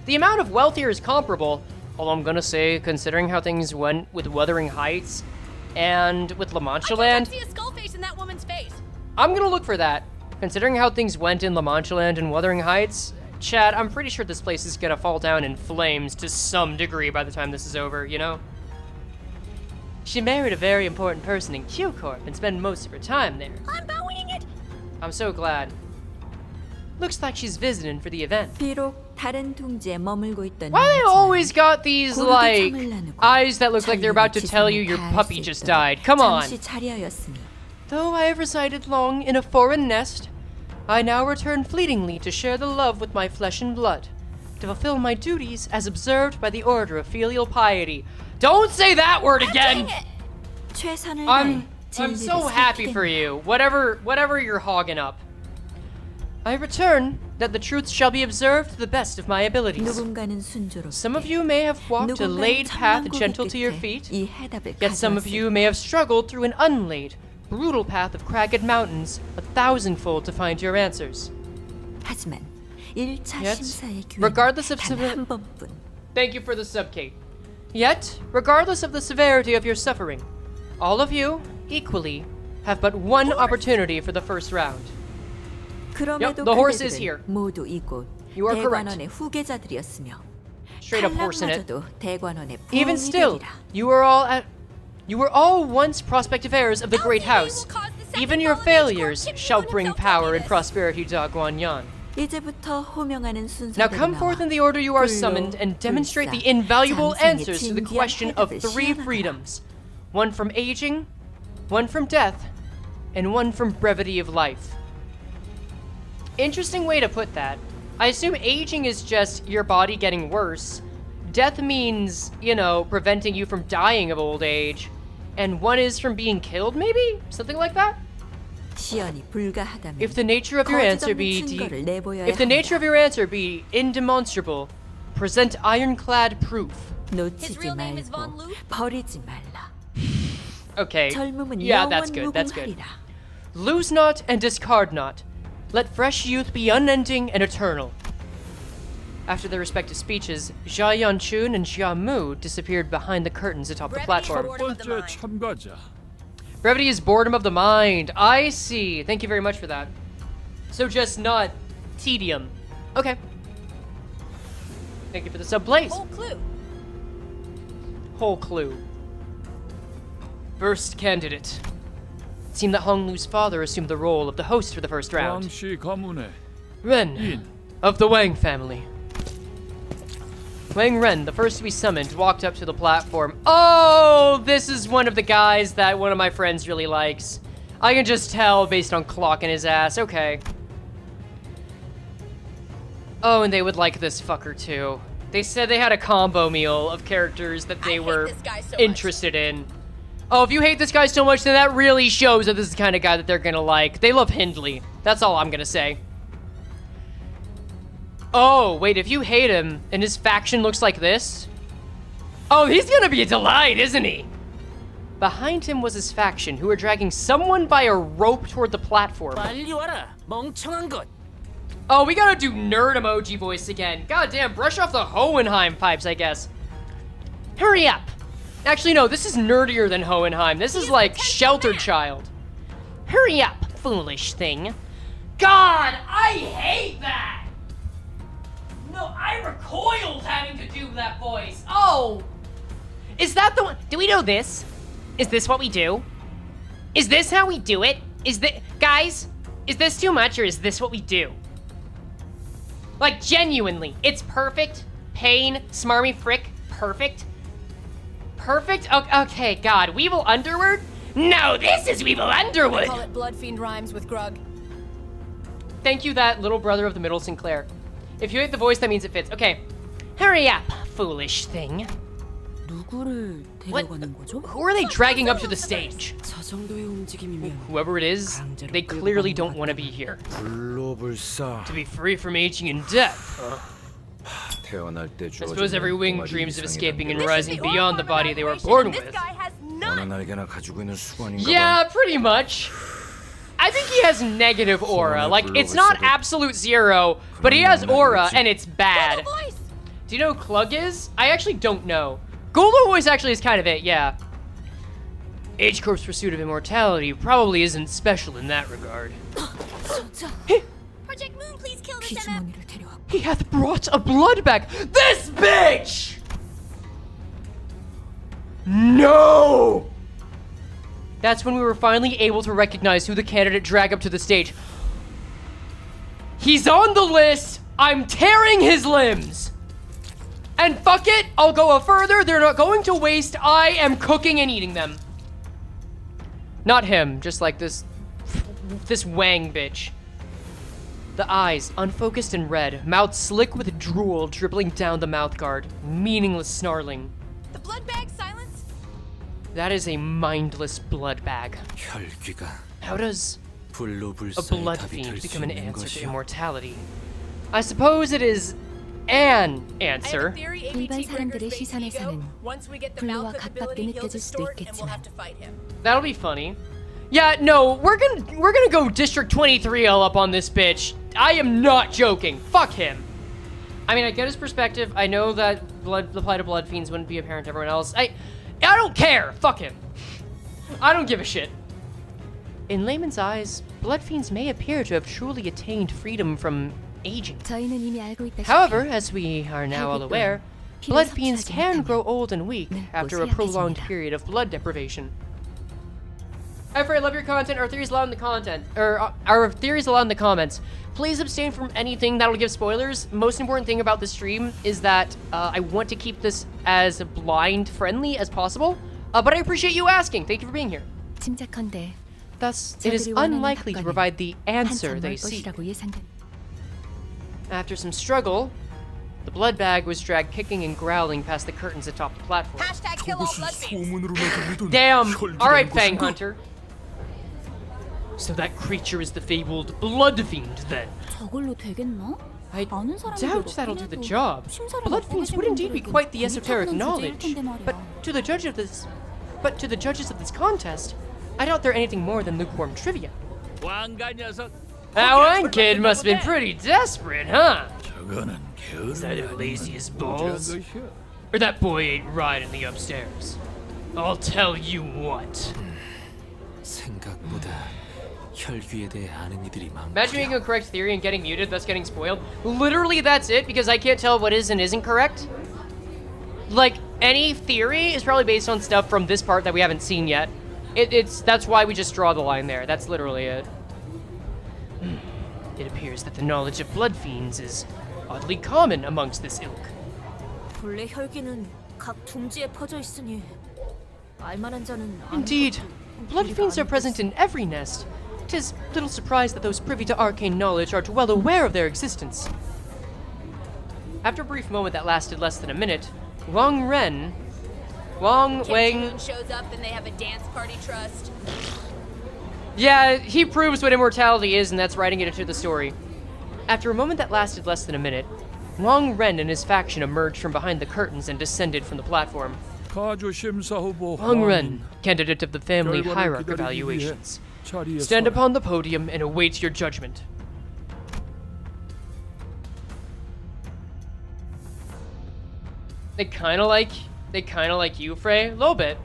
The amount of wealth here is comparable, although I'm gonna say, considering how things went with Wuthering Heights and with La Mancha Land, I see a skull face in that woman's face. I'm gonna look for that. Considering how things went in La Mancha Land and Wuthering Heights, Chad, I'm pretty sure this place is gonna fall down in flames to some degree by the time this is over, you know? She married a very important person in Q Corp and spent most of her time there. I'm bowing it. I'm so glad. Looks like she's visiting for the event. 비록 다른 둥지에 머물고 있던 Why they always got these, like, eyes that look like they're about to tell you your puppy just died? Come on. 잠시 자리하였으니 Though I have resided long in a foreign nest, I now return fleetingly to share the love with my flesh and blood, to fulfill my duties as observed by the order of filial piety. Don't say that word again! 최선을 I'm 다해 so happy for you, whatever you're hogging up. I return that the truth shall be observed to the best of my abilities. 누군가는 순조롭게 Some of you may have walked a laid path gentle to your feet, 이 해답을 yet some of you may have struggled through an unlaid, brutal path of cragged mountains, 1,000-fold to find your answers. 하지만 1차 Yet, 심사의 regardless of 기회는 단 한 번뿐. Thank you for the sub, Kate. Yet, regardless of the severity of your suffering, all of you, equally, have but one opportunity for the first round. 그럼에도 the horse is 그대들은 here. 모두 이곳 You are correct. 대관원의 후계자들이었으며 Straight up horse in it. 탈락마저도 대관원의 Even still, 부엉이들이라. you are all at You were all once prospective heirs of the great house. Even your failures shall bring power and prosperity to Daguanyuan. Now come forth in the order you are summoned and demonstrate the invaluable answers to the question of 3 freedoms. 1 from aging, 1 from death, and 1 from brevity of life. Interesting way to put that. I assume aging is just your body getting worse. Death means, you know, preventing you from dying of old age. And 1 is from being killed, maybe? Something like that? If the nature of your answer be indemonstrable, present ironclad proof. His real name is Von Lu? Okay. Yeah, that's good. That's good. Lose not and discard not. Let fresh youth be unending and eternal. After their respective speeches, Jia Yanchun and Jia Mu disappeared behind the curtains atop the platform. Brevity is boredom of the mind. I see. Thank you very much for that. So just not tedium. Okay. Thank you for the sub, Blaze. Whole clue. First candidate. It seemed that Hong Lu's father assumed the role of the host for the first round. Ren, of the Wang family. Wang Ren, the first to be summoned, walked up to the platform. Oh, this is one of the guys that one of my friends really likes. I can just tell based on clocking his ass. Okay. Oh, and they would like this fucker too. They said they had a combo meal of characters that they were interested in. Oh, if you hate this guy so much, then that really shows that this is the kind of guy that they're gonna like. They love Hindley. That's all I'm gonna say. Oh, wait, if you hate him and his faction looks like this? Oh, he's gonna be a delight, isn't he? Behind him was his faction, who were dragging someone by a rope toward the platform. Oh, we gotta do nerd emoji voice again. God damn, brush off the Hohenheim pipes, I guess. Hurry up. Actually, no, this is nerdier than Hohenheim. This is like Sheltered Child. Hurry up, foolish thing. God, I hate that. No, I recoiled having to do that voice. Oh! Is that the one? Do we know this? Is this what we do? Is this how we do it? Guys, is this too much or is this what we do? Like, genuinely, it's perfect. Pain, smarmy frick, perfect. Perfect? Okay, God, Weevil Underwood? No, this is Weevil Underwood! I call it Blood Fiend rhymes with Grug. Thank you, that little brother of the middle Sinclair. If you hate the voice, that means it fits. Okay. Hurry up, foolish thing. What? Who are they dragging up to the stage? Whoever it is, they clearly don't want to be here. To be free from aging and death, huh? I suppose every wing dreams of escaping and rising beyond the body they were born with. Yeah, pretty much. I think he has negative aura. Like, it's not absolute 0, but he has aura, and it's bad. Do you know who Klug is? I actually don't know. Golden Voice actually is kind of it, yeah. Age Corp's pursuit of immortality probably isn't special in that regard. Project Moon, please kill this MF. He hath brought a blood back. This bitch! No! That's when we were finally able to recognize who the candidate dragged up to the stage. He's on the list. I'm tearing his limbs. And fuck it, I'll go further. They're not going to waste. I am cooking and eating them. Not him, just like this Wang bitch. The eyes, unfocused and red, mouth slick with drool dribbling down the mouth guard, meaningless snarling. The blood bag silence? That is a mindless blood bag. How does a blood fiend become an answer to immortality? I suppose it is an answer. 일반 사람들의 시선에서는 블루와 가깝게 느껴질 수도 있겠지만 That'll be funny. Yeah, no, we're gonna go District 23 all up on this bitch. I am not joking. Fuck him. I mean, I get his perspective. I know that the plight of blood fiends wouldn't be apparent to everyone else. I don't care. Fuck him. I don't give a shit. In layman's eyes, blood fiends may appear to have truly attained freedom from aging. However, as we are now all aware, Blood fiends can grow old and weak after a prolonged period of blood deprivation. Hi Frey, I love your content. Our theories allowed in the content, or our theories allowed in the comments. Please abstain from anything that'll give spoilers. Most important thing about the stream is that I want to keep this as blind friendly as possible. But I appreciate you asking. Thank you for being here. 짐작컨대 Thus, it is unlikely to provide the answer they seek. After some struggle, the blood bag was dragged kicking and growling past the curtains atop the platform. Hashtag kill all blood fiends. Damn! Alright, Fang Hunter. So that creature is the fabled blood fiend, then. 저걸로 되겠나? I doubt that'll do the job. Blood fiends would indeed be quite the esoteric knowledge. But to the judges of this contest, I doubt they're anything more than lukewarm trivia. That one kid must have been pretty desperate, huh? Is that as lazy as balls? Or that boy ain't riding the upstairs? I'll tell you what. 생각보다 혈귀에 대해 아는 이들이 많구나. Imagine making a correct theory and getting muted, thus getting spoiled. Literally, that's it, because I can't tell what is and isn't correct. Like, any theory is probably based on stuff from this part that we haven't seen yet. That's why we just draw the line there. That's literally it. It appears that the knowledge of blood fiends is oddly common amongst this ilk. 본래 혈기는 각 둥지에 퍼져 있으니 알만한 자는 Indeed, blood fiends are present in every nest. 'Tis little surprise that those privy to arcane knowledge are well aware of their existence. After a brief moment that lasted less than a minute, Wang Weng shows up and they have a dance party trust. Yeah, he proves what immortality is, and that's writing it into the story. After a moment that lasted less than a minute, Wang Ren and his faction emerged from behind the curtains and descended from the platform. Wang Ren, candidate of the family hierarch evaluations. Stand upon the podium and await your judgment. They kinda like you, Frey? A little bit.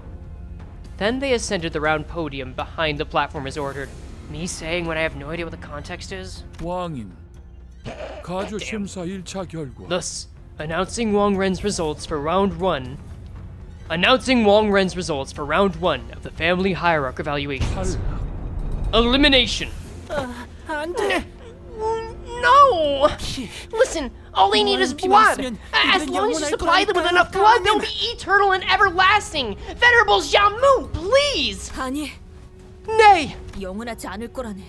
Then they ascended the round podium behind the platform as ordered. Me saying when I have no idea what the context is? Thus, announcing Wang Ren's results for round one of the family hierarch evaluations. Elimination. No! Listen, all they need is blood. As long as you supply them with enough blood, they'll be eternal and everlasting. Venerable Xiamu, please! 아니, Nay! 영원하지 않을 거라네.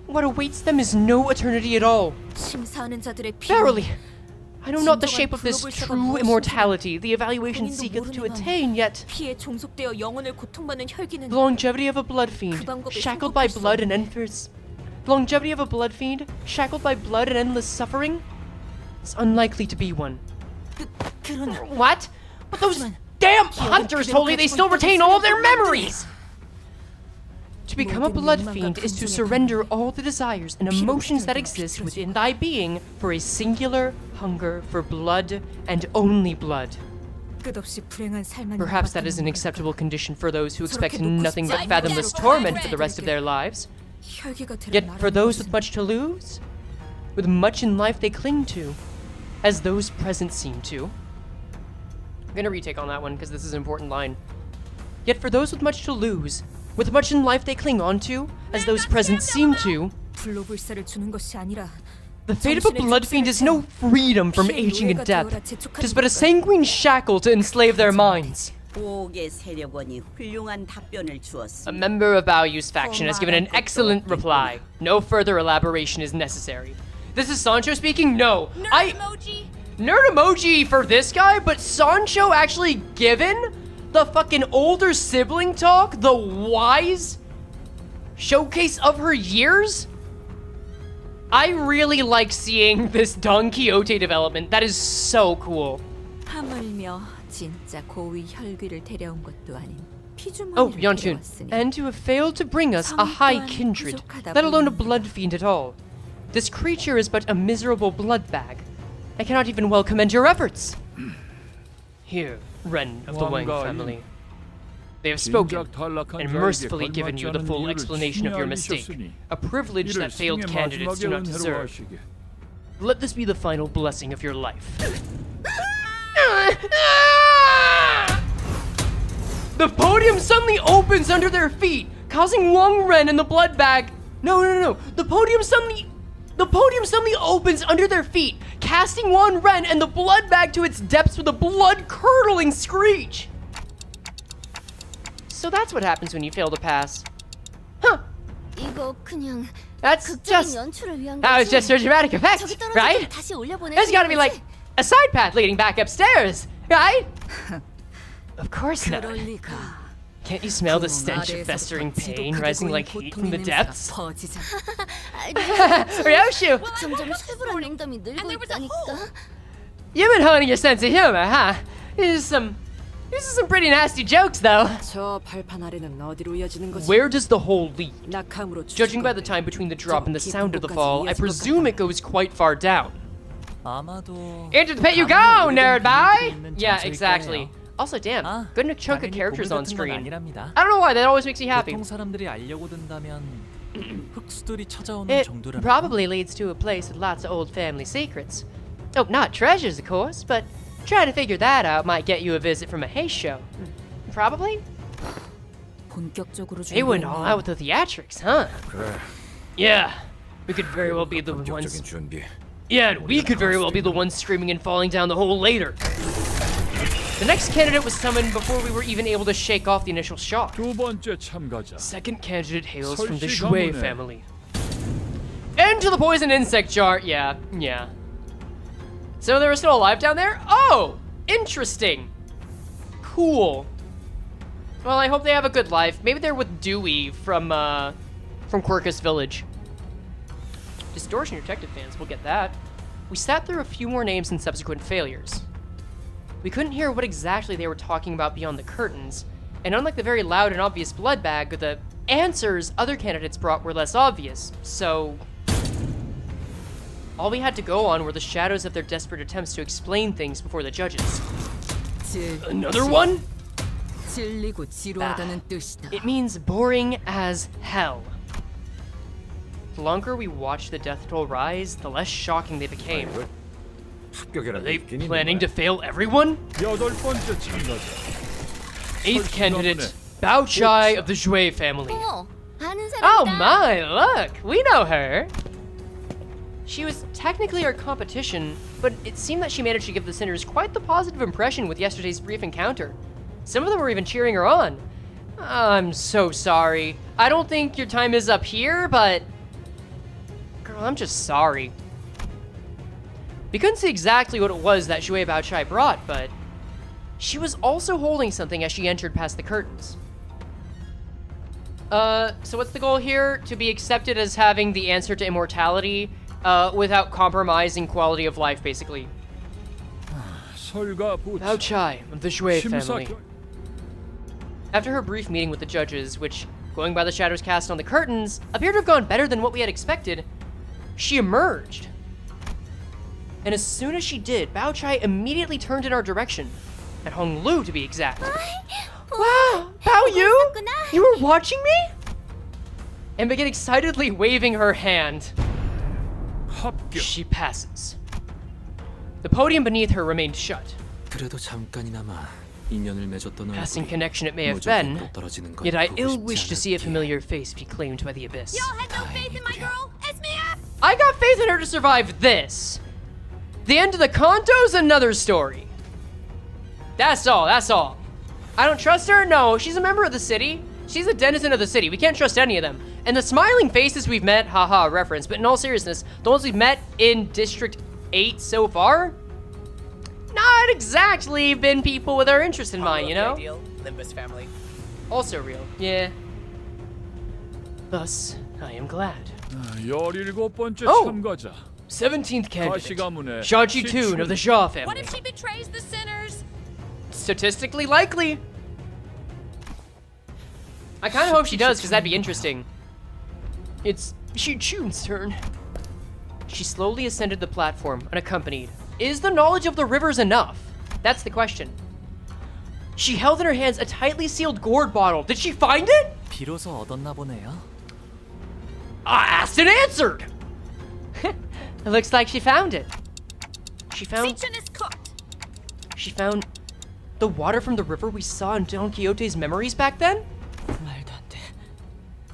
What awaits them is no eternity at all. 심사하는 자들의 피. Verily, I know not the shape of this true immortality the evaluation seeketh to attain, yet 피에 종속되어 영혼을 고통받는 혈기는 the longevity of a blood fiend, shackled by blood and endless suffering, is unlikely to be one. What? But those damn hunters told me they still retain all of their memories! To become a blood fiend is to surrender all the desires and emotions that exist within thy being for a singular hunger for blood and only blood. Perhaps that is an acceptable condition for those who expect nothing but fathomless torment for the rest of their lives. Yet for those with much to lose, with much in life they cling to, as those present seem to. I'm gonna retake on that one because this is an important line. Yet for those with much to lose, with much in life they cling on to, as those present seem to, the fate of a blood fiend is no freedom from aging and death. 'Tis but a sanguine shackle to enslave their minds. A member of Baoyu's faction has given an excellent reply. No further elaboration is necessary. This is Sancho speaking? No. Nerd emoji for this guy, but Sancho actually given the fucking older sibling talk, the wise showcase of her years? I really like seeing this Don Quixote development. That is so cool. Oh, Yantun, and to have failed to bring us a high kindred, let alone a blood fiend at all. This creature is but a miserable blood bag. I cannot even well commend your efforts. Here, Ren of the Wang family. They have spoken and mercifully given you the full explanation of your mistake, a privilege that failed candidates do not deserve. Let this be the final blessing of your life. The podium suddenly opens under their feet, causing Wang Ren and the blood bag. No. The podium suddenly opens under their feet, casting Wang Ren and the blood bag to its depths with a blood-curdling screech. So that's what happens when you fail to pass. Huh. 이거 그냥 That's just... 연출을 위한 That was just for dramatic effect, 저기 떨어지면 right? 다시 올려보내는 There's gotta be 거지. like a side path leading back upstairs, right? Of course not. Can't you smell the stench of festering pain rising like heat from the depths? Ryoshu! 점점 살벌한 농담이 늘고 있다니까. You've been honing your sense of humor, huh? These are some pretty nasty jokes, though. 저 발판 아래는 어디로 이어지는 거지? Where does the hole lead? 낙함으로 Judging by the time between the drop and the sound of the fall, I presume it goes quite far down. 아마도 Into the pit you go, nerd boy! Yeah, exactly. Also, damn, good chunk of 당연히 characters 고글 on 같은 건 screen. 아니랍니다. I don't know why, that always makes me happy. 보통 사람들이 알려고 든다면 흑수들이 찾아오는 It 정도라면 probably leads to a place with lots of old family secrets. Oh, not treasures, of course, but trying to figure that out might get you a visit from a Hay show. Probably? 본격적으로 They went all out with the theatrics, huh? 그래. Yeah, we could very well be the ones. Yeah, and we could very well be the ones screaming and falling down the hole later. The next candidate was summoned before we were even able to shake off the initial shock. 두 번째 참가자. Second candidate hails from the Shui family. Into the poison insect jar. Yeah. So they were still alive down there? Oh, interesting. Cool. Well, I hope they have a good life. Maybe they're with Dewey from Quirkus Village. Distortion Detective fans, we'll get that. We sat through a few more names and subsequent failures. We couldn't hear what exactly they were talking about beyond the curtains, and unlike the very loud and obvious blood bag, the answers other candidates brought were less obvious, so... all we had to go on were the shadows of their desperate attempts to explain things before the judges. Another one? It means boring as hell. The longer we watched the death toll rise, the less shocking they became. Are they planning to fail everyone? 여덟 번째 참가자. 8th candidate, Bao Chai of the Shui family. Oh my, look, we know her. She was technically our competition, but it seemed that she managed to give the sinners quite the positive impression with yesterday's brief encounter. Some of them were even cheering her on. I'm so sorry. I don't think your time is up here, but... girl, I'm just sorry. We couldn't see exactly what it was that Shui Bao Chai brought, but... she was also holding something as she entered past the curtains. So what's the goal here? To be accepted as having the answer to immortality, without compromising quality of life, basically. Bao Chai of the Shui family. After her brief meeting with the judges, which, going by the shadows cast on the curtains, appeared to have gone better than what we had expected, she emerged. And as soon as she did, Bao Chai immediately turned in our direction. At Honglu, to be exact. Wow, Bao Yu? You were watching me? And began excitedly waving her hand. She passes. The podium beneath her remained shut. 그래도 잠깐이나마 인연을 맺었던 Passing connection it may have been, yet I ill wish to see a familiar face be claimed by the abyss. Y'all had no faith in my girl, Esmea? I got faith in her to survive this. The end of the Kanto's another story. That's all. I don't trust her? No, she's a member of the city. She's a denizen of the city. We can't trust any of them. And the smiling faces we've met, haha, reference, but in all seriousness, the ones we've met in District 8 so far, not exactly been people with our interest in mind, you know? Ideal, Limbus family. Also real, yeah. Thus, I am glad. 17번째 Oh! 참가자. 17th candidate, 가시가문의 Shaji Toon of the Shaw family. What if she betrays the sinners? Statistically likely. I kind of hope she does, because that'd be interesting. It's Shi Chun's turn. She slowly ascended the platform, unaccompanied. Is the knowledge of the rivers enough? That's the question. She held in her hands a tightly sealed gourd bottle. Did she find it? 비로소 얻었나 보네요. I asked and answered! It looks like she found it. She found the The water from the river we saw in Don Quixote's memories back then? 말도 안 돼.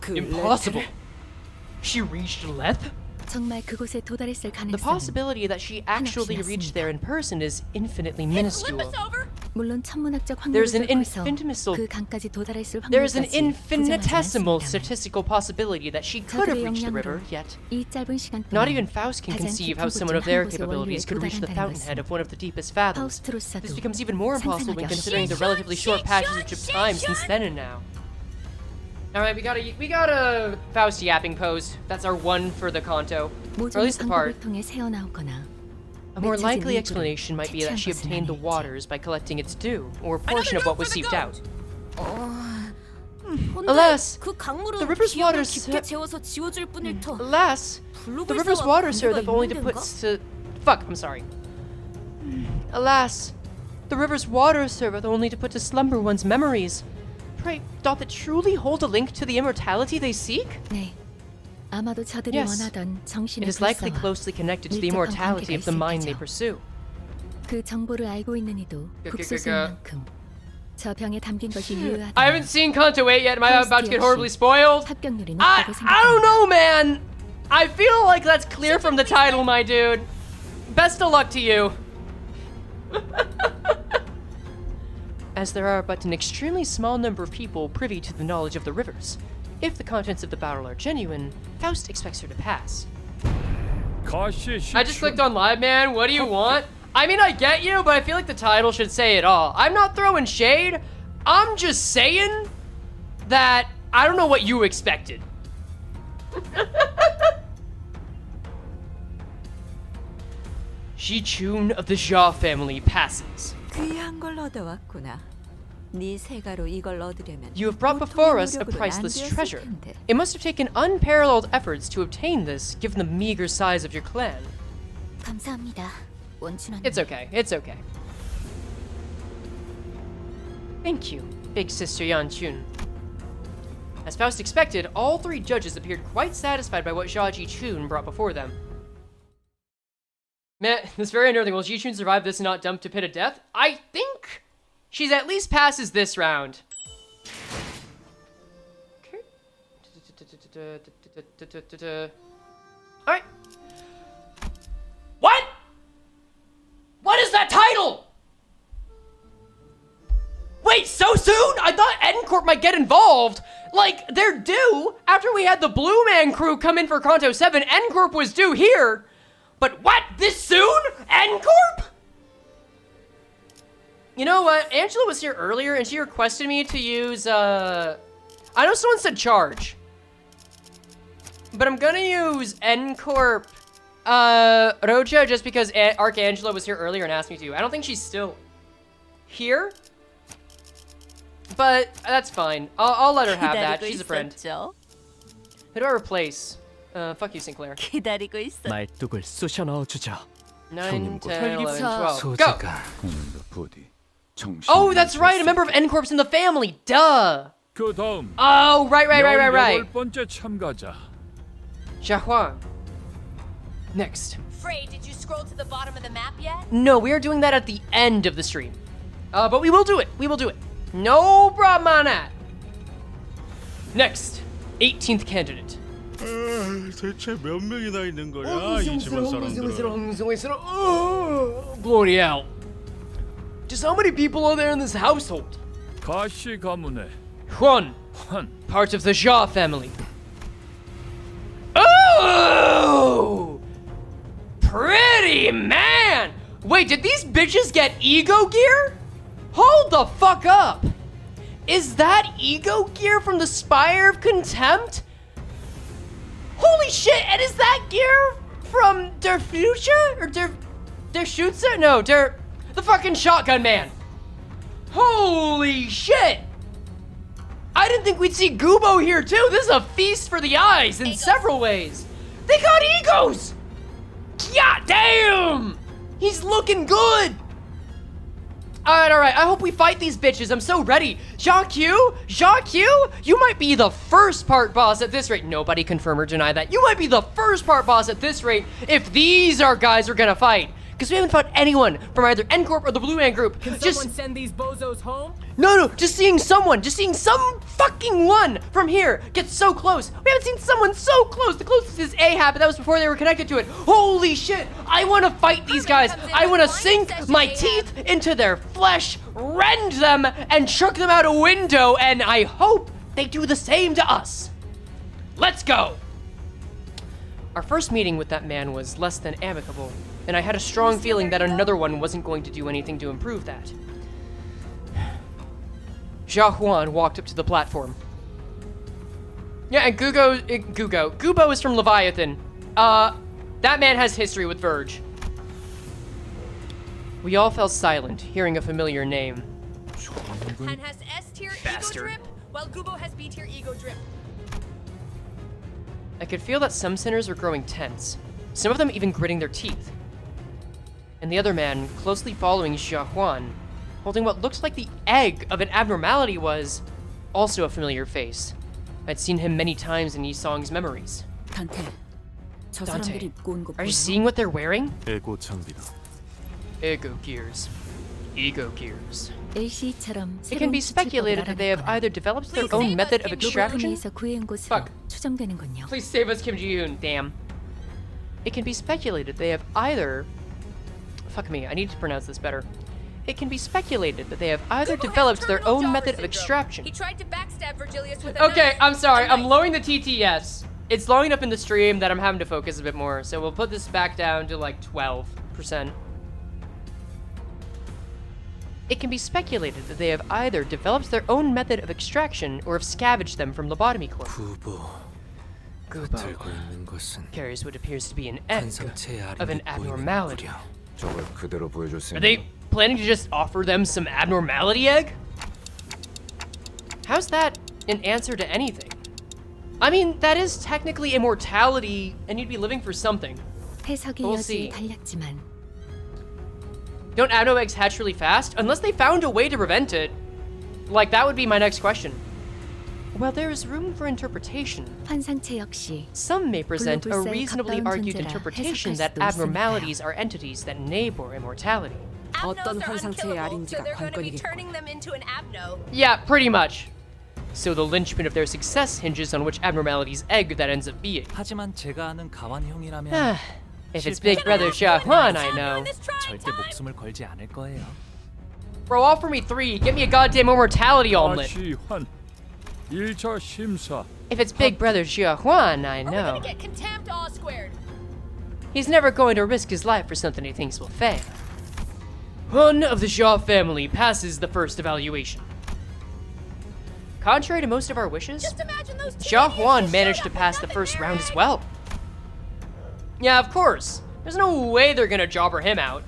그 Impossible. She reached Lethe? 정말 그곳에 도달했을 The 가능성은 possibility that she actually reached there in person is infinitely minuscule. 물론 천문학적 There's an 확률을 뚫고서 infinitesimal 그 강까지 도달했을 There's an 확률까지 infinitesimal 부정하지 않습니다만 statistical possibility that she could have 저들의 reached the 역량으로 river, yet 이 짧은 시간 not 동안 even Faust can 가장 conceive 깊은 how someone of 곳 중 their 한 곳의 capabilities 원리에 could reach the 도달한다는 fountainhead 것은 of one of the deepest fathoms. 파우스트로서도 This becomes even more impossible when 상상하기 considering the relatively short passage of time since then and now. Alright, we got a Faust yapping pose. That's our one for the Canto. Or at 모종의 least the part. 방법을 통해 새어나오거나 A more 맺혀진 likely 일들을 explanation might be that she 채취한 obtained the 것은 waters by collecting its dew, or a portion of what was seeped out. 근데 Alas, 그 강물은 the river's 기억을 waters 깊게 재워서 지워줄 뿐일 터. Alas, the river's waters serve if only to put Fuck, I'm sorry. Alas, the river's waters serve only to put to slumber one's memories. Pray, doth it truly hold a link to the immortality they seek? 네. 아마도 저들이 Yes. 원하던 It 정신의 is likely 불사와 closely connected to the 밀접한 immortality of 관계가 the mind they 있을 pursue. 그 정보를 알고 있는 이도 국수수인 만큼 저 병에 담긴 것이 유효하다. I haven't seen Canto VIII yet. Am I about to get horribly spoiled? 합격률이 I 높다고 don't 생각합니다. know, man. I feel like that's clear from the title, my dude. Best of luck to you. As there are but an extremely small number of people privy to the knowledge of the rivers, if the contents of the battle are genuine, Faust expects her to pass. I just clicked on live, man. What do you want? I mean, I get you, but I feel like the title should say it all. I'm not throwing shade. I'm just saying that I don't know what you expected. Ji-chun of the Jia family passes. 귀한 걸 얻어왔구나. 네 세가로 이걸 얻으려면 You have brought before us a priceless treasure. It must have taken unparalleled efforts to obtain this, given the meager size of your clan. 감사합니다. 원춘원. It's okay. It's okay. Thank you, big sister Yanchun. As Faust expected, all three judges appeared quite satisfied by what Jia Ji-chun brought before them. Man, this very unnerving. Will Ji-chun survive this and not dumped to pit of death? I think she's at least passes this round. Alright. What? What is that title? Wait, so soon? I thought N-Corp might get involved. Like, they're due. After we had the Blue Man crew come in for Canto VII, N-Corp was due here. But what? This soon? N-Corp? You know what? Angela was here earlier and she requested me to use, I know someone said charge. But I'm gonna use N-Corp, Roja just because Archangela was here earlier and asked me to. I don't think she's still here. But that's fine. I'll let her have that. She's a friend. Who do I replace? Fuck you, Sinclair. 기다리고 있어. 말뚝을 쑤셔 넣어주죠. 9, 10, 11, 12. Go! 소재가 Oh, that's right! A member of N-Corp's in the family! Duh! 그 다음 Oh, right. 18번째 참가자. Xiaohuang. Next. Frey, did you scroll to the bottom of the map yet? No, we are doing that at the end of the stream. But we will do it. We will do it. No problem on that. Next. 18th candidate. 대체 몇 명이나 있는 거야 이 집안 사람들은? Bloody out. Just how many people are there in this household? 가시 가문의 Juan. Part of the Jia family. Oh! Pretty man! Wait, did these bitches get ego gear? Hold the fuck up! Is that ego gear from the Spire of Contempt? Holy shit, and is that gear from Der Future? Or Der Schutzer? No, the fucking Shotgun Man. Holy shit! I didn't think we'd see Gubo here too. This is a feast for the eyes in several ways. They got egos! God damn! He's looking good! Alright, I hope we fight these bitches. I'm so ready. Jacques, you might be the first part boss at this rate. Nobody confirm or deny that. You might be the first part boss at this rate if these are guys we're gonna fight. because we haven't found anyone from either N Corp or the Blue Man Group. Can someone send these bozos home? No, just seeing some fucking one from here get so close. We haven't seen someone so close. The closest is Ahab, but that was before they were connected to it. Holy shit, I want to fight these guys. I want to sink my teeth into their flesh, rend them, and chuck them out a window, and I hope they do the same to us. Let's go. Our first meeting with that man was less than amicable, and I had a strong feeling that another one wasn't going to do anything to improve that. Jia Huan walked up to the platform. Yeah, and Gubo is from Leviathan. That man has history with Verge. We all fell silent, hearing a familiar name. Han has S-tier ego drip, while Gubo has B-tier ego drip. I could feel that some sinners were growing tense, some of them even gritting their teeth. And the other man, closely following Jia Huan, holding what looked like the egg of an abnormality, was also a familiar face. I'd seen him many times in Yi Song's memories. Dante, are you seeing what they're wearing? 에고 장비다. Ego gears. Ego gears. AC처럼 It can be speculated that they have either developed their own method of extraction. Fuck. 추정되는군요. Please save us, Kim Ji-yoon. Damn. It can be speculated they have either... Fuck me, I need to pronounce this better. It can be speculated that they have either developed their own method of extraction. He tried to backstab Virgilius with a Okay, knife. I'm sorry. I'm lowering the TTS. It's long enough in the stream that I'm having to focus a bit more. So we'll put this back down to like 12%. It can be speculated that they have either developed their own method of extraction or have scavenged them from lobotomy corp. Gubo carries what appears to be an egg of an abnormality. Are they planning to just offer them some abnormality egg? How's that an answer to anything? I mean, that is technically immortality, and you'd be living for something. We'll see. Don't abno eggs hatch really fast? Unless they found a way to prevent it. Like, that would be my next question. Well, there is room for interpretation. Some may present a reasonably argued interpretation that abnormalities are entities that neighbor immortality. 어떤 환상체의 알인지가 관건이겠군. Yeah, pretty much. So the linchpin of their success hinges on which abnormality's egg that ends up being. 하지만 제가 아는 가완 형이라면 If it's Big Brother Jia Huan, I know. 절대 목숨을 걸지 않을 거예요. Bro, offer me 3. Get me a goddamn immortality omelet. 시환 1차 심사. If it's Big Brother Jia Huan, I know. Are we gonna get contempt all squared? He's never going to risk his life for something he thinks will fail. One of the Jia family passes the first evaluation. Contrary to most of our wishes, Jia Huan managed to pass the first round as well. Yeah, of course. There's no way they're gonna jobber him out.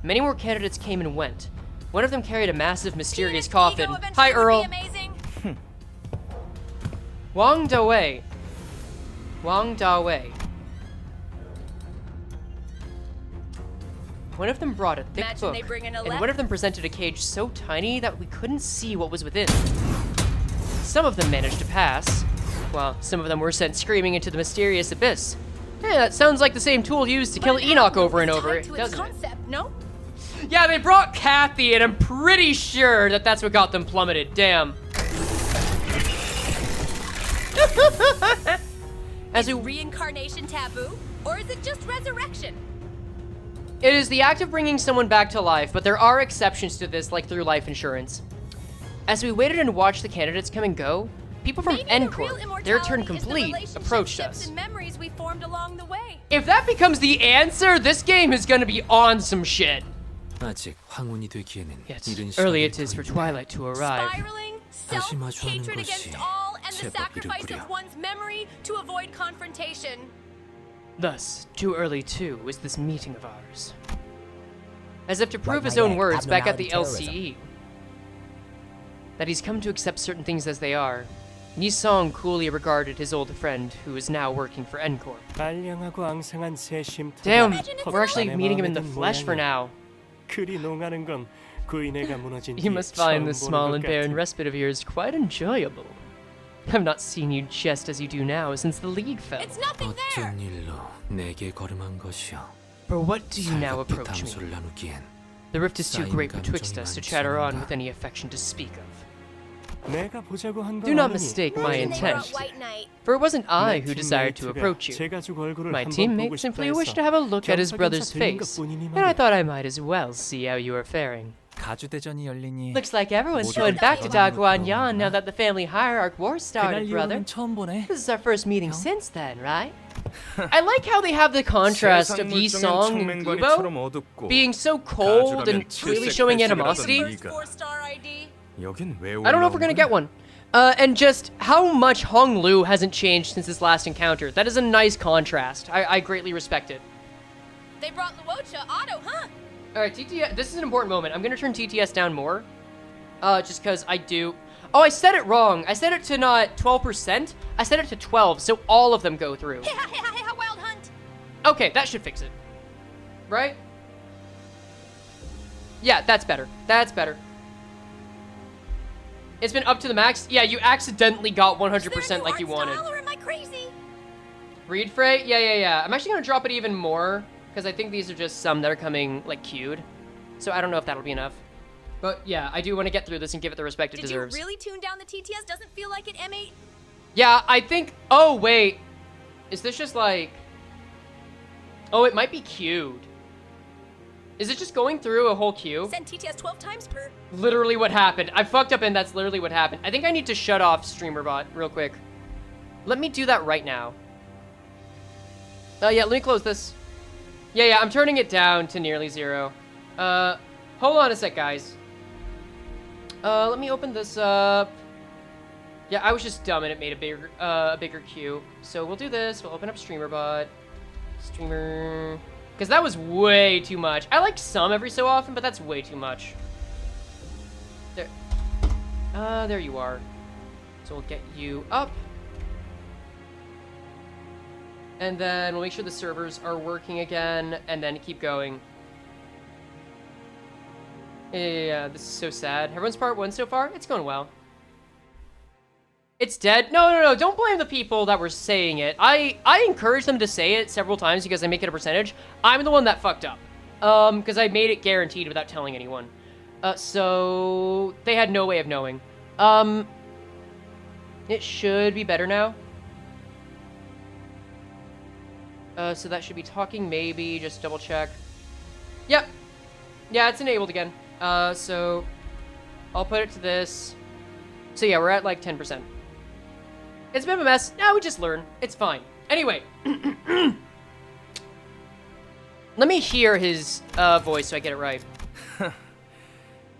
Many more candidates came and went. One of them carried a massive, mysterious coffin. Hi, Earl. Wang Da-wei. Wang Da-wei. One of them brought a thick book, and one of them presented a cage so tiny that we couldn't see what was within. Some of them managed to pass, while some of them were sent screaming into the mysterious abyss. Yeah, that sounds like the same tool used to kill Enoch over and over, doesn't it? No? Yeah, they brought Kathy, and I'm pretty sure that that's what got them plummeted. Damn. Is reincarnation taboo, or is it just resurrection? It is the act of bringing someone back to life, but there are exceptions to this, like through life insurance. As we waited and watched the candidates come and go, people from N-Corp, their turn complete, approached us. We formed along the way. If that becomes the answer, this game is gonna be on some shit. 아직 황혼이 되기에는 이른 Yet, early it is for twilight to arrive. Spiraling, self-hatred against all, and the sacrifice of one's memory to avoid confrontation. Thus, too early too is this meeting of ours. As if to prove his own words back at the LCE, that he's come to accept certain things as they are, Yi Song coolly regarded his old friend, who is now working for N-Corp. Damn, we're actually meeting him in the flesh for now. You must find this small and barren respite of yours quite enjoyable. I've not seen you jest as you do now since the League fell. It's nothing there! 어쩐 일로 내게 걸음한 것이오. For what do you now 살갑게 approach me? 담소를 나누기엔 The rift is too 쌓인 great betwixt 감정이 us to 많지 chatter on 않은가? with any affection to speak of. 내가 보자고 한 Do not mistake my intent, for it wasn't I who desired to approach you. My teammate simply wished to have a look at his brother's face, and I thought I might as well see how you are faring. 가주대전이 열리니 Looks like everyone's going back to Daguanyuan now that the family hierarch war started, 그날 brother. 이후로는 처음 보네. This is our first meeting since then, right? I like how they have the contrast of Yi-song and Gubo being so cold and clearly showing animosity. I don't know if we're gonna get one. And just how much Hong Lu hasn't changed since this last encounter. That is a nice contrast. I greatly respect it. They brought Luocha auto, huh? Alright, TTS, this is an important moment. I'm gonna turn TTS down more. Just because I do... Oh, I said it wrong. I said it to not 12%. I said it to 12, so all of them go through. Wild Hunt. Okay, that should fix it. Right? Yeah, that's better. That's better. It's been up to the max. Yeah, you accidentally got 100% like you wanted. Or am I crazy? Read Frey? Yeah. I'm actually gonna drop it even more, because I think these are just some that are coming, like, queued. So I don't know if that'll be enough. But yeah, I do want to get through this and give it the respect it deserves. Did you really tune down the TTS? Doesn't feel like it, M8? Yeah, I think... Oh, wait. Is this just like... Oh, it might be queued. Is it just going through a whole queue? Send TTS 12 times per... Literally what happened. I fucked up and that's literally what happened. I think I need to shut off StreamerBot real quick. Let me do that right now. Yeah, let me close this. Yeah, I'm turning it down to nearly 0. Hold on a sec, guys. Let me open this up. Yeah, I was just dumb and it made a bigger queue. So we'll do this. We'll open up StreamerBot. Streamer... Because that was way too much. I like some every so often, but that's way too much. There. There you are. So we'll get you up. And then we'll make sure the servers are working again, and then keep going. Yeah, this is so sad. Everyone's part 1 so far? It's going well. It's dead? No, don't blame the people that were saying it. I encouraged them to say it several times because I make it a percentage. I'm the one that fucked up. Because I made it guaranteed without telling anyone. So they had no way of knowing. It should be better now. So that should be talking, maybe, just double check. Yep. Yeah, it's enabled again. So I'll put it to this. So yeah, we're at like 10%. It's a bit of a mess. Now we just learn. It's fine. Anyway. Let me hear his voice so I get it right.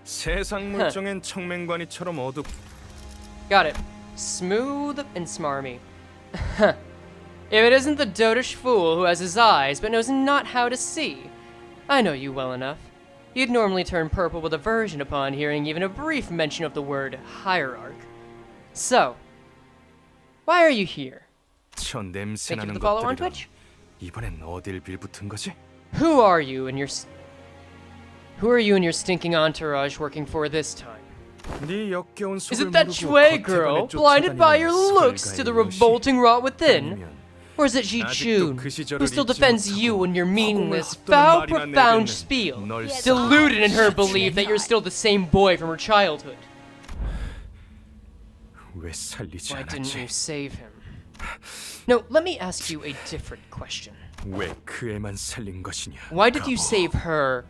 세상 물정엔 청맹관이처럼 어둡. Got it. Smooth and smarmy. If it isn't the dotish fool who has his eyes but knows not how to see. I know you well enough. You'd normally turn purple with aversion upon hearing even a brief mention of the word hierarch. So, why are you here? 저 냄새 Thank you for 나는 the follow on 것들이랑 Twitch. 이번엔 어딜 빌붙은 거지? Who are you and your stinking entourage working for this time? 네 역겨운 Is 속을 it that 모르고 Shui 겉에 girl, 쫓아다니는 blinded by your looks to the 설가의 것이? revolting rot within? 아니면 Or is it Ji Chun, 그 시절을 who still 잊지 defends 못하고 you and your meaningless, 허공을 foul, 헛도는 말이나 profound 내뱉는 spiel, 널 deluded in her belief that you're still the same boy from her childhood? 왜 살리지 Why didn't 않았지? you save him? No, let me ask you a different question. 왜 그 애만 살린 것이냐? Why did you save her,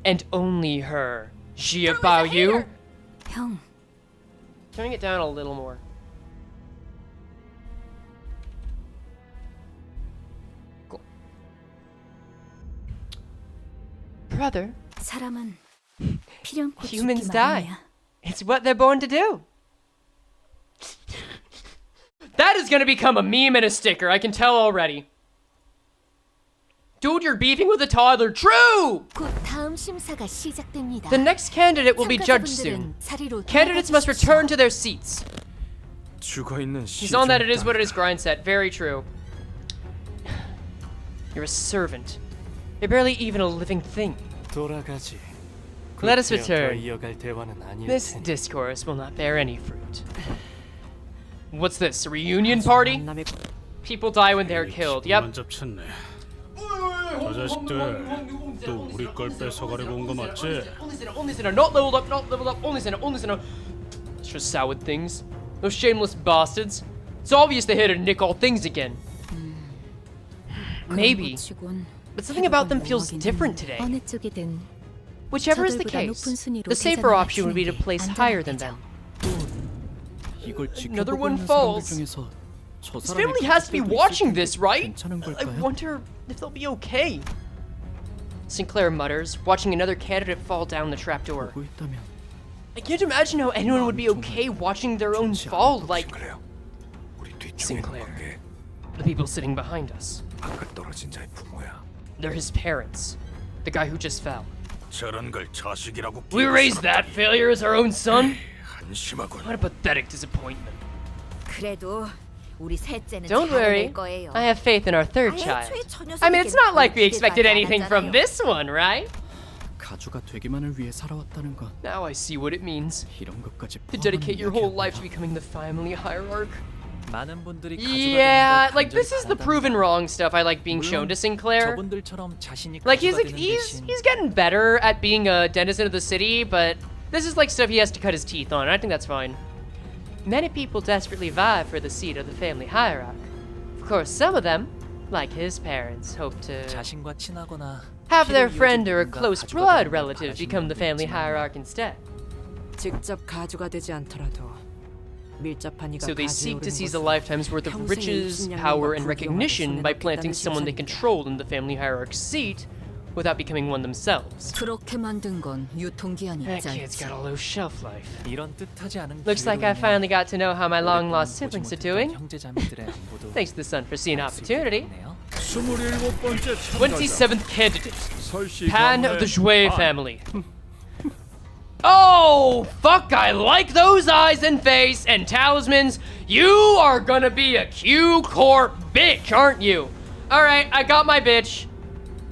and only her? Jia Bao Yu? 형, Turning it down a little more. Cool. Brother, 사람은 필연코 humans 죽기 die. 마련이야. It's what they're born to do. That is gonna become a meme and a sticker, I can tell already. Dude, you're beefing with a toddler. True! 곧 다음 심사가 시작됩니다. The next candidate will be judged soon. 참가자분들은 자리로 Candidates must 돌아가주십시오. return to their seats. 죽어 있는 He's on that it is what it is grind set. Very true. You're a servant. You're barely even a living thing. 돌아가지. Let us return. 이어갈 대화는 아닐 This 테니. discourse will not bear any fruit. What's this, a reunion party? People die when they're killed. Yep. 잡쳤네. Hold 저 자식들 또 우리 걸 뺏어가려고 온 거 맞지? Only sinner, not leveled up, not leveled up, only sinner, only sinner. It's just soured things. Those shameless bastards. It's obvious they're here to nick all things again. Maybe. But something about them feels different today. 어느 쪽이든 Whichever is the case, the safer option would be to place higher than them. Another one falls. This family has to be watching this, right? I wonder if they'll be okay. Sinclair mutters, watching another candidate fall down the trapdoor. I can't imagine how anyone would be okay watching their own fall like Sinclair. The people sitting behind us. They're his parents. The guy who just fell. We raised that failure as our own son? What a pathetic disappointment. Don't worry, I have faith in our third child. I mean, it's not like we expected anything from this one, right? Now I see what it means. To dedicate your whole life to becoming the family hierarch. Yeah, like this is the proven wrong stuff I like being shown to Sinclair. Like he's getting better at being a denizen of the city, but this is like stuff he has to cut his teeth on. I think that's fine. Many people desperately vie for the seat of the family hierarch. Of course, some of them, like his parents, hope to have their friend or a close blood relative become the family hierarch instead. So they seek to seize a lifetime's worth of riches, power, and recognition by planting someone they control in the family hierarch's seat without becoming one themselves. That kid's got a low shelf life. Looks like I finally got to know how my long-lost siblings are doing. Thanks to the sun for seeing opportunity. 27th candidate, Pan of the Jouet family. Oh, fuck, I like those eyes and face and talismans. You are gonna be a Q-Corp bitch, aren't you? Alright, I got my bitch.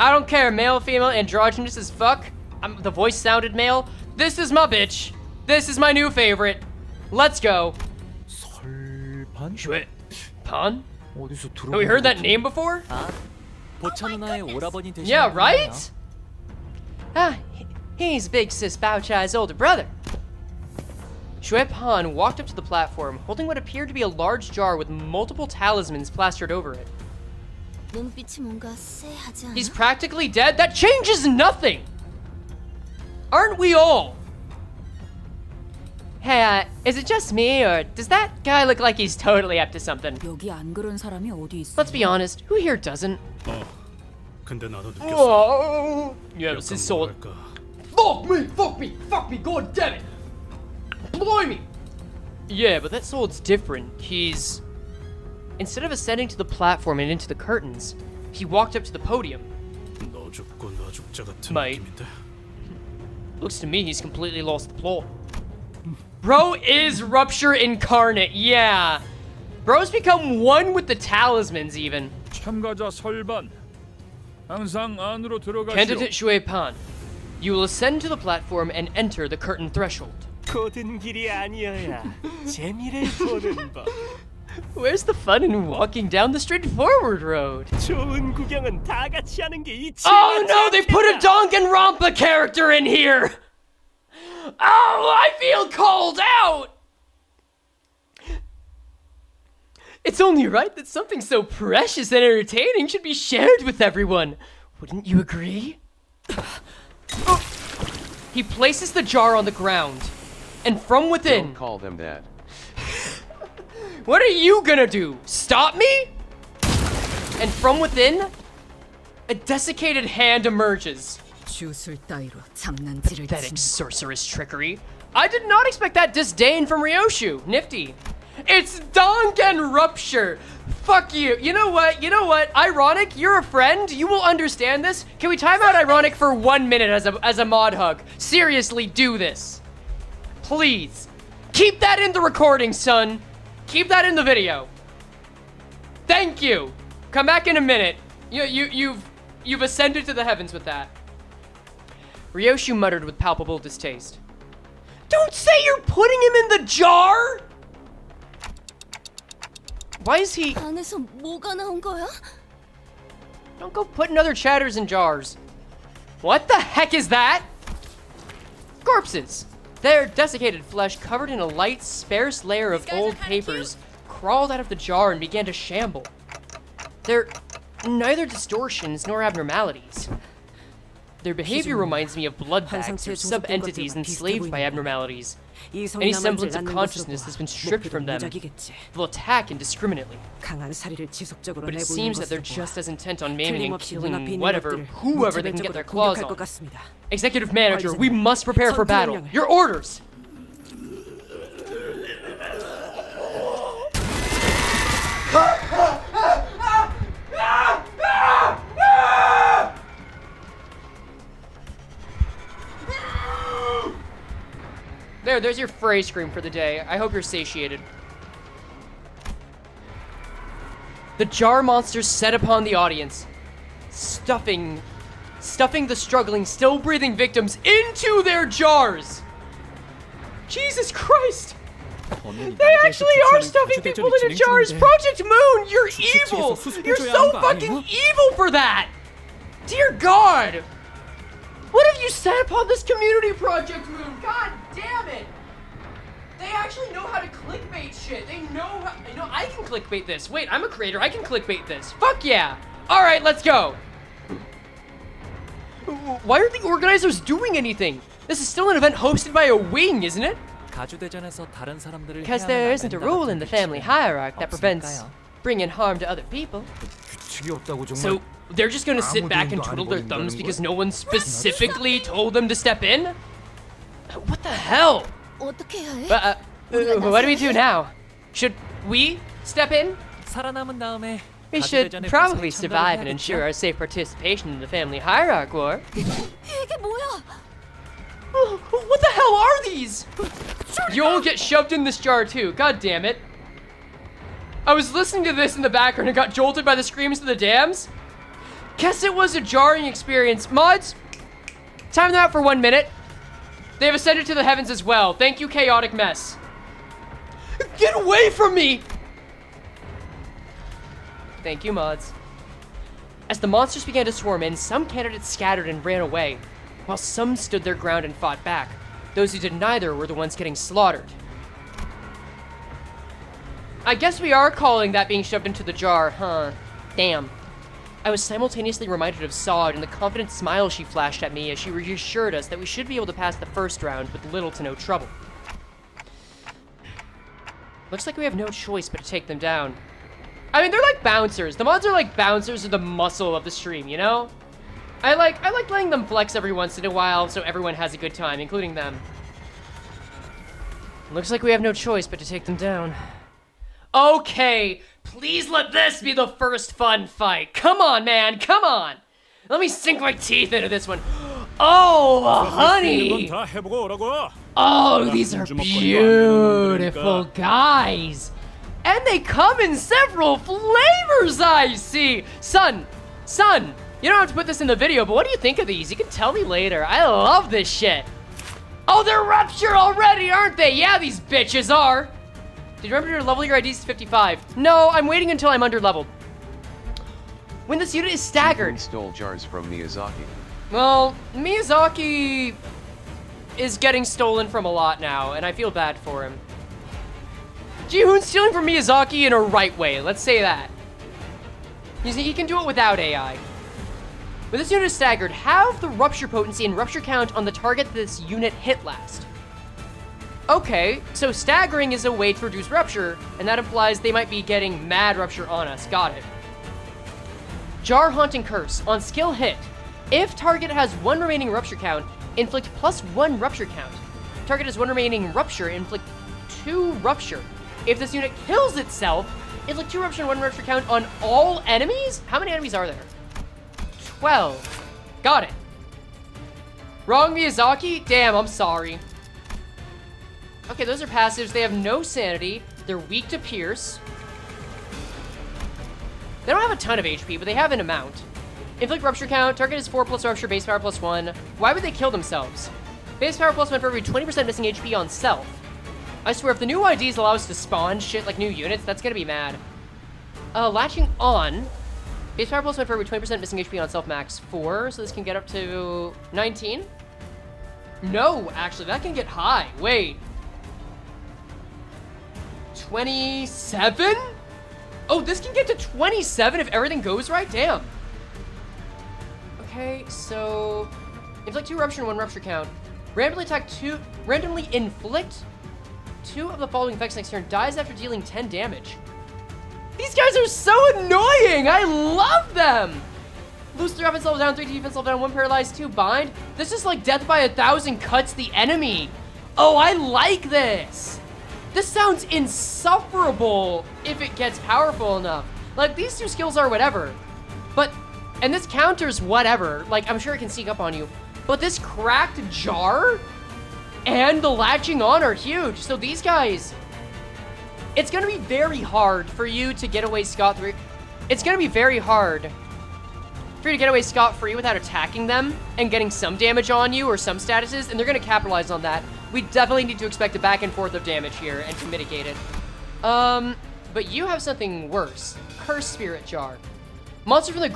I don't care, male, female, androgynous as fuck. The voice sounded male. This is my bitch. This is my new favorite. Let's go. Jouet. Pan? Have we heard that name before? Yeah, right? He's Big Sis Bao-Chai's older brother. Jouet Pan walked up to the platform, holding what appeared to be a large jar with multiple talismans plastered over it. He's practically dead? That changes nothing! Aren't we all? Hey, is it just me, or does that guy look like he's totally up to something? Let's be honest, who here doesn't? 근데 나도 느꼈어. Oh, yeah, this is sold. Fuck me, god damn it! Blimey! Yeah, but that sword's different. Instead of ascending to the platform and into the curtains, he walked up to the podium. Mate, looks to me he's completely lost the plot. Bro is Rupture incarnate, yeah. Bro's become one with the talismans even. Candidate Jouet Pan, you will ascend to the platform and enter the curtain threshold. Where's the fun in walking down the straightforward road? Oh no, they put a Danganronpa character in here! Oh, I feel called out! It's only right that something so precious and entertaining should be shared with everyone. Wouldn't you agree? He places the jar on the ground, and from within... Don't call them that. What are you gonna do? Stop me? And from within, a desiccated hand emerges. Pathetic sorceress trickery. I did not expect that disdain from Ryoshu. Nifty. It's Dangan Rupture. Fuck you. You know what? Ironic, you're a friend. You will understand this. Can we time out Ironic for 1 minute as a mod hug? Seriously, do this. Please. Keep that in the recording, son. Keep that in the video. Thank you. Come back in a minute. You've ascended to the heavens with that. Ryoshu muttered with palpable distaste. Don't say you're putting him in the jar! Why is he... Don't go putting other chatters in jars. What the heck is that? Corpses. Their desiccated flesh, covered in a light, sparse layer of old papers, crawled out of the jar and began to shamble. They're neither distortions nor abnormalities. Their behavior reminds me of blood bags or sub-entities enslaved by abnormalities. Any semblance of consciousness has been stripped from them. They'll attack indiscriminately. But it seems that they're just as intent on maiming and killing whoever they can get their claws on. Executive Manager, we must prepare for battle. Your orders! There's your Frey scream for the day. I hope you're satiated. The jar monsters set upon the audience, stuffing the struggling, still breathing victims into their jars. Jesus Christ! They actually are stuffing people into jars! Project Moon, you're evil! You're so fucking evil for that! Dear God! What have you set upon this community, Project Moon? God damn it! They actually know how to clickbait shit. They know how, I can clickbait this. Wait, I'm a creator. I can clickbait this. Fuck yeah! Alright, let's go! Why aren't the organizers doing anything? This is still an event hosted by a wing, isn't it? Because there isn't a rule in the family hierarch that prevents bringing harm to other people. So, they're just gonna sit back and twiddle their thumbs because no one specifically told them to step in? What the hell? What do we do now? Should we step in? We should probably survive and ensure our safe participation in the family hierarch war. What the hell are these? You'll get shoved in this jar too, god damn it. I was listening to this in the background and got jolted by the screams of the dams. Guess it was a jarring experience. Mods, time them out for 1 minute. They have ascended to the heavens as well. Thank you, chaotic mess. Get away from me! Thank you, mods. As the monsters began to swarm in, some candidates scattered and ran away, while some stood their ground and fought back. Those who did neither were the ones getting slaughtered. I guess we are calling that being shoved into the jar, huh? Damn. I was simultaneously reminded of Sod and the confident smile she flashed at me as she reassured us that we should be able to pass the first round with little to no trouble. Looks like we have no choice but to take them down. I mean, they're like bouncers. The mods are like bouncers of the muscle of the stream, you know? I like letting them flex every once in a while so everyone has a good time, including them. Looks like we have no choice but to take them down. Okay, please let this be the first fun fight. Come on, man, come on. Let me sink my teeth into this one. Oh, honey. Oh, these are beautiful guys. And they come in several flavors, I see. Son, you don't have to put this in the video, but what do you think of these? You can tell me later. I love this shit. Oh, they're Rupture already, aren't they? Yeah, these bitches are. Did you remember to level your IDs to 55? No, I'm waiting until I'm under-leveled. When this unit is staggered... Stole jars from Miyazaki. Well, Miyazaki is getting stolen from a lot now, and I feel bad for him. Ji-hoon's stealing from Miyazaki in a right way, let's say that. He can do it without AI. When this unit is staggered, have the Rupture potency and Rupture count on the target that this unit hit last. Okay, so staggering is a way to reduce Rupture, and that implies they might be getting mad Rupture on us. Got it. Jar Haunting Curse. On skill hit, if target has 1 remaining Rupture count, inflict +1 Rupture count. Target has 1 remaining Rupture, inflict 2 Rupture. If this unit kills itself, inflict 2 Rupture and 1 Rupture count on all enemies? How many enemies are there? 12. Got it. Wrong Miyazaki? Damn, I'm sorry. Okay, those are passives. They have no sanity. They're weak to pierce. They don't have a ton of HP, but they have an amount. Inflict Rupture count. Target is 4 plus Rupture, base power plus 1. Why would they kill themselves? Base power plus 1 for every 20% missing HP on self. I swear, if the new IDs allow us to spawn shit like new units, that's gonna be mad. Latching on. Base power plus 1 for every 20% missing HP on self max 4, so this can get up to 19? No, actually, that can get high. Wait. 27? Oh, this can get to 27 if everything goes right? Damn. Okay, so... inflict 2 rupture and 1 rupture count. Randomly inflict 2 of the following effects next turn. Dies after dealing 10 damage. These guys are so annoying! I love them! Lose 3 offense level down, 3 defense level down, 1 paralyzed, 2 bind. This is like death by 1,000 cuts the enemy. Oh, I like this! This sounds insufferable if it gets powerful enough. Like, these 2 skills are whatever. But, and this counters whatever. Like, I'm sure it can sneak up on you. But this cracked jar and the latching on are huge. So these guys... it's gonna be very hard for you to get away scot-free. It's gonna be very hard for you to get away scot-free without attacking them and getting some damage on you or some statuses, and they're gonna capitalize on that. We definitely need to expect a back and forth of damage here and to mitigate it. But you have something worse. Curse Spirit Jar. Monster from the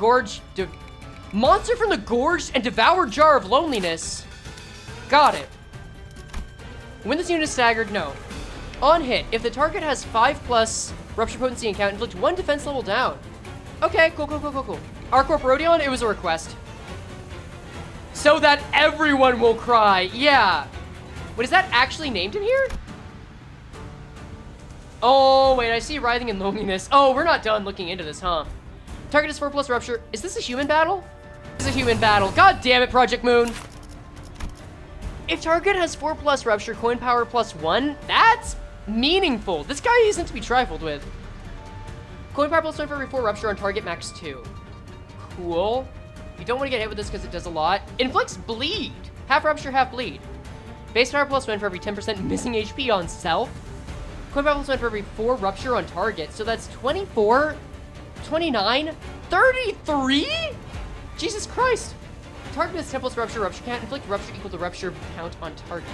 Gorge and Devoured Jar of Loneliness. Got it. When this unit is staggered, no. On hit, if the target has 5+ rupture potency and count, inflict 1 defense level down. Okay, cool. Our Corporodion, it was a request. So that everyone will cry. Yeah. Wait, is that actually named in here? Oh, wait, I see Writhing and Loneliness. Oh, we're not done looking into this, huh? Target is 4+ rupture. Is this a human battle? This is a human battle. God damn it, Project Moon. If target has 4+ rupture, coin power +1, that's meaningful. This guy isn't to be trifled with. Coin power +1 for every 4 rupture on target, max 2. Cool. You don't want to get hit with this because it does a lot. Inflicts bleed. Half rupture, half bleed. Base power +1 for every 10% missing HP on self. Coin power +1 for every 4 rupture on target. So that's 24, 29, 33? Jesus Christ. Target with 10+ rupture count. Inflict rupture equal to rupture count on target.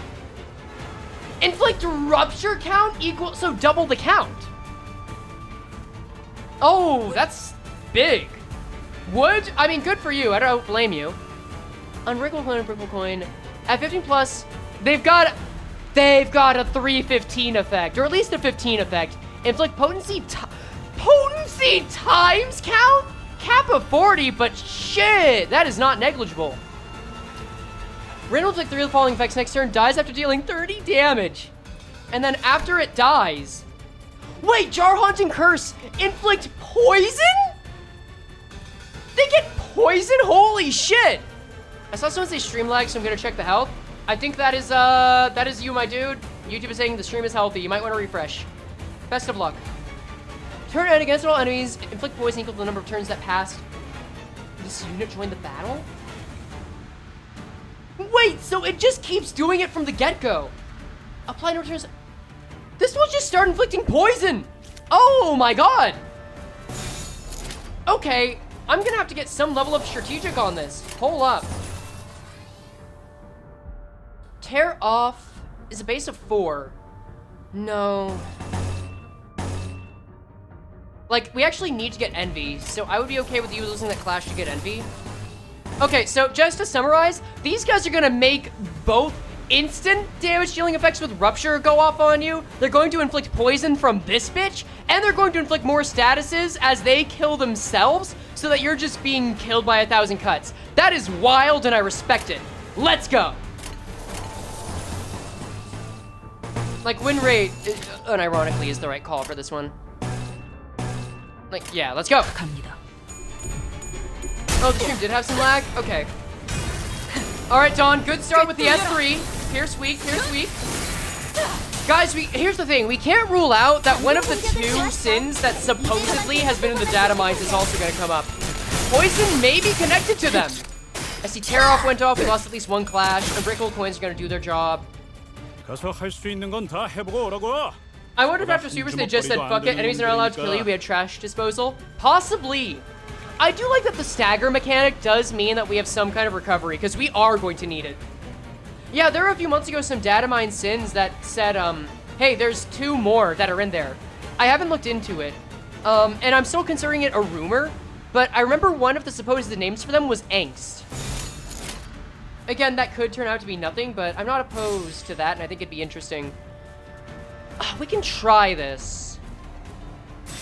Inflict rupture count equal, so double the count. Oh, that's big. I mean, good for you. I don't blame you. Unwrinkle coin. At 15+, they've got a 315 effect, or at least a 15 effect. Inflict potency times count? Cap of 40, but shit, that is not negligible. Randall inflict 3 of the following effects next turn, dies after dealing 30 damage. And then after it dies... wait, Jar Haunting Curse, inflict poison? They get poison? Holy shit! I saw someone say stream lag, so I'm gonna check the health. I think that is you, my dude. YouTube is saying the stream is healthy. You might want to refresh. Best of luck. Turn end against all enemies. Inflict poison equal to the number of turns that passed. This unit joined the battle? Wait, so it just keeps doing it from the get-go. Apply no turns. This will just start inflicting poison. Oh my god. Okay, I'm gonna have to get some level of strategic on this. Hold up. Tear off is a base of 4. No. Like, we actually need to get Envy, so I would be okay with you losing that Clash to get Envy. Okay, so just to summarize, these guys are gonna make both instant damage dealing effects with Rupture go off on you. They're going to inflict poison from this bitch, and they're going to inflict more statuses as they kill themselves, so that you're just being killed by 1,000 cuts. That is wild, and I respect it. Let's go. Like, win rate, unironically, is the right call for this one. Like, yeah, let's go. Oh, the stream did have some lag? Okay. Alright, Dawn, good start with the S3. Pierce weak, Pierce weak. Guys, here's the thing. We can't rule out that one of the 2 sins that supposedly has been in the data mines is also going to come up. Poison may be connected to them. I see Tear Off went off. We lost at least 1 clash. Unbreakable coins are going to do their job. I wonder if after Supers they just said, fuck it, enemies are not allowed to kill you, we had trash disposal. Possibly. I do like that the stagger mechanic does mean that we have some kind of recovery, because we are going to need it. Yeah, there were a few months ago some data mine sins that said, hey, there's 2 more that are in there. I haven't looked into it, and I'm still considering it a rumor, But I remember one of the supposed names for them was Angst. Again, that could turn out to be nothing, but I'm not opposed to that, and I think it'd be interesting. We can try this.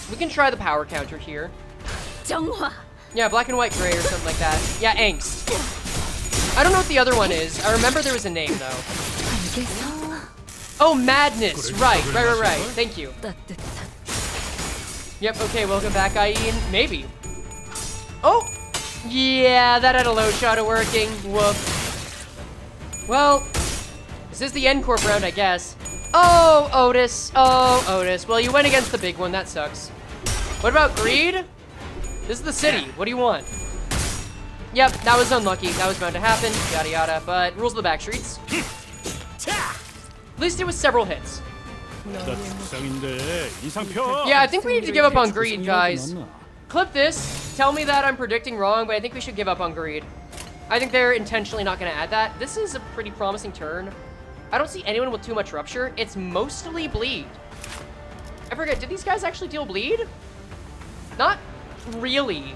We can try the power counter here. Yeah, black and white gray or something like that. Yeah, Angst. I don't know what the other one is. I remember there was a name, though. Oh, Madness. Right. Thank you. Yep, okay, welcome back, IE, and maybe. Oh! Yeah, that had a low shot of working. Whoops. Well, this is the N-Corp round, I guess. Oh, Otis. Oh, Otis. Well, you went against the big one. That sucks. What about Greed? This is the city. What do you want? Yep, that was unlucky. That was bound to happen. Yada yada. But rules of the back streets. At least it was several hits. Yeah, I think we need to give up on Greed, guys. Clip this. Tell me that I'm predicting wrong, but I think we should give up on Greed. I think they're intentionally not going to add that. This is a pretty promising turn. I don't see anyone with too much Rupture. It's mostly Bleed. I forget, did these guys actually deal Bleed? Not really.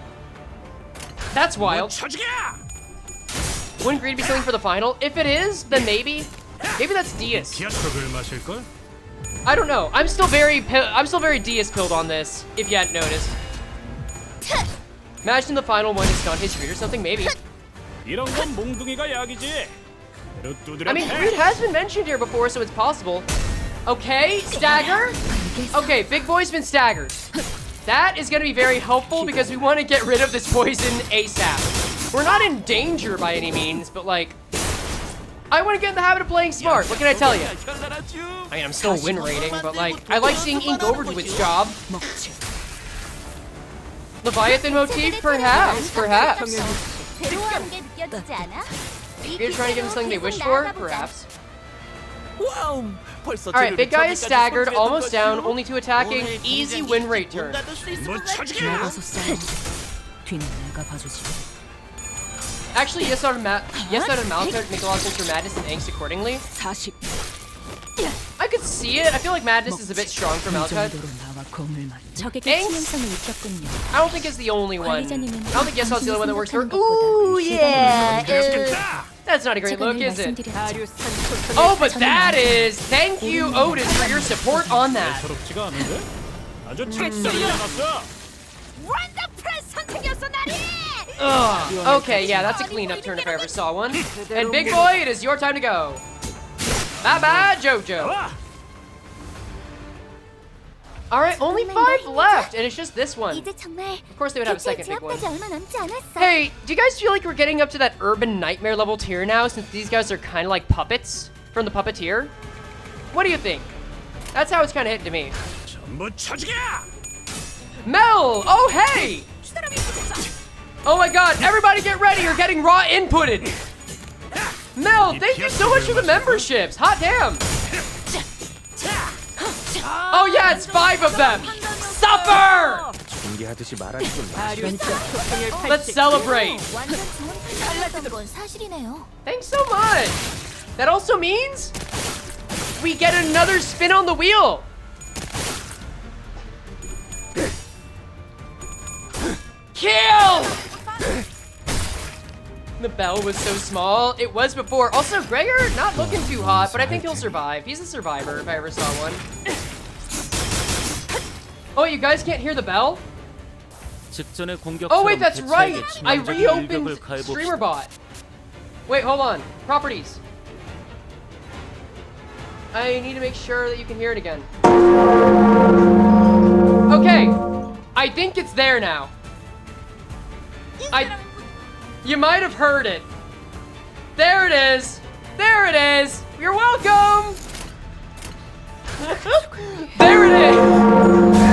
That's wild. Wouldn't Greed be something for the final? If it is, then maybe. Maybe that's Diaz. I don't know. I'm still very Diaz pilled on this, if you hadn't noticed. Imagine the final one is stun his Greed or something, maybe. I mean, Greed has been mentioned here before, so it's possible. Okay, stagger. Okay, big boy's been staggered. That is going to be very helpful because we want to get rid of this poison ASAP. We're not in danger by any means, but like, I want to get in the habit of playing smart. What can I tell you? I mean, I'm still win rating, but like, I like seeing Ink overdo its job. Leviathan motif? Perhaps. You're trying to give them something they wish for? Perhaps. Alright, big guy is staggered, almost down, only 2 attacking. Easy win rate turn. Actually, yes out of Maltart make a lot of sense for Madness and Angst accordingly. I could see it. I feel like Madness is a bit strong for Maltart. Angst, I don't think is the only one. I don't think yes out's the only one that works for. Ooh, yeah. That's not a great look, is it? Oh, but that is. Thank you, Otis, for your support on that. Okay, yeah, that's a cleanup turn if I ever saw one. And big boy, it is your time to go. Bye-bye, Jojo. Alright, only 5 left, and it's just this one. Of course they would have a second big one. Hey, do you guys feel like we're getting up to that Urban Nightmare level tier now, since these guys are kind of like puppets from the Puppeteer? What do you think? That's how it's kind of hitting to me. Mel! Oh, hey! Oh my god, everybody get ready, you're getting raw inputted! Mel, thank you so much for the memberships! Hot damn! Oh yeah, it's 5 of them! Suffer! Let's celebrate! Thanks so much! That also means we get another spin on the wheel! Kill! The bell was so small. It was before. Also, Gregor, not looking too hot, but I think he'll survive. He's a survivor if I ever saw one. Oh, you guys can't hear the bell? Oh, wait, that's right. I reopened StreamerBot. Wait, hold on. Properties. I need to make sure that you can hear it again. Okay. I think it's there now. You might have heard it. There it is. There it is. You're welcome. There it is.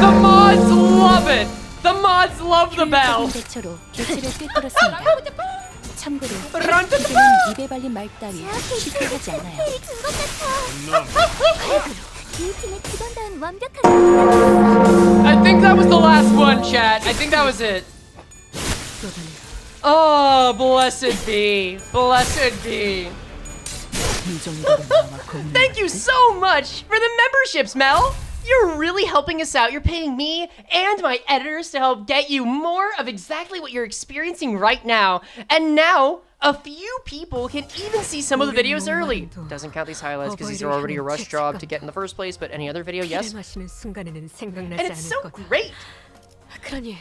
The mods love it. The mods love the bell. I think that was the last one, chat. I think that was it. Oh, blessed be. Blessed be. Thank you so much for the memberships, Mel. You're really helping us out. You're paying me and my editors to help get you more of exactly what you're experiencing right now. And now, a few people can even see some of the videos early. Doesn't count these highlights because these are already a rush job to get in the first place, but any other video, yes. And it's so great.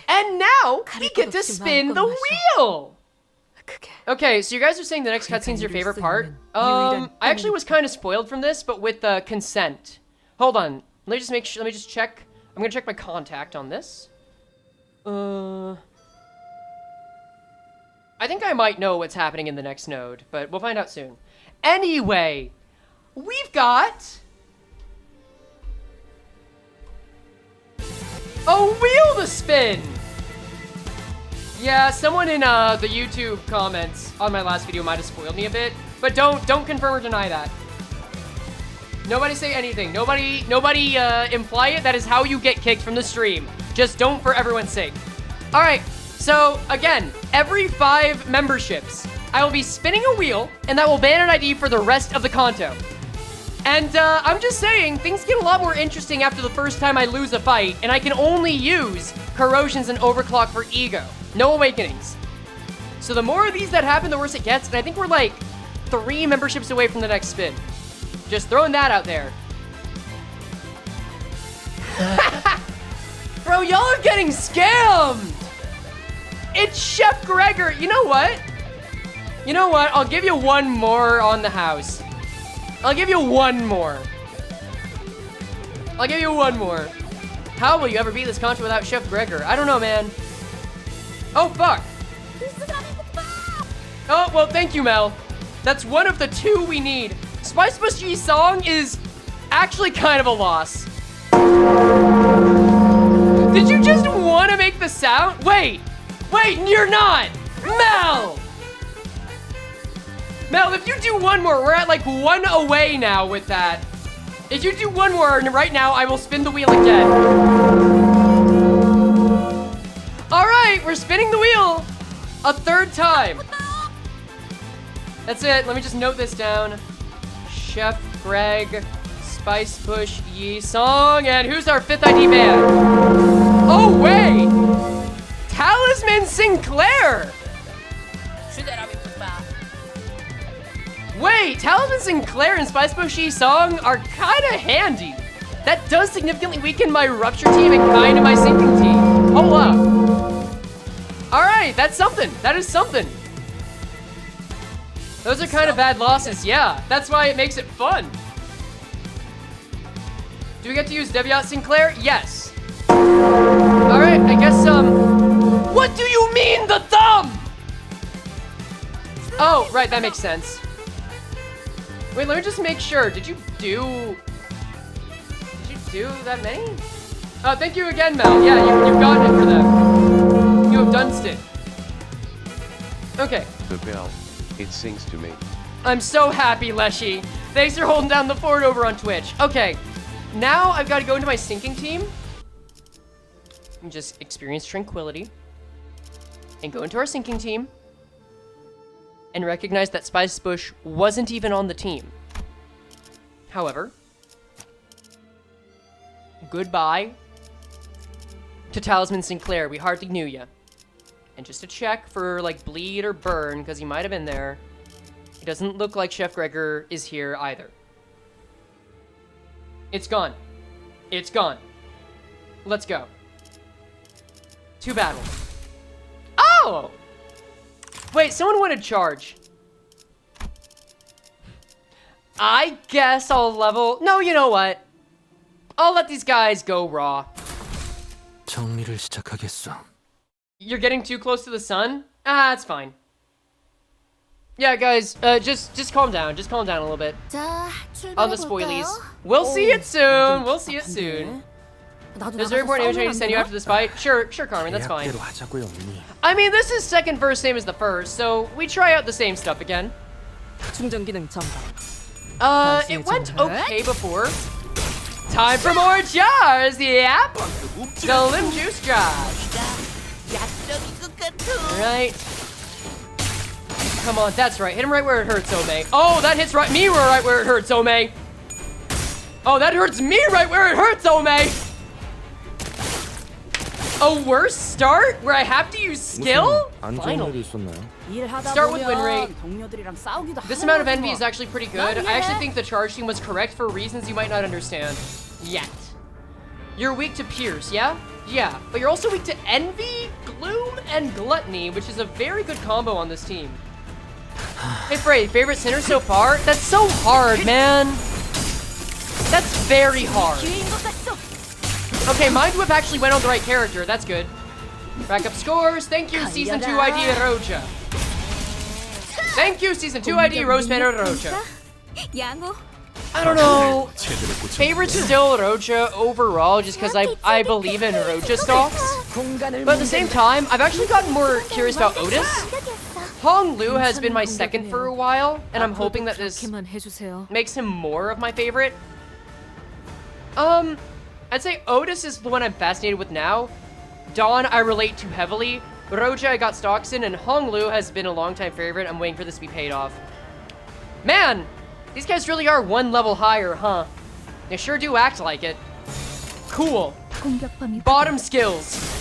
And now, we get to spin the wheel! Okay, so you guys are saying the next cutscene's your favorite part? I actually was kind of spoiled from this, but with consent. Hold on, let me just make sure, let me just check. I'm gonna check my contact on this. I think I might know what's happening in the next node, but we'll find out soon. Anyway, we've got a wheel to spin! Yeah, someone in the YouTube comments on my last video might have spoiled me a bit, but don't confirm or deny that. Nobody say anything. Nobody imply it. That is how you get kicked from the stream. Just don't for everyone's sake. All right, so again, every 5 memberships, I will be spinning a wheel, and that will ban an ID for the rest of the Canto. And I'm just saying, things get a lot more interesting after the first time I lose a fight, and I can only use Corrosions and Overclock for ego. No awakenings. So the more of these that happen, the worse it gets, and I think we're like 3 memberships away from the next spin. Just throwing that out there. Bro, y'all are getting scammed! It's Chef Gregor. You know what? You know what? I'll give you one more on the house. I'll give you one more. I'll give you one more. How will you ever beat this Canto without Chef Gregor? I don't know, man. Oh, fuck. Oh, well, thank you, Mel. That's one of the 2 we need. Spice Bushy's song is actually kind of a loss. Did you just want to make the sound? Wait, you're not. Mel! Mel, if you do one more, we're at like 1 away now with that. If you do one more right now, I will spin the wheel again. All right, we're spinning the wheel a 3rd time. That's it. Let me just note this down. Chef Greg, Spice Bush Yi song, and who's our 5th ID band? Oh wait, Talisman Sinclair. Wait, Talisman Sinclair and Spice Bush Yi song are kind of handy. That does significantly weaken my Rupture team and kind of my Sinking team. Hold up. All right, that's something. That is something. Those are kind of bad losses, yeah. That's why it makes it fun. Do we get to use Deviat Sinclair? Yes. All right, I guess, what do you mean, the thumb? Oh, right, that makes sense. Wait, let me just make sure. Did you do that many? Oh, thank you again, Mel. Yeah, you've gotten it for them. You have done it. Okay. The bell. It sings to me. I'm so happy, Leshy. Thanks for holding down the fort over on Twitch. Okay, now I've got to go into my Sinking team and just experience tranquility and go into our Sinking team and recognize that Spice Bush wasn't even on the team. However, goodbye to Talisman Sinclair. We hardly knew ya. And just to check for like bleed or burn, because he might have been there, it doesn't look like Chef Gregor is here either. It's gone. It's gone. Let's go. 2 battles. Oh! Wait, someone wanted charge. I guess I'll level... No, you know what? I'll let these guys go raw. 정리를 시작하겠어. You're getting too close to the sun? Ah, it's fine. Yeah, guys, just calm down. Just calm down a little bit. On the spoilies. We'll see it soon. We'll see it soon. Does there report image I need to send you after this fight? Sure, Carmen, that's fine. I mean, this is second verse, same as the first, so we try out the same stuff again. It went okay before. Time for more jars, yep! The limb juice jars. Alright. Come on, that's right. Hit him right where it hurts, Ome. Oh, that hits me right where it hurts, Ome. Oh, that hurts me right where it hurts, Ome! A worse start where I have to use skill? Finally. Start with win rate. This amount of envy is actually pretty good. I actually think the charge team was correct for reasons you might not understand yet. You're weak to Pierce, yeah? Yeah, but you're also weak to envy, gloom, and gluttony, which is a very good combo on this team. Hey Frey, favorite sinner so far? That's so hard, man. That's very hard. Okay, Mind Whip actually went on the right character. That's good. Rack up scores. Thank you, Season 2 ID Roja. Thank you, Season 2 ID Rosebanner Roja. I don't know. Favorite still Roja overall, just because I believe in Roja stocks. But at the same time, I've actually gotten more curious about Otis. Hong Lu has been my second for a while, and I'm hoping that this makes him more of my favorite. I'd say Otis is the one I'm fascinated with now. Dawn I relate to heavily. Roja I got stocks in, and Hong Lu has been a long-time favorite. I'm waiting for this to be paid off. Man, these guys really are one level higher, huh? They sure do act like it. Cool. Bottom skills.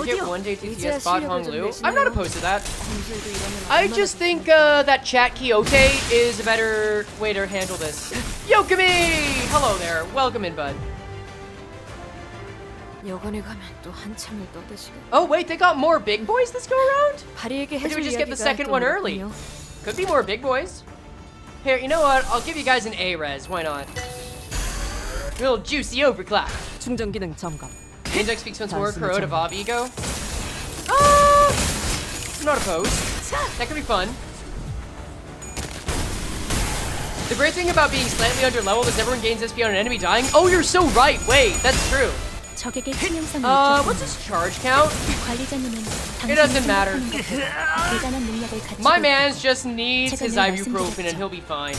Get one day TTS bot Hong Lu. I'm not opposed to that. I just think that Chat Quixote is a better way to handle this. Yokami! Hello there. Welcome in, bud. Oh wait, they got more big boys this go around? Or did we just get the second one early? Could be more big boys. Here, you know what? I'll give you guys an A-res. Why not? A little juicy overclock. Index speaks once more. Kuro to Bob Ego. I'm not opposed. That could be fun. The great thing about being slightly under level is everyone gains SP on an enemy dying. Oh, you're so right. Wait, that's true. What's his charge count? It doesn't matter. My man's just needs his ibuprofen and he'll be fine.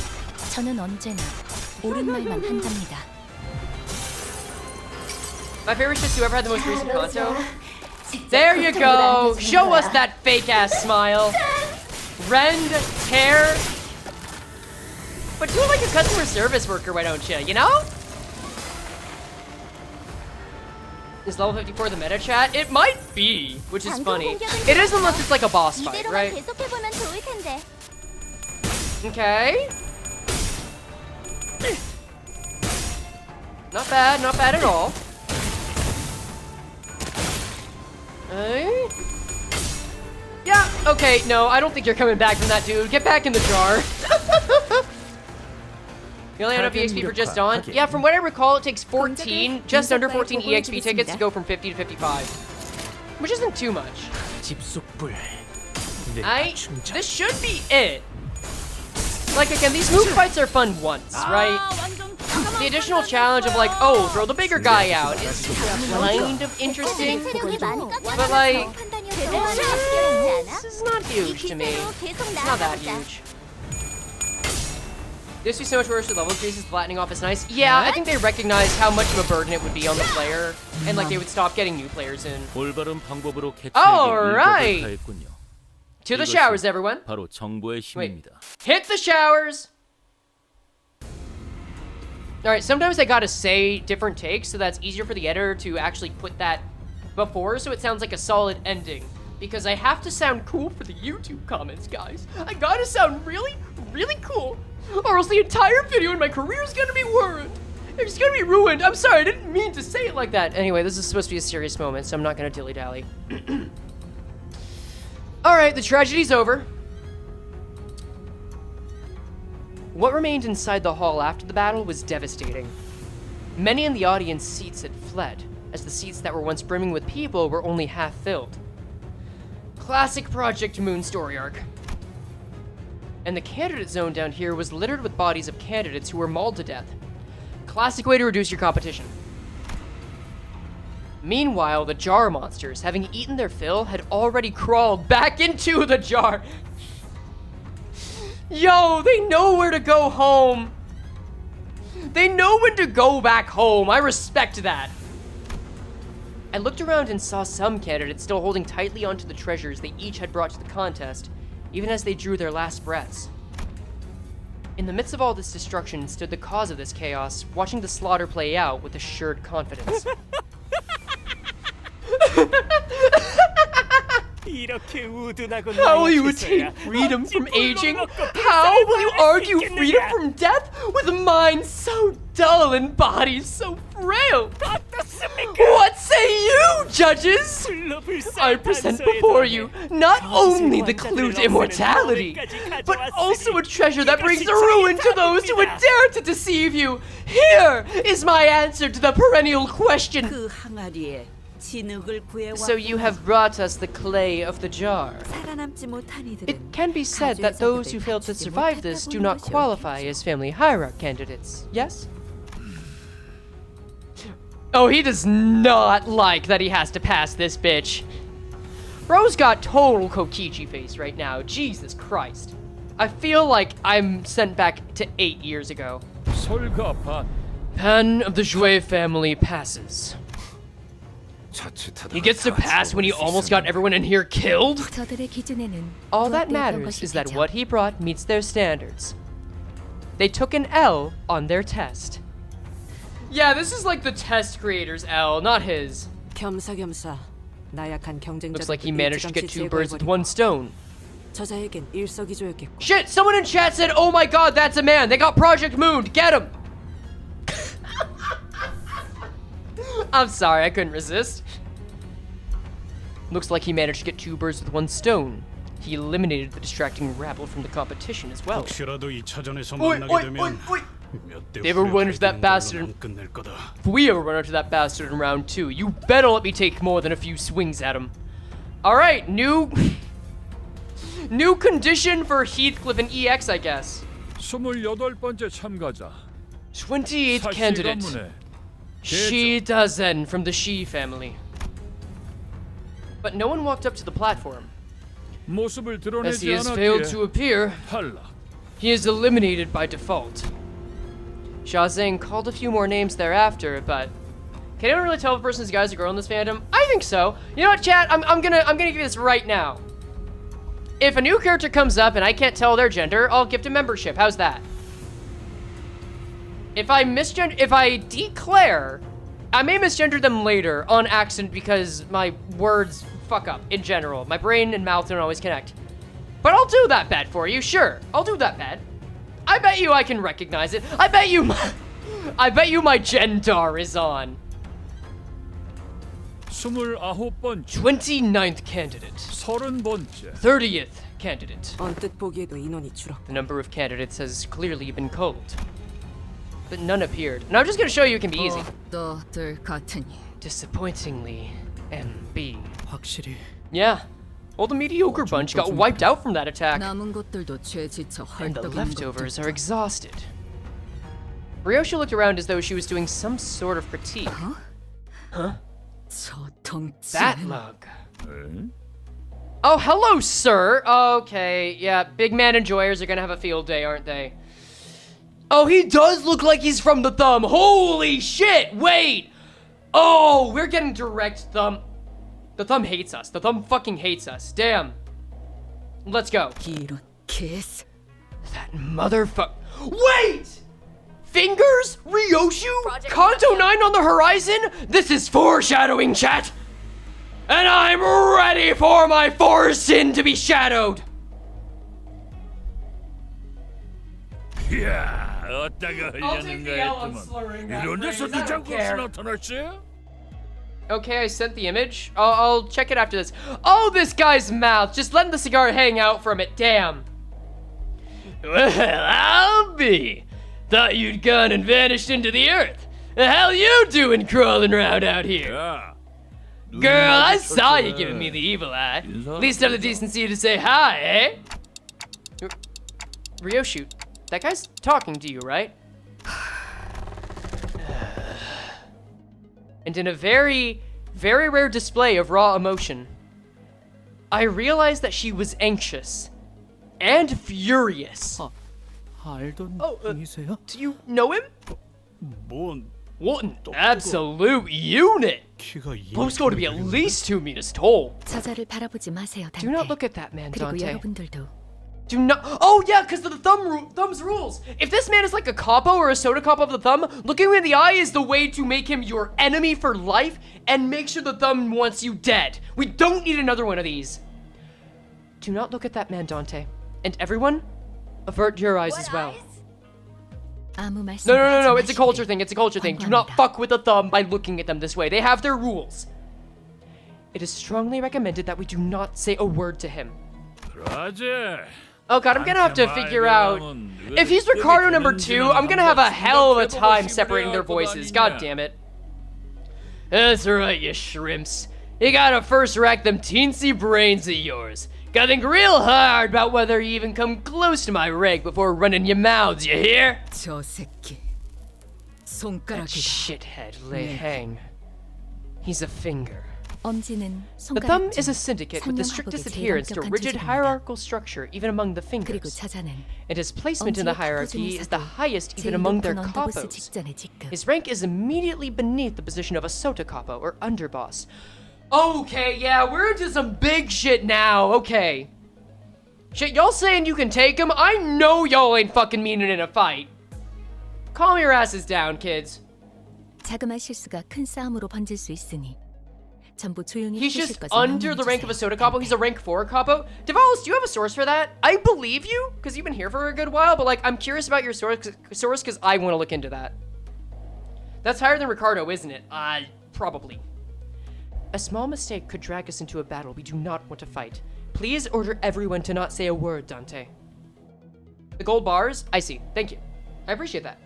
My favorite's just whoever had the most recent Kanto. There you go. Show us that fake ass smile. Rend, tear. But do it like a customer service worker, why don't you? You know? Is level 54 the meta chat? It might be, which is funny. It is unless it's like a boss fight, right? Okay. Not bad at all. Yeah, okay, no, I don't think you're coming back from that, dude. Get back in the jar. You only have enough EXP for just Dawn? Yeah, from what I recall, it takes 14, just under 14 EXP tickets to go from 50 to 55. Which isn't too much. This should be it. Like, again, these move fights are fun once, right? The additional challenge of like, oh, throw the bigger guy out is kind of interesting. But like, this is not huge to me. It's not that huge. This would be so much worse with level increases. Flattening off is nice. Yeah, I think they recognize how much of a burden it would be on the player, and like they would stop getting new players in. Alright! To the showers, everyone. Wait. Hit the showers! Alright, sometimes I gotta say different takes so that's easier for the editor to actually put that before so it sounds like a solid ending. Because I have to sound cool for the YouTube comments, guys. I gotta sound really, really cool. Or else the entire video in my career is gonna be ruined. It's gonna be ruined. I'm sorry, I didn't mean to say it like that. Anyway, this is supposed to be a serious moment, so I'm not gonna dilly-dally. Alright, the tragedy's over. What remained inside the hall after the battle was devastating. Many in the audience seats had fled, as the seats that were once brimming with people were only half filled. Classic Project Moon story arc. And the candidate zone down here was littered with bodies of candidates who were mauled to death. Classic way to reduce your competition. Meanwhile, the jar monsters, having eaten their fill, had already crawled back into the jar. Yo, they know where to go home. They know when to go back home. I respect that. I looked around and saw some candidates still holding tightly onto the treasures they each had brought to the contest, even as they drew their last breaths. In the midst of all this destruction stood the cause of this chaos, watching the slaughter play out with assured confidence. How will you attain freedom from aging? How will you argue freedom from death with a mind so dull and bodies so frail? What say you, judges? I present before you not only the clue to immortality, but also a treasure that brings ruin to those who would dare to deceive you. Here is my answer to the perennial question. So you have brought us the clay of the jar. It can be said that those who fail to survive this do not qualify as family hierarch candidates, yes? Oh, he does not like that he has to pass this bitch. Bro's got total Kokichi face right now, Jesus Christ. I feel like I'm sent back to 8 years ago. Pan of the Jouet family passes. He gets to pass when he almost got everyone in here killed? All that matters is that what he brought meets their standards. They took an L on their test. Yeah, this is like the test creator's L, not his. Looks like he managed to get 2 birds with 1 stone. Shit, someone in chat said, oh my god, that's a man. They got Project Mooned. Get him. I'm sorry, I couldn't resist. Looks like he managed to get 2 birds with 1 stone. He eliminated the distracting rabble from the competition as well. If they ever run into that bastard, if we ever run into that bastard in round 2, you better let me take more than a few swings at him. Alright, new condition for Heathcliff and EX, I guess. 28th candidate. Shi-Dazen from the Shi family. But no one walked up to the platform. As he has failed to appear, he is eliminated by default. Shazang called a few more names thereafter, but can anyone really tell if a person is a guy or girl in this fandom? I think so. You know what, chat? I'm gonna give you this right now. If a new character comes up and I can't tell their gender, I'll gift a membership. How's that? If I declare, I may misgender them later on accident because my words fuck up in general. My brain and mouth don't always connect. But I'll do that bet for you, sure. I'll do that bet. I bet you I can recognize it. I bet you my gendar is on. 29th candidate. 30th candidate. The number of candidates has clearly been culled. But none appeared. And I'm just gonna show you it can be easy. Disappointingly, MB. Yeah. Well, the mediocre bunch got wiped out from that attack. And the leftovers are exhausted. Ryosha looked around as though she was doing some sort of critique. Huh? That mug. Oh, hello, sir. Okay, yeah, big man enjoyers are gonna have a field day, aren't they? Oh, he does look like he's from the Thumb. Holy shit, wait. Oh, we're getting direct Thumb. The Thumb hates us. The Thumb fucking hates us. Damn. Let's go. That motherfucker. Wait! Fingers? Ryoshu? Canto 9 on the horizon? This is foreshadowing, chat. And I'm ready for my sin to be shadowed. I'll take the L on slurring that phrase. I don't care. Okay, I sent the image. I'll check it after this. Oh, this guy's mouth. Just letting the cigar hang out from it. Damn. Well, I'll be. Thought you'd gone and vanished into the earth. The hell you doing crawling around out here? Girl, I saw you giving me the evil eye. At least have the decency to say hi, eh? Ryoshu, that guy's talking to you, right? And in a very, very rare display of raw emotion, I realized that she was anxious and furious. Do you know him? What an absolute unit! Blo's got to be at least 2 meters tall. Do not look at that man, Dante. Do not. Oh yeah, because of the thumb's rules. If this man is like a capo or a soda capo of the thumb, looking him in the eye is the way to make him your enemy for life and make sure the thumb wants you dead. We don't need another one of these. Do not look at that man, Dante. And everyone, avert your eyes as well. No. It's a culture thing. It's a culture thing. Do not fuck with the thumb by looking at them this way. They have their rules. It is strongly recommended that we do not say a word to him. Oh god, I'm gonna have to figure out. If he's Ricardo number 2, I'm gonna have a hell of a time separating their voices. God damn it. That's right, you shrimps. You gotta first rack them teensy brains of yours. Gotta think real hard about whether you even come close to my rank before running your mouths, you hear? That shithead Lei Hang. He's a finger. The thumb is a syndicate with the strictest adherence to a rigid hierarchical structure even among the fingers. And his placement in the hierarchy is the highest even among their capos. His rank is immediately beneath the position of a sota capo or underboss. Okay, yeah, we're into some big shit now, okay. Shit, y'all saying you can take him? I know y'all ain't fucking meaning in a fight. Calm your asses down, kids. He's just under the rank of a soda capo. He's a rank 4 capo. Devalis, do you have a source for that? I believe you, because you've been here for a good while, but like, I'm curious about your source because I want to look into that. That's higher than Ricardo, isn't it? Probably. A small mistake could drag us into a battle we do not want to fight. Please order everyone to not say a word, Dante. The gold bars? I see. Thank you. I appreciate that.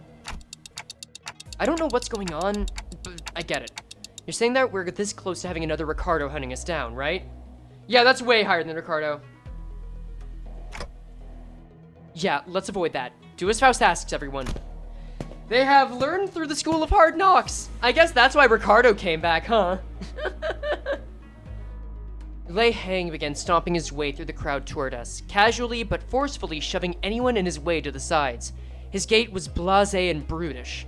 I don't know what's going on, but I get it. You're saying that we're this close to having another Ricardo hunting us down, right? Yeah, that's way higher than Ricardo. Yeah, let's avoid that. Do as Faust asks, everyone. They have learned through the School of Hard Knocks. I guess that's why Ricardo came back, huh? Lei Hang began stomping his way through the crowd toward us, casually but forcefully shoving anyone in his way to the sides. His gait was blasé and brutish,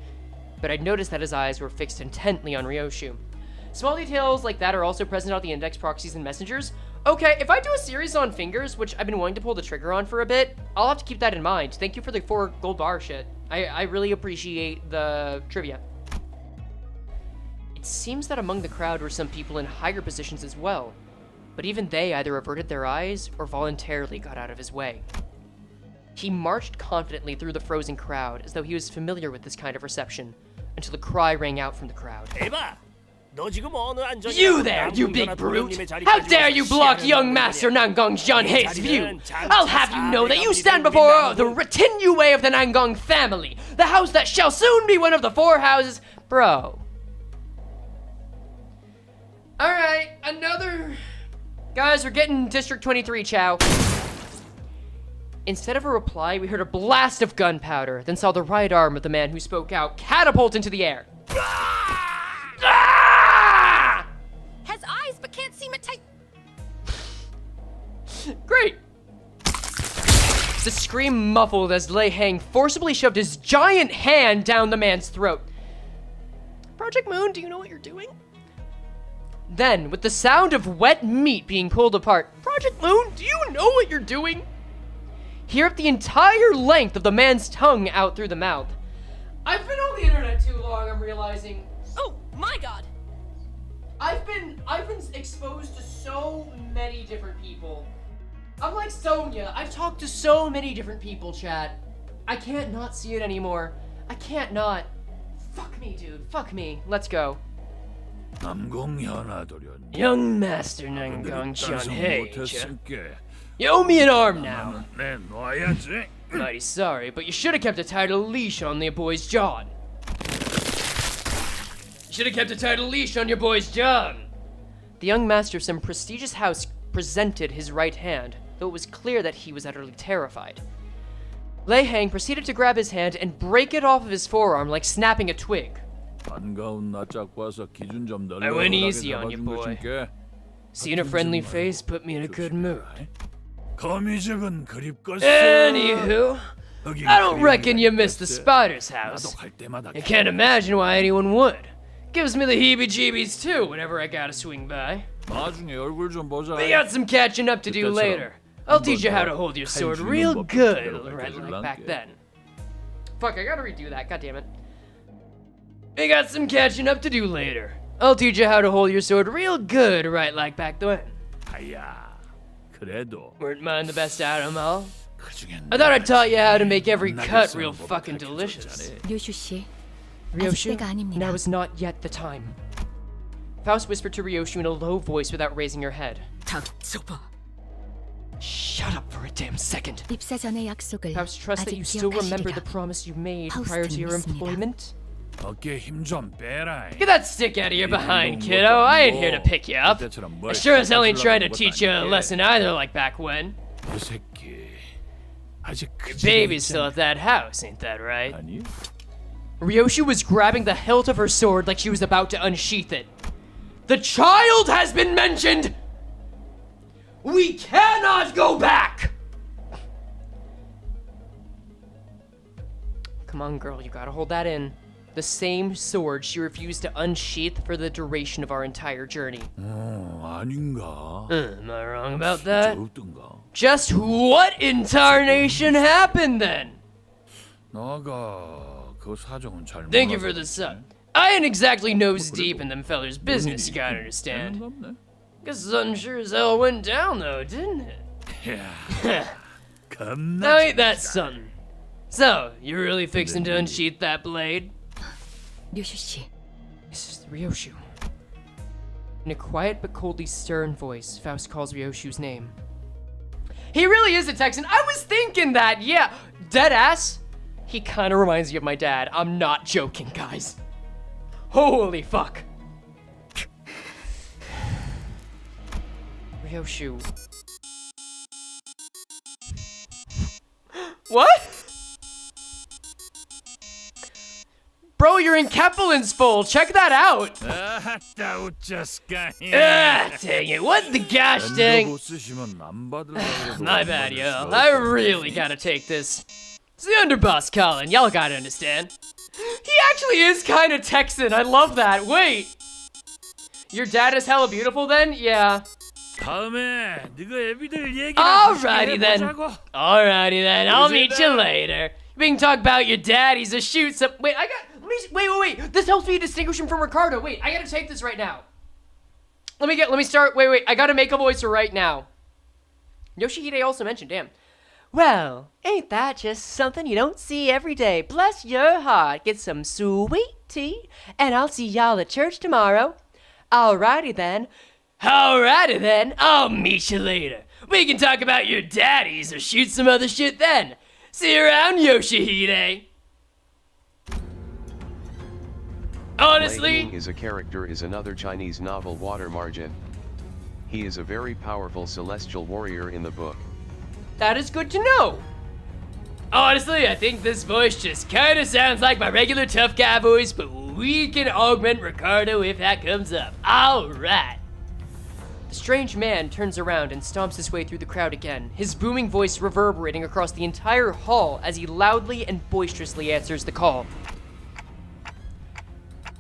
but I'd noticed that his eyes were fixed intently on Ryoshu. Small details like that are also present on the index proxies and messengers. Okay, if I do a series on fingers, which I've been wanting to pull the trigger on for a bit, I'll have to keep that in mind. Thank you for the 4 gold bar shit. I really appreciate the trivia. It seems that among the crowd were some people in higher positions as well, but even they either averted their eyes or voluntarily got out of his way. He marched confidently through the frozen crowd as though he was familiar with this kind of reception, until a cry rang out from the crowd. You there, you big brute! How dare you block young Master Nangong Jianhei's view! I'll have you know that you stand before the retinue of the Nangong family, the house that shall soon be one of the 4 houses. Bro. Alright, another... Guys, we're getting District 23, chow. Instead of a reply, we heard a blast of gunpowder, then saw the right arm of the man who spoke out catapult into the air. Has eyes but can't see my type. Great. The scream muffled as Lei Hang forcibly shoved his giant hand down the man's throat. Project Moon, do you know what you're doing? Then, with the sound of wet meat being pulled apart, Project Moon, do you know what you're doing? He ripped the entire length of the man's tongue out through the mouth. I've been on the internet too long, I'm realizing. Oh, my god. I've been exposed to so many different people. I'm like Sonya. I've talked to so many different people, chat. I can't not see it anymore. I can't not. Fuck me, dude. Fuck me. Let's go. Young Master Nangong Jianhei. You owe me an arm now. Mighty sorry, but you should have kept a tighter leash on the boy's John. Should have kept a tighter leash on your boy's John. The young master of some prestigious house presented his right hand, though it was clear that he was utterly terrified. Lei Hang proceeded to grab his hand and break it off of his forearm like snapping a twig. I went easy on you, boy. Seeing a friendly face put me in a good mood. Anywho, I don't reckon you missed the spider's house. I can't imagine why anyone would. Gives me the heebie-jeebies too whenever I gotta swing by. We got some catching up to do later. I'll teach you how to hold your sword real good, right like back then. Fuck, I gotta redo that, god damn it. We got some catching up to do later. I'll teach you how to hold your sword real good, right like back then. Weren't mine the best out of them all? I thought I taught you how to make every cut real fucking delicious. 류슈 씨, Ryoshu, 아직 때가 아닙니다. now is not yet the time. Faust whispered to Ryoshu in a low voice without raising her head. Shut up for a damn second. 입사 전의 약속을 Faust trusts that 아직 you still remember the 기억하시리라. promise you made prior to your Faust는 employment. 어깨에 힘 좀 빼라. Get that stick out of your behind, kiddo. I ain't here to pick you up. I sure as hell ain't trying to teach you a lesson either like back when. 이 새끼 아직 그 Baby's still at that house, ain't that right? Ryoshu was grabbing the hilt of her sword like she was about to unsheath it. The child has been mentioned! We cannot go back! Come on, girl, you gotta hold that in. The same sword she refused to unsheath for the duration of our entire journey. 아닌가? Am I wrong about that? Just what in tarnation happened then? 나가 그 사정은 잘 Thank you for the sub. I ain't exactly nose deep in them fellers' business, you gotta understand. Guess the sun sure as hell went down though, didn't it? Now ain't that something? So, you really fixing to unsheath that blade? 류슈 씨, This is Ryoshu. In a quiet but coldly stern voice, Faust calls Ryoshu's name. He really is a Texan. I was thinking that, yeah. Deadass. He kind of reminds me of my dad. I'm not joking, guys. Holy fuck. Ryoshu. What? Bro, you're in Keplin's fold. Check that out. Ah, dang it. What the gosh dang? My bad, yo. I really gotta take this. It's the underboss calling. Y'all gotta understand. He actually is kind of Texan. I love that. Wait. Your dad is hella beautiful then? Yeah. Alrighty then. Alrighty then. I'll meet you later. We can talk about your daddies or shoot some. Wait, I got. Wait. This helps me distinguish him from Ricardo. Wait, I gotta take this right now. Let me start. Wait. I gotta make a voice right now. Yoshihide also mentioned, damn. Well, ain't that just something you don't see every day? Bless your heart. Get some sweet tea, and I'll see y'all at church tomorrow. Alrighty then. I'll meet you later. We can talk about your daddies or shoot some other shit then. See you around, Yoshihide. Honestly, Lei Ying is a character is another Chinese novel Water Margin. He is a very powerful celestial warrior in the book. that is good to know. Honestly, I think this voice just kind of sounds like my regular tough guy voice, but we can augment Ricardo if that comes up. Alright. The strange man turns around and stomps his way through the crowd again, his booming voice reverberating across the entire hall as he loudly and boisterously answers the call.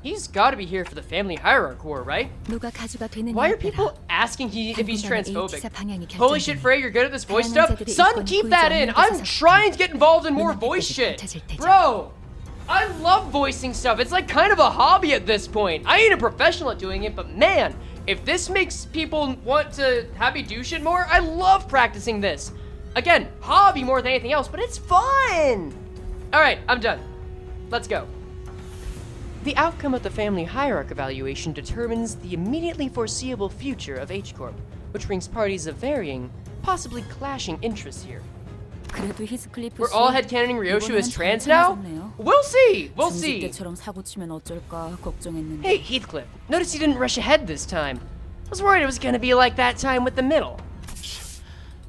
He's gotta be here for the family hierarch war, right? Why are people asking if he's transphobic? Holy shit, Frey, you're good at this voice stuff? Son, keep that in! I'm trying to get involved in more voice shit! Bro! I love voicing stuff. It's like kind of a hobby at this point. I ain't a professional at doing it, but man, if this makes people want to have me do shit more, I love practicing this. Again, hobby more than anything else, but it's fun! Alright, I'm done. Let's go. The outcome of the family hierarch evaluation determines the immediately foreseeable future of H-Corp, which brings parties of varying, possibly clashing interests here. We're all headcanoning Ryoshu as trans now? We'll see! We'll see! Hey, Heathcliff, notice you didn't rush ahead this time. I was worried it was gonna be like that time with the middle.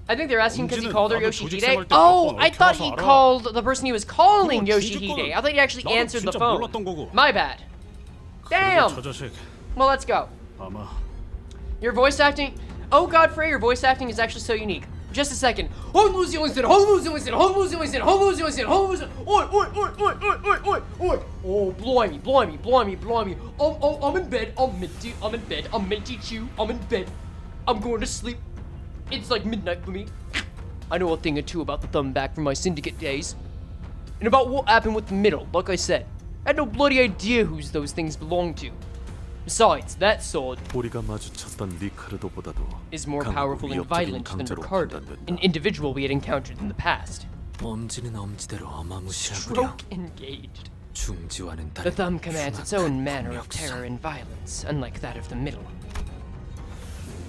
I think they're asking because he called her Yoshihide. Oh, I thought he called the person he was calling Yoshihide. I thought he actually answered the phone. My bad. Damn! Well, let's go. Your voice acting... Oh god, Frey, your voice acting is actually so unique. Just a second. Oh, blimey. I'm in bed. I'm minty chew. I'm in bed. I'm going to sleep. It's like midnight for me. I know a thing or two about the thumb back from my syndicate days. And about what happened with the middle, like I said. I had no bloody idea whose those things belonged to. Besides, that sword 우리가 마주쳤던 리카르도보다도 is more 강하고 powerful and 위협적인 violent than 강자로 Ricardo, 판단된다. an individual we had encountered in the past. 엄지는 엄지대로 어마무시하구려. Stroke engaged. 중지와는 The 다른 thumb commands its own manner of 역사. terror and violence, unlike that of the middle.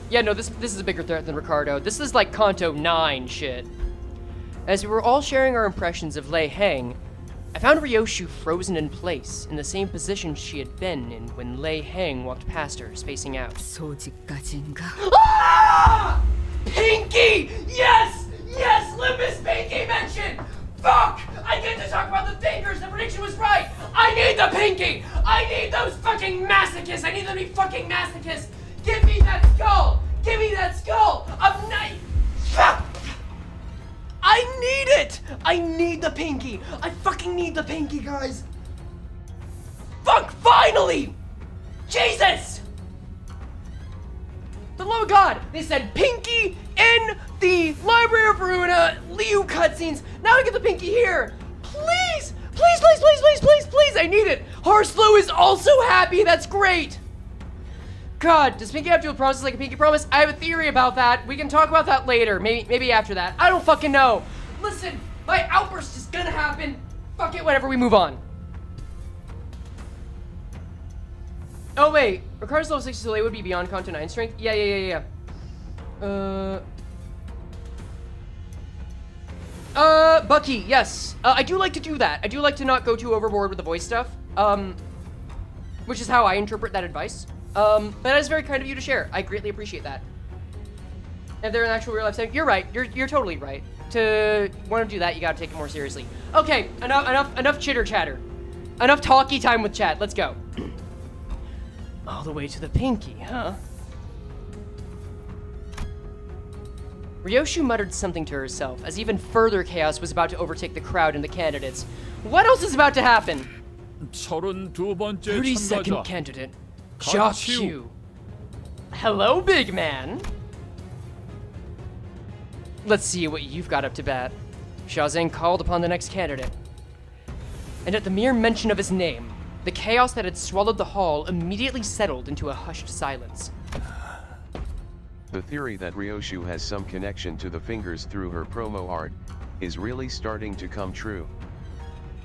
Yeah, no, this is a bigger threat than Ricardo. This is like Canto IX shit. As we were all sharing our impressions of Lei Heng, I found Ryoshu frozen in place, in the same position she had been in when Lei Heng walked past her, spacing out. 소지까지인가? Ah! Pinky! Yes! Yes! Limbus Pinky mentioned! Fuck! I get to talk about the fingers! The prediction was right! I need the pinky! I need those fucking masochists! I need them to be fucking masochists! Give me that skull! Give me that skull! I'm not... Fuck! I need it! I need the pinky! I fucking need the pinky, guys! Fuck! Finally! Jesus! For the love of God, they said pinky in the Library of Ruina Liu cutscenes. Now I get the pinky here. Please! Please, please, please, please, please, please! I need it! Harslow is also happy! That's great! God, does Pinky have to do a process like a Pinky promise? I have a theory about that. We can talk about that later. Maybe after that. I don't fucking know. Listen, my outburst is gonna happen. Fuck it, whatever, we move on. Oh wait, Ricardo's level 60 delay would be beyond Canto 9 strength? Yeah. Bucky, yes. I do like to do that. I do like to not go too overboard with the voice stuff. Which is how I interpret that advice. But that is very kind of you to share. I greatly appreciate that. If they're an actual real life setting, you're right. You're totally right. To want to do that, you gotta take it more seriously. Okay, enough chitter chatter. Enough talky time with chat. Let's go. All the way to the pinky, huh? Ryoshu muttered something to herself as even further chaos was about to overtake the crowd and the candidates. What else is about to happen? 32번째 32nd 참가자 candidate, Q. Hello, big man. Let's see what you've got up to bat. Shazang called upon the next candidate. And at the mere mention of his name, the chaos that had swallowed the hall immediately settled into a hushed silence. The theory that Ryoshu has some connection to the fingers through her promo art is really starting to come true.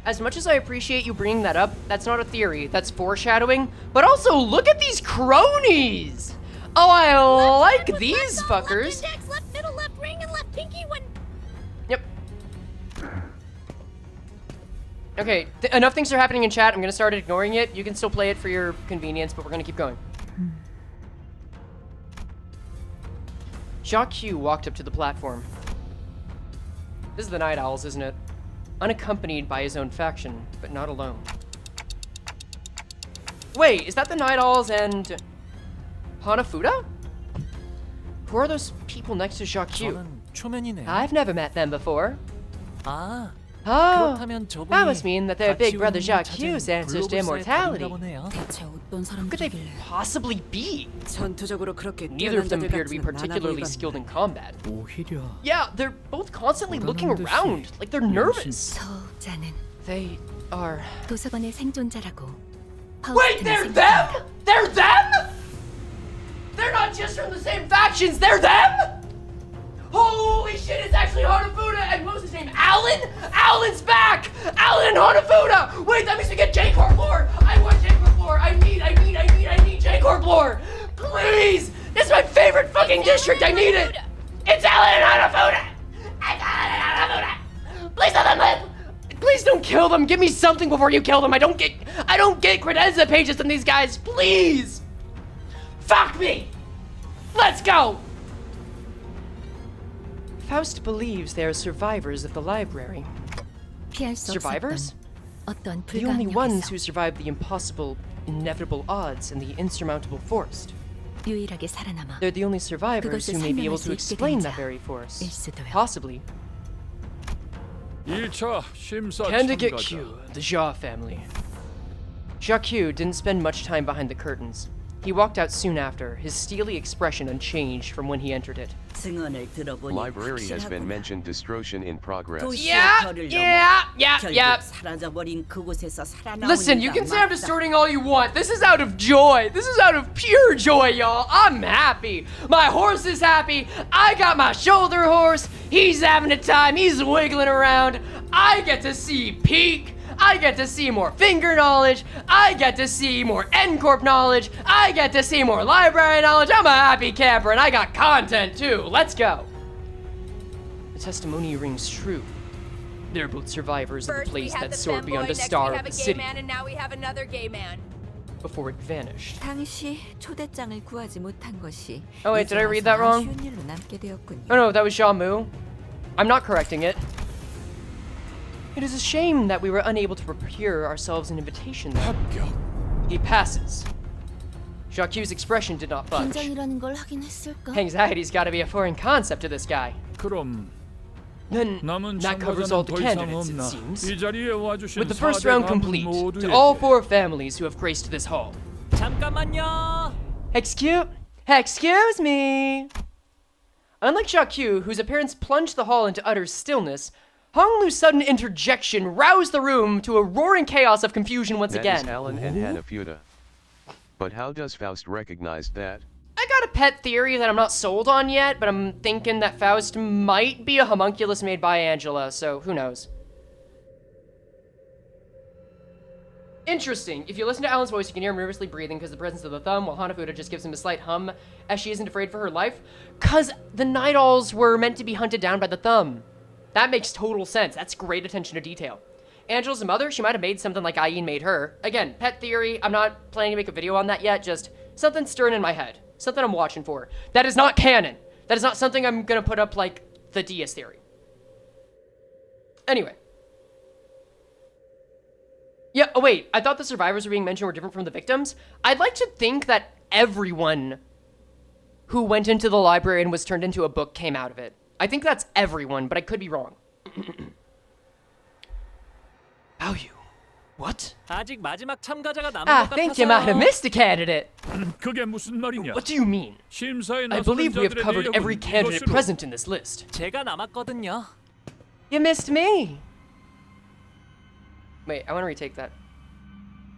As much as I appreciate you bringing that up, that's not a theory, that's foreshadowing. But also, look at these cronies! Oh, I like these fuckers. Left index, left middle, left ring, and left pinky when... Yep. Okay, enough things are happening in chat. I'm gonna start ignoring it. You can still play it for your convenience, but we're gonna keep going. Q walked up to the platform. This is the Night Owls, isn't it? Unaccompanied by his own faction, but not alone. Wait, is that the Night Owls and Hanafuda? Who are those people next to Q? 저는 초면이네요. I've never met them before. 아, Oh, 그렇다면 저분이 that must mean that their big brother 가치우는 Q's 찾은 answers to 글로벌사의 immortality. 답인가 보네요. 대체 어떤 Who could they 사람들이길래? possibly be? 전투적으로 그렇게 Neither of them 뛰어난 appear to be 자들 같지는 particularly 않아 skilled in combat. 오히려 Yeah, they're both constantly looking around, like they're nervous. 저자는 They are... 도서관의 생존자라고. Wait, they're them? They're them? They're not just from the same factions, they're them? Holy shit, it's actually Hanafuda and what was his name? Alan? Alan's back! Alan and Hanafuda! Wait, that means we get J-Corp lore! I want J-Corp lore! I need J-Corp lore! Please! This is my favorite fucking district, I need it! It's Alan and Hanafuda! It's Alan and Hanafuda! Please let them live! Please don't kill them! Give me something before you kill them! I don't get credenza pages from these guys, please! Fuck me! Let's go! Faust believes they are survivors of the library. 피할 수 Survivors? 없었던 어떤 The only ones 불가항력에서 who survived the impossible, inevitable odds and the insurmountable force. 유일하게 살아남아. They're the only survivors 그것을 who may be able 설명할 to 수 있게 explain 된 that 자. very force. 일 수도요. Possibly. 1차 심사 Candidate 참가자 Q, the Jia family. Jia Q didn't spend much time behind the curtains. He walked out soon after, his steely expression unchanged from when he entered it. Library has been mentioned. Destruction in progress. Yeah. Listen, you can say I'm distorting all you want. This is out of joy. This is out of pure joy, y'all. I'm happy. My horse is happy. I got my shoulder horse. He's having a time. He's wiggling around. I get to see Peak. I get to see more finger knowledge. I get to see more N-Corp knowledge. I get to see more library knowledge. I'm a happy camper, and I got content too. Let's go. The testimony rings true. They're both survivors of the place that soared beyond the star of the city. Man, and now we have another gay man. Before it vanished. 당시 초대장을 구하지 못한 것이 Oh wait, did I read that wrong? 아쉬운 일로 남게 되었군요. Oh no, that was Xiaomu. I'm not correcting it. It is a shame that we were unable to procure ourselves an invitation there. He passes. Jacques' expression did not budge. 긴장이라는 걸 하긴 했을까? Anxiety's gotta be a foreign concept to this guy. 그럼 Then 남은 that covers all 참가자는 the 더 이상 candidates, it 없나? seems. 이 자리에 와주신 With the first round 400 complete, 가문 to all 모두에게 4 families who have graced this hall. 잠깐만요. Excuse me. Unlike Jacques, whose appearance plunged the hall into utter stillness, Honglu's sudden interjection roused the room to a roaring chaos of confusion once That again. is Alan and Hanafuda. But how does Faust recognize that? I got a pet theory that I'm not sold on yet, but I'm thinking that Faust might be a homunculus made by Angela, so who knows. Interesting. If you listen to Alan's voice, you can hear him nervously breathing because of the presence of the thumb, while Hanafuda just gives him a slight hum, as she isn't afraid for her life. Cause the Night Owls were meant to be hunted down by the thumb. That makes total sense. That's great attention to detail. Angela's mother, she might have made something like Ayin made her. Again, pet theory. I'm not planning to make a video on that yet, just something stirring in my head. Something I'm watching for. That is not canon. That is not something I'm gonna put up like the DS theory. Anyway. Yeah, oh wait, I thought the survivors were being mentioned were different from the victims. I'd like to think that everyone who went into the library and was turned into a book came out of it. I think that's everyone, but I could be wrong. How you? What? 아직 마지막 참가자가 남은 I 것 think you might have 같아서요. missed a candidate. 그게 무슨 말이냐? What do you mean? 심사에 I 나서는 believe we have 자들의 covered every 내용은 candidate 이것으로 present in this list. 제가 남았거든요. You missed me. Wait, I want to retake that.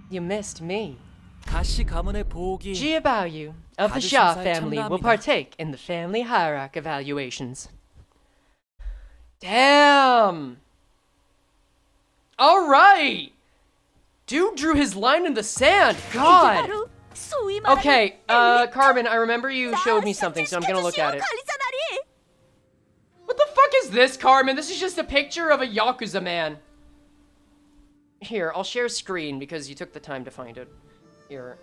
You missed me. 가시 가문의 보기. Jiabaoyu of the 가족 Xia 심사에 family will 참가합니다. partake in the family hierarch evaluations. Damn. All right. Dude drew his line in the sand. God. Okay, Carmen, I remember you showed me something, so I'm gonna look at it. What the fuck is this, Carmen? This is just a picture of a Yakuza man. Here, I'll share screen because you took the time to find it. Here,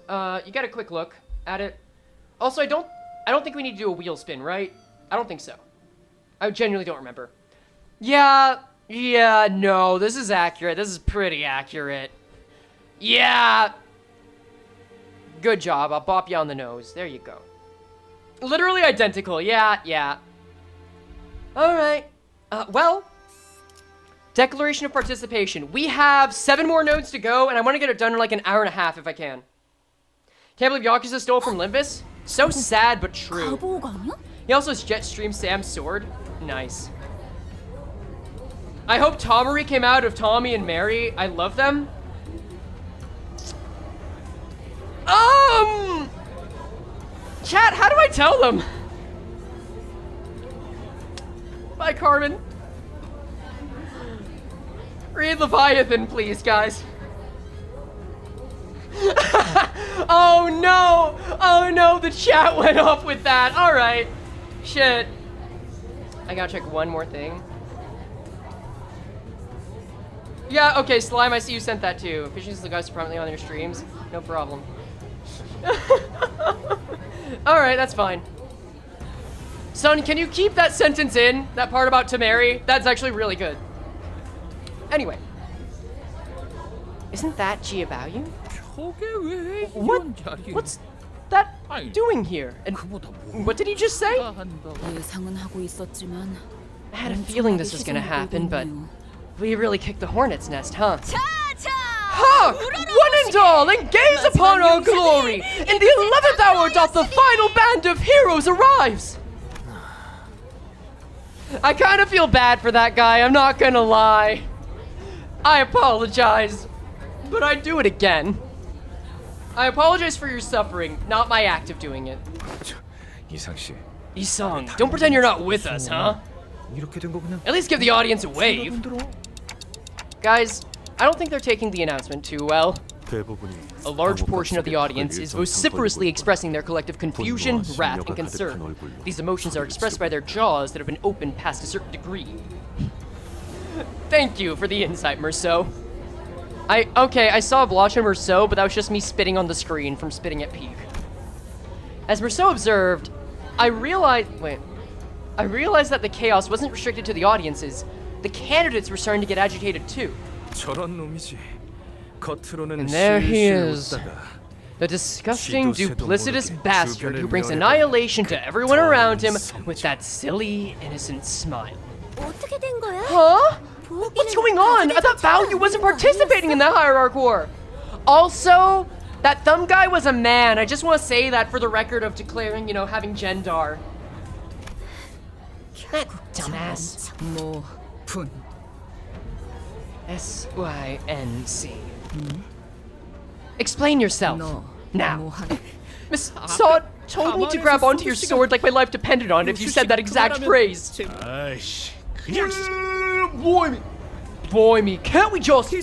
you got a quick look at it. Also, I don't think we need to do a wheel spin, right? I don't think so. I genuinely don't remember. Yeah, no, this is accurate. This is pretty accurate. Yeah. Good job. I'll bop you on the nose. There you go. Literally identical. Yeah. All right. Well, declaration of participation. We have 7 more nodes to go, and I want to get it done in like an hour and a half if I can. Can't believe Yakuza stole from Limbus. So sad, but true. He also has Jetstream Sam's sword. Nice. I hope Tomari came out of Tommy and Mary. I love them. Chat, how do I tell them? Bye, Carmen. Read Leviathan, please, guys. Oh no, the chat went off with that. All right, shit. I gotta check one more thing. Yeah, okay, Slime, I see you sent that too. Fishing the guys prominently on your streams. No problem. Alright, that's fine. Son, can you keep that sentence in? That part about Tamari? That's actually really good. Anyway. Isn't that Jiabaoyu? What's that doing here? And what did he just say? 예상은 하고 있었지만 I had a feeling this was gonna happen, but we really kicked the hornet's nest, huh? Cha-cha! Ha! Hark! One and all, and gaze upon our glory! In the 11th hour doth the final band of heroes arrives! I kind of feel bad for that guy, I'm not gonna lie. I apologize, but I'd do it again. I apologize for your suffering, not my act of doing it. Isang, don't pretend you're not with us, huh? At least give the audience a wave. Guys, I don't think they're taking the announcement too well. A large portion of the audience is vociferously expressing their collective confusion, wrath, and concern. These emotions are expressed by their jaws that have been opened past a certain degree. Thank you for the insight, Merceau. I saw a blush on Merceau, but that was just me spitting on the screen from spitting at Peak. As Merceau observed, I realized that the chaos wasn't restricted to the audiences. The candidates were starting to get agitated too. And there he is. The disgusting, duplicitous bastard who brings annihilation to everyone around him with that silly, innocent smile. Huh? What's going on? I thought Value wasn't participating in the Hierarch War. Also, that thumb guy was a man. I just want to say that for the record of declaring, having Gendar. That dumbass. S-Y-N-C. Explain yourself. Now. Miss Sod told me to grab onto your sword like my life depended on it if you said that exact phrase. Boy me, can't we just... She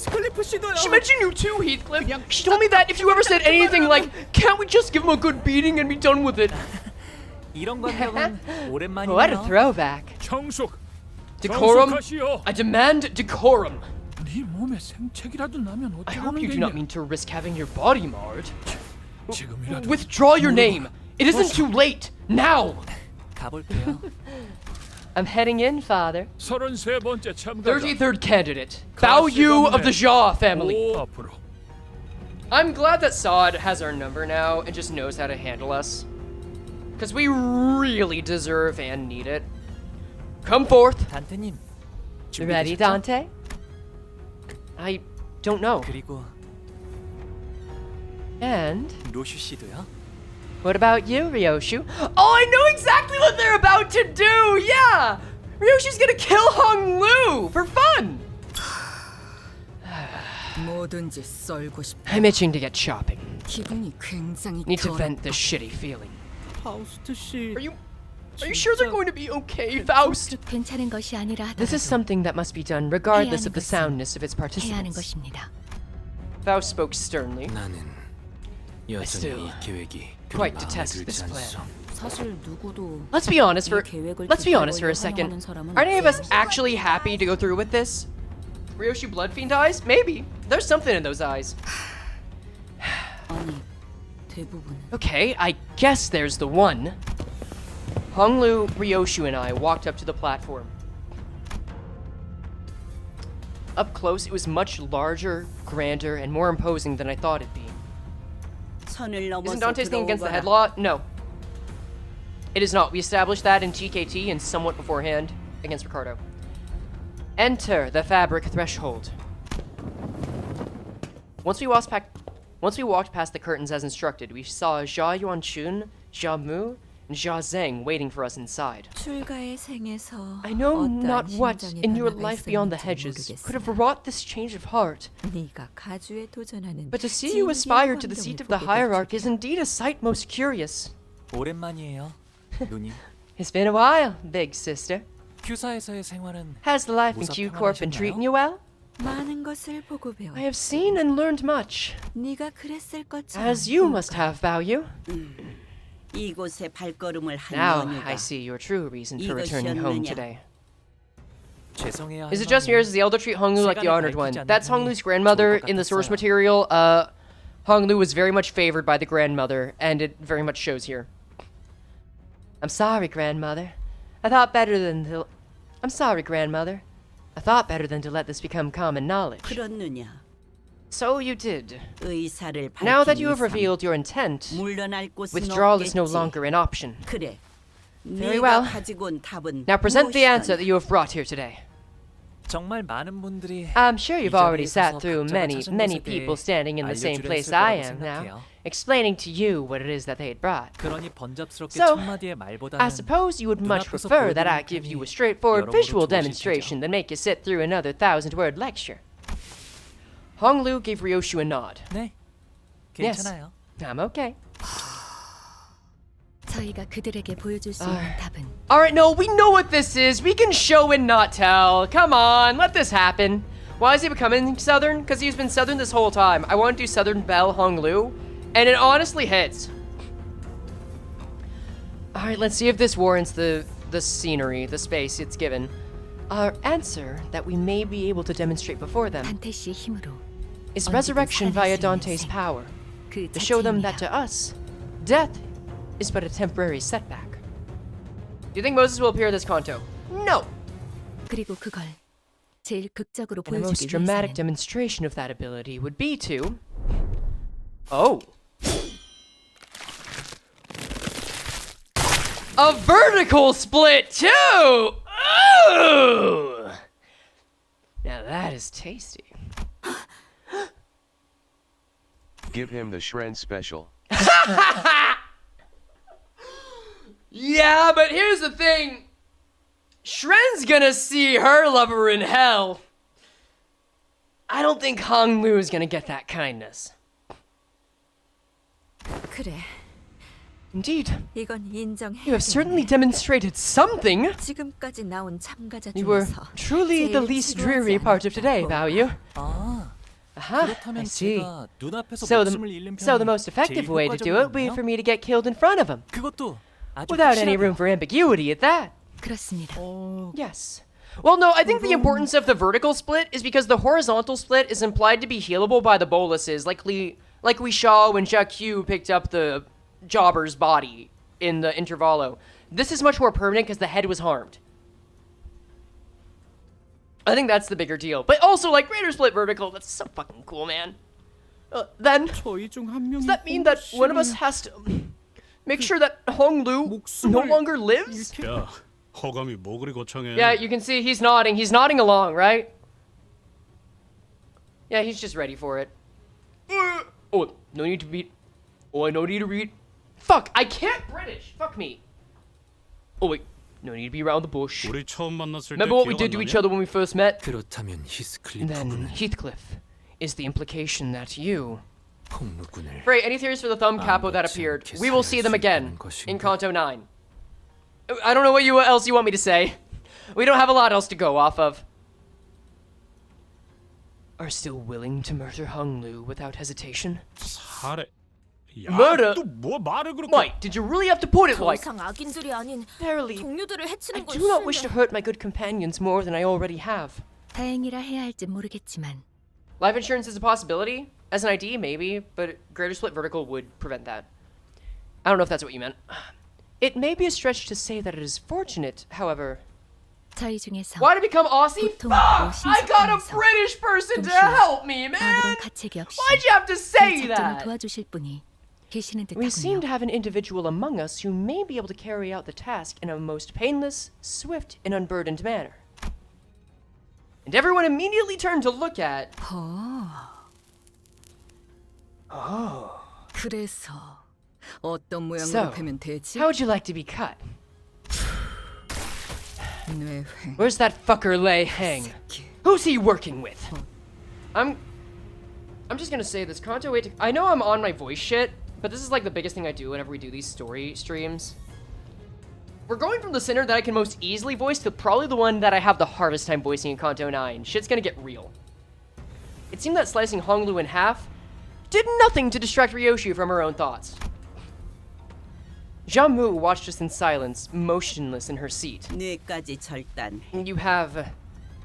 mentioned you too, Heathcliff. She told me that if you ever said anything like, can't we just give him a good beating and be done with it? What a throwback. Decorum? I demand decorum. I hope you do not mean to risk having your body marred. Withdraw your name. It isn't too late. Now. I'm heading in, Father. 33rd candidate, Bao Yu of the Jia family. I'm glad that Sod has our number now and just knows how to handle us. Because we really deserve and need it. Come forth. Ready, Dante? I don't know. And... what about you, Ryoshu? Oh, I know exactly what they're about to do! Yeah! Ryoshu's gonna kill Hong Lu for fun! I'm itching to get shopping. Need to vent this shitty feeling. Are you sure they're going to be okay, Faust? This is something that must be done regardless of the soundness of its participants. Faust spoke sternly. I still quite detest this plan. Let's be honest for a second. Aren't any of us actually happy to go through with this? Ryoshu Bloodfiend eyes? Maybe. There's something in those eyes. Okay, I guess there's the one. Honglu, Ryoshu, and I walked up to the platform. Up close, it was much larger, grander, and more imposing than I thought it'd be. Isn't Dante's thing against the head law? No. It is not. We established that in TKT and somewhat beforehand against Ricardo. Enter the fabric threshold. Once we walked past the curtains as instructed, we saw Jia Yuanchun, Jia Mu, and Jia Zheng waiting for us inside. I know not what in your life beyond the hedges could have wrought this change of heart. But to see you aspire to the seat of the hierarch is indeed a sight most curious. It's been a while, big sister. Has the life in Q Corp been treating you well? I have seen and learned much. As you must have, Bao. Now I see your true reason for returning home today. Is it just yours as the elder treat Honglu like the honored one? That's Honglu's grandmother in the source material. Honglu was very much favored by the grandmother, and it very much shows here. I'm sorry, grandmother. I thought better than to let this become common knowledge. So you did. Now that you have revealed your intent, withdrawal is no longer an option. Very well. Now present the answer that you have brought here today. 정말 많은 분들이 I'm sure you've 이 already 자리에 sat 서서 through 각자가 many, 찾은 many 것에 people 대해 standing in the same 알려주려 place 했을 I 거라고 am now, 생각해요. explaining to you what it is that they had brought. 그러니 번잡스럽게 So, 첫마디의 말보다는 I suppose you would much 눈앞에서 prefer that I 보여드리는 give you a 편이 straightforward 여러모로 visual 좋으실 demonstration than make you sit through another 1,000-word lecture. Honglu gave Ryoshu a nod. 네, Yes, 괜찮아요. I'm okay. 저희가 그들에게 보여줄 수 있는 답은 Alright, no, we know what this is. We can show and not tell. Come on, let this happen. Why is he becoming Southern? Because he's been Southern this whole time. I want to do Southern Belle Honglu, and it honestly hits. Alright, let's see if this warrants the scenery, the space it's given. Our answer that we may be able to demonstrate before them 단테 씨의 힘으로 is 언제든 resurrection 살릴 via 수 있는 Dante's 생. power. 그 To show them that 자체입니다. to us, death is but a temporary setback. Do you think Moses will appear this Kanto? No! 그리고 그걸 제일 극적으로 And the most 보여주기 dramatic 위해서는 demonstration of that ability would be to... Oh. A vertical split too! Ooh! Now that is tasty. Give him the Shren special. Yeah, but here's the thing. Shren's gonna see her lover in hell. I don't think Honglu's gonna get that kindness. 그래. Indeed. 이건 인정해. You have certainly demonstrated something. 지금까지 나온 참가자 You were 중에서 truly the 제일 least 지루하지 dreary part of today, 않았다고. Bao Yu. 아, I 그렇다면 see. 제가 눈앞에서 So 목숨을 잃는 the 편이 most effective 제일 way to do it would be 효과적이겠네요? for me to get killed in front of him, 그것도 아주 without any 확실하게. room for ambiguity at that. 그렇습니다. Yes. Well, no, I think the importance of the vertical split is because the horizontal split is implied to be healable by the boluses, like we saw when Jakku picked up the jobber's body in the intervallo. This is much more permanent because the head was harmed. I think that's the bigger deal. But also, like, greater split vertical, that's so fucking cool, man. Then, does that mean that one of us has to make sure that Honglu no longer lives? 야, 허감이 뭐 그리 거창해. Yeah, you can see he's nodding. He's nodding along, right? Yeah, he's just ready for it. Oh, no need to read. Oh, I no need to read. Fuck, I can't British. Fuck me. Oh wait, no need to be around the bush. 우리 처음 만났을 때 Remember what we 기억 did 안 to each 나냐? other when we first met? 그렇다면 히스클리프 And then 군은 Heathcliff is the implication that you... 홍루군을 Frey, any theories for the thumb capo that appeared? We will see them again in Kanto 9. I don't know what else you want me to say. We don't have a lot else to go off of. Are still willing to murder Honglu without hesitation? 살해. 야, Murder? 또 뭐 말을 그렇게? Wait, did you really have to put it 더 like... 이상 악인들이 아닌 Verily, 동료들을 I 해치는 건 do not wish to 싫은데. hurt my good companions more than I already have. 다행이라 해야 할지 모르겠지만 Life insurance is a possibility. As an ID, maybe, but greater split vertical would prevent that. I don't know if that's what you meant. It may be a stretch to say that it is fortunate, however. 저희 중에서 Why to become Aussie? 보통 Fuck! I got a 신속하면서 British person to 동시에 help me, man! 아무런 가책이 없이 Why'd you have to say 이 작전을 that? 도와주실 분이 계시는 We seem 듯하군요. to have an individual among us who may be able to carry out the task in a most painless, swift, and unburdened manner. And everyone immediately turned to look at... Oh. 그래서 어떤 모양으로 So, 패면 되지? how would you like to be cut? 뇌회. Where's that fucker Lei hang? Who's he working with? I'm just gonna say this, Kanto VIII, I know I'm on my voice shit, but this is like the biggest thing I do whenever we do these story streams. We're going from the center that I can most easily voice to probably the one that I have the hardest time voicing in Kanto 9. Shit's gonna get real. It seemed that slicing Honglu in half did nothing to distract Ryoshu from her own thoughts. Jamu watched us in silence, motionless in her seat. 뇌까지 절단. You have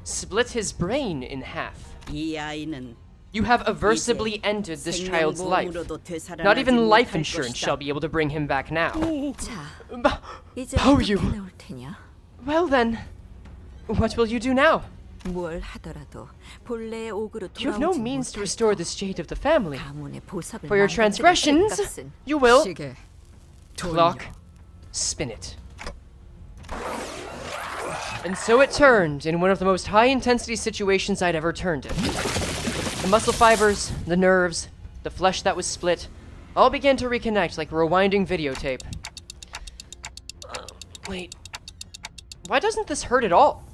split his brain in half. 이 아이는 You have aversibly ended this child's life. Not even life insurance shall be able to bring him back now. 자, 이제 Bao 어떻게 Yu. 나올 테냐? Well then, what will you do now? 뭘 하더라도 본래의 옥으로 You have no 돌아오지 means to 못할 restore the state of the family. 가문의 보석을 For your 망가뜨린 transgressions, 죗값은 you will... 시계. Clock, spin it. And so it turned in one of the most high-intensity situations I'd ever turned in. The muscle fibers, the nerves, the flesh that was split, all began to reconnect like a rewinding videotape. Wait. Why doesn't this hurt at all?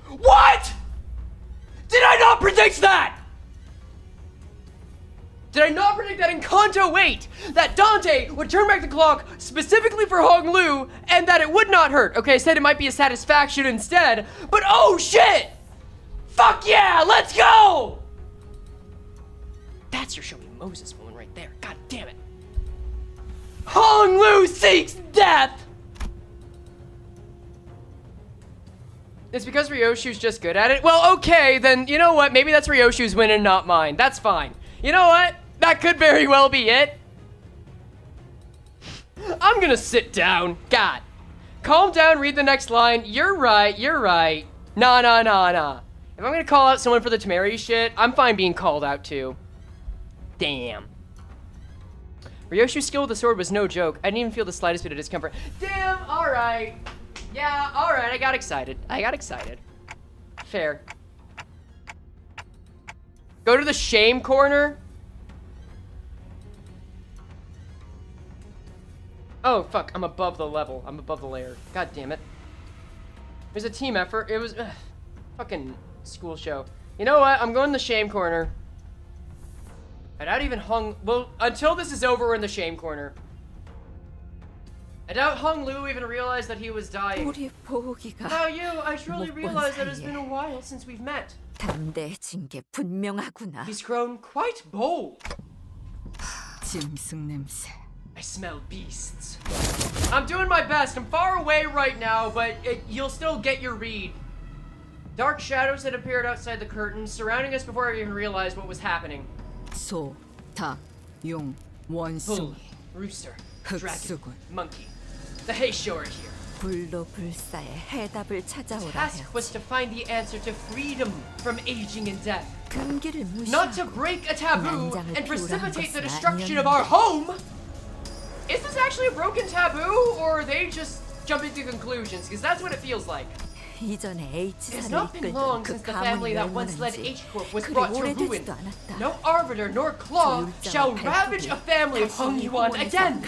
What?! Did I not predict that?! Did I not predict that in Canto VIII, that Dante would turn back the clock specifically for Hong Lu, and that it would not hurt? Okay, I said it might be a satisfaction instead, but oh shit! Fuck yeah, let's go! That's your Show Me Moses moment right there, god damn it. Hong Lu seeks death! It's because Ryoshu's just good at it? Well, okay, then you know what? Maybe that's Ryoshu's win and not mine. That's fine. You know what? That could very well be it. I'm gonna sit down. God. Calm down, read the next line. You're right, you're right. Nah. If I'm gonna call out someone for the Tamari shit, I'm fine being called out too. Damn. Ryoshu's skill with the sword was no joke. I didn't even feel the slightest bit of discomfort. Damn, alright. Yeah, alright, I got excited. Fair. Go to the shame corner. Oh, fuck, I'm above the level. I'm above the layer. God damn it. It was a team effort. It was, fucking school show. You know what? I'm going to the shame corner. I doubt even well, until this is over, we're in the shame corner. I doubt Hong Lu even realized that he was dying. How you? I truly realize that it's been a while since we've met. 담대해진 게 분명하구나. He's grown quite bold. 짐승 냄새. I smell beasts. I'm doing my best. I'm far away right now, but you'll still get your read. Dark shadows had appeared outside the curtains, surrounding us before I even realized what was happening. 소, 닭, 용, 원숭이. Bull, rooster, dragon, 흑수군. monkey. The Heisho are here. 불로불사의 해답을 찾아오라 Task 해야지. was to find the answer to freedom from aging and death. 금기를 Not to 무시하고 break a taboo 난장을 and precipitate the 피우라는 destruction 것은 of our home. Is this actually a broken taboo, or are they just jumping to conclusions? Because that's what it feels like. 이전에 It's H사를 not been long 이끌던 그 since the family 가문이 that once led 멸망한지 H-Corp was 그리 brought to ruin. 오래되지도 않았다. No arbiter nor claw shall ravage a family of Hongyuan again.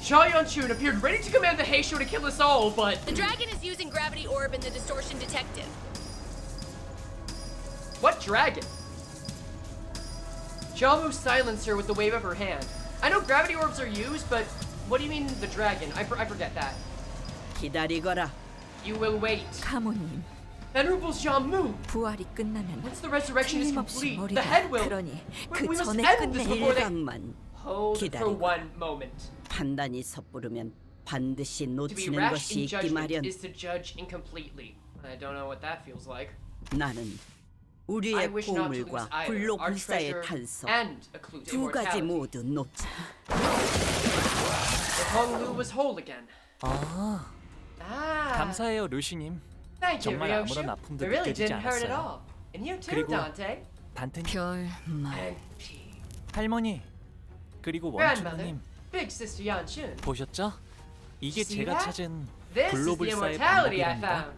Sha Yun-chun appeared ready to command the Heisho to kill us all, but... The dragon is using gravity orb and the distortion detective. What dragon? Jamu silenced her with the wave of her hand. I know gravity orbs are used, but what do you mean the dragon? I forget that. 기다리거라. You will wait. 가모님. Venerable Jamu. 부활이 끝나면 Once the resurrection is 틀림없이 complete, 머리가 the head will. 그러니 We 그 must 전에 end this before they... 일각만 Hold for 기다리고. one moment. 판단이 섣부르면 반드시 To be 놓치는 rash 것이 in 있기 judgment 마련. is to judge incompletely. I don't know what that feels like. 나는 I 우리의 wish not to lose 보물과 either our 불로불사의 treasure 탄성 and a clue to 두 가지 immortality. 모두 놓자. If Hong Lu was whole again. 아, Ah. 감사해요, 루시님. Thank you, 정말 아무런 Ryoshu. 아픔도 It really 느껴지지 didn't hurt at 않았어요. all. And you too, 그리고 Dante. 단테님, 별말. 할머니, 그리고 Grandmother, 원주님 big sister Yan-chun. 보셨죠? 이게 See 제가 that? 찾은 This is the 불로불사의 immortality I 방법이랍니다. found.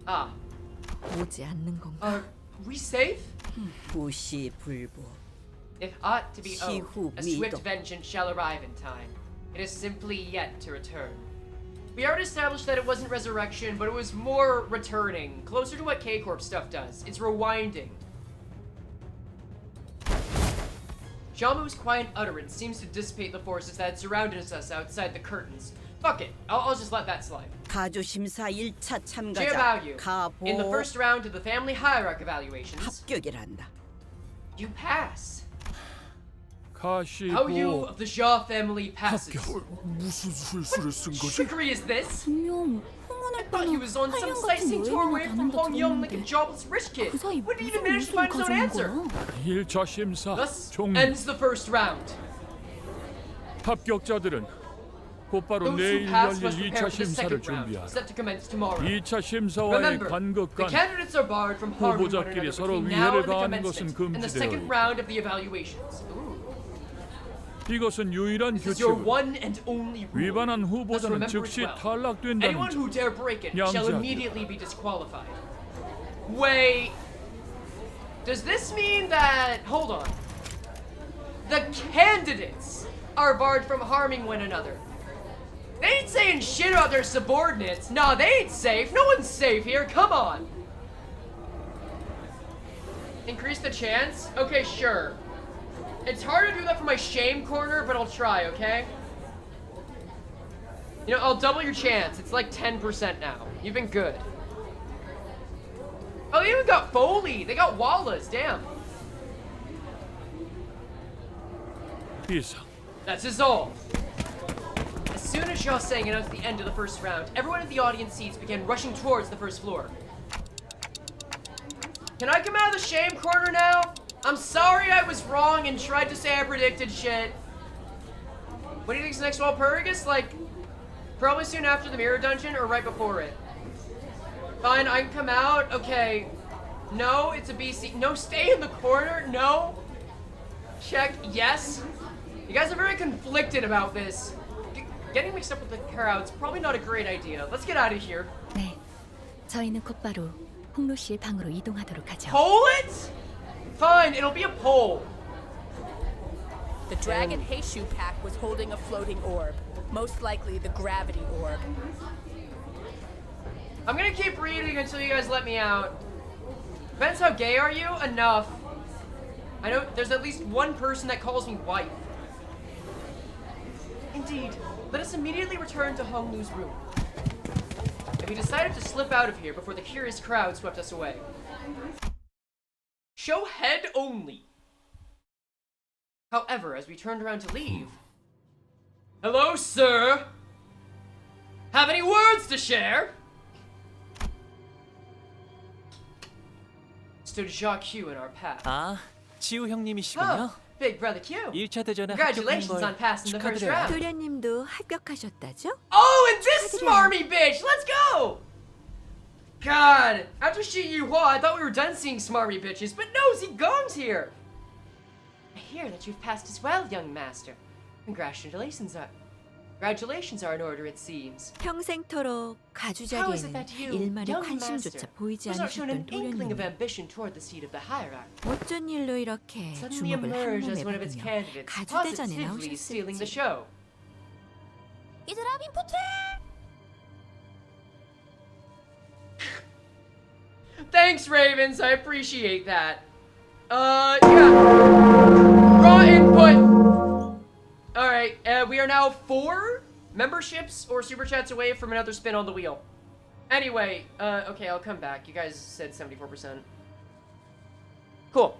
Ah, 오지 않는 건가? are we safe? 부시불보. If aught to be owed, 시후 a swift 미도. vengeance shall arrive in time. It is simply yet to return. We already established that it wasn't resurrection, but it was more returning, closer to what K-Corp stuff does. It's rewinding. Jamu's quiet utterance seems to dissipate the forces that surrounded us outside the curtains. Fuck it, I'll just let that slide. 가주심사 1차 Jia 참가자 Baoyu, 가보 in the first round of the family hierarch evaluations, 합격이란다. you pass. 가시고 How you of the Jia family passes. 무슨 술수를 쓴 거지? Trickery is this? 분명 I thought he was on some sightseeing tour away from Hong Yong like a jobless rich kid. Wouldn't even manage to find his own answer. 1차 심사 Thus 종료. ends the first round. 합격자들은 곧바로 Those 내일 who pass 열릴 must 2차 prepare for the 심사를 second round, 준비하라. set to commence tomorrow. 2차 심사와의 Remember, the 간극간 candidates are barred from harming one 후보자끼리 another 서로 between now 위해를 and the 가하는 것은 commencement and the 금지되어 second 있다. round of the evaluations. Ooh. 이것은 유일한 This is your 규칙. one and only rule. 위반한 Let's 후보자는 remember it 즉시 well. 탈락된다는 Anyone 점. who dare break it shall 양지하기로. immediately be disqualified. Wait. Does this mean that... Hold on. The candidates are barred from harming one another. They ain't saying shit about their subordinates. Nah, they ain't safe. No one's safe here. Come on. Increase the chance? Okay, sure. It's hard to do that for my shame corner, but I'll try, okay? You know, I'll double your chance. It's like 10% now. You've been good. Oh, they even got Foley. They got Wallace. Damn. 이상. That's his all. As soon as Shaw sang announced the end of the first round, everyone in the audience seats began rushing towards the first floor. Can I come out of the shame corner now? I'm sorry I was wrong and tried to say I predicted shit. What do you think's next Walpurgis? Like, probably soon after the mirror dungeon or right before it. Fine, I can come out. Okay. No, it's a BC. No, stay in the corner. No. Check. Yes. You guys are very conflicted about this. Getting mixed up with the crowd's probably not a great idea. Let's get out of here. 네, 저희는 곧바로 홍로 씨의 방으로 이동하도록 하죠. Poll it? Fine, it'll be a poll. The Dragon Heishu pack was holding a floating orb, most likely the gravity orb. I'm gonna keep reading until you guys let me out. Depends how gay are you? Enough. I know there's at least one person that calls me wife. Indeed. Let us immediately return to Hong Lu's room. And we decided to slip out of here before the curious crowd swept us away. Show head only. However, as we turned around to leave... Hello, sir! Have any words to share? Stood Jacques Q in our path. 아, 치우 형님이시군요. Big brother Q. 1차 대전에 Congratulations 합격한 on 걸 passing the first round. 도련님도 합격하셨다죠? Oh, and this smarmy bitch! Let's go! God, after Shi Yuhua, I thought we were done seeing smarmy bitches, but no, Zigong's here! I hear that you've passed as well, young master. Congratulations are in order, it seems. 평생토록 How is it 가주자리에는 that you, 일말의 young 관심조차 master, 보이지 who's not shown an 않으셨던 inkling of 도련님. ambition toward the seat of the hierarch, 어쩐 일로 이렇게 suddenly 주목을 emerged 한 as one of its 몸에 받으며 candidates, 가주대전에 positively stealing the 나오셨을지. show. 얘들아 민포트! Thanks, Ravens. I appreciate that. Yeah. Raw input. All right. We are now 4 memberships or super chats away from another spin on the wheel. Anyway, okay, I'll come back. You guys said 74%. Cool.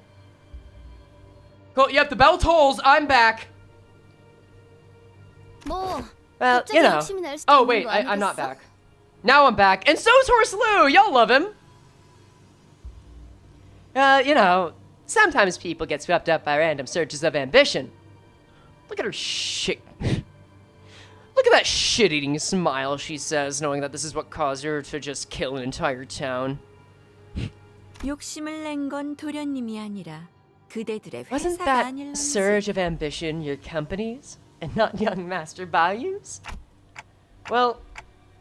Cool. Yep, the bell tolls. I'm back. 뭐? Well, you know. Oh, wait, I'm not back. Now I'm back. And so's Horse Lou. Y'all love him. You know, sometimes people get swept up by random surges of ambition. Look at her shit. Look at that shit-eating smile, she says, knowing that this is what caused her to just kill an entire town. 욕심을 낸 건 도련님이 아니라 그대들의 Wasn't 회사가 that 아닐런지. surge of ambition your company's, and not young Master Bayou's? Well,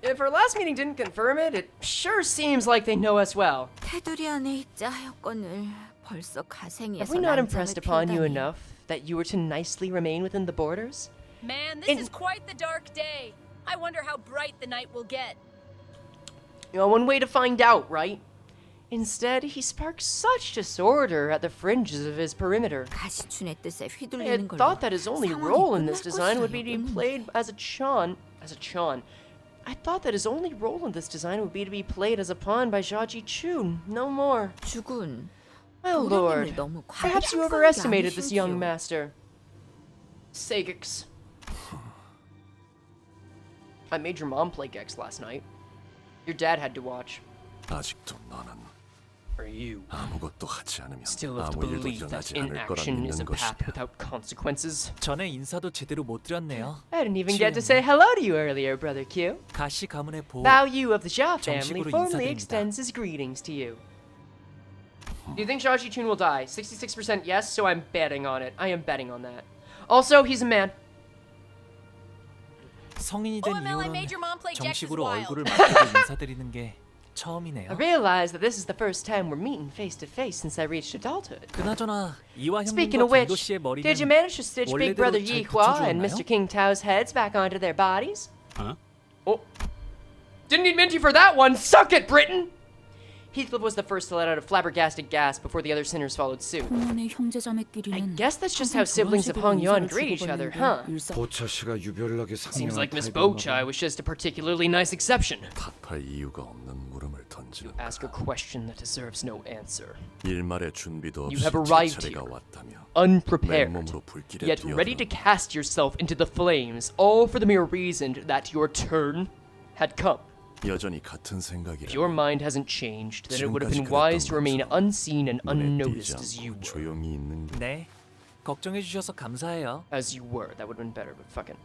if our last meeting didn't confirm it, it sure seems like they know us well. 테두리 안에 있자 하였건을 벌써 Have 가생이에서 we not 난장을 impressed upon you 피우다니. enough that you were to nicely remain within the borders? Man, this is quite the dark day. I wonder how bright the night will get. You know, one way to find out, right? Instead, he sparks such disorder at the fringes of his perimeter. 가시춘의 뜻에 I 휘둘리는 had 걸로 thought that his only 상황이 role in this 끝날 design would be to 것이라고 be played as a Chon. I thought that his only role in this design would be to be played as a pawn by Xiaoji Chun, no more. 죽은 My lord, 도련님을 너무 perhaps you 과대평가한 게 overestimated this young 아니신지요. master. Sagix. I made your mom play Gex last night. Your dad had to watch. 아직도 너는 Or you 아무것도 하지 않으면 still have to 아무 일도 believe that 일어나지 않을 거라 inaction is a 믿는 path 것이냐. without consequences. 전에 인사도 제대로 못 드렸네요. I didn't even get to say hello to you earlier, Brother Q. 가시 가문의 보 Bao Yu of the Xia family 정식으로 formally 인사드립니다. extends his greetings to you. Do you think Xiaoji Chun will die? 66% yes, so I'm betting on it. I am betting on that. Also, he's a man. 성인이 된 OML, I 이후로는 made your mom play Jack is 정식으로 Wild. 얼굴을 맞대고 인사드리는 게 처음이네요. I realize that this is the first time we're meeting face to face since I reached adulthood. 그나저나 이화 Speaking 형님과 of which, 경도 씨의 머리는 did you manage to stitch Big Brother 원래대로 잘 Yihua and 붙여주었나요? Mr. King Tao's heads back onto their bodies? Huh? Oh. Didn't need Minty for that one! Suck it, Britain! Heathcliff was the first to let out a flabbergasted gasp before the other sinners followed suit. 통혼의 형제자매끼리는 I guess that's just how siblings of Hongyuan greet each other, huh? 보차 씨가 유별나게 Seems 상냥한 like Miss 타입인가 Bokchai was just a particularly nice exception. 답할 이유가 없는 물음을 던지는 Ask a question that deserves no answer. 일말의 준비도 You 없이 have 제 arrived 차례가 here, 왔다며 unprepared, 맨몸으로 불길에 yet ready to cast yourself into the flames, all for the mere reason that your turn had come. 여전히 같은 If 생각이라 your mind hasn't changed, then it would have been wise to remain unseen and unnoticed as you were. 조용히 있는 게 네, 걱정해 주셔서 감사해요. As you were, that would have been better, but fucking.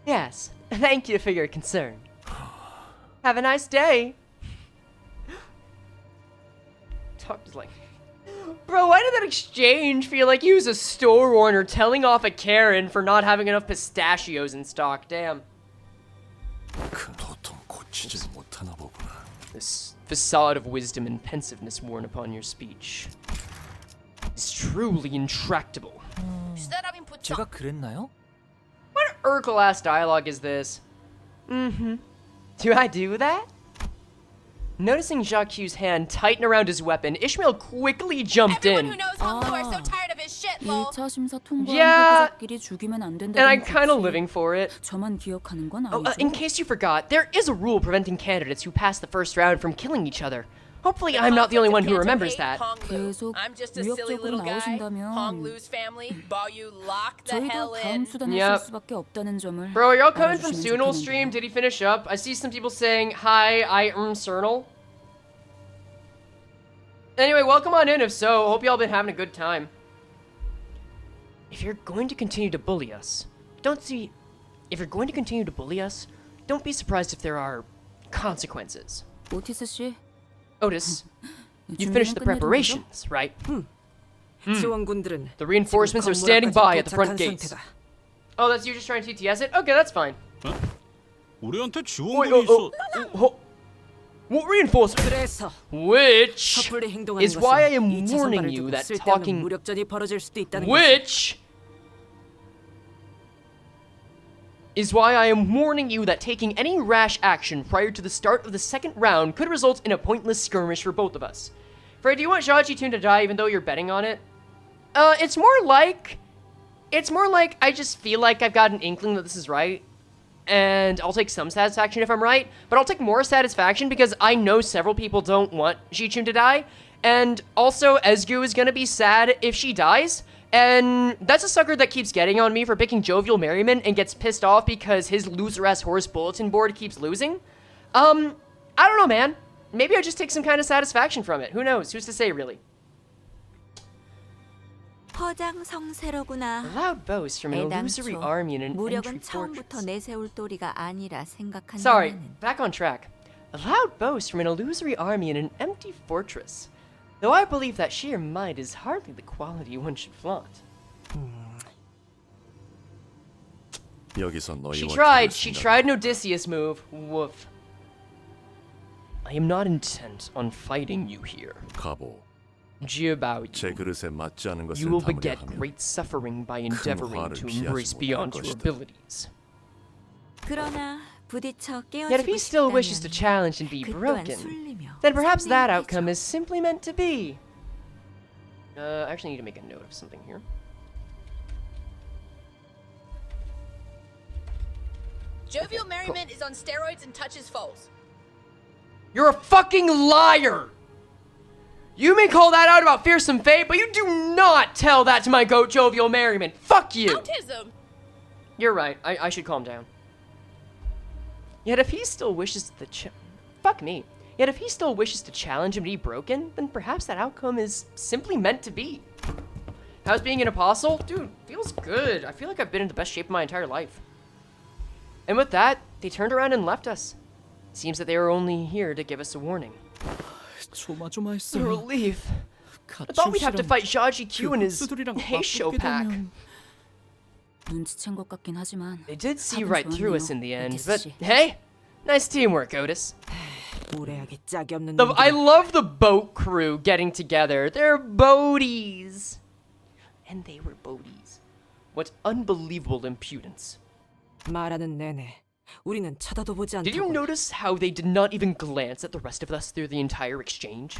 Yes, thank you for your concern. Have a nice day. Talk like. Bro, why did that exchange feel like he was a store owner telling off a Karen for not having enough pistachios in stock? Damn. 그 도통 고치질 못하나 보구나. This facade of wisdom and pensiveness worn upon your speech is truly intractable. 제가 그랬나요? What Urkel-ass dialogue is this? Mm-hmm. Do I do that? Noticing Jacques Q's hand tighten around his weapon, Ishmael quickly jumped in. Who knows Honglu are so tired of his shit, lol. 1차 심사 통과한 Yeah, 후보자끼리 죽이면 안 된다는 and I'm kind of 법칙. living for it. 저만 기억하는 건 Oh, 아니죠? in case you forgot, there is a rule preventing candidates who pass the first round from killing each other. Hopefully, I'm not the only one who remembers that. 계속 I'm just a silly 위협적으로 little guy. 나오신다면 Honglu's family, Baoyu lock the 저희도 hell 다음 in. 수단에 쓸 Yep. 수밖에 없다는 점을 Bro, are y'all coming from 알아주시면 Sunul's 좋겠는데요. stream? Did he finish up? I see some people saying, hi, I am Cernal. Anyway, welcome on in if so. Hope y'all been having a good time. If you're going to continue to bully us, don't be surprised if there are consequences. 오티스 씨, Otis, you finished the preparations, right? 지원군들은 The reinforcements are standing by at the front gates. Oh, that's you just trying to TTS it? Okay, that's fine. 우리한테 지원군이 있어. What reinforcements? 그래서 Which 섣불리 행동하는 is why I 것은 am 2차 warning 선발을 you 두고 that 쓸데없는 talking. 무력전이 벌어질 수도 있다는 Which is why I am warning you that taking any rash action prior to the start of the second round could result in a pointless skirmish for both of us. Frey, do you want Shaji Toon to die even though you're betting on it? It's more like I just feel like I've got an inkling that this is right. And I'll take some satisfaction if I'm right, but I'll take more satisfaction because I know several people don't want Ji-chun to die, and also Ezgu is gonna be sad if she dies, and that's a sucker that keeps getting on me for picking Jovial Merriman and gets pissed off because his loser-ass horse bulletin board keeps losing. I don't know, man. Maybe I just take some kind of satisfaction from it. Who knows? Who's to say, really? 허장성세로구나. A loud boast from an illusory army in an entry 무력은 fortress. 처음부터 내세울 도리가 아니라 생각한다면 Sorry, back on track. A loud boast from an illusory army in an empty fortress. Though I believe that sheer might is hardly the quality one should flaunt. 여기서 She 너희와 tried an Odysseus move. Woof. I am not intent on fighting you here. 가보. Jiabao, 제 그릇에 맞지 않은 것을 you will 담으려 beget 하면 great suffering by endeavoring 화를 to 피하지 embrace 못할 beyond your 것이다. abilities. 그러나 부딪혀 Yet if he 깨어지고 still wishes to 싶다면 challenge and be 그 또한 broken, 술리며 then perhaps that 선명해지죠. outcome is simply meant to be. I actually need to make a note of something here. Jovial Merriment is on steroids and touches foes. You're a fucking liar! You may call that out about fearsome fate, but you do not tell that to my goat Jovial Merriment. Fuck you! Autism! You're right. I should calm down. Yet if he still wishes to fuck me. Yet if he still wishes to challenge him to be broken, then perhaps that outcome is simply meant to be. How's being an apostle? Dude, feels good. I feel like I've been in the best shape of my entire life. And with that, they turned around and left us. Seems that they were only here to give us a warning. 조마조마했어요. Relief. I thought we'd have to fight Shaji Q and his Heisho pack. 눈치챈 것 같긴 하지만. They did see 답은 right through us 좋았네요, in the end, 오티스 but 씨. hey, nice teamwork, Otis. 무례하게 짝이 없는 I love the boat crew getting together. They're boaties. And they were boaties. What unbelievable impudence. 말하는 내내 우리는 쳐다도 보지 Did you 않고 notice how they did not even glance at the rest of us through the entire exchange?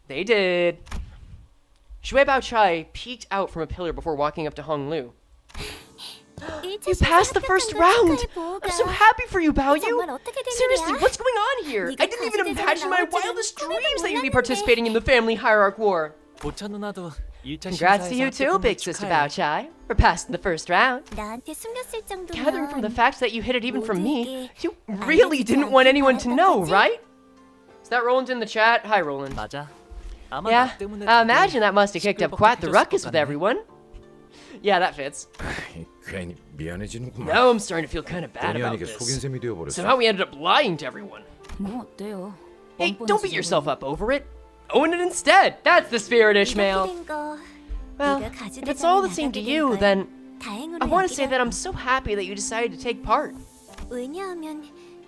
They did. Shui Baochai peeked out from a pillar before walking up to Hong Lu. You passed the first round! I'm so happy for you, Bao Yu! Seriously, what's going on here? I didn't even imagine in my wildest dreams that you'd be participating in the family hierarch war. 보차 누나도 1차 Congrats to you too, big sister Baochai, for passing the first round. 나한테 숨겼을 Gathering from the 정도면 fact that you hid it even from me, you really didn't want anyone to know, right? Is that Roland in the chat? Hi, Roland. 맞아. 아마 Yeah, 나 때문에 I imagine that must have kicked up quite the 시끌벅적해졌을 ruckus 것 with 같네. everyone. Yeah, that fits. 괜히 미안해지는구만. Now I'm starting to feel kind of bad about 본의 아니게 속인 this. 셈이 되어버렸어. Somehow we ended up lying to everyone. 뭐 어때요? Hey, don't beat yourself up over it. Own it instead. That's the spirit, Ishmael. Well, if it's all the same to you, then I want to say that I'm so happy that you decided to take part. 왜냐하면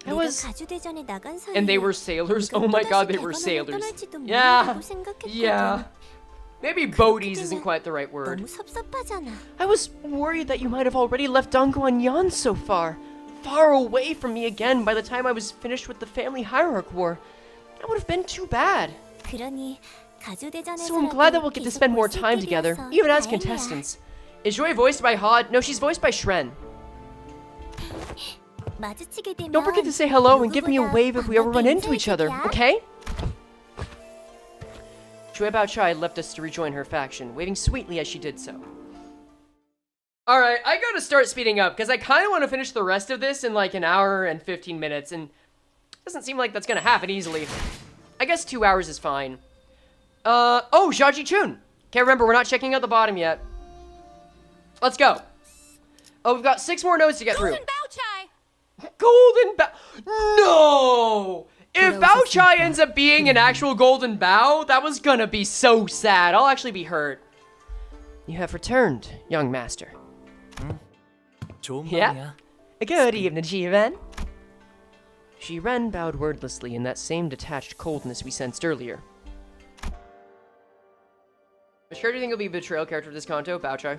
I 내가 was... 가주대전에 나간 사이에 And they were sailors? Oh my god, they were sailors. Yeah. Yeah. Maybe boaties isn't quite the right word. 너무 섭섭하잖아. I was worried that you might have already left Daguanyuan so far away from me again by the time I was finished with the family hierarch war. That would have been too bad. 그러니 가주대전에서 So I'm glad that we'll get to spend more time together, even as contestants. Is Joy voiced by Hod? No, she's voiced by Shren. 마주치게 되면 Don't forget to say hello and give me a wave if we ever run into each other, okay? Shui Baochai left us to rejoin her faction, waving sweetly as she did so. Alright, I gotta start speeding up, because I kind of want to finish the rest of this in like an hour and 15 minutes, and it doesn't seem like that's gonna happen easily. I guess 2 hours is fine. Oh, Zhaji Chun! Okay, remember, we're not checking out the bottom yet. Let's go. Oh, we've got 6 more nodes to get through. Golden Bao. No! If Baochai ends up being an actual Golden Bao, that was gonna be so sad. I'll actually be hurt. You have returned, young master. 좋은 Yeah? 밤이야. Good evening, Jiren. Jiren bowed wordlessly in that same detached coldness we sensed earlier. Sure, do you think he'll be a betrayal character for this Kanto? Baochai?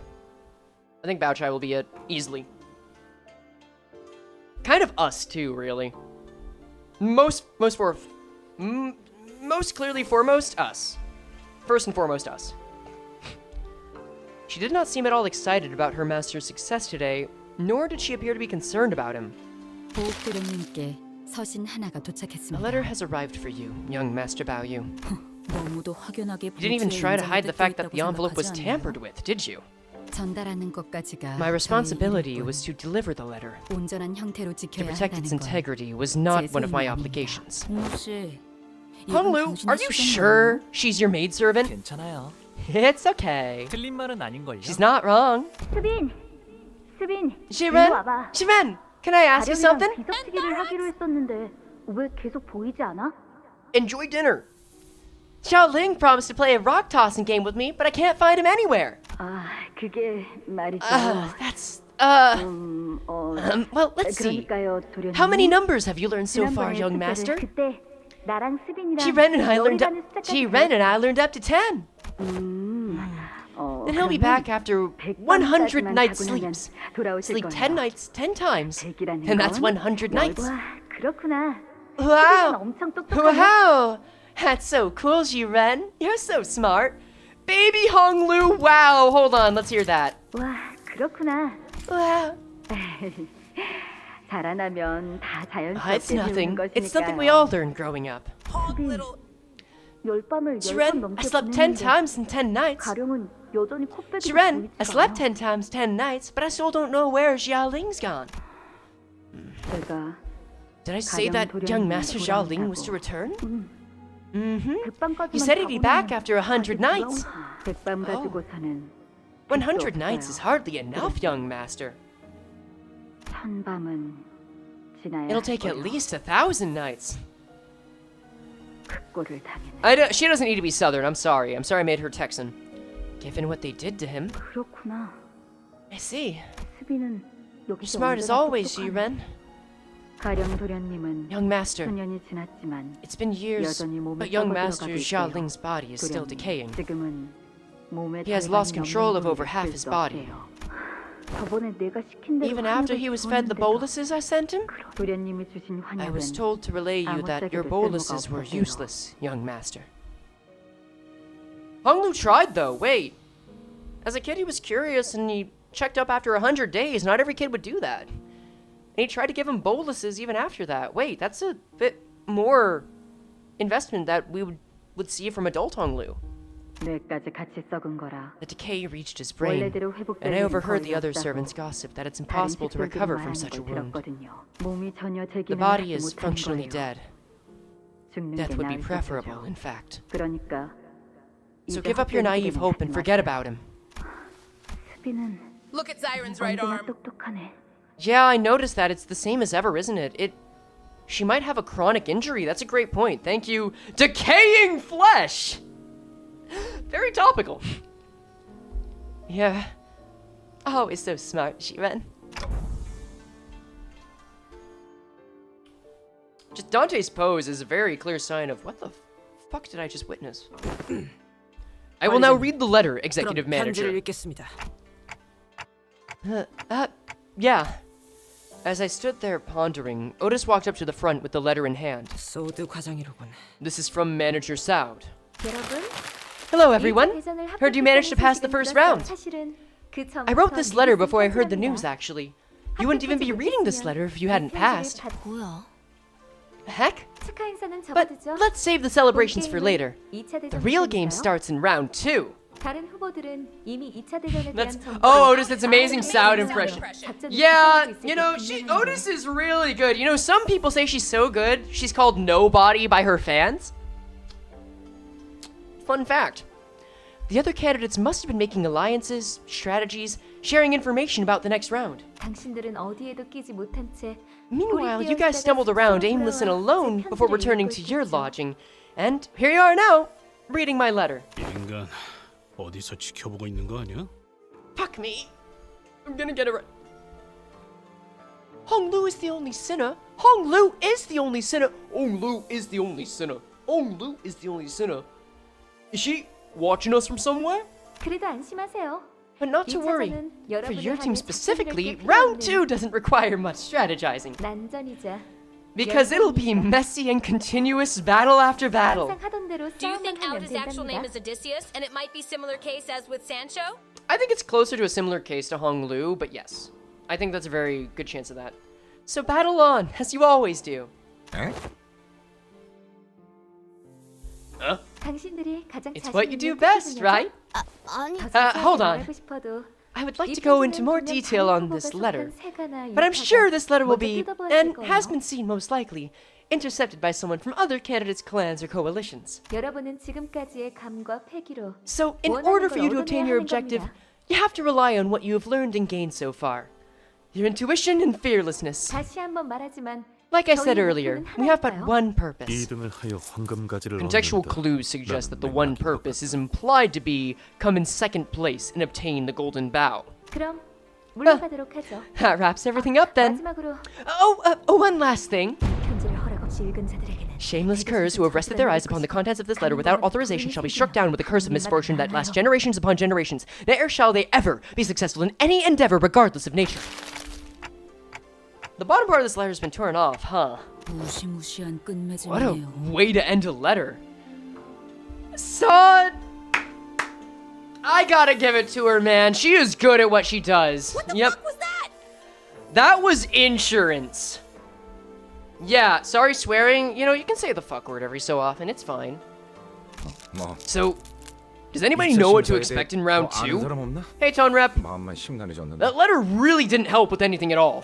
I think Baochai will be it, easily. Kind of us, too, really. Most clearly foremost, us. First and foremost, us. She did not seem at all excited about her master's success today, nor did she appear to be concerned about him. 보호교령님께 서신 하나가 A 도착했습니다. letter has arrived for you, young Master Bao Yu. 너무도 확연하게 You didn't even 본체의 try to 인정을 hide the fact that 뜯고 the envelope was 있다고 tampered 생각하지 with, did you? 전달하는 것까지가 My 저희 responsibility 일일 was to deliver the letter. 뿐. 온전한 형태로 To 지켜야 protect its 한다는 건 integrity was not 제 one of my 소임이 obligations. 혹시 Hong Lu, are you sure she's your maidservant? 괜찮아요. It's okay. 틀린 말은 아닌걸요. She's not wrong. 수빈, 수빈, Shiren, 일로 와봐. Shiren, can I ask you something? 비석치기를 하기로 했었는데 왜 계속 보이지 않아? Enjoy dinner. Xiao Ling promised to play a rock tossing game with me, but I can't find him anywhere. 아, 그게 말이죠. That's well, let's see. 그러니까요, 도련님. How many numbers have you learned so far, 지난번에 young 숙제를 master? 그때 나랑 수빈이랑 Jiren and I learned 요리하는 up to 10. Then he'll be back after 100 nights sleeps. Sleep 10 nights, 10 times. And that's 100 nights. 와, 그렇구나. Wow. 엄청 똑똑하네. Wow. That's so cool, Jiren. You're so smart. Baby Hong Lu, wow. Hold on, let's hear that. 와, 그렇구나. Wow. 자라나면 다 It's 자연스럽게 nothing. 배우는 It's something we 것이니까요. all learn growing up. 열밤을 10번 Jiren, 넘게 I slept 10 보냈는데 times in 10 nights. 가령은 여전히 코빼기가 Jiren, I 보이지가 slept 않아. 10 times 10 nights, but I still don't know where Xiaoling's gone. 내가 Did I say that 가령 young 도련님이 Master Xiaoling was to return? 백밤까지만 He said he'd be back 자고 after 100 nights. 백밤 가지고서는 100 nights is hardly enough, young Master. 천밤은 지나야 It'll take at least 1,000 nights. 꼴을 당했네. She doesn't need to be Southern. I'm sorry. I made her Texan. given what they did to him. 그렇구나. I see. 수비는 You're 여기서 smart as 언제나 always, 똑똑하네. Jiren. 가령 도련님은 Young master, 수년이 지났지만 it's been years, 여전히 몸에 but young 썩어 master 들어가고 Xia 있대요. Ling's body is still 도련님, decaying. 지금은 몸에 He has 절반이 lost control 넘는 of over 걸 half 쓸 his 수 body. 없대요. 저번에 내가 시킨 대로 Even after he was fed the 환약을 boluses I sent him? 도련님이 주신 I was 환약은 told to relay you that your 아무짝에도 boluses 쓸모가 were 없었대요. useless, young master. Honglu tried though, wait. As a kid he was curious and he checked up after 100 days. Not every kid would do that. And he tried to give him boluses even after that. Wait, that's a bit more investment that we would see from adult Honglu. 뇌까지 같이 썩은 거라. The decay reached his brain, 원래대로 and 회복되는 I overheard the 거의 other 없다고 servants gossip that it's 다른 impossible to 식구들이 recover from 말하는 such a 걸 wound. 들었거든요. 몸이 전혀 제 The 기능을 body 하지 is 못하는 functionally 거예요. dead. 죽는 Death 게 would be 나을 preferable, 거죠. in fact. 그러니까 So 이제 give up your 헛된 naive 기대는 hope and 하지 forget 마세요. about him. 수비는 Look at Siren's right 언제나 arm. 똑똑하네. Yeah, I noticed that. It's the same as ever, isn't it? She might have a chronic injury. That's a great point. Thank you. Decaying flesh! Very topical. Yeah. Oh, it's so smart, Jiren. Just Dante's pose is a very clear sign of what the fuck did I just witness? I will now read the letter, Executive Manager. 편지를 읽겠습니다. Yeah. As I stood there pondering, Otis walked up to the front with the letter in hand. 소드 과장이로군. This is from Manager Soud. 여러분, Hello, everyone. Heard you managed to pass the first round. I wrote this letter before I heard the news, actually. You wouldn't even be reading this letter if you hadn't passed. Heck? But let's save the celebrations for later. The real game starts in round 2. That's Otis, that's amazing Soud impression. Yeah, you know, Otis is really good. You know, some people say she's so good, she's called nobody by her fans. Fun fact. The other candidates must have been making alliances, strategies, sharing information about the next round. Meanwhile, you guys stumbled around aimless and alone before returning to your lodging. And here you are now, reading my letter. 이 인간 어디서 지켜보고 있는 거 아니야? Fuck me. I'm gonna get it right. Honglu is the only sinner. Honglu is the only sinner. Honglu is the only sinner. Honglu is the only sinner. Is she watching us from somewhere? 그래도 안심하세요. But not to worry. For your team specifically, round 2 doesn't require much strategizing. 난전이자. Because it'll be messy and continuous battle after battle. Do you think Audis' actual name is Odysseus, and it might be similar case as with Sancho? I think it's closer to a similar case to Honglu, but yes. I think that's a very good chance of that. So battle on, as you always do. Huh? It's what you do best, right? Hold on. I would like to go into more detail on this letter, but I'm sure this letter will be, and has been seen most likely, intercepted by someone from other candidates' clans or coalitions. So, in order for you to obtain your objective, you have to rely on what you have learned and gained so far. Your intuition and fearlessness. Like I said earlier, we have but one purpose. 이등을 하여 황금가지를 Contextual 얻는다. clues suggest that the one purpose is implied to be come in second place and obtain the golden bow. That wraps everything up then. One last thing. Shameless curs who have rested their eyes upon the contents of this letter without authorization shall be struck down with a curse of misfortune that lasts generations upon generations. Ne'er shall they ever be successful in any endeavor regardless of nature. The bottom part of this letter has been torn off, huh? What a way to end a letter. Son! I gotta give it to her, man. She is good at what she does. What the fuck was that? That was insurance. Yeah, sorry swearing. You know, you can say the fuck word every so often. It's fine. So, does anybody know what to expect in round 2? Hey, Tone Rep. That letter really didn't help with anything at all.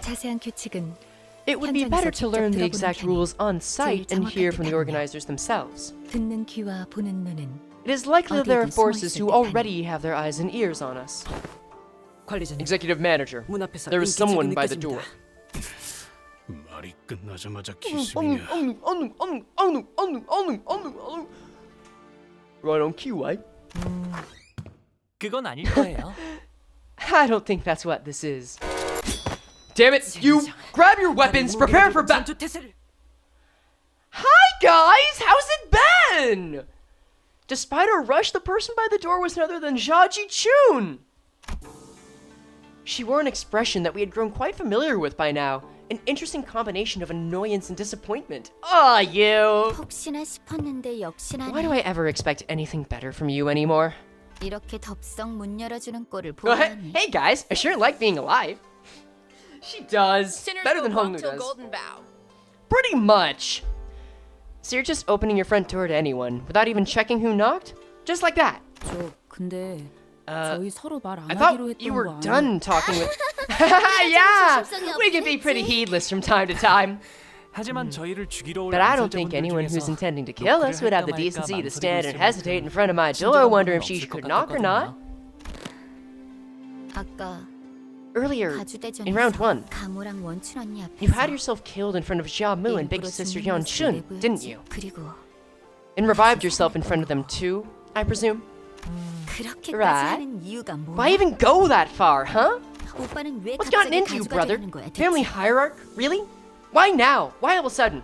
It would be better to learn the exact rules on site and hear from the organizers themselves. It is likely that there are forces who already have their eyes and ears on us. Executive Manager, there is someone by the door. 말이 끝나자마자 기습이냐. Right on cue, eh? 그건 아닐 거예요. I don't think that's what this is. Damn it, you grab your weapons, prepare for battle. Hi guys, how's it been? Despite our rush, the person by the door was none other than Ji Chun. She wore an expression that we had grown quite familiar with by now. An interesting combination of annoyance and disappointment. Ah, you! 혹시나 싶었는데 역시나. Why do I ever expect anything better from you anymore? 이렇게 덥석 문 열어주는 꼴을 Well, 보다니. hey guys, I sure like being alive. She does. Better than Honglu does. Pretty much. So you're just opening your front door to anyone without even checking who knocked? Just like that. 근데 저희 서로 말 안 I 하기로 thought 했던 you 거 were 아니야? done talking with. Yeah, we can be pretty heedless from time to time. 하지만 저희를 죽이러 올 But I don't think 암살자분들 anyone who's 중에서 intending to kill us would have the 녹화를 할까 decency to 말까 stand and 망설이고 hesitate in front of my door, wondering if she could knock or not. 아까 Earlier, 가주대전에서 in round 1, 가모랑 원춘 언니 앞에서 you had yourself killed in front of Jia Mu and big sister Yeon Chun, didn't you? 그리고 And revived yourself in front of them too, I presume? 그렇게까지 Right. 하는 이유가 뭐야? Why even go that far, huh? 오빠는 왜 What's gotten 갑자기 into you, 가주가 brother? 되는 거야? Family hierarch? Really? Why now? Why all of a sudden?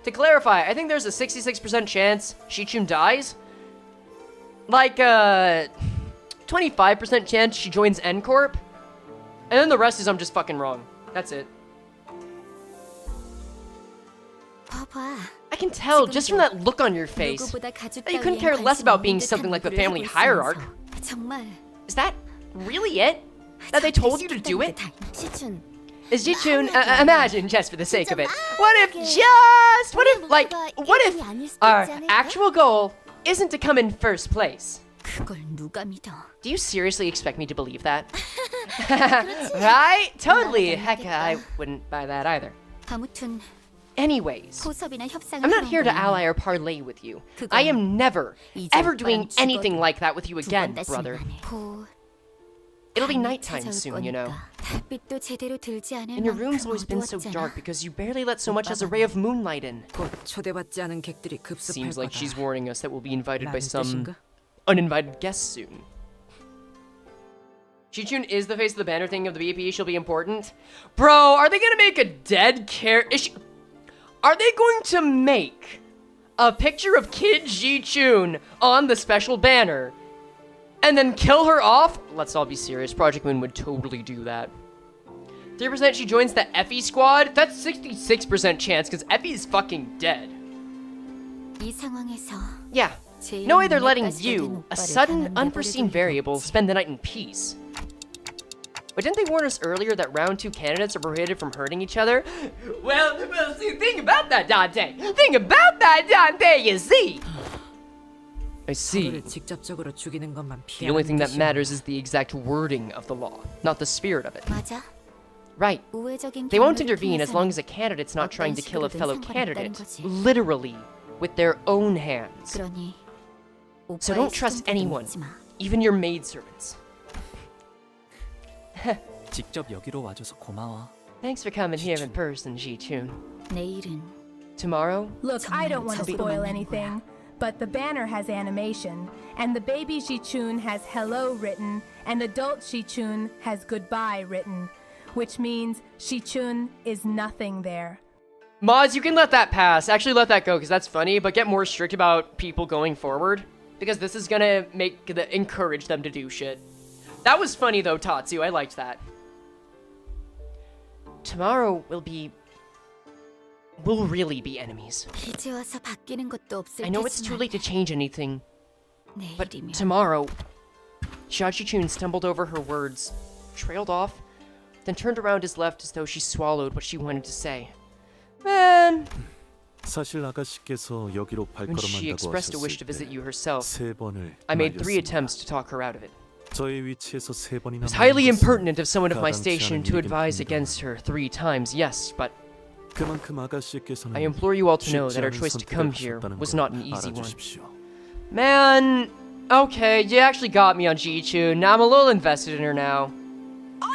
To clarify, I think there's a 66% chance Shi-chun dies. Like, 25% chance she joins N-Corp. And then the rest is I'm just fucking wrong. That's it. 봐봐. I can tell just from that look on your face 누구보다 가죽 that you couldn't 따위엔 care less 관심 about 없는 being 듯한 something like the 얼굴을 family 하고 hierarch. 있으면서 정말 Is that really it? That they told you to do it? 시춘 Is Ji-chun, imagine just for the sake of it. What if our actual goal isn't to come in first place? 그걸 누가 믿어? Do you seriously expect me to believe that? Right? Totally. Heck, I wouldn't buy that either. 아무튼 Anyways, 포섭이나 협상을 I'm not 하는 here to 거야. ally or parlay with you. I am never, ever doing anything like that with you again, brother. It'll be nighttime soon, you know. 달빛도 제대로 들지 않을 And your room's 만큼 always been so 어두웠잖아. dark because you barely let so much as a ray of moonlight in. 곧 초대받지 않은 객들이 급습할 Seems like 거다. she's warning us that we'll be invited by 라는 some 뜻인가? uninvited guests soon. Ji-chun is the face of the banner thing of the BP. She'll be important. Bro, are they gonna make a dead Are they going to make a picture of Kid Ji-chun on the special banner and then kill her off? Let's all be serious. Project Moon would totally do that. 3% she joins the Effie squad? That's 66% chance because Effie is fucking dead. 이 상황에서 Yeah. No way they're letting you, a sudden, unforeseen variable, spend the night in peace. But didn't they warn us earlier that round 2 candidates are prohibited from hurting each other? Well, see, think about that, Dante. Think about that, Dante, you see. I see. 서로를 직접적으로 죽이는 것만 The only thing that 피하는 matters is the exact wording of the law, not the spirit of it. 맞아. Right. 우회적인 They won't 경로를 intervene as long 통해서는 as a candidate's not trying to kill a 어떤 fellow 식으로든 candidate, 상관없다는 거지. literally, with their own hands. 그러니 So 오빠의 don't trust 시선도 anyone, 믿지 마. even your maidservants. 직접 여기로 와줘서 고마워. Thanks for coming here in person, Ji-chun. 내일은 Tomorrow? Look, I don't want to 정말 spoil 만나는 anything, but the banner has animation, and the baby Shi-chun has hello written, and adult Shi-chun has goodbye written, which means Shi-chun is nothing there. Mods, you can let that pass. Actually, let that go, because that's funny, but get more strict about people going forward. Because this is gonna encourage them to do shit. That was funny, though, Tatsu. I liked that. Tomorrow will really be enemies. 이제 와서 바뀌는 것도 없을 I know it's too 테지만 late to change anything, but 내일이면 tomorrow... Ji-chun stumbled over her words, trailed off, then turned around his left as though she swallowed what she wanted to say. Man... 사실 아가씨께서 여기로 When she 발걸음한다고 expressed a wish to 하셨을 visit 때 you herself, 세 번을 I made 3 말렸습니다. attempts to talk her out of it. 저의 위치에서 세 번이나 It was highly 말린 것은 impertinent of someone of my 가당치 station 않은 to 일이긴 advise 합니다. against her 3 times, yes, but 그만큼 아가씨께서는 I implore you all to know 쉽지 that our 않은 choice to 선택을 come here 하셨다는 was 걸 not an easy one. 알아주십시오. Man, okay, you actually got me on Ji-chun. Now I'm a little invested in her now.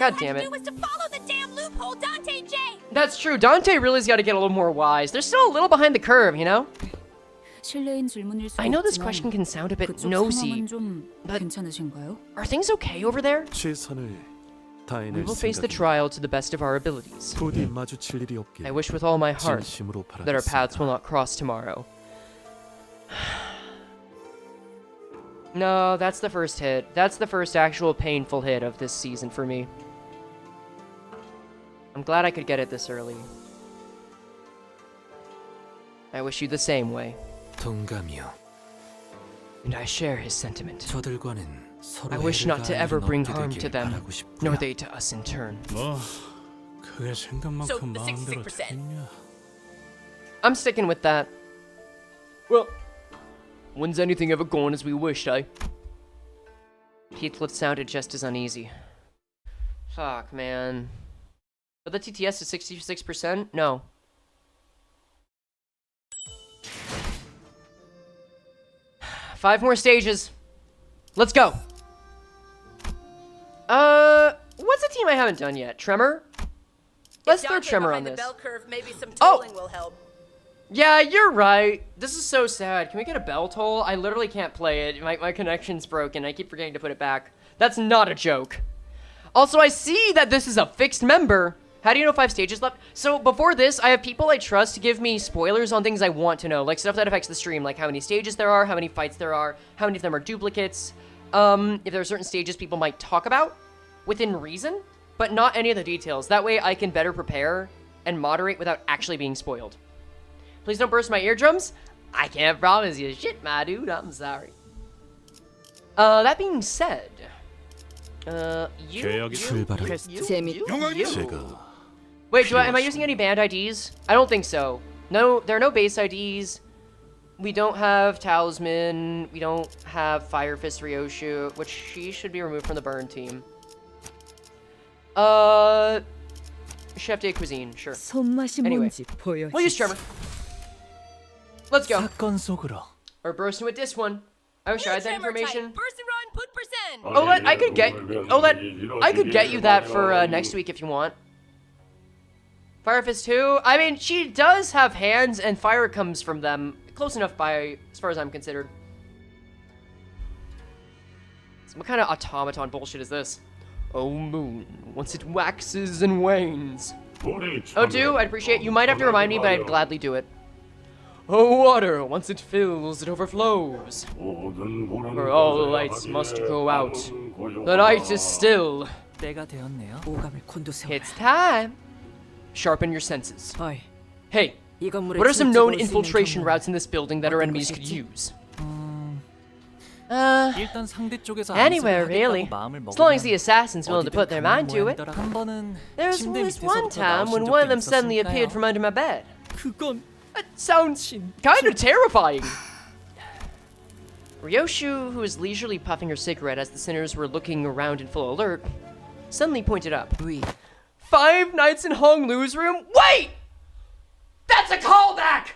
God damn it. was to follow the damn loophole, Dante J! That's true. Dante really's got to get a little more wise. They're still a little behind the curve, you know? 실례인 질문일 수도 I know this 있지만 question can sound a bit 그쪽 nosy, 상황은 좀 but 괜찮으신가요? are things okay over there? 최선을 We 다해낼 will face the 생각입니다. trial to the best of our abilities. 부디 마주칠 일이 없길 I wish with all my heart 진심으로 that our paths 바라겠습니다. will not cross tomorrow. No, that's the first hit. That's the first actual painful hit of this season for me. I'm glad I could get it this early. I wish you the same way. 동감이요. And I share his sentiment. 저들과는 서로 I wish not to 해를 ever 가하는 bring 일은 harm 없게 to 되길 them, 바라고 싶고요. nor they to us in turn. 뭐 그게 생각만큼 마음대로 66%. 됐냐? I'm sticking with that. Well, when's anything ever gone as we wished, eh? Heathcliff sounded just as uneasy. Fuck, man. But the TTS is 66%? No. Five more stages. Let's go. What's a team I haven't done yet? Tremor? Let's throw Tremor on this. Bell curve, maybe some Oh! tolling will help. Yeah, you're right. This is so sad. Can we get a bell toll? I literally can't play it. My connection's broken. I keep forgetting to put it back. That's not a joke. Also, I see that this is a fixed member. How do you know 5 stages left? So before this, I have people I trust to give me spoilers on things I want to know, like stuff that affects the stream, like how many stages there are, how many fights there are, how many of them are duplicates. If there are certain stages people might talk about within reason, but not any of the details. That way I can better prepare and moderate without actually being spoiled. Please don't burst my eardrums. I can't promise you shit, my dude. I'm sorry. That being said, you. Wait, am I using any band IDs? I don't think so. No, there are no base IDs. We don't have Talisman. We don't have Fire Fist Ryoshu, which she should be removed from the burn team. Chef de Cuisine, sure. Anyway, we'll use Tremor. Let's go. Or burst into this one. I wish I had that information. I could get you that for next week if you want. Fire Fist 2. I mean, she does have hands, and fire comes from them. Close enough by, as far as I'm considered. So what kind of automaton bullshit is this? Oh, moon, once it waxes and wanes. Oh, do? I'd appreciate it. You might have to remind me, but I'd gladly do it. Oh, water, once it fills, it overflows. For all the lights must go out. The night is still. It's time. Sharpen your senses. Hey, what are some known infiltration routes in this building that our enemies could use? Anywhere, really. As long as the assassin's willing to put their mind to it. There was this one time when one of them suddenly appeared from under my bed. That sounds kind of terrifying. Ryoshu, who was leisurely puffing her cigarette as the sinners were looking around in full alert, suddenly pointed up. 5 Nights in Honglu's room? Wait! That's a callback!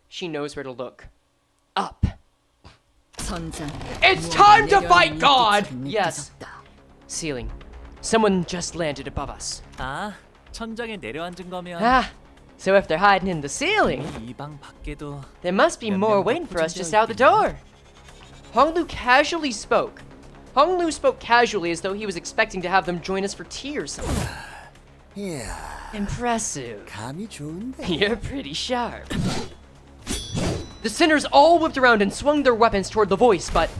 She knows where to look. Up. It's time to fight God! Yes. Ceiling. Someone just landed above us. 천장에 내려앉은 거면 So if they're hiding in the ceiling, there must be more waiting for us just out the door. Honglu casually spoke. Honglu spoke casually as though he was expecting to have them join us for tea or something. Impressive. You're pretty sharp. The sinners all whipped around and swung their weapons toward the voice, but...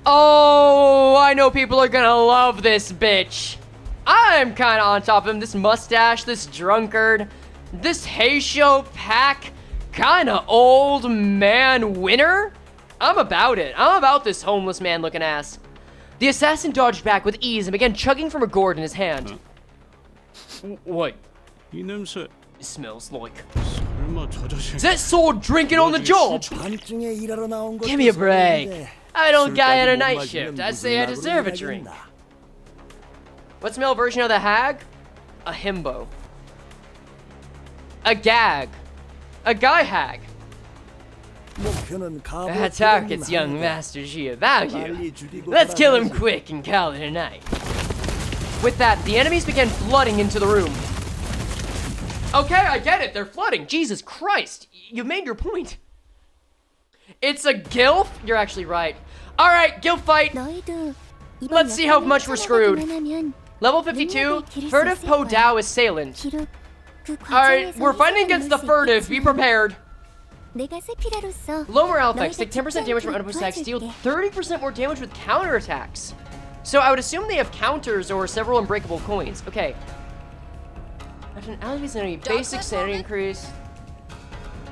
Oh, I know people are gonna love this bitch. I'm kinda on top of him. This mustache, this drunkard, this Heisho pack, kinda old man winner. I'm about it. I'm about this homeless man looking ass. The assassin dodged back with ease and began chugging from a gourd in his hand. What? It smells like... Is that sword drinking on the job? Give me a break. I don't guy at a night shift. I say I deserve a drink. What's male version of the hag? A himbo. A gag. A guy hag. That target's young Master G of value. Let's kill him quick and call it a night. With that, the enemies began flooding into the room. Okay, I get it. They're flooding. Jesus Christ. You made your point. It's a gilf? You're actually right. All right, gilf fight. Let's see how much we're screwed. Level 52, Furtive Po Dao Assailant. Alright, we're fighting against the Furtive. Be prepared. Low morale effects. Take 10% damage from unopposed attacks. Deal 30% more damage with counterattacks. So I would assume they have counters or several unbreakable coins. Okay. After an ally sanity, basic sanity increase.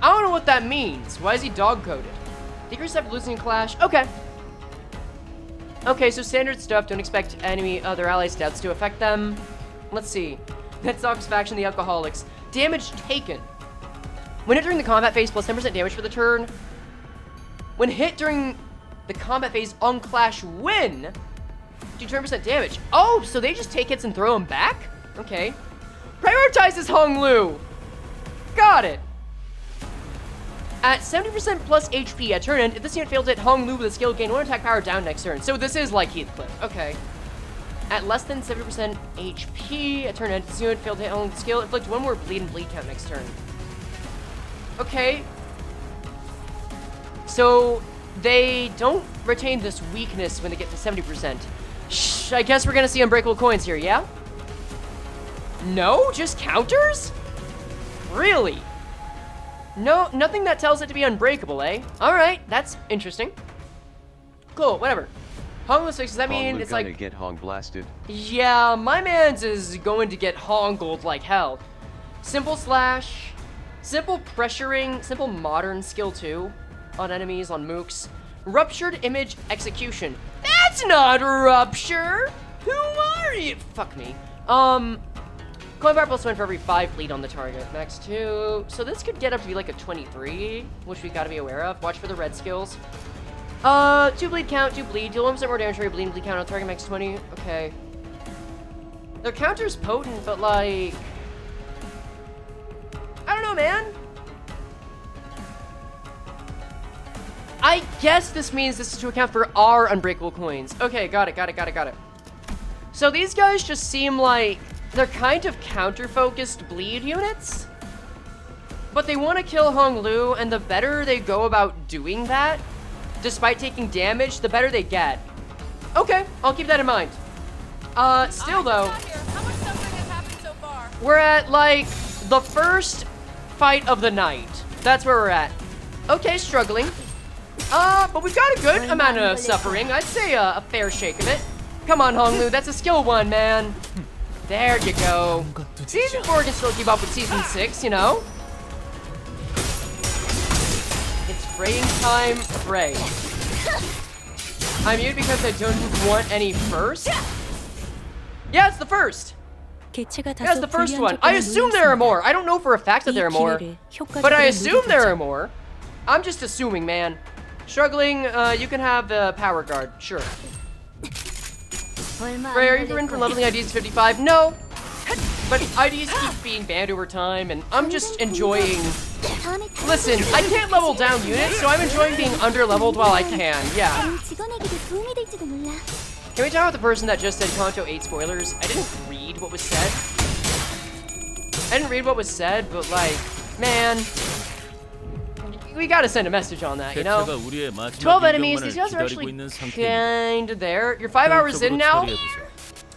I don't know what that means. Why is he dog-coded? Decrease after losing a clash. Okay. Okay, so standard stuff. Don't expect enemy other ally stats to affect them. Let's see. Netsock's faction, the Alcoholics. Damage taken. When hit during the combat phase, plus 10% damage for the turn. When hit during the combat phase on clash win, do 20% damage. Oh, so they just take hits and throw them back? Okay. Prioritizes Hong Lu. Got it. At 70% plus HP at turn end, if this unit fails to hit Hong Lu with a skill, gain 1 attack power down next turn. So this is like Heathcliff. Okay. At less than 70% HP at turn end, if this unit failed to hit Hong Lu with a skill, inflict 1 more bleed and bleed count next turn. Okay. So they don't retain this weakness when they get to 70%. Shh, I guess we're gonna see unbreakable coins here, yeah? No? Just counters? Really? No, nothing that tells it to be unbreakable, eh? Alright, that's interesting. Cool, whatever. Hong Lu 6, does that mean it's like... get Hong blasted? Yeah, my man's is going to get hongled like hell. Simple slash, simple pressuring, simple modern skill 2 on enemies, on mooks. Ruptured image execution. That's not rupture! Who are you? Fuck me. Coin bar plus 1 for every 5 bleed on the target. Max 2. So this could get up to be like a 23, which we gotta be aware of. Watch for the red skills. 2 bleed count, 2 bleed. Deal 1% more damage for your bleed and bleed count on target. Max 20. Okay. Their counter's potent, but like... I don't know, man. I guess this means this is to account for our unbreakable coins. Okay, got it. So these guys just seem like they're kind of counter-focused bleed units, but they want to kill Hong Lu, and the better they go about doing that, despite taking damage, the better they get. Okay, I'll keep that in mind. Still though, we're at like the first fight of the night. That's where we're at. Okay, struggling. But we've got a good amount of suffering. I'd say a fair shake of it. Come on, Hong Lu, that's a skill 1, man. There you go. Season 4 can still keep up with Season 6, you know? It's fraying time, Frey. I'm muted because I don't want any first? Yeah, it's the first. Yeah, it's the first one. I assume there are more. I don't know for a fact that there are more, but I assume there are more. I'm just assuming, man. Struggling, you can have the power guard, sure. Frey, are you in for leveling IDs to 55? No, but IDs keep being banned over time, and I'm just enjoying... Listen, I can't level down units, so I'm enjoying being under-leveled while I can, yeah. Can we talk about the person that just said Canto VIII spoilers? I didn't read what was said. But like, man... We gotta send a message on that, you know? 12 enemies, these guys are actually kinda there. You're 5 hours in now?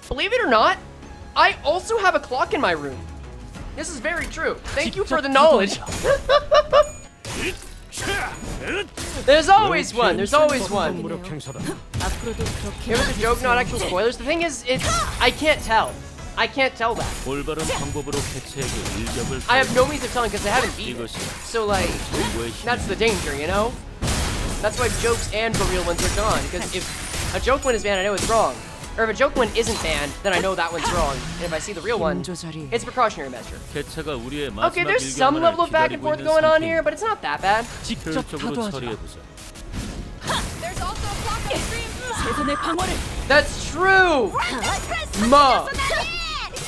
Believe it or not, I also have a clock in my room. This is very true. Thank you for the knowledge. There's always one. It was a joke, not actual spoilers. The thing is, I can't tell. I can't tell that. I have no means of telling because I haven't beat it. So like, that's the danger, you know? That's why jokes and for real ones are gone. Because if a joke one is banned, I know it's wrong. Or if a joke one isn't banned, then I know that one's wrong. And if I see the real one, it's a precautionary measure. Okay, there's some level of back and forth going on here, but it's not that bad. There's also a clock on stream. That's true! Ma!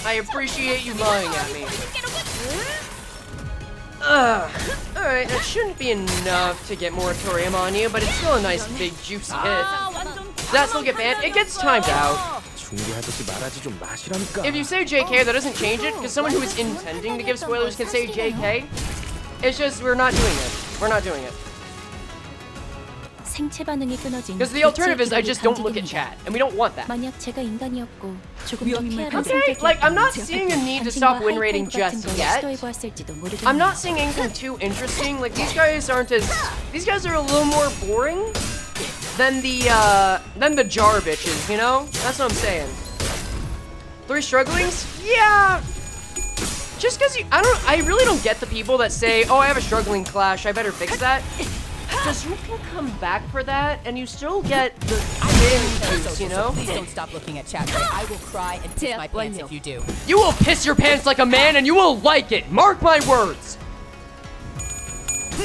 I appreciate you lying at me. Alright, that shouldn't be enough to get moratorium on you, but it's still a nice big juicy hit. Does that still get banned? It gets timed out. 중계하듯이 말하지 좀 마시라니까. If you say JK, that doesn't change it, because someone who is intending to give spoilers can say JK. It's just, we're not doing it. We're not doing it. 생체 반응이 끊어진 Because the alternative is I just don't look at chat, and we don't want that. 만약 제가 인간이었고 조금 더 케어를 Okay, like, I'm not seeing a need to stop win rating just yet. I'm not seeing anything too interesting. Like, these guys aren't as... These guys are a little more boring than the jar bitches, you know? That's what I'm saying. 3 strugglings? Yeah! Just because I really don't get the people that say, oh, I have a struggling clash, I better fix that. Because you can come back for that, and you still get the win juice, you know? Please don't stop looking at chat. I will cry and piss my pants if you do. You will piss your pants like a man, and you will like it. Mark my words.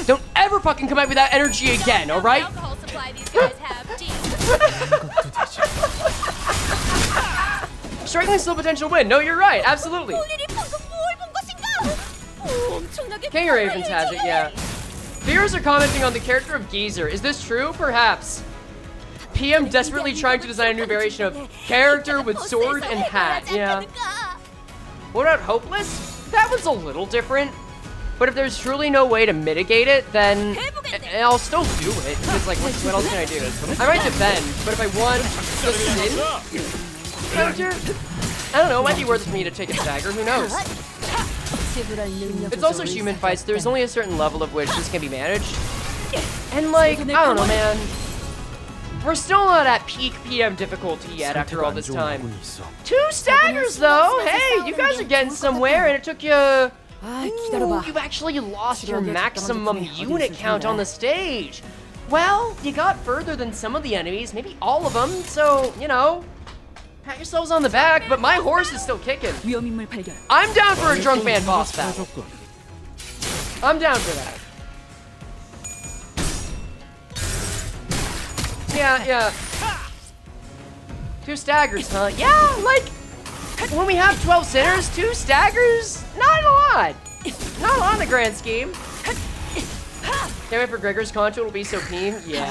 Don't ever fucking come back with that energy again, all right? Alcohol supply these guys have Struggling still potential win. No, you're right. Absolutely. King Ravens has it, yeah. Viewers are commenting on the character of Geezer. Is this true? Perhaps. PM desperately trying to design a new variation of character with sword and hat. Yeah. What about Hopeless? That one's a little different. But if there's truly no way to mitigate it, then I'll still do it. Because, like, what else can I do? I might defend, but if I want the Sin character, I don't know. It might be worth it for me to take a dagger. Who knows? It's also human fights. There's only a certain level of which this can be managed. And like, I don't know, man. We're still not at peak PM difficulty yet after all this time. 2 staggers though! Hey, you guys are getting somewhere and it took you... Ooh, you've actually lost your maximum unit count on the stage. Well, you got further than some of the enemies, maybe all of them, so, you know... Pat yourselves on the back, but my horse is still kicking. I'm down for a drunk man boss battle. I'm down for that. Yeah. 2 staggers, huh? Yeah, like, when we have 12 sinners, 2 staggers, not a lot. Not a lot in the grand scheme. Can't wait for Gregor's contra will be so keen. Yeah.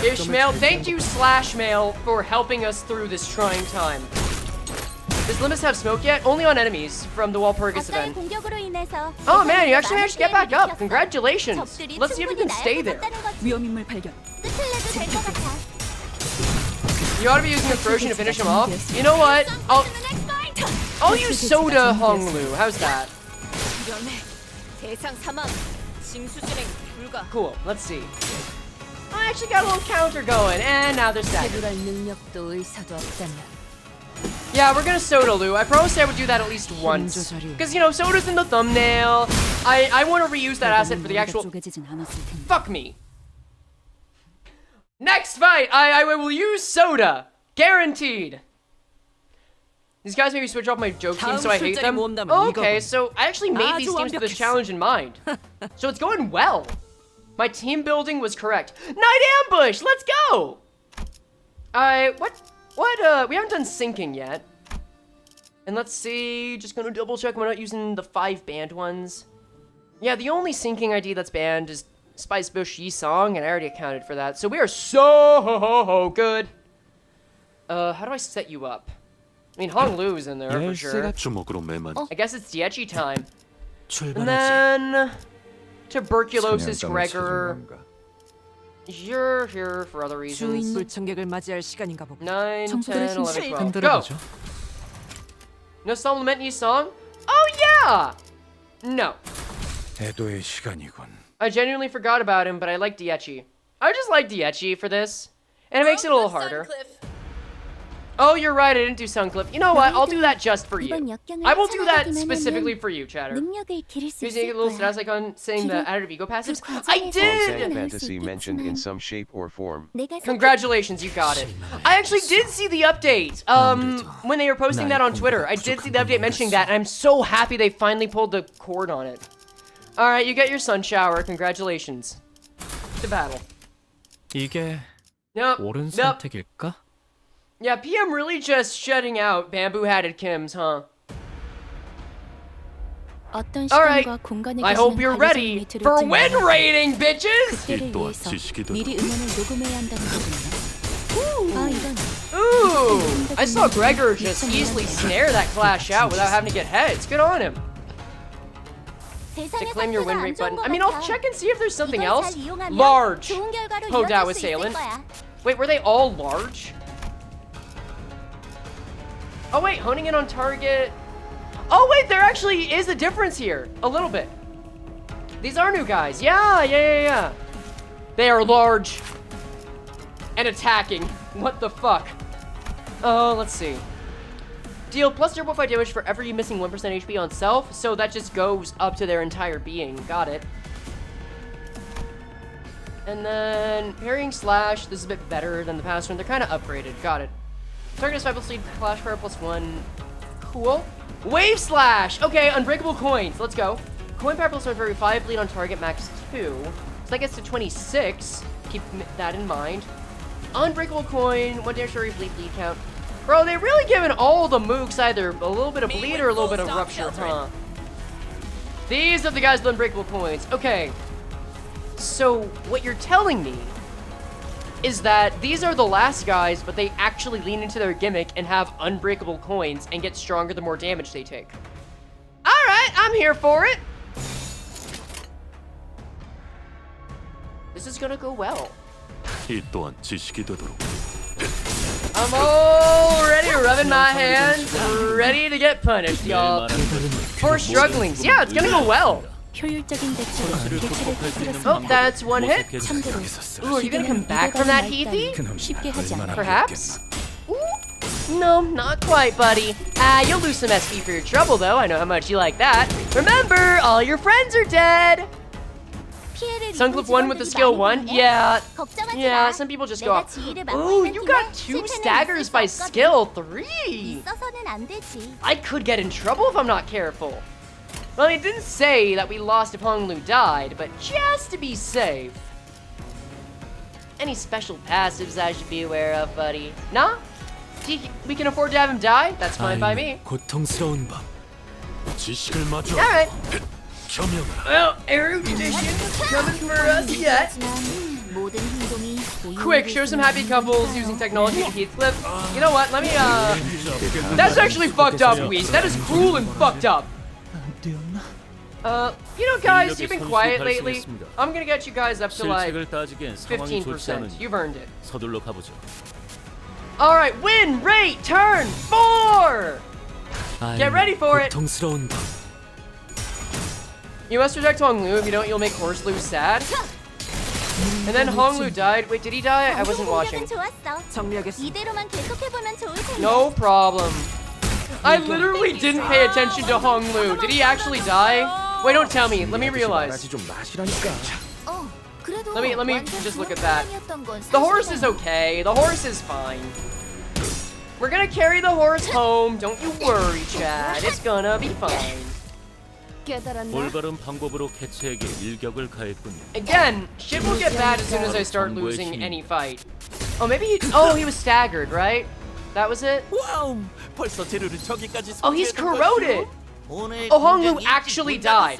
Ishmael, thank you Slashmail for helping us through this trying time. Does Limbus have smoke yet? Only on enemies from the Walpurgis event. Oh man, you actually managed to get back up. Congratulations. Let's see if you can stay there. You ought to be using Corrosion to finish him off. You know what? I'll use Soda Honglu. How's that? Cool, let's see. I actually got a little counter going, and now they're staggered. Yeah, we're gonna Soda Lu. I promised I would do that at least once. Because, you know, Soda's in the thumbnail. I want to reuse that asset for the actual... Fuck me. Next fight, I will use Soda. Guaranteed. These guys maybe switch off my joke team so I hate them. Okay, so I actually made these teams for this challenge in mind. So it's going well. My team building was correct. Night ambush, let's go! We haven't done syncing yet. And let's see, just gonna double check we're not using the 5 banned ones. Yeah, the only syncing ID that's banned is Spice Bush Yi Song, and I already accounted for that. So we are so good. How do I set you up? I mean, Hong Lu's in there for sure. I guess it's Diechi time. And then... Tuberculosis Gregor. You're here for other reasons. 9, 10, 11, 12. Go! No supplement Yi Song? Oh yeah! No. I genuinely forgot about him, but I like Diechi. I just like Diechi for this. And it makes it a little harder. Oh, you're right, I didn't do Suncliffe. You know what, I'll do that just for you. I will do that specifically for you, chatter. Using a little status icon saying the added Vigo passives. I did! Fantasy mentioned in some shape or form. Congratulations, you got it. I actually did see the update, when they were posting that on Twitter. I did see the update mentioning that, and I'm so happy they finally pulled the cord on it. Alright, you get your sun shower, congratulations. To battle. 이게 옳은 Nope. 선택일까? Yeah, PM really just shutting out bamboo-hatted Kims, huh? 어떤 Alright, 시간과 공간에 I hope 계시는 you're 관리자님 ready 밑으로 for 등록하고 win rating, bitches! 그때를 위해서 미리 음원을 녹음해야 한다는 거군요. 아, 이건 Ooh! I saw Gregor just easily snare that Clash out without having to get heads. Good on him. To claim your win rate button. I mean, I'll check and see if there's something else. Large. Oh, Dao Assailant. Wait, were they all large? Oh wait, honing in on target. Oh wait, there actually is a difference here. A little bit. These are new guys. Yeah. They are large. And attacking. What the fuck? Oh, let's see. Deal plus 0.5 damage for every missing 1% HP on self, so that just goes up to their entire being. Got it. And then parrying slash. This is a bit better than the past one. They're kind of upgraded. Got it. Target is 5 plus lead, flash power plus 1. Cool. Wave slash. Okay, unbreakable coins. Let's go. Coin power plus 1 for every 5 lead on target, max 2. So that gets to 26. Keep that in mind. Unbreakable coin, 1 damage for every bleed count. Bro, they really giving all the mooks either a little bit of bleed or a little bit of rupture, huh? These are the guys with unbreakable coins. Okay. So, what you're telling me is that these are the last guys, but they actually lean into their gimmick and have unbreakable coins and get stronger the more damage they take. Alright, I'm here for it. This is gonna go well. I'm already rubbing my hands, ready to get punished, y'all. For strugglings. Yeah, it's gonna go well. Oh, that's one hit. Ooh, are you gonna come back from that, Heathy? Perhaps? Ooh. No, not quite, buddy. You'll lose some SP for your trouble, though. I know how much you like that. Remember, all your friends are dead. Suncliffe 1 with the skill 1? Yeah, some people just go off. Ooh, you got 2 staggers by skill 3. I could get in trouble if I'm not careful. Well, it didn't say that we lost if Honglu died, but just to be safe. Any special passives I should be aware of, buddy? Nah? We can afford to have him die? That's fine by me. Alright. Well, erudition coming for us yet. Quick, show some happy couples using technology in Heathcliff. You know what, let me, that's actually fucked up, Weiss. That is cruel and fucked up. You know, guys, you've been quiet lately. I'm gonna get you guys up to, like, 15%. You've earned it. Alright, win rate, turn 4! Get ready for it! You must reject Honglu. If you don't, you'll make Horselu sad. And then Honglu died. Wait, did he die? I wasn't watching. No problem. I literally didn't pay attention to Honglu. Did he actually die? Wait, don't tell me. Let me realize. Let me just look at that. The horse is okay. The horse is fine. We're gonna carry the horse home. Don't you worry, Chad. It's gonna be fine. Again, shit will get bad as soon as I start losing any fight. Oh, maybe he was staggered, right? That was it? Oh, he's corroded! Oh, Honglu actually died.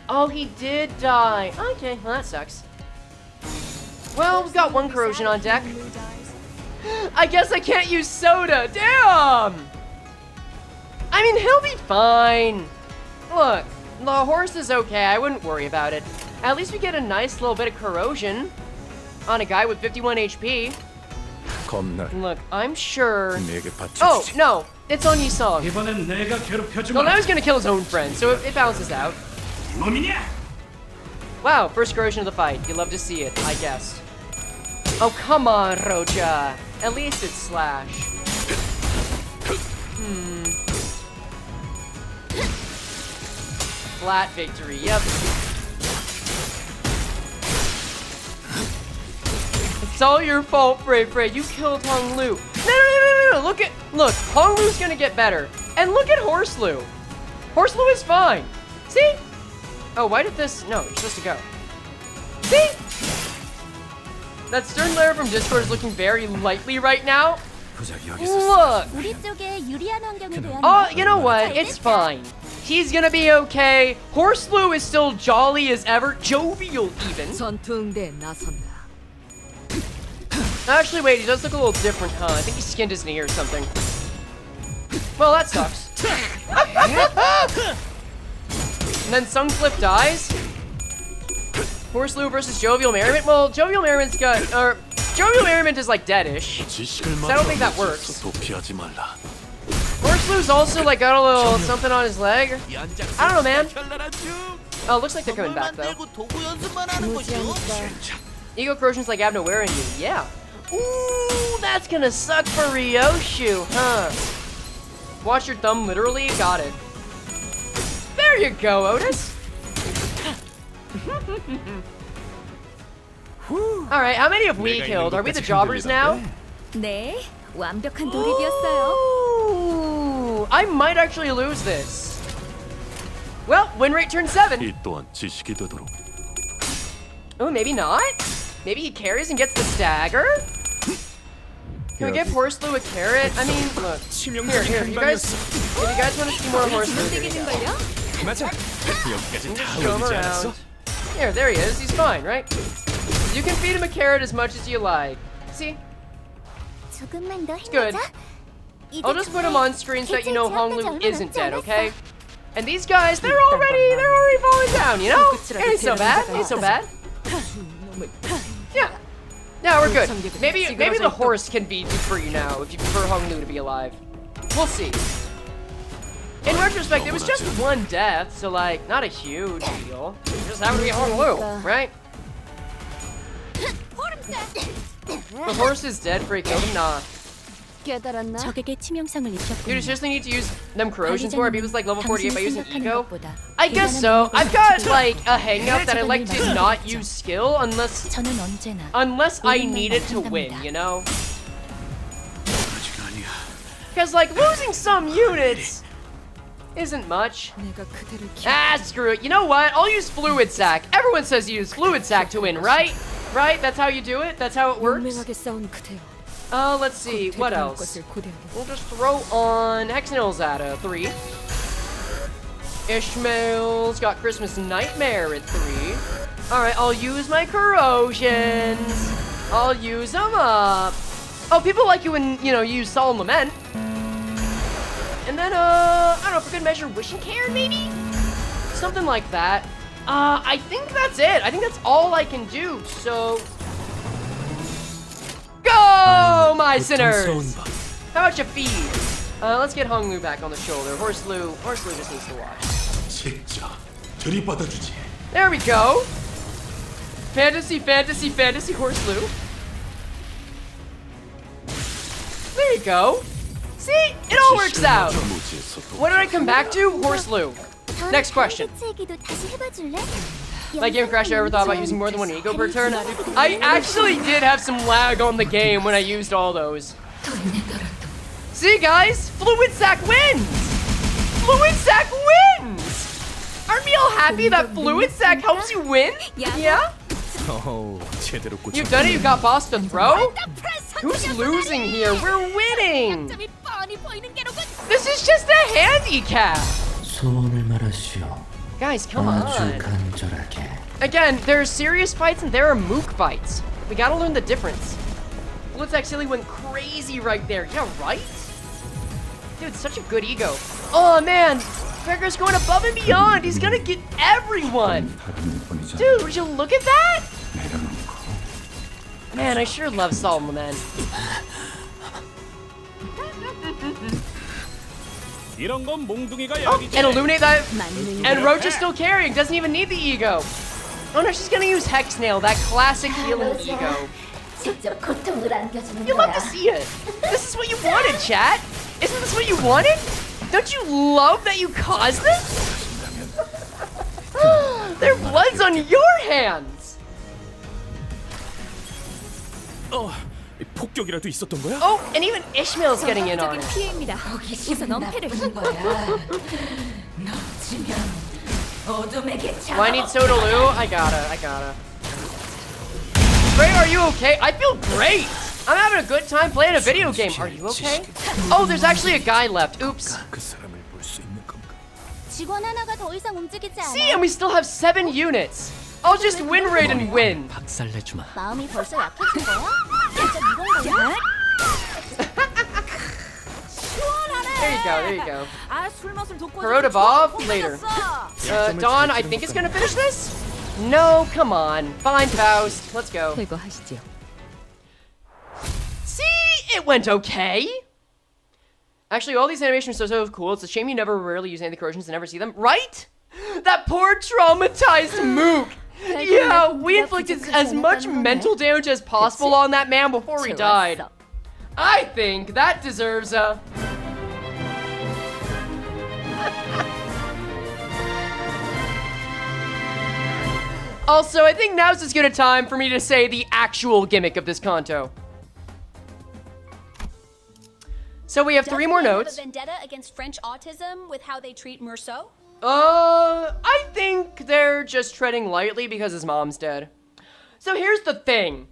Oh, he did die. Okay, well, that sucks. Well, we've got 1 corrosion on deck. I guess I can't use soda. Damn! I mean, he'll be fine. Look, the horse is okay. I wouldn't worry about it. At least we get a nice little bit of corrosion on a guy with 51 HP. Look, I'm sure... Oh, no. It's on Yisong. Well, now he's gonna kill his own friend, so it balances out. Wow, first corrosion of the fight. You love to see it, I guess. Oh, come on, Roja. At least it's slash. Flat victory, yep. It's all your fault, Frey. You killed Honglu. No. Look, Honglu's gonna get better. And look at Horselu. Horselu is fine. See? Oh, why did this? No, you're supposed to go. See? That Stern Lair from Discord is looking very lightly right now. Look. Oh, you know what? It's fine. He's gonna be okay. Horseloo is still jolly as ever. Jovial, even. 전투응대에 나선다. Actually, wait, he does look a little different, huh? I think he skinned his knee or something. Well, that sucks. And then Sungflip dies. Horseloo versus Jovial Merriment. Well, Jovial Merriment's got, Jovial Merriment is like deadish. So I don't think that works. Horseloo's also like got a little something on his leg. I don't know, man. Oh, looks like they're coming back though. Ego corrosion's like Abno wearing you. Yeah. Ooh, that's gonna suck for Ryoshu, huh? Watch your thumb literally. Got it. There you go, Otis. Alright, how many have we killed? Are we the jobbers now? 네, 완벽한 돌입이었어요. Ooh, I might actually lose this. Well, win rate turns 7. Oh, maybe not? Maybe he carries and gets the stagger? Can we give Horseloo a carrot? I mean, look. Here, you guys, if you guys want to see more Horseloo, here you go. Just show him around. There he is. He's fine, right? You can feed him a carrot as much as you like. See? It's good. I'll just put him on screen so that you know Honglu isn't dead, okay? And these guys, they're already falling down, you know? It ain't so bad. Ain't so bad. Yeah. No, we're good. Maybe the horse can be for you now if you prefer Honglu to be alive. We'll see. In retrospect, it was just one death, so like, not a huge deal. It just happened to be Honglu, right? The horse is dead, Frey killed him? Nah. 적에게 치명상을 입혔고. You just need to use them corrosions more. He was like level 48 by using ego. I guess so. I've got like a hang up that I like to not use skill unless I need it to win, you know? Because like losing some units isn't much. Ah, screw it. You know what? I'll use Fluid Sac. Everyone says use Fluid Sac to win, right? Right? That's how you do it? That's how it works? Let's see. What else? We'll just throw on Hexenil's at a 3. Ishmael's got Christmas Nightmare at 3. Alright, I'll use my corrosions. I'll use them up. Oh, people like you when, you know, you use Solemn Lament. And then, I don't know, for good measure, Wishing Care, maybe? Something like that. I think that's it. I think that's all I can do, so... Go, my sinners! How about you feed? Let's get Honglu back on the shoulder. Horseloo just needs to watch. There we go! Fantasy, Horseloo. There you go. See? It all works out! What did I come back to? Horseloo. Next question. Like Game Crash, I ever thought about using more than one ego per turn? I actually did have some lag on the game when I used all those. See guys? Fluid Sac wins! Fluid Sac wins! Aren't we all happy that Fluid Sac helps you win? Yeah? You've done it, you've got boss to throw? Who's losing here? We're winning! This is just a handicap! Guys, come on. Again, there are serious fights and there are mook fights. We gotta learn the difference. Fluid Sac Silly went crazy right there. Yeah, right? Dude, such a good ego. Oh man, Gregor's going above and beyond. He's gonna get everyone. Dude, would you look at that? Man, I sure love Solemn Lament. Oh, and Illuminate that. And Roach is still carrying. Doesn't even need the ego. Oh no, she's gonna use Hex Nail, that classic healing ego. You love to see it. This is what you wanted, chat. Isn't this what you wanted? Don't you love that you caused this? Their blood's on your hands. Oh, and even Ishmael's getting in on it. Do I need Sodaloo? I gotta. Frey, are you okay? I feel great. I'm having a good time playing a video game. Are you okay? Oh, there's actually a guy left. Oops. 직원 하나가 더 이상 움직이지 않아. See, and we still have 7 units. I'll just win raid and win. 박살내주마. 마음이 벌써 약해진 거야? 진짜 이런 거야? There you go. 술 맛을 돋고 Corrode off later. Dawn, I think is gonna finish this? No, come on. Fine, Faust. Let's go. 제거하시죠. See, it went okay. Actually, all these animations are so cool. It's a shame you never rarely use any of the corrosions and never see them, right? That poor traumatized Mook. Yeah, we inflicted as much mental damage as possible on that man before he died. I think that deserves a... Also, I think now's as good a time for me to say the actual gimmick of this Kanto. So we have 3 more notes. Have a vendetta against French autism with how they treat Meursault? I think they're just treading lightly because his mom's dead. So here's the thing.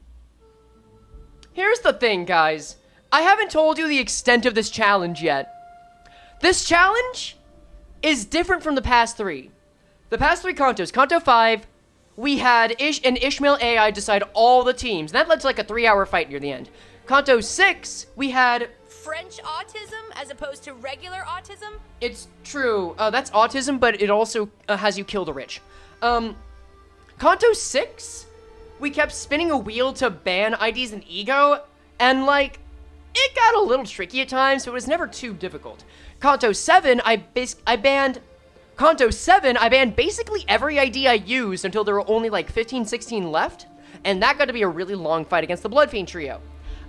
Here's the thing, guys. I haven't told you the extent of this challenge yet. This challenge is different from the past 3. The past 3 Kantos, Kanto 5, we had an Ishmael AI decide all the teams. And that led to like a 3-hour fight near the end. Kanto 6, we had... French autism as opposed to regular autism? It's true. That's autism, but it also has you kill the rich. Kanto 6, we kept spinning a wheel to ban IDs and ego, and like, it got a little tricky at times, so it was never too difficult. Kanto 7, I banned basically every ID I used until there were only like 15, 16 left, and that got to be a really long fight against the Bloodfiend trio.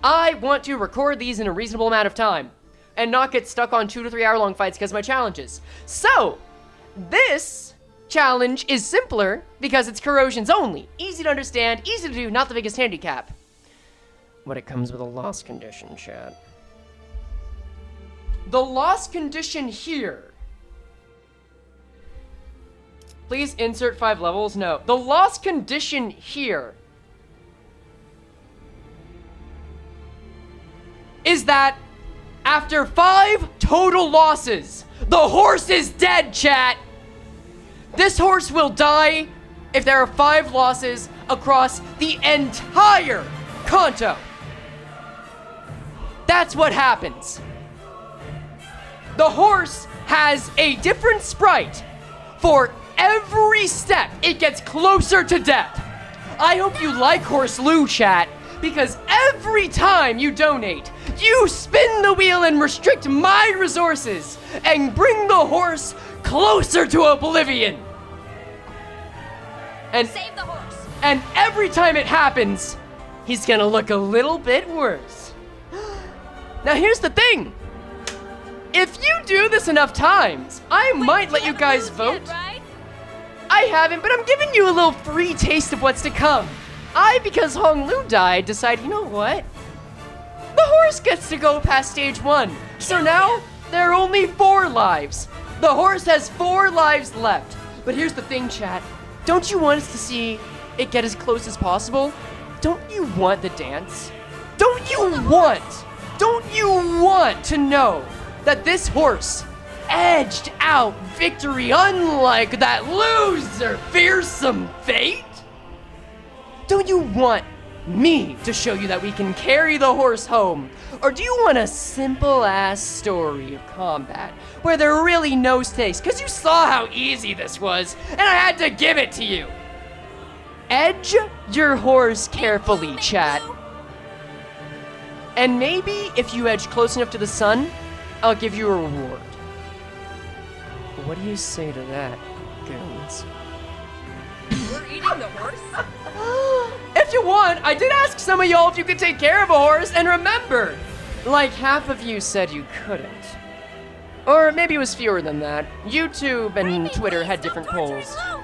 I want to record these in a reasonable amount of time and not get stuck on 2 to 3 hour long fights because of my challenges. So, this challenge is simpler because it's corrosions only. Easy to understand, easy to do, not the biggest handicap. But it comes with a loss condition, chat. The loss condition here. Please insert 5 levels. No. The loss condition here is that after 5 total losses, the horse is dead, chat. This horse will die if there are 5 losses across the entire Kanto. That's what happens. The horse has a different sprite for every step it gets closer to death. I hope you like Horse Lou, chat, because every time you donate, you spin the wheel and restrict my resources and bring the horse closer to oblivion. And save the horse. And every time it happens, he's gonna look a little bit worse. Now here's the thing. If you do this enough times, I might let you guys vote. Yet, right? I haven't, but I'm giving you a little free taste of what's to come. Because Hong Lu died, decided, you know what? The horse gets to go past stage 1. So now, there are only 4 lives. The horse has 4 lives left. But here's the thing, chat. Don't you want us to see it get as close as possible? Don't you want the dance? Don't you want to know that this horse edged out victory unlike that loser fearsome fate? Don't you want me to show you that we can carry the horse home? Or do you want a simple-ass story of combat where there are really no stakes? Because you saw how easy this was, and I had to give it to you. Edge your horse carefully, chat. And maybe if you edge close enough to the sun, I'll give you a reward. What do you say to that, goons? We're eating the horse? If you want, I did ask some of y'all if you could take care of a horse, and remember, like half of you said you couldn't. Or maybe it was fewer than that. YouTube and Twitter had different polls. No.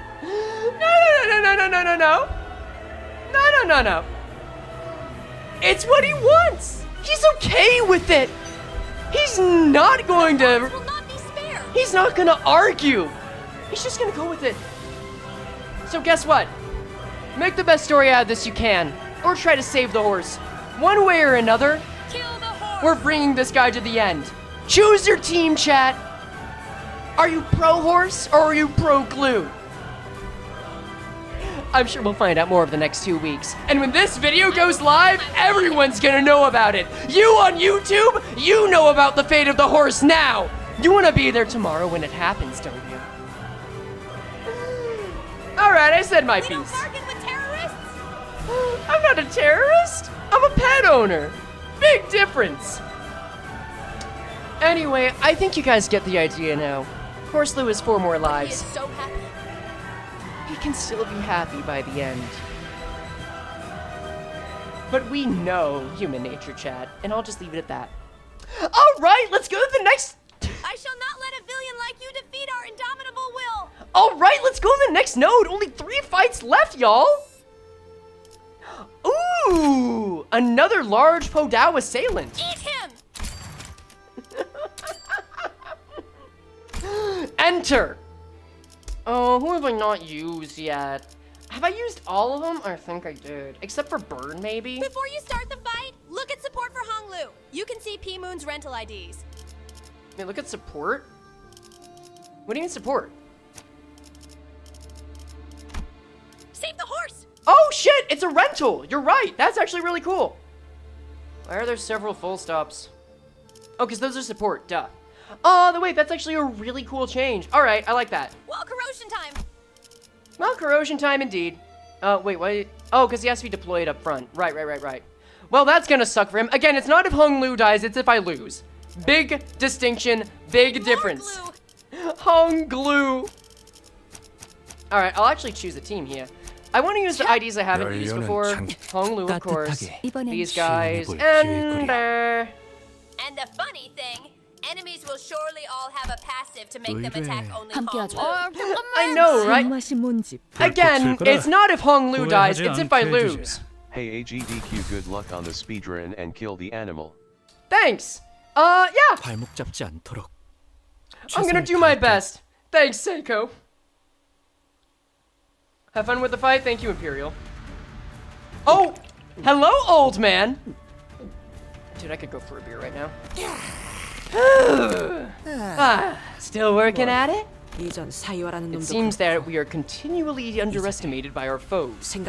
It's what he wants. He's okay with it. He's not going to... He's not gonna argue. He's just gonna go with it. So guess what? Make the best story out of this you can. Or try to save the horse. One way or another, kill the horse. We're bringing this guy to the end. Choose your team, chat. Are you pro horse or are you pro glue? I'm sure we'll find out more over the next 2 weeks. And when this video goes live, everyone's gonna know about it. You on YouTube, you know about the fate of the horse now. You wanna be there tomorrow when it happens, don't you? All right, I said my piece. Bargain with terrorists? I'm not a terrorist. I'm a pet owner. Big difference. Anyway, I think you guys get the idea now. Horse Lou has 4 more lives. He is so happy. He can still be happy by the end. But we know human nature, chat, and I'll just leave it at that. All right, let's go to the next... I shall not let a villain like you defeat our indomitable will. All right, let's go to the next node. Only 3 fights left, y'all. Ooh, another large Podao assailant. Eat him! Enter. Oh, who have I not used yet? Have I used all of them? I think I did. Except for Burn, maybe? Before you start the fight, look at support for Honglu. You can see P Moon's rental IDs. Wait, look at support? What do you mean support? Save the horse! Oh shit, it's a rental. You're right. That's actually really cool. Why are there several full stops? Oh, because those are support, duh. Oh, wait, that's actually a really cool change. All right, I like that. Well, corrosion time. Well, corrosion time indeed. Wait, what? Oh, because he has to be deployed up front. Right. Well, that's gonna suck for him. Again, it's not if Hong Lu dies, it's if I lose. Big distinction, big difference. Hong Lu. All right, I'll actually choose a team here. I want to use the IDs I haven't used before. Hong Lu, of course. These guys, and And the funny thing, enemies will surely all have a passive to make them attack only Hong Lu. I know, right? Again, it's not if Hong Lu dies, it's if I lose. Hey AGDQ, good luck on the speedrun and kill the animal. Thanks. Yeah. 발목 잡지 않도록. I'm gonna do my best. Thanks, Seiko. Have fun with the fight. Thank you, Imperial. Oh, hello, old man. Dude, I could go for a beer right now. Still working at it? It seems that we are continually underestimated by our foes. She made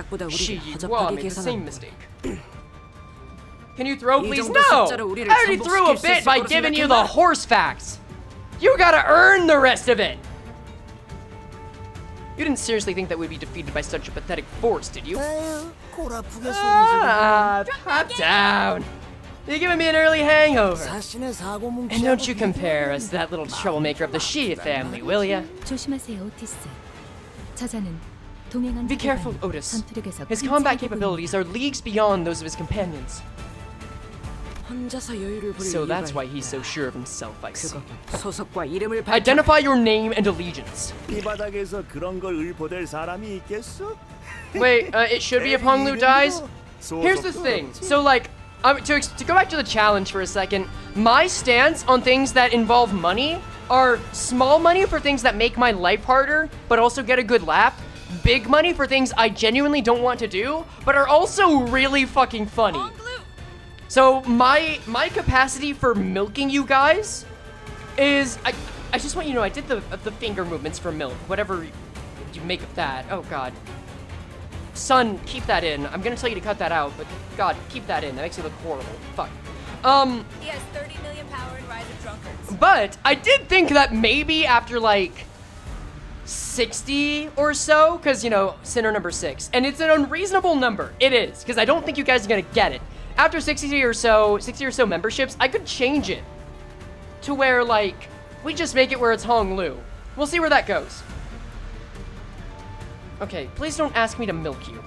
the same mistake. Can you throw, please? No! I already threw a bit by giving you the horse facts. You gotta earn the rest of it. You didn't seriously think that we'd be defeated by such a pathetic force, did you? Pop down. You're giving me an early hangover. And don't you compare us to that little troublemaker of the Shia family, will ya? Be careful, Otis. His combat capabilities are leagues beyond those of his companions. So that's why he's so sure of himself, I see. Identify your name and allegiance. Wait, it should be if Hong Lu dies? Here's the thing. So, like, to go back to the challenge for a second, my stance on things that involve money are small money for things that make my life harder, but also get a good laugh. Big money for things I genuinely don't want to do, but are also really fucking funny. So my capacity for milking you guys is, I just want you to know, I did the finger movements for milk, whatever you make of that. Oh god. Son, keep that in. I'm gonna tell you to cut that out, but god, keep that in. That makes you look horrible. Fuck. He has 30 million power and rise of drunkards. But I did think that maybe after like 60 or so, because you know, sinner number 6, and it's an unreasonable number. It is, because I don't think you guys are gonna get it. After 60 or so memberships, I could change it to where, like, we just make it where it's Hong Lu. We'll see where that goes. Okay, please don't ask me to milk you.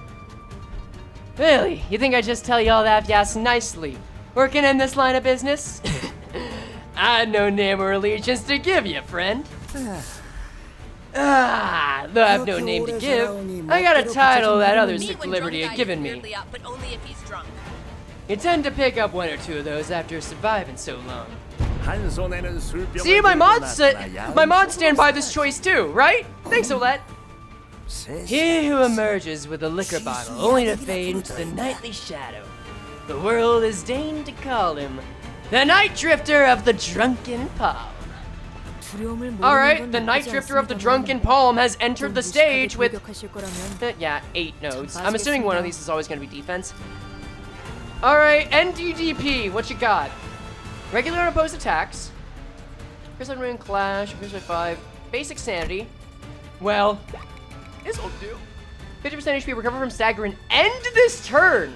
Really? You think I just tell you all that yes nicely? Working in this line of business? I had no name or allegiance to give you, friend. Though I have no name to give, I got a title that others took the liberty of giving me. But only if he's drunk. You tend to pick up 1 or 2 of those after surviving so long. See, my mods stand by this choice too, right? Thanks, Olette. He who emerges with a liquor bottle only to fade into the nightly shadow. The world has deigned to call him the Night Drifter of the Drunken Palm. Alright, the Night Drifter of the Drunken Palm has entered the stage with... yeah, 8 nodes. I'm assuming one of these is always going to be defense. Alright, NDDP, what you got? Regular unopposed attacks. Here's a Ring Clash, here's my 5. Basic Sanity. Well, this'll do. 50% HP, recover from stagger and end this turn!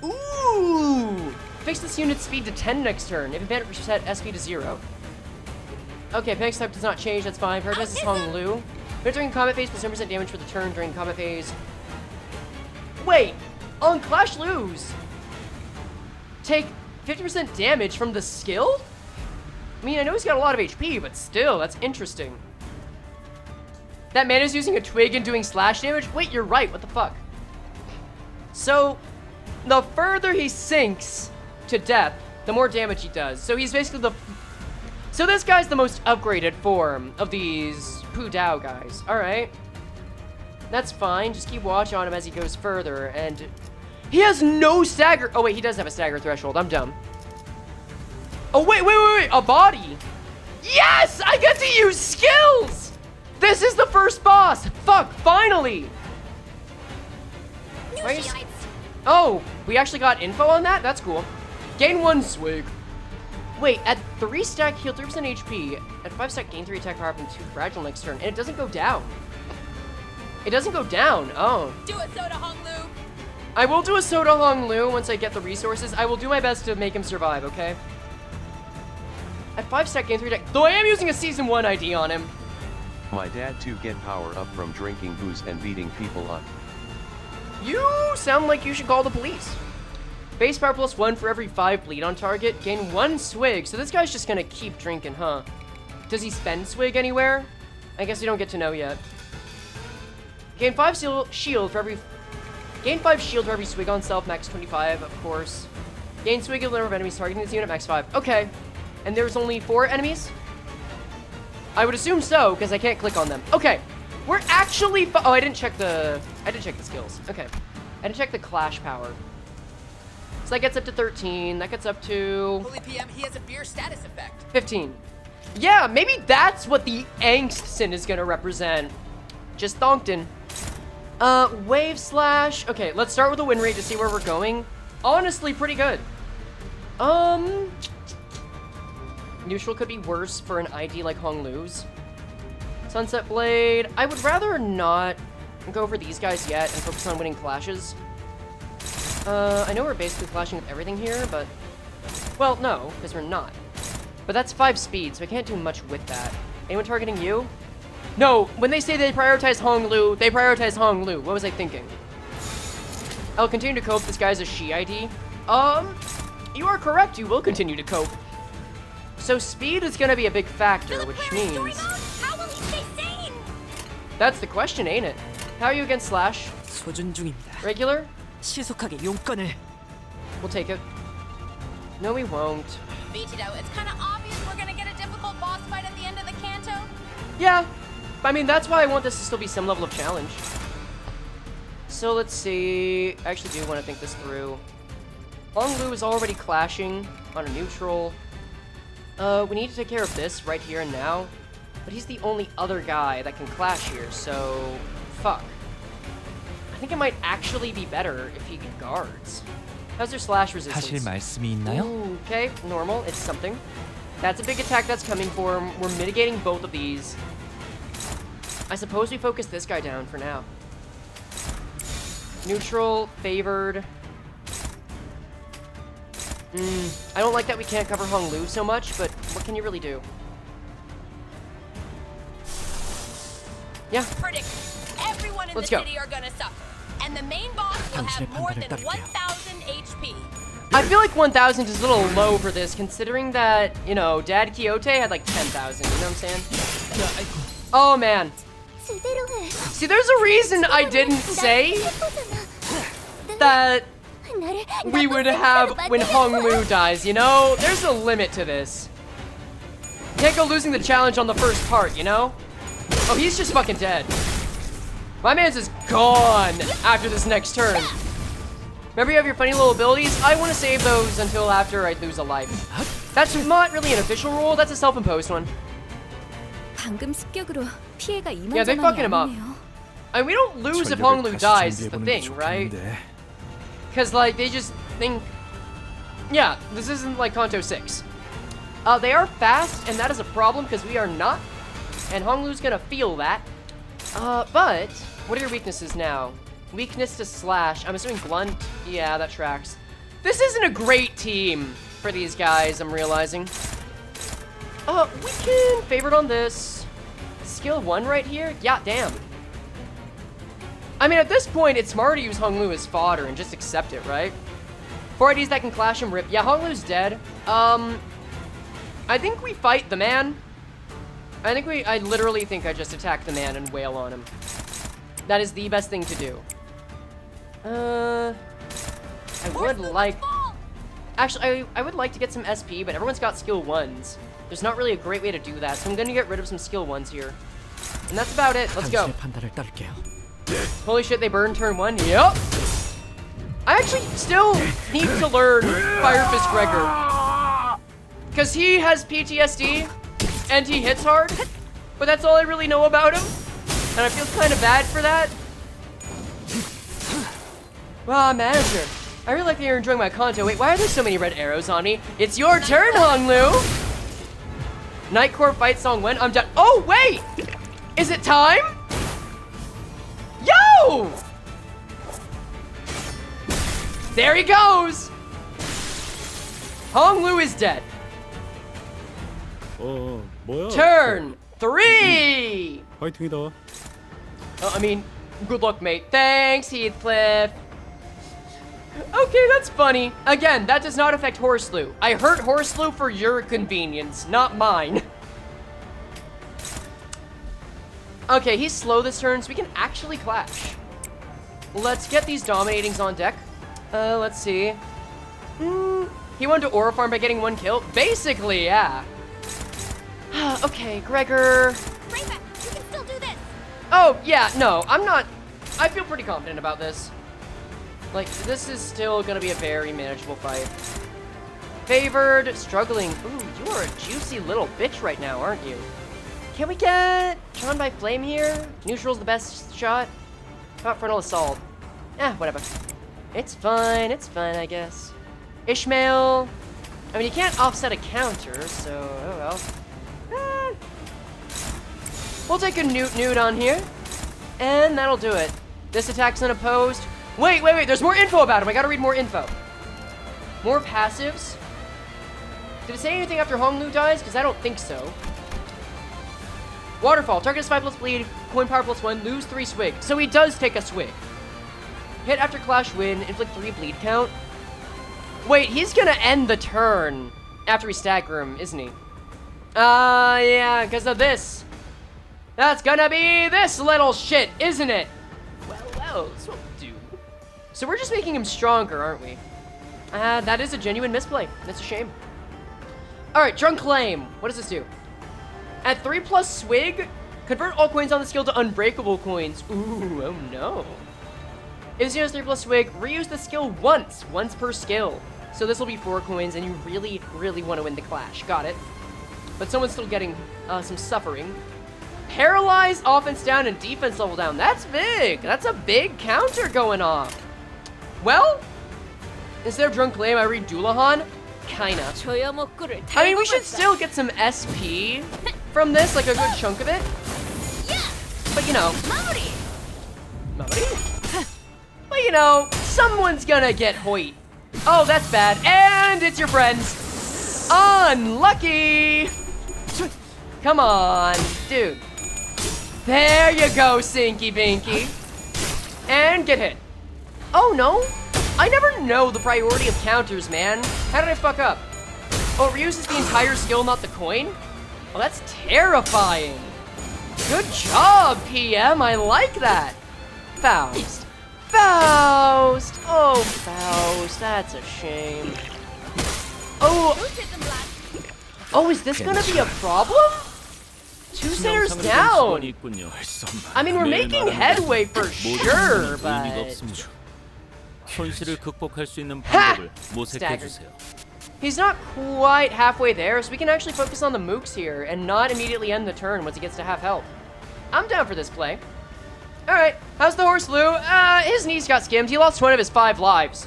Ooh! Fix this unit's speed to 10 next turn. If event reset SP to 0. Okay, Panic type does not change, that's fine. Prioritize is Hong Lu. But during combat phase, plus 10% damage for the turn during combat phase. Wait! On Clash Lose! Take 50% damage from the skill? I mean, I know he's got a lot of HP, but still, that's interesting. That man is using a twig and doing slash damage? Wait, you're right, what the fuck? So, the further he sinks to death, the more damage he does. So he's basically the... So this guy's the most upgraded form of these Pu Dao guys. Alright. That's fine, just keep watch on him as he goes further, and... He has no stagger... Oh wait, he does have a stagger threshold, I'm dumb. Oh wait, a body! Yes! I get to use skills! This is the first boss! Fuck, finally! Oh, we actually got info on that? That's cool. Gain 1 swig. Wait, at 3 stack, heal 3% HP. At 5 stack, gain 3 attack power up and 2 fragile next turn. And it doesn't go down. It doesn't go down. Oh. Do a Soda Hong Lu. I will do a Soda Hong Lu once I get the resources. I will do my best to make him survive, okay? At 5 stack, gain 3 attack. Though I am using a Season 1 ID on him. My dad too get power up from drinking booze and beating people up. You sound like you should call the police. Base power plus 1 for every 5 bleed on target. Gain 1 swig. So this guy's just gonna keep drinking, huh? Does he spend swig anywhere? I guess we don't get to know yet. Gain 5 shield for every... Gain 5 shield for every swig on self, max 25, of course. Gain swig of the number of enemies targeting this unit, max 5. Okay. And there's only 4 enemies? I would assume so, because I can't click on them. Okay, we're actually... Oh, I didn't check the skills. Okay, I didn't check the clash power. So that gets up to 13. That gets up to... Holy PM, he has a beer status effect. 15. Yeah, maybe that's what the angst sin is gonna represent. Just thonked in. Wave slash. Okay, let's start with the win rate to see where we're going. Honestly, pretty good. Neutral could be worse for an ID like Hong Lu's. Sunset Blade. I would rather not go for these guys yet and focus on winning clashes. I know we're basically clashing with everything here, but... Well, no, because we're not. But that's 5 speed, so I can't do much with that. Anyone targeting you? No, when they say they prioritize Hong Lu, they prioritize Hong Lu. What was I thinking? I'll continue to cope. This guy's a She ID. You are correct. You will continue to cope. So speed is going to be a big factor, which means... How will he stay sane? That's the question, ain't it? How are you against Slash? Regular? We'll take it. No, we won't. Vito, it's kind of obvious we're going to get a difficult boss fight at the end of the Canto. Yeah. I mean, that's why I want this to still be some level of challenge. So let's see. I actually do want to think this through. Hong Lu is already clashing on a neutral. We need to take care of this right here and now. But he's the only other guy that can clash here, so... Fuck. I think it might actually be better if he guards. How's their slash resistance? 하실 말씀이 있나요? Ooh, okay, normal. It's something. That's a big attack that's coming for him. We're mitigating both of these. I suppose we focus this guy down for now. Neutral, favored. I don't like that we can't cover Hong Lu so much, but what can you really do? Yeah. Predict everyone in the city are gonna suffer, and the main boss will have more than 1,000 HP. I feel like 1,000 is a little low for this, considering that, you know, Dad Quixote had like 10,000, you know what I'm saying? Oh, man. See, there's a reason I didn't say that we would have when Hong Lu dies, you know? There's a limit to this. Can't go losing the challenge on the first part, you know? Oh, he's just fucking dead. My man's just gone after this next turn. Remember you have your funny little abilities? I want to save those until after I lose a life. That's not really an official rule, that's a self-imposed one. 방금 습격으로 피해가 Yeah, they fucking him up. I mean, we don't lose if Honglu dies, is the thing, right? Because, like, they just think... Yeah, this isn't like Canto VI. They are fast, and that is a problem because we are not. And Honglu's gonna feel that. But, what are your weaknesses now? Weakness to slash. I'm assuming blunt. Yeah, that tracks. This isn't a great team for these guys, I'm realizing. We can favorite on this. Skill 1 right here? Yeah, damn. I mean, at this point, it's smarter to use Honglu as fodder and just accept it, right? 4 IDs that can clash and rip. Yeah, Honglu's dead. I think we fight the man. I literally think I just attack the man and wail on him. That is the best thing to do. I would like... Actually, I would like to get some SP, but everyone's got skill 1s. There's not really a great way to do that, so I'm gonna get rid of some skill 1s here. And that's about it. Let's go. Holy shit, they burned turn 1. Yep. I actually still need to learn Fire Fist Gregor. Because he has PTSD, and he hits hard. But that's all I really know about him. And I feel kind of bad for that. Wow, manager. I really like that you're enjoying my content. Wait, why are there so many red arrows on me? It's your turn, Honglu! Nightcore fight song when? I'm done. Oh, wait! Is it time? Yo! There he goes! Honglu is dead. 뭐야? Turn 3! 파이팅이다. I mean, good luck, mate. Thanks, Heathcliff. Okay, that's funny. Again, that does not affect Horselew. I hurt Horselew for your convenience, not mine. Okay, he's slow this turn, so we can actually clash. Let's get these dominatings on deck. Let's see. He wanted to aura farm by getting 1 kill? Basically, yeah. Okay, Gregor. Frey, you can still do this. Oh, yeah, no, I'm not... I feel pretty confident about this. Like, this is still gonna be a very manageable fight. Favored, struggling. Ooh, you are a juicy little bitch right now, aren't you? Can we get Drawn by Flame here? Neutral's the best shot. How about Frontal Assault? Whatever. It's fine, I guess. Ishmael. I mean, you can't offset a counter, so, oh well. We'll take a Newt on here. And that'll do it. This attack's unopposed. Wait, there's more info about him. I gotta read more info. More passives. Did it say anything after Honglu dies? Because I don't think so. Waterfall. Target is 5+ bleed. Coin power +1. Lose 3 swig. So he does take a swig. Hit after clash win. Inflict 3 bleed count. Wait, he's gonna end the turn after we stagger him, isn't he? Yeah, because of this. That's gonna be this little shit, isn't it? Well, this will do. So we're just making him stronger, aren't we? That is a genuine misplay. That's a shame. Alright, Drunk Claim. What does this do? At 3+ swig, convert all coins on the skill to unbreakable coins. Ooh, oh no. If this has 3+ swig, reuse the skill once per skill. So this will be 4 coins, and you really, really want to win the clash. Got it. But someone's still getting some suffering. Paralyzed, offense down, and defense level down. That's big. That's a big counter going on. Well, instead of Drunk Claim, I read Doulahan. Kinda. I mean, we should still get some SP from this, like a good chunk of it. But you know. Mamori? But you know, someone's gonna get Hoyt. Oh, that's bad. And it's your friends. Unlucky. Come on, dude. There you go, Sinky Binky. And get hit. Oh, no. I never know the priority of counters, man. How did I fuck up? Oh, it reuses the entire skill, not the coin? Oh, that's terrifying. Good job, PM. I like that. Faust. Faust. Oh, Faust. That's a shame. Oh. Oh, is this gonna be a problem? 2 centers down. I mean, we're making headway for sure, but... 손실을 극복할 수 있는 방법을 모색해 주세요. He's not quite halfway there, so we can actually focus on the mooks here and not immediately end the turn once he gets to half health. I'm down for this play. Alright, how's the horse Lou? His knees got skimmed. He lost one of his 5 lives.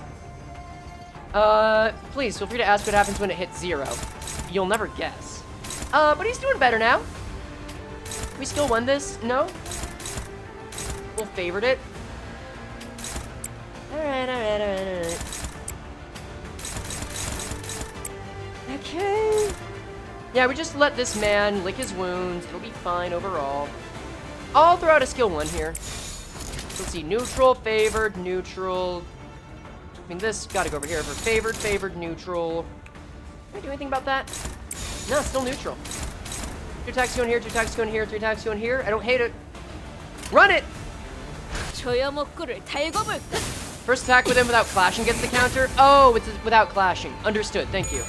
Please feel free to ask what happens when it hits 0. You'll never guess. But he's doing better now. We still won this? No? We'll favored it. Alright. Okay. Yeah, we just let this man lick his wounds. It'll be fine overall. I'll throw out a skill 1 here. Let's see, neutral, favored, neutral. I mean, this gotta go over here for favored, neutral. Can I do anything about that? No, still neutral. 2 attacks going here, 2 attacks going here, 3 attacks going here. I don't hate it. Run it! First attack with him without clashing gets the counter. Oh, it's without clashing. Understood, thank you.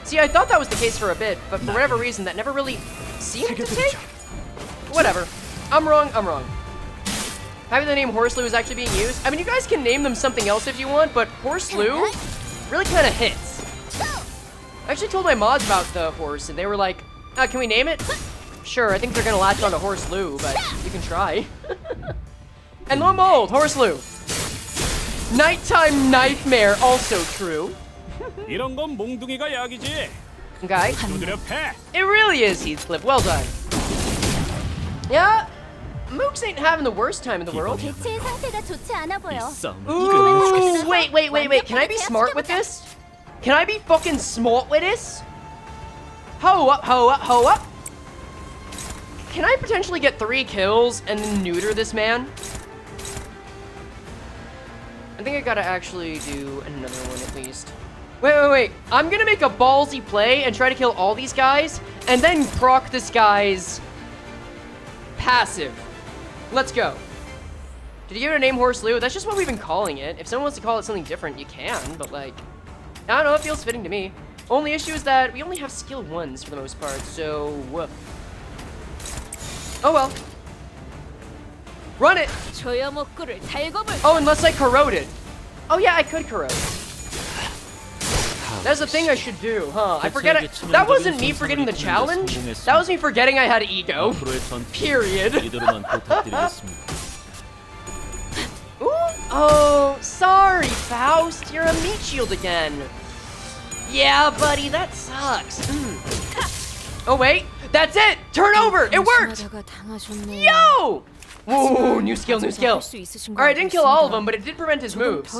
See, I thought that was the case for a bit, but for whatever reason, that never really seemed to take. Whatever. I'm wrong. Happy the name Horseloo is actually being used. I mean, you guys can name them something else if you want, but Horseloo really kind of hits. I actually told my mods about the horse, and they were like, can we name it? Sure, I think they're going to latch on to Horseloo, but you can try. And lo and behold, Horseloo. Nighttime Nightmare, also true. 이런 건 몽둥이가 약이지. Okay. It really is, Heathcliff. Well done. Yeah, mooks ain't having the worst time in the world. Ooh, wait. Can I be smart with this? Can I be fucking smart with this? Ho up. Can I potentially get 3 kills and then neuter this man? I think I gotta actually do another one at least. Wait. I'm gonna make a ballsy play and try to kill all these guys and then proc this guy's passive. Let's go. Did you give it a name, Horseloo? That's just what we've been calling it. If someone wants to call it something different, you can, but like, I don't know, it feels fitting to me. Only issue is that we only have skill 1s for the most part, so whoop. Oh well. Run it! Oh, unless I corrode it. Oh yeah, I could corrode. That's the thing I should do, huh? I forget it. That wasn't me forgetting the challenge. That was me forgetting I had ego. Period. Ooh. Oh, sorry, Faust. You're a meat shield again. Yeah, buddy, that sucks. Oh, wait. That's it. Turn over. It worked. Yo! Ooh, new skill. Alright, didn't kill all of them, but it did prevent his moves. I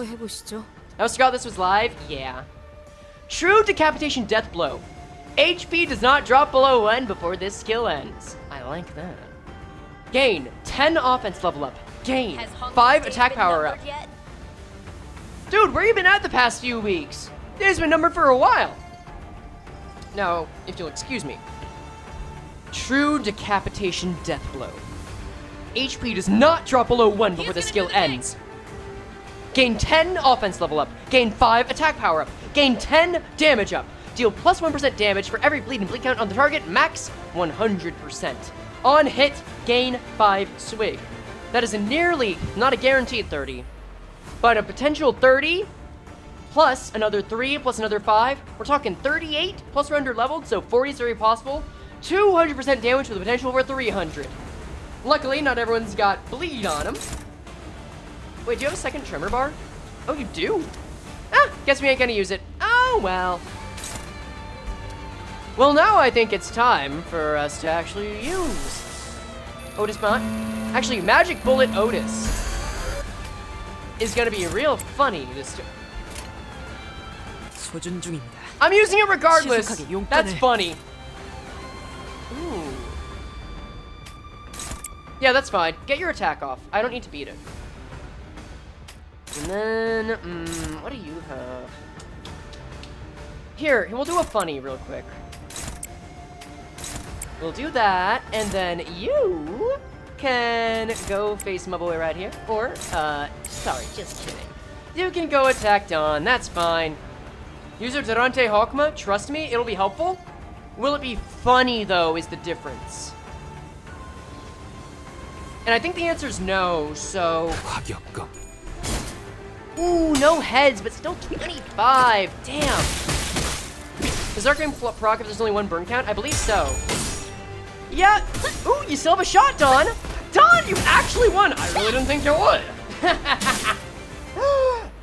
also forgot this was live. Yeah. True Decapitation Death Blow. HP does not drop below 1 before this skill ends. I like that. Gain 10 offense level up. Gain 5 attack power up. Dude, where you been at the past few weeks? Days been numbered for a while. Now, if you'll excuse me. True Decapitation Death Blow. HP does not drop below 1 before the skill ends. Gain 10 offense level up. Gain 5 attack power up. Gain 10 damage up. Deal plus 1% damage for every bleed and bleed count on the target. Max 100%. On hit, gain 5 swig. That is a nearly, not a guaranteed 30, but a potential 30 plus another 3 plus another 5. We're talking 38 plus we're under leveled, so 40 is very possible. 200% damage with a potential for 300. Luckily, not everyone's got bleed on them. Wait, do you have a second tremor bar? Oh, you do? Guess we ain't gonna use it. Oh, well. Well, now I think it's time for us to actually use Otis Bot. Actually, Magic Bullet Otis is gonna be real funny this time. I'm using it regardless. That's funny. Ooh. Yeah, that's fine. Get your attack off. I don't need to beat it. And then, what do you have? Here, we'll do a funny real quick. We'll do that, and then you can go face my boy right here. Or, sorry, just kidding. You can go attack Dawn, that's fine. User Durante Hawkma, trust me, it'll be helpful. Will it be funny, though, is the difference. And I think the answer is no, so... Ooh, no heads, but still 25. Damn. Is Arcane proc if there's only one burn count? I believe so. Yeah. Ooh, you still have a shot, Dawn. Dawn, you actually won. I really didn't think you would.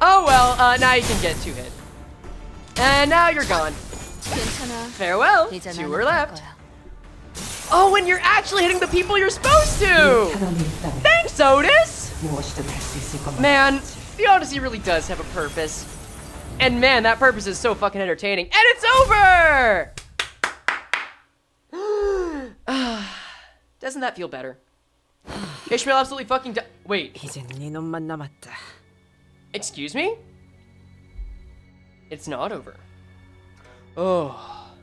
Oh well, now you can get 2 hit. And now you're gone. Farewell. 2 are left. Oh, and you're actually hitting the people you're supposed to. Thanks, Otis. Man, the Odyssey really does have a purpose. And man, that purpose is so fucking entertaining. And it's over! Doesn't that feel better? Ishmael absolutely fucking wait. Excuse me? It's not over. Oh,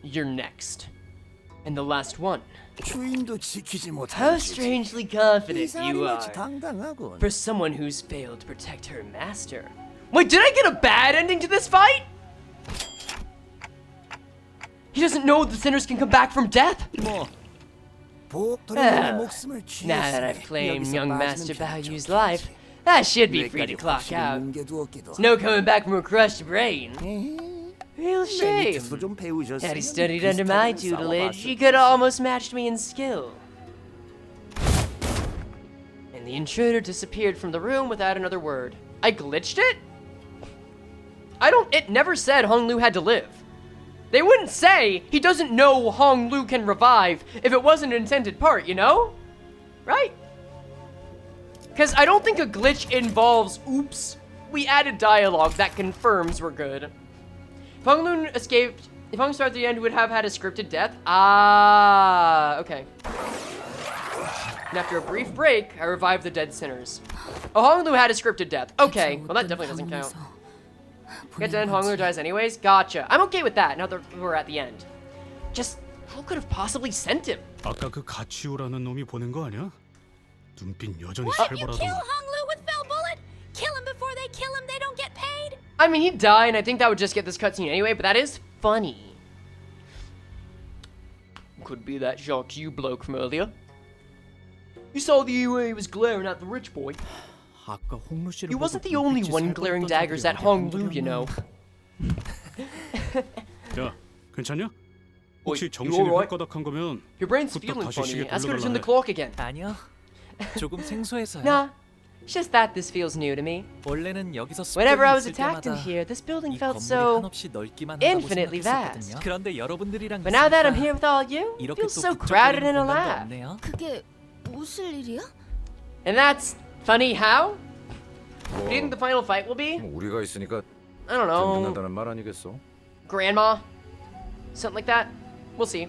you're next. And the last one. How strangely confident you are for someone who's failed to protect her master. Wait, did I get a bad ending to this fight? He doesn't know the sinners can come back from death. Now that I've claimed young master Baoyu's life, I should be free to clock out. There's no coming back from a crushed brain. Real shame. Had he studied under my tutelage, he could have almost matched me in skill. And the intruder disappeared from the room without another word. I glitched it? It never said Hong Lu had to live. They wouldn't say he doesn't know Hong Lu can revive if it wasn't an intended part, you know? Right? Because I don't think a glitch involves, oops, we added dialogue that confirms we're good. If Hong Lu escaped, if Hong started at the end, would have had a scripted death. Ah, okay. And after a brief break, I revived the dead sinners. Oh, Hong Lu had a scripted death. Okay, well that definitely doesn't count. Get to end, Hong Lu dies anyways? Gotcha. I'm okay with that now that we're at the end. Just, who could have possibly sent him? 아까 그 가치오라는 놈이 보낸 거 아니야? 눈빛 여전히 What? You kill 살벌하더만. Hong Lu with fell bullet? Kill him before they kill him, they don't get paid? I mean, he'd die, and I think that would just get this cutscene anyway, but that is funny. Could be that Jacques you bloke from earlier. You saw the way he was glaring at the rich boy. He wasn't the only one glaring daggers at Hong Lu, you know. 야, 괜찮냐? 혹시 정신이 헛가닥한 거면 Your brain's feeling funny. Ask her to turn the clock again. 아니요. 조금 생소해서요. Nah, it's just that this feels new to me. 원래는 여기서 Whenever I was attacked in here, this building felt so infinitely vast. 그런데 여러분들이랑 But now that I'm here with all you, it feels so crowded in a lab. 그게 무슨 일이야? And that's funny how? What do you think the final fight will be? 우리가 있으니까 I don't know. 끝난다는 말 아니겠어? Grandma? Something like that? We'll see.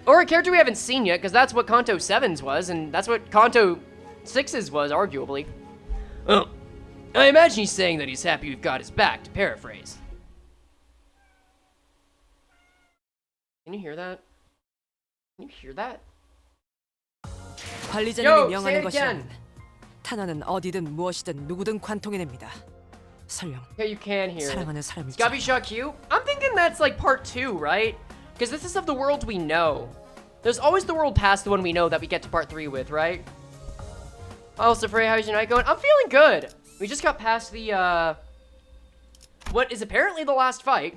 Or a character we haven't seen yet, because that's what Canto VII's was, and that's what Canto VI's was, arguably. Oh, I imagine he's saying that he's happy we've got his back, to paraphrase. Can you hear that? Can you hear that? 관리자님이 명하는 것이라면 탄원은 어디든 무엇이든 누구든 관통해냅니다. 설령 Yeah, you can hear 사랑하는 사람이 Scabby Shot Q? I'm thinking that's like part 2, right? Because this is of the world we know. There's always the world past the one we know that we get to part 3 with, right? Oh, so Frey, how's your night going? I'm feeling good. We just got past the, what is apparently the last fight.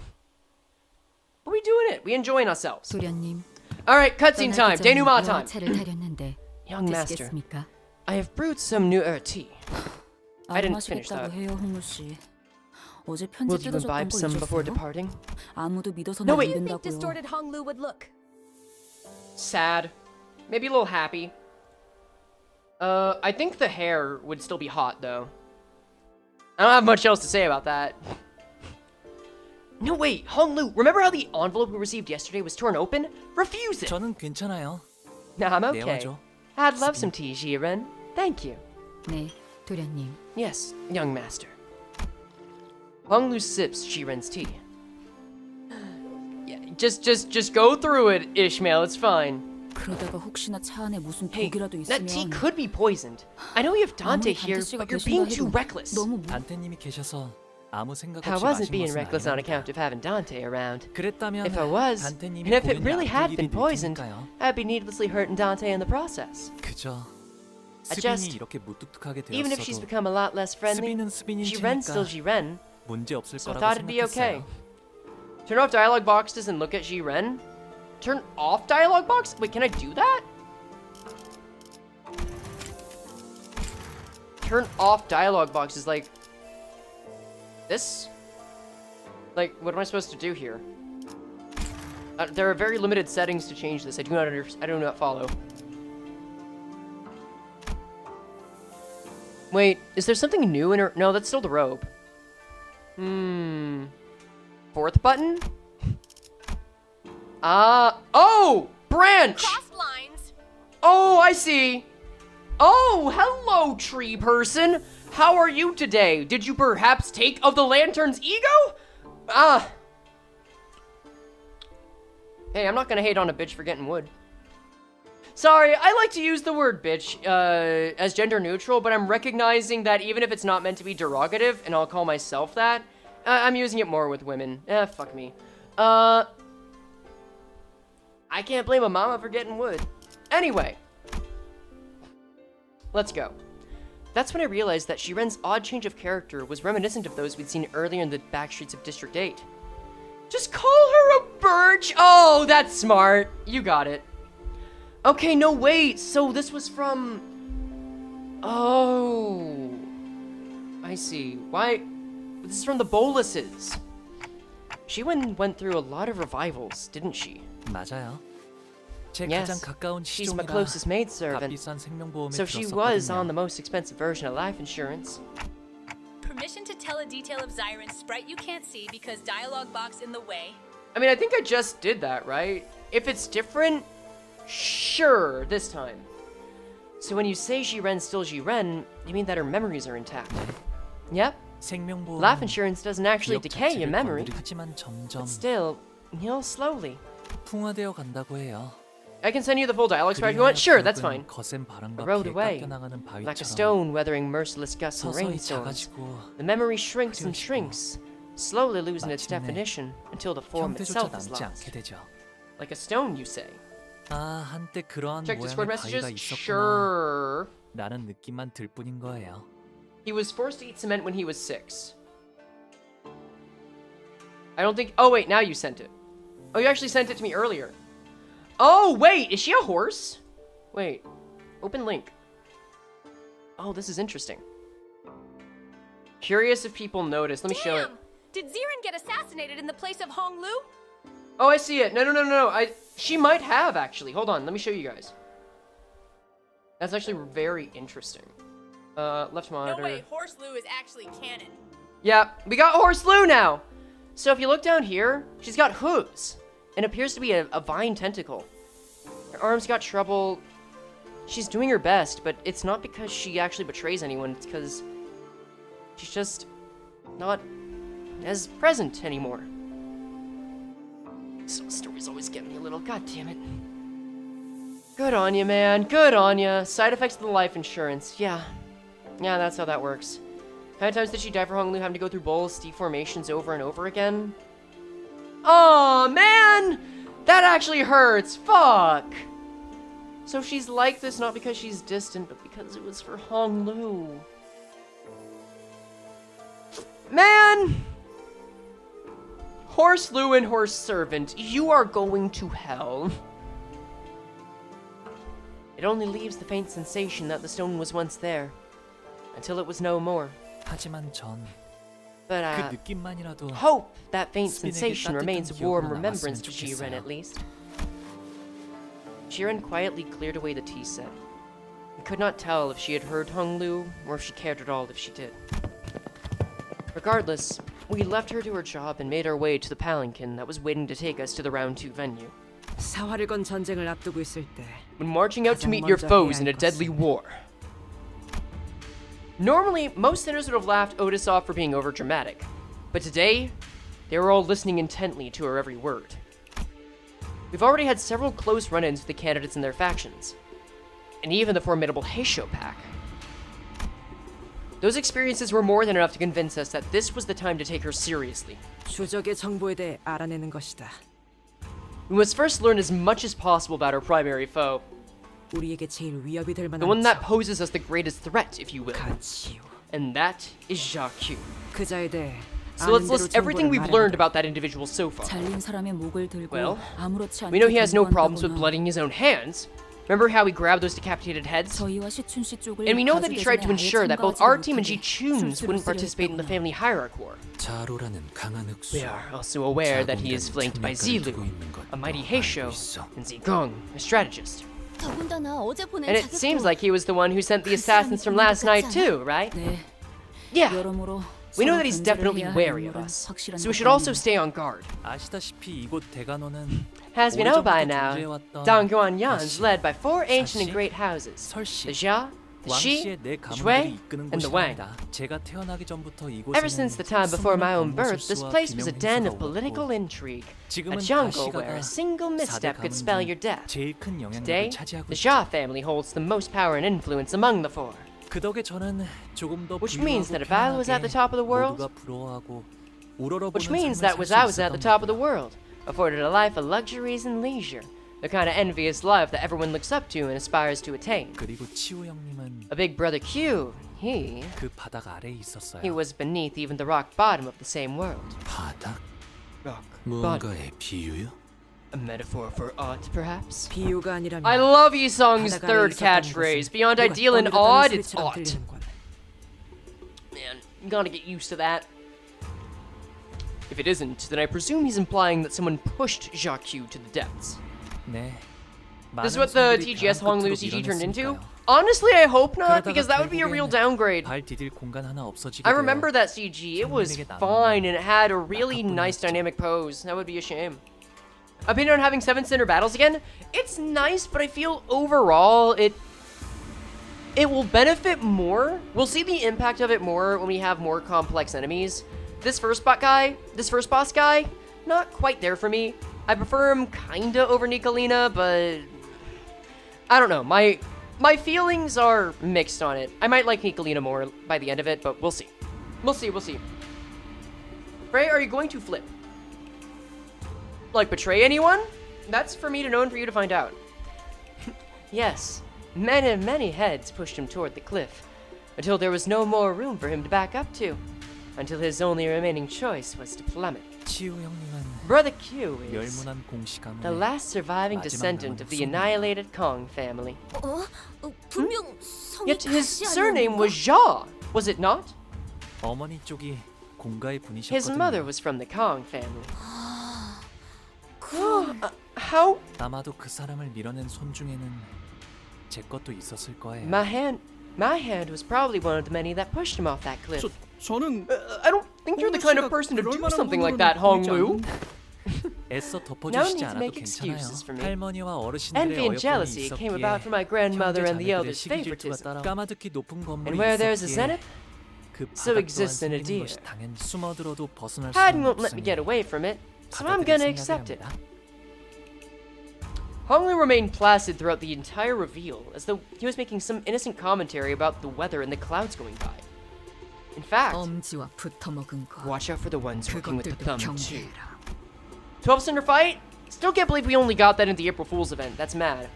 But we doing it. We enjoying ourselves. Alright, cutscene time. Denouement time. Young master, I have brewed some new tea. I didn't finish that. Will you imbibe some before departing? No, wait. How do you think distorted Hong Lu would look? Sad. Maybe a little happy. I think the hair would still be hot, though. I don't have much else to say about that. No, wait. Hong Lu, remember how the envelope we received yesterday was torn open? Refuse it! 저는 괜찮아요. Nah, I'm okay. I'd love some tea, Jiren. Thank you. 네, 도련님. Yes, young master. Hong Lu sips Jiren's tea. Yeah, just go through it, Ishmael. It's fine. 그러다가 혹시나 차 안에 무슨 Hey, 독이라도 that tea 있으면 could be poisoned. I know we have Dante here, but you're being too reckless. 단테님이 계셔서 아무 생각 I 없이 wasn't 마신 being 것은 reckless on 아닙니다. account of having Dante around. 그랬다면 If I was, 단테님이 and if it 본인이 really had 아플 been 일이 poisoned, 있으니까요. I'd be needlessly hurting Dante in the process. 그저 I 스빈이 just, 이렇게 무뚝뚝하게 even if she's 되었어도 become a lot less friendly, 스빈은 스빈인 Jiren's still 테니까 Jiren, 문제 없을 so I 거라고 thought it'd be 생각했어요. okay. Turn off dialogue boxes and look at Jiren. Turn off dialogue box? Wait, can I do that? Turn off dialogue boxes like this? Like, what am I supposed to do here? There are very limited settings to change this. I do not follow. Wait, is there something new in her? No, that's still the robe. Fourth button? Oh! Branch! Cross lines. Oh, I see. Oh, hello, tree person. How are you today? Did you perhaps take of the lantern's ego? Hey, I'm not gonna hate on a bitch for getting wood. Sorry, I like to use the word bitch as gender neutral, but I'm recognizing that even if it's not meant to be derogative, and I'll call myself that, I'm using it more with women. Fuck me. I can't blame a mama for getting wood. Anyway. Let's go. That's when I realized that Shiren's odd change of character was reminiscent of those we'd seen earlier in the back streets of District 8. Just call her a birch! Oh, that's smart. You got it. Okay, no, wait. So this was from... Oh. I see. Why? This is from the Boluses. She went through a lot of revivals, didn't she? 맞아요. 제 Yes, 가장 가까운 she's my 시종이라 closest maidservant. 값비싼 생명보험에 So she was 들었었거든요. on the most expensive version of life insurance. Permission to tell a detail of Zyron's sprite you can't see because dialogue box in the way. I mean, I think I just did that, right? If it's different, sure, this time. So when you say Jiren's still Jiren, you mean that her memories are intact. Yep. 생명보험은 Life insurance doesn't actually 기억 decay your 자체를 memory. 하지만 점점 But still, slowly. 풍화되어 간다고 해요. I can send you the full dialogue sprite if you want. Sure, that's fine. 거센 바람과 I rode 비에 away, 깎여나가는 like a 바위처럼 stone weathering merciless gusts and 서서히 rainstorms. 작아지고 The memory shrinks and 흐려지고 shrinks, slowly losing its 마침내 definition until the form 형태조차 itself is 남지 lost. 않게 되죠. Like a stone, you say. 아, 한때 그러한 Check Discord 모양의 messages? 바위가 있었구나. Sure. 라는 느낌만 들 뿐인 거예요. He was forced to eat cement when he was 6. I don't think... Oh, wait, now you sent it. Oh, you actually sent it to me earlier. Oh, wait, is she a horse? Wait, open link. Oh, this is interesting. Curious if people notice. Let me show it. Did Ziren get assassinated in the place of Hong Lu? Oh, I see it. No. She might have, actually. Hold on, let me show you guys. That's actually very interesting. Left monitor. No way, Horse Lu is actually canon. Yeah, we got Horse Lu now! So if you look down here, she's got hooves. And appears to be a vine tentacle. Her arms got trouble. She's doing her best, but it's not because she actually betrays anyone. It's because she's just not as present anymore. Some stories always get me a little, god damn it. Good on you, man. Good on you. Side effects of the life insurance. Yeah, that's how that works. How many times did she die for Hong Lu having to go through Bolus deformations over and over again? Oh man! That actually hurts. Fuck! So she's like this not because she's distant, but because it was for Hong Lu. Man! Horse Lu and Horse Servant, you are going to hell. It only leaves the faint sensation that the stone was once there, until it was no more. 하지만 전 But 그 느낌만이라도 hope that faint 스핀에게 sensation 따뜻한 remains a 기억으로 warm 남았으면 remembrance to 좋겠어요. Jiren at least. Jiren quietly cleared away the tea set. I could not tell if she had heard Hong Lu, or if she cared at all if she did. Regardless, we left her to her job and made our way to the palanquin that was waiting to take us to the round 2 venue. 사활을 건 전쟁을 앞두고 있을 때 When marching out to 가장 meet your 먼저 foes 해야 in a 할 deadly war. Normally, most sinners would have laughed Otis off for being overdramatic, but today, they were all listening intently to her every word. We've already had several close run-ins with the candidates and their factions, and even the formidable Heisho pack. Those experiences were more than enough to convince us that this was the time to take her seriously. 추적의 정보에 대해 알아내는 것이다. We must first learn as much as possible about our primary foe. 우리에게 제일 위협이 될 The 만한 one that 적, poses us the greatest threat, if you will. 가치요. And that is Jacques. 그자에 대해 So let's list everything we've learned about that individual so far. 잘린 사람의 목을 들고 Well, 아무렇지 we know he 않게 has no problems with 경고한다거나 blooding his own hands. Remember how he grabbed those decapitated heads? 저희와 시춘 씨 쪽을 And we know that he tried to ensure that both our team and Ji-chun's 술수를 wouldn't participate in the family hierarch war. 자로라는 강한 흑수. We are also aware that he is flanked by Zilu, a mighty Heisho, and Zigong, a strategist. 더군다나 어제 보낸 And it seems like he was the one who sent the assassins from last night too, right? Yeah. We know that he's definitely wary of us, so we should also stay on guard. 아시다시피 이곳 대간호는 As we know by now, 존재해왔던 Daguanyuan is led by 4 ancient and great houses: the Jia, the Shi, 왕씨의 네 the Shui, 가문들이 이끄는 and the Wang. 곳입니다. 제가 태어나기 전부터 이곳은 Ever since the time before my own birth, this place was a den of political intrigue, a jungle where a single misstep could spell your death. 제일 큰 Today, 영향력을 차지하고 the Jia family holds the most power and influence among the 4. 그 덕에 저는 조금 더 Which means that if I was at the 편하게 top of the world, 모두가 부러워하고 우러러보는 which means 삶을 that 살 was 수 I was at the 있었던 top of the 겁니다. world, afforded a life of luxuries and leisure, the kind of envious life that everyone looks up to and aspires to attain. 그리고 치우 형님은 A big brother Q, he 그 바닥 아래에 있었어요. was beneath even the rock bottom of the same world. 바닥? Rock 무언가의 비유요? A metaphor for art, perhaps? 비유가 아니라면 I love Isung's 바닥 아래에 third 있었다는 catchphrase. 것은 Beyond 누가 ideal and 떠들었다는 odd, it's 소리처럼 ought. 들리는군. Man, you gotta get used to that. If it isn't, then I presume he's implying that someone pushed Jacques to the depths. 네. This is what the TGS Honglu CG turned into? Honestly, I hope not, because that would be a real downgrade. 발 디딜 공간 하나 없어지게 I 돼요. remember that CG. It was fine, and it had a really nice dynamic pose. That would be a shame. Opinion on having 7 center battles again? It's nice, but I feel overall it will benefit more. We'll see the impact of it more when we have more complex enemies. This first boss guy, not quite there for me. I prefer him kinda over Nicolina, but I don't know. My feelings are mixed on it. I might like Nicolina more by the end of it, but we'll see. We'll see. Frey, are you going to flip? Like, betray anyone? That's for me to know and for you to find out. Yes, many heads pushed him toward the cliff, until there was no more room for him to back up to, until his only remaining choice was to plummet. 치우 형님은 Brother Q is 멸문한 공씨 가문의 the last surviving 마지막 descendant of the 남은 annihilated Kong family. 분명 성이 Yet his 가시 surname 아니었는가? was Jia, was it not? 어머니 쪽이 공가의 His mother 분이셨거든요. was from the Kong family. How? 아마도 그 사람을 밀어낸 손 중에는 제 것도 있었을 거예요. My hand was probably one of the many that pushed him off that cliff. 저는 I don't think you're the kind of person to do something like that, Honglu. 애써 No 덮어주시지 need to 않아도 make 괜찮아요. excuses for me. 할머니와 어르신들의 Envy and 어여쁨이 jealousy came about from my grandmother and the elders' favoritism. 까마득히 높은 건물이 And where there's a 있었기에 zenith, 그 so 바닥 또한 exists an 생기는 idea. 것이 당연히 숨어들어도 벗어날 Hiding 수는 won't let me 없으니 get away from it, so I'm 받아들일 gonna 생각을 accept it. 합니다. Honglu remained placid throughout the entire reveal, as though he was making some innocent commentary about the weather and the clouds going by. In fact, 엄지와 붙어먹은 거. watch out for the ones working with the 그것들도 thumb too. 경계해라. 12 center fight? Still can't believe we only got that in the April Fool's event. That's mad.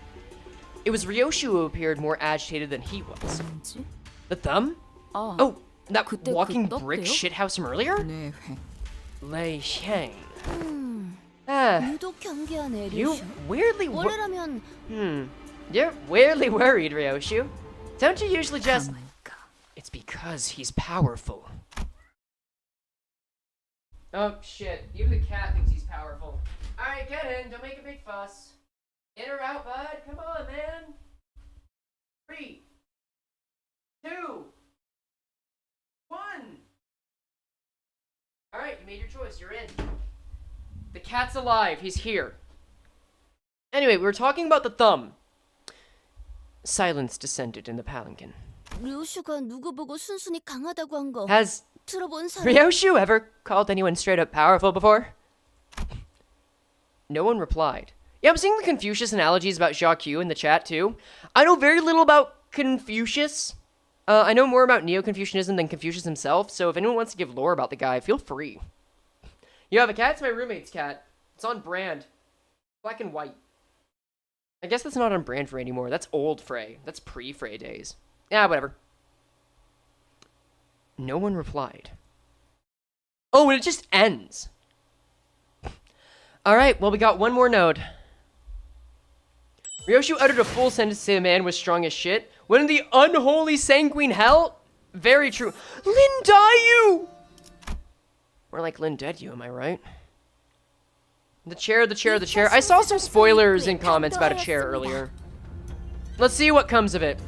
It was Ryoshu who appeared more agitated than he was. 뭔지? The thumb? 아, Oh, that 그때 walking 그 brick 떡대요? shithouse from earlier? 네, 회. Lei Shang. Ah, 유독 경계한 you 에리슈. weirdly 원래라면 You're weirdly worried, Ryoshu. Don't you usually just... It's because he's powerful. Oh, shit. Even the cat thinks he's powerful. Alright, get in. Don't make a big fuss. In or out, bud? Come on, man. 3, 2, 1. Alright, you made your choice. You're in. The cat's alive. He's here. Anyway, we were talking about the thumb. Silence descended in the palanquin. 류슈가 누구 보고 순순히 강하다고 한 거 Has 들어본 사람? Ryoshu ever called anyone straight up powerful before? No one replied. Yeah, I'm seeing the Confucius analogies about Jacques in the chat too. I know very little about Confucius. I know more about Neo-Confucianism than Confucius himself, so if anyone wants to give lore about the guy, feel free. You have a cat? It's my roommate's cat. It's on brand. Black and white. I guess that's not on brand Frey anymore. That's old Frey. That's pre-Frey days. Yeah, whatever. No one replied. Oh, and it just ends. Alright, well, we got one more node. Ryoshu uttered a full sentence to say the man was strong as shit. When in the unholy sanguine hell? Very true. Lindayu! More like Lindedu, am I right? The chair. I saw some spoilers in comments about a chair earlier. Let's see what comes of it.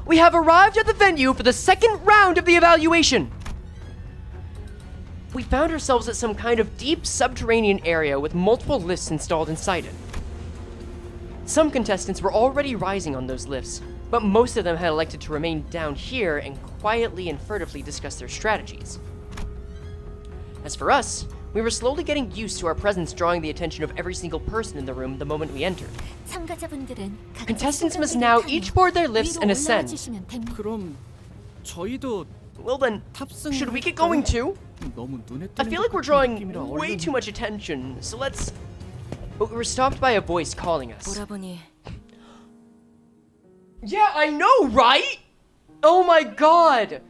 We have arrived at the venue for the second round of the evaluation. We found ourselves at some kind of deep subterranean area with multiple lifts installed inside it. Some contestants were already rising on those lifts, but most of them had elected to remain down here and quietly and furtively discuss their strategies. As for us, we were slowly getting used to our presence drawing the attention of every single person in the room the moment we entered. Contestants must now each board their lifts and ascend. Well then, should we get going too? I feel like we're drawing way too much attention, so let's... But we were stopped by a voice calling us. Yeah, I know, right? Oh my god!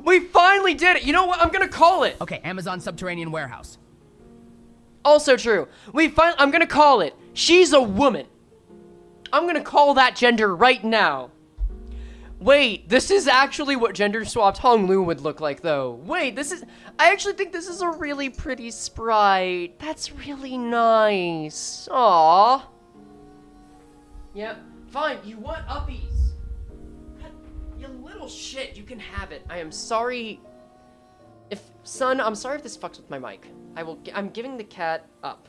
We finally did it! You know what? I'm gonna call it! Okay, Amazon Subterranean Warehouse. Also true. I'm gonna call it. She's a woman. I'm gonna call that gender right now. Wait, this is actually what gender-swapped Honglu would look like, though. Wait, I actually think this is a really pretty sprite. That's really nice. Aww. Yep. Fine, you want uppies. You little shit, you can have it. I am sorry. Son, I'm sorry if this fucks with my mic. I'm giving the cat up.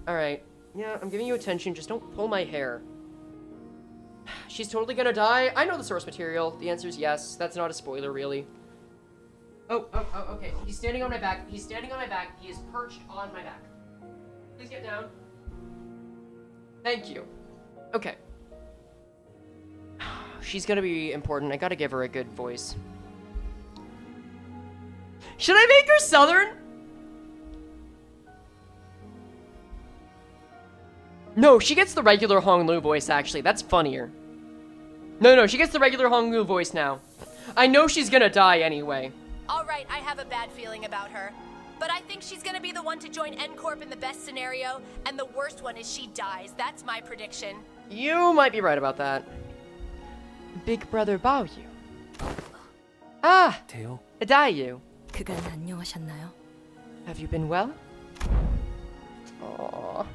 Alright. Yeah, I'm giving you attention, just don't pull my hair. She's totally gonna die. I know the source material. The answer is yes. That's not a spoiler, really. Oh, okay. He's standing on my back. He is perched on my back. Please get down. Thank you. Okay. She's gonna be important. I gotta give her a good voice. Should I make her Southern? No, she gets the regular Honglu voice, actually. That's funnier. No, she gets the regular Honglu voice now. I know she's gonna die anyway. Alright, I have a bad feeling about her. But I think she's gonna be the one to join N-Corp in the best scenario, and the worst one is she dies. That's my prediction. You might be right about that. Big brother Baoyu. Ah! Dayu. Have you been well? Aww.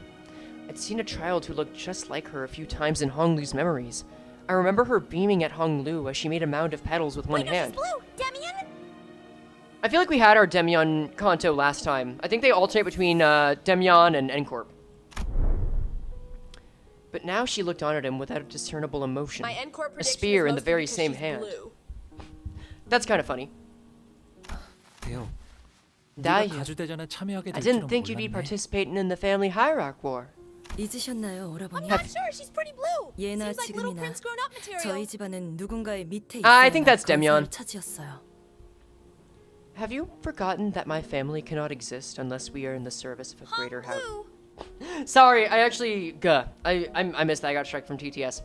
I'd seen a child who looked just like her a few times in Honglu's memories. I remember her beaming at Honglu as she made a mound of petals with one hand. Blue, Demian? I feel like we had our Demian Kanto last time. I think they alternate between Demian and N-Corp. But now she looked on at him without a discernible emotion. My N-Corp a spear in the very because same she's hand. blue. That's kind of funny. Dayu, I didn't think you'd be participating in the family hierarch war. I'm not sure. She's pretty blue. Seems like Little Prince grown up material. I think that's Demian. Have you forgotten that my family cannot exist unless we are in the service of a greater house? Sorry, I actually, I missed that. I got struck from TTS.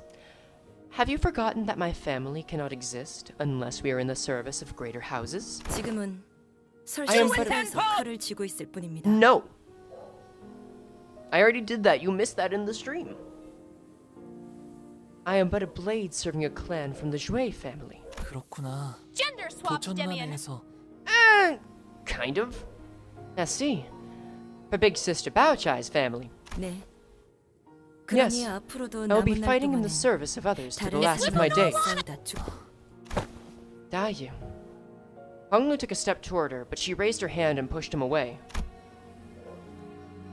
Have you forgotten that my family cannot exist unless we are in the service of greater houses? No. I already did that. You missed that in the stream. I am but a blade serving a clan from the Jue family. Gender swap, Demian. Kind of. I see. Her big sister Baochai's family. Yes, I'll be fighting in the service of others to the last of my days. Dayu. Honglu took a step toward her, but she raised her hand and pushed him away.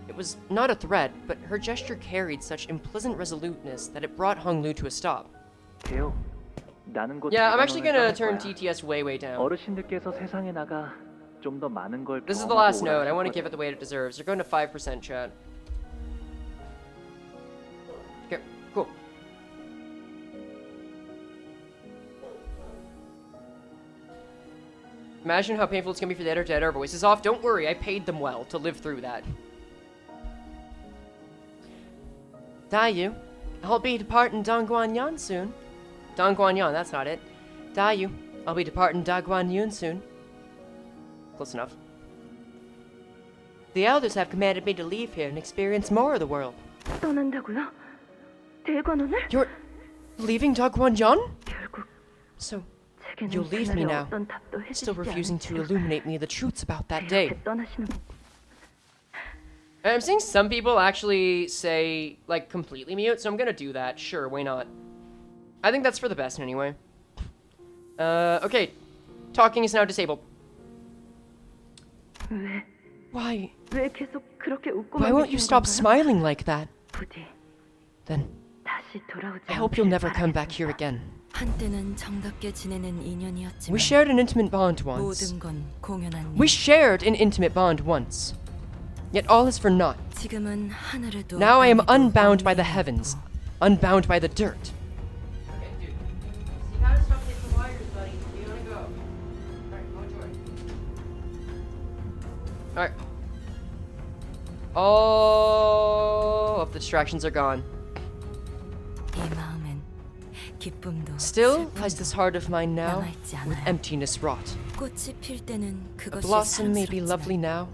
It was not a threat, but her gesture carried such unpleasant resoluteness that it brought Honglu to a stop. Yeah, I'm actually gonna turn TTS way down. This is the last note. I want to give it the weight it deserves. You're going to 5%, chat. Here, cool. Imagine how painful it's gonna be for the editor to edit our voices off. Don't worry, I paid them well to live through that. Dayu, I'll be departing Daguanyuan soon. Daguanyuan, that's not it. Dayu, I'll be departing Daguanyuan soon. Close enough. The elders have commanded me to leave here and experience more of the world. 떠난다고요? 대관원을? You're leaving Daguanyuan? So, you'll leave me now, still refusing to illuminate me the truths about that day. I'm seeing some people actually say, like, completely mute, so I'm gonna do that. Sure, why not? I think that's for the best anyway. Okay. Talking is now disabled. Why? Why won't you stop smiling like that? Then, I hope you'll never come back here again. We shared an intimate bond once. Yet all is for naught. Now I am unbound by the heavens, unbound by the dirt. Alright. All of the distractions are gone. Still lies this heart of mine now, with emptiness wrought. A blossom may be lovely now,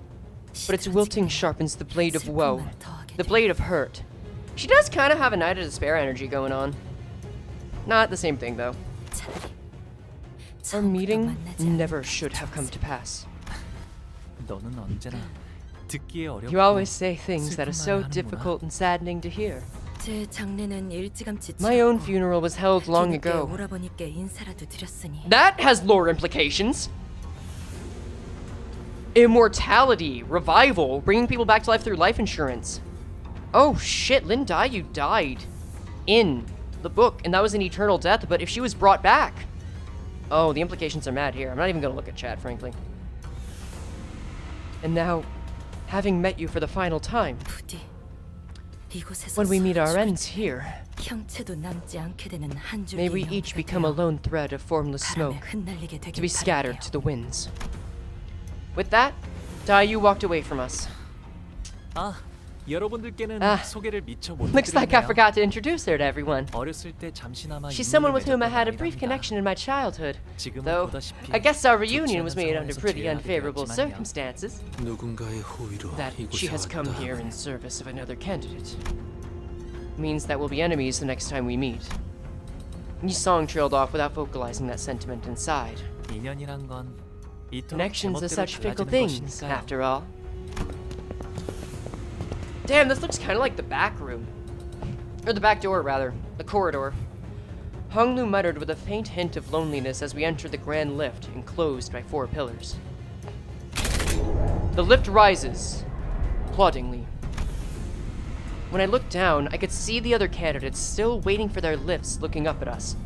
but its wilting sharpens the blade of woe, the blade of hurt. She does kind of have a Night of Despair energy going on. Not the same thing, though. Our meeting never should have come to pass. You always say things that are so difficult and saddening to hear. My own funeral was held long ago. That has lore implications. Immortality, revival, bringing people back to life through life insurance. Oh shit, Lin Dayu died in the book, and that was an eternal death, but if she was brought back... Oh, the implications are mad here. I'm not even gonna look at chat, frankly. And now, having met you for the final time, when we meet our ends here, may we each become a lone thread of formless smoke, to be scattered to the winds. With that, Dayu walked away from us. Looks like I forgot to introduce her to everyone. She's someone with whom I had a brief connection in my childhood, though I guess our reunion was made under pretty unfavorable circumstances. That she has come here in service of another candidate means that we'll be enemies the next time we meet. Yi Song trailed off without vocalizing that sentiment inside. Connections are such fickle things, after all. Damn, this looks kind of like the back room. Or the back door, rather. The corridor. Hong Lu muttered with a faint hint of loneliness as we entered the grand lift, enclosed by 4 pillars. The lift rises, ploddingly. When I looked down, I could see the other candidates still waiting for their lifts, looking up at us.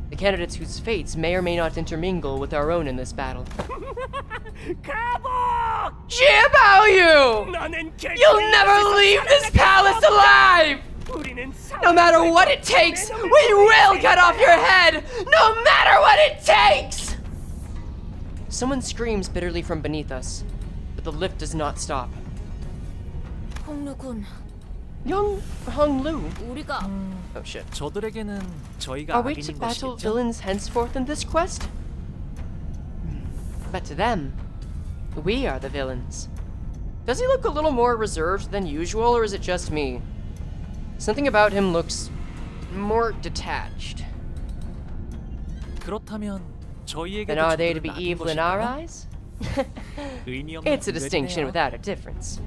The candidates whose fates may or may not intermingle with our own in this battle. Jiabao, you'll never leave this palace alive! No matter what it takes, we will cut off your head! No matter what it takes! Someone screams bitterly from beneath us, but the lift does not stop. Young Hong Lu. Oh shit. Are we to battle villains henceforth in this quest? But to them, we are the villains. Does he look a little more reserved than usual, or is it just me? Something about him looks more detached. Then are they to be evil in our eyes? It's a distinction without a difference.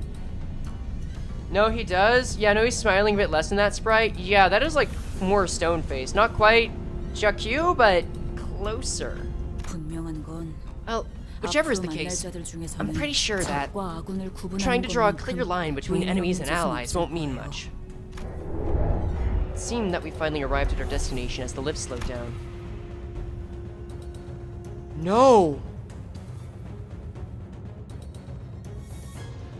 No, he does. Yeah, no, he's smiling a bit less than that sprite. Yeah, that is like more stone face. Not quite Jakyu, but closer. Well, whichever is the case, I'm pretty sure that trying to draw a clear line between enemies and allies won't mean much. It seemed that we finally arrived at our destination as the lift slowed down. No!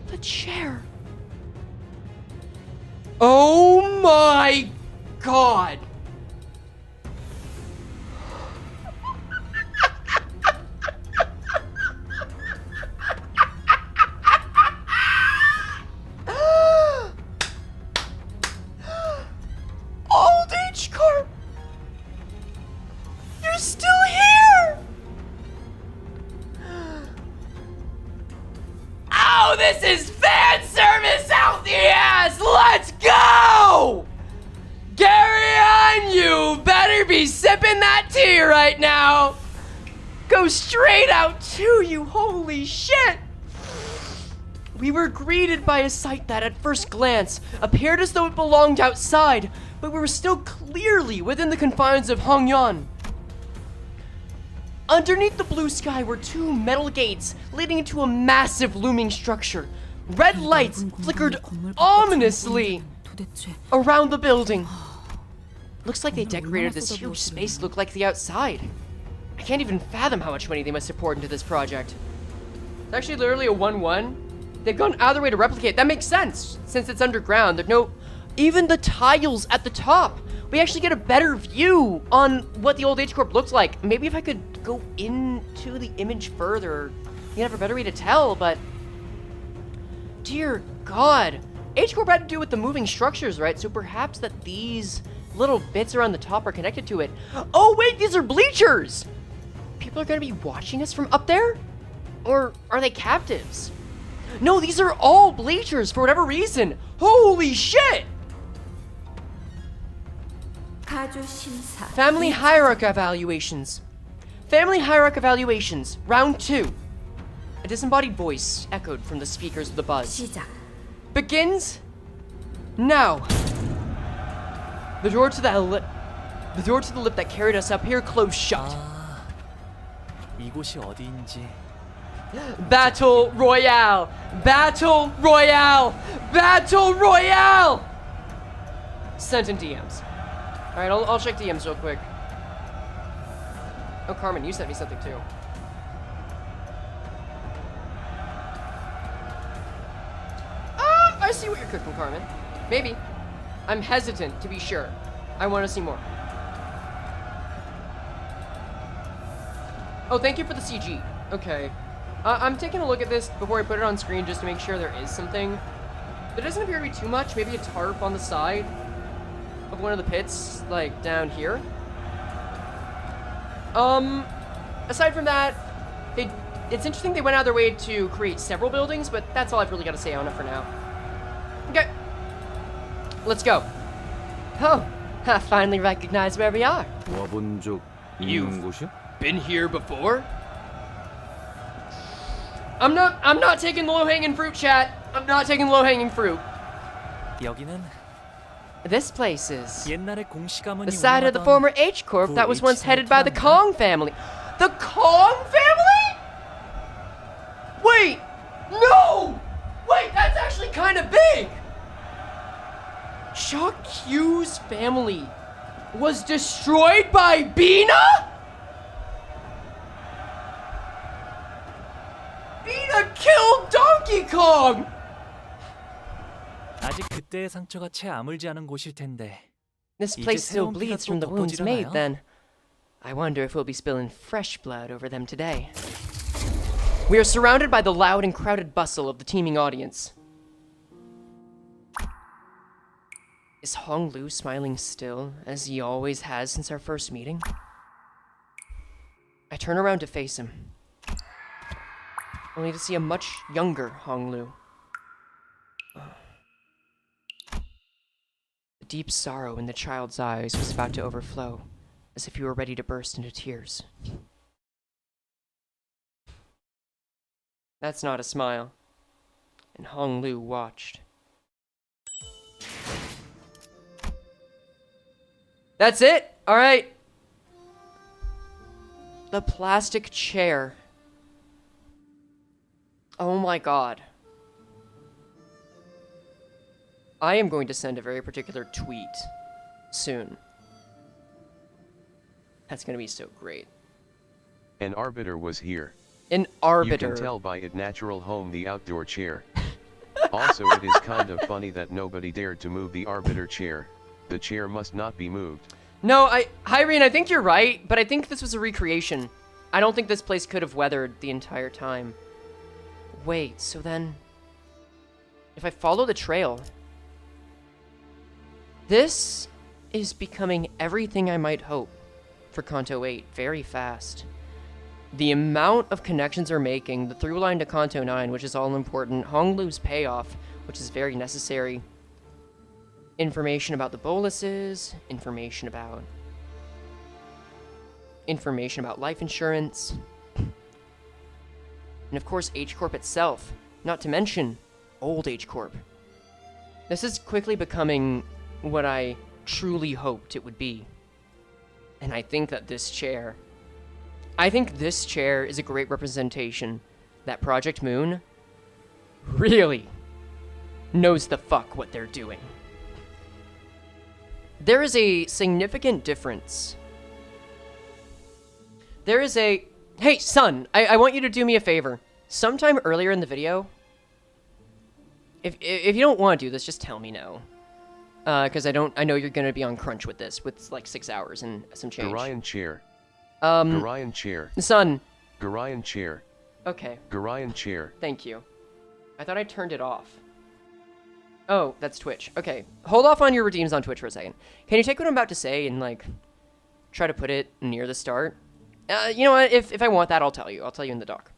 The chair! Oh my god! Old Age Corp! You're still here! this is fan service out the ass! Let's go! Gary on you! Better be sipping that tea right now! Go straight out to you, holy shit! We were greeted by a sight that, at first glance, appeared as though it belonged outside, but we were still clearly within the confines of Hongyan. Underneath the blue sky were two metal gates leading into a massive looming structure. Red lights flickered ominously around the building. Looks like they decorated this huge space to look like the outside. I can't even fathom how much money they must have poured into this project. It's actually literally a 1-1. They've gone out of their way to replicate. That makes sense, since it's underground. There's no... Even the tiles at the top. We actually get a better view on what the old H-Corp looked like. Maybe if I could go into the image further, you'd have a better way to tell, but... Dear God. H-Corp had to do with the moving structures, right? So perhaps that these little bits around the top are connected to it. Oh, wait, these are bleachers! People are gonna be watching us from up there? Or are they captives? No, these are all bleachers for whatever reason. Holy shit! Family hierarch evaluations. Family hierarch evaluations, round 2. A disembodied voice echoed from the speakers of the buzz. Begins now. The door to the lip that carried us up here closed shut. 이곳이 어디인지. Battle Royale! Battle Royale! Battle Royale! Sent in DMs. Alright, I'll check DMs real quick. Oh, Carmen, you sent me something too. I see what you're cooking, Carmen. Maybe. I'm hesitant, to be sure. I want to see more. Oh, thank you for the CG. Okay. I'm taking a look at this before I put it on screen just to make sure there is something. There doesn't appear to be too much. Maybe a tarp on the side of one of the pits, like down here. Aside from that, it's interesting they went out of their way to create several buildings, but that's all I've really got to say on it for now. Okay. Let's go. Oh, I finally recognize where we are. You've been here before? I'm not taking the low-hanging fruit, chat. I'm not taking the low-hanging fruit. 여기는 This place is 옛날에 공시가문이 the side of the 운영하던 former H-Corp that was once headed by the Kong family. The Kong family? Wait, no! Wait, that's actually kind of big! Shaq Q's family was destroyed by Bina? Bina killed Donkey Kong! 아직 그때의 상처가 채 아물지 않은 곳일 텐데. This place still bleeds from the wounds made, then. I wonder if we'll be spilling fresh blood over them today. We are surrounded by the loud and crowded bustle of the teeming audience. Is Hong Lu smiling still, as he always has since our first meeting? I turn around to face him, only to see a much younger Hong Lu. The deep sorrow in the child's eyes was about to overflow, as if he were ready to burst into tears. That's not a smile. And Hong Lu watched. That's it! Alright. The plastic chair. Oh my god. I am going to send a very particular tweet soon. That's gonna be so great. An arbiter was here. An arbiter. You can tell by its natural home, the outdoor chair. Also, it is kind of funny that nobody dared to move the arbiter chair. The chair must not be moved. No, Irene, I think you're right, but I think this was a recreation. I don't think this place could have weathered the entire time. Wait, so then... if I follow the trail... this is becoming everything I might hope for Canto VIII very fast. The amount of connections are making, the through line to Canto IX, which is all important, Honglu's payoff, which is very necessary, information about the boluses, information about life insurance, and of course H Corp itself, not to mention old H Corp. This is quickly becoming what I truly hoped it would be. And I think that this chair is a great representation that Project Moon really knows the fuck what they're doing. There is a significant difference. Hey, son, I want you to do me a favor. Sometime earlier in the video, if you don't want to do this, just tell me no. Because I know you're gonna be on crunch with this, with like 6 hours and some change. Garayan chair. Garayan chair. Son. Garayan chair. Okay. Garayan chair. Thank you. I thought I turned it off. Oh, that's Twitch. Okay. Hold off on your redeems on Twitch for a second. Can you take what I'm about to say and, like, try to put it near the start? You know what? If I want that, I'll tell you. I'll tell you in the doc.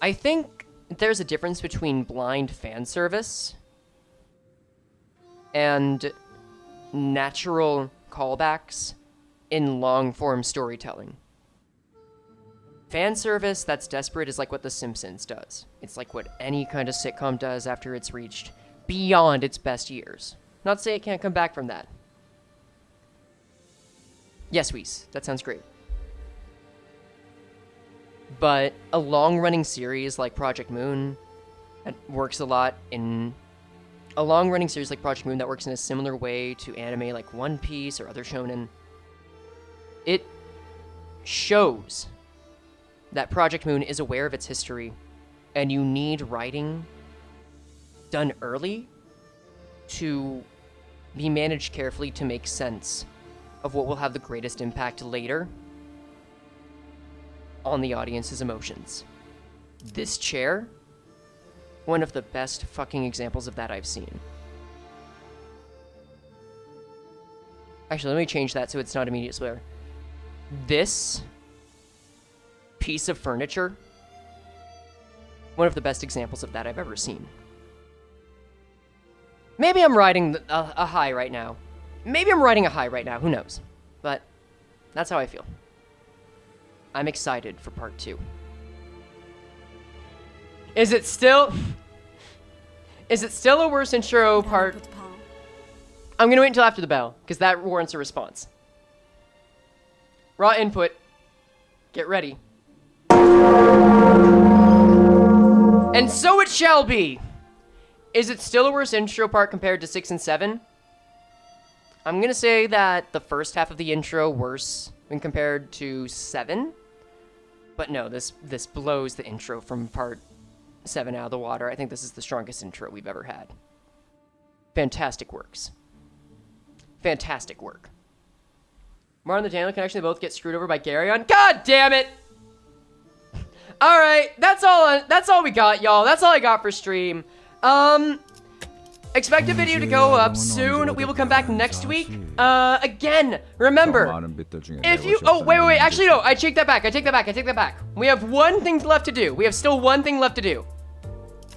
I think there's a difference between blind fan service and natural callbacks in long-form storytelling. Fan service that's desperate is like what The Simpsons does. It's like what any kind of sitcom does after it's reached beyond its best years. Not to say it can't come back from that. Yes, Weiss, that sounds great. But a long-running series like Project Moon that works a lot in... A long-running series like Project Moon that works in a similar way to anime like One Piece or other shonen, it shows that Project Moon is aware of its history, and you need writing done early to be managed carefully to make sense of what will have the greatest impact later on the audience's emotions. This chair, one of the best fucking examples of that I've seen. Actually, let me change that so it's not immediate spoiler. This piece of furniture, one of the best examples of that I've ever seen. Maybe I'm riding a high right now. Maybe I'm riding a high right now, who knows? But that's how I feel. I'm excited for part 2. Is it still a worse intro part? I'm gonna wait until after the bell, because that warrants a response. Raw input. Get ready. And so it shall be. Is it still a worse intro part compared to 6 and 7? I'm gonna say that the first half of the intro worse when compared to 7. But no, this blows the intro from part 7 out of the water. I think this is the strongest intro we've ever had. Fantastic works. Fantastic work. Martin and the Daniel can actually both get screwed over by Garyon. God damn it! Alright, that's all we got, y'all. That's all I got for stream. Expect a video to go up soon. We will come back next week. Again, remember, if you... Oh, wait. Actually, no. I take that back. We have one thing left to do. We have still one thing left to do.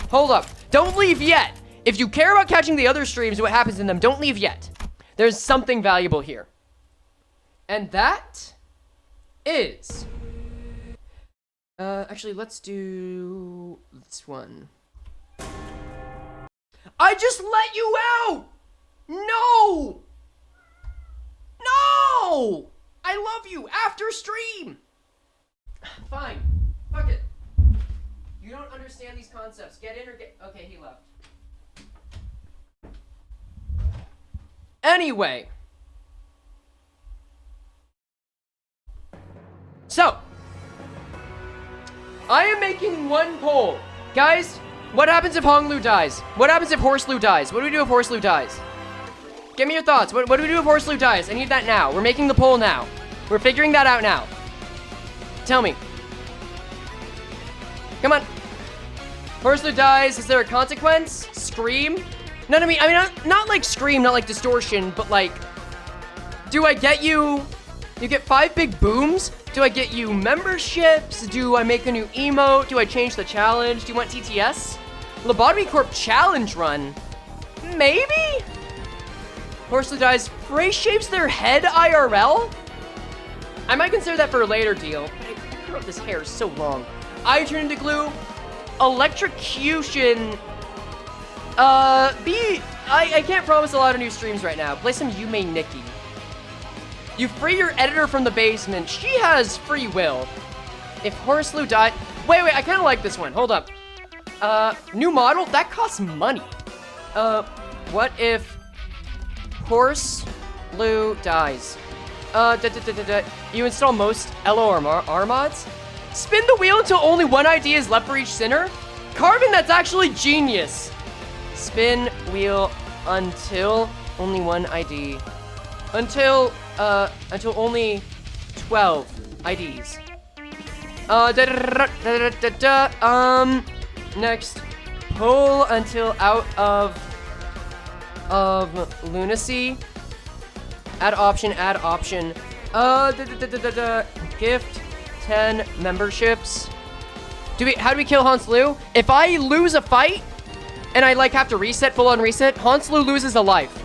Hold up. Don't leave yet. If you care about catching the other streams and what happens in them, don't leave yet. There's something valuable here. And that is... actually, let's do this one. I just let you out! No! No! I love you after stream! Fine. Fuck it. You don't understand these concepts. Get in or get... Okay, he left. Anyway. So. I am making one poll. Guys, what happens if Honglu dies? What happens if Horseloo dies? What do we do if Horseloo dies? Give me your thoughts. What do we do if Horseloo dies? I need that now. We're making the poll now. We're figuring that out now. Tell me. Come on. Horseloo dies. Is there a consequence? Scream? No, I mean, not like Scream, not like Distortion, but like, do I get you You get 5 big booms. Do I get you memberships? Do I make a new emote? Do I change the challenge? Do you want TTS? Lobotomy Corp challenge run? Maybe? Horsley dies. Frey shaves their head IRL? I might consider that for a later deal. I wrote this hair so long. I turn into glue. Electrocution. I can't promise a lot of new streams right now. Play some Yume Nikki. You free your editor from the basement. She has free will. If Horsley died... Wait, I kind of like this one. Hold up. New model? That costs money. What if Horsley dies? You install most LOR mods? Spin the wheel until only one ID is left for each sinner? Carbon, that's actually genius. Spin wheel until only one ID. Until only 12 IDs. Next, pull until out of lunacy. Add option. Gift 10 memberships. How do we kill Hanslu? If I lose a fight and I like have to reset, full on reset, Hanslu loses a life.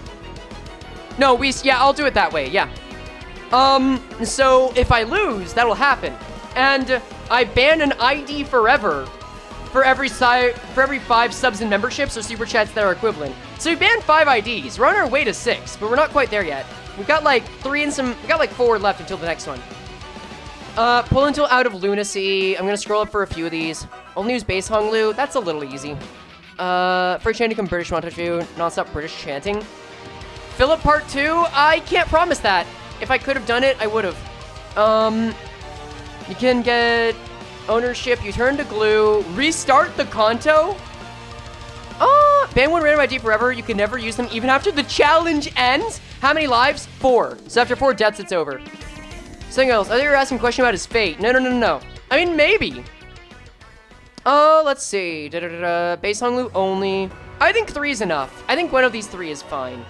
No, yeah, I'll do it that way, yeah. So if I lose, that'll happen. And I ban an ID forever for every 5 subs and memberships or super chats that are equivalent. So we banned 5 IDs. We're on our way to 6, but we're not quite there yet. We've got like 3 and we got like 4 left until the next one. Pull until out of lunacy. I'm gonna scroll up for a few of these. Only use base Honglu. That's a little easy. Free chanting and British Montage View. Non-stop British chanting. Philip Part 2? I can't promise that. If I could have done it, I would have. You can get ownership. You turn to glue. Restart the Canto. Ban one random ID forever. You can never use them even after the challenge ends. How many lives? 4. So after 4 deaths, it's over. Something else. I think you were asking a question about his fate. No. I mean, maybe. Let's see. Base Honglu only. I think 3 is enough. I think one of these 3 is fine.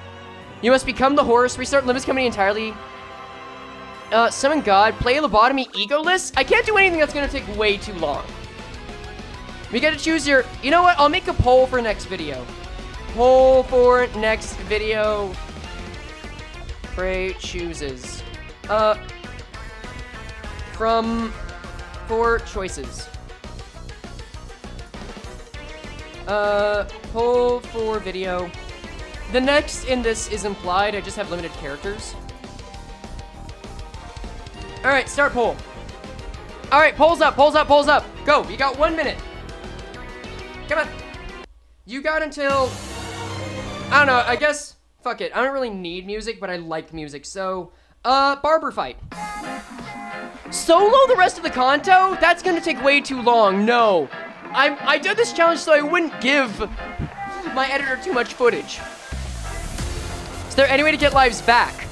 You must become the horse. Restart Limits Company entirely. Summon God. Play lobotomy egoless. I can't do anything that's gonna take way too long. We get to choose your... You know what? I'll make a poll for next video. Poll for next video. Frey chooses. From 4 choices. Poll for video. The next in this is implied. I just have limited characters. Alright, start poll. Alright, polls up. Go, you got 1 minute. Come on. You got until... I don't know, I guess... Fuck it, I don't really need music, but I like music, so... barber fight. Solo the rest of the Canto? That's gonna take way too long, no. I did this challenge so I wouldn't give my editor too much footage. Is there any way to get lives back?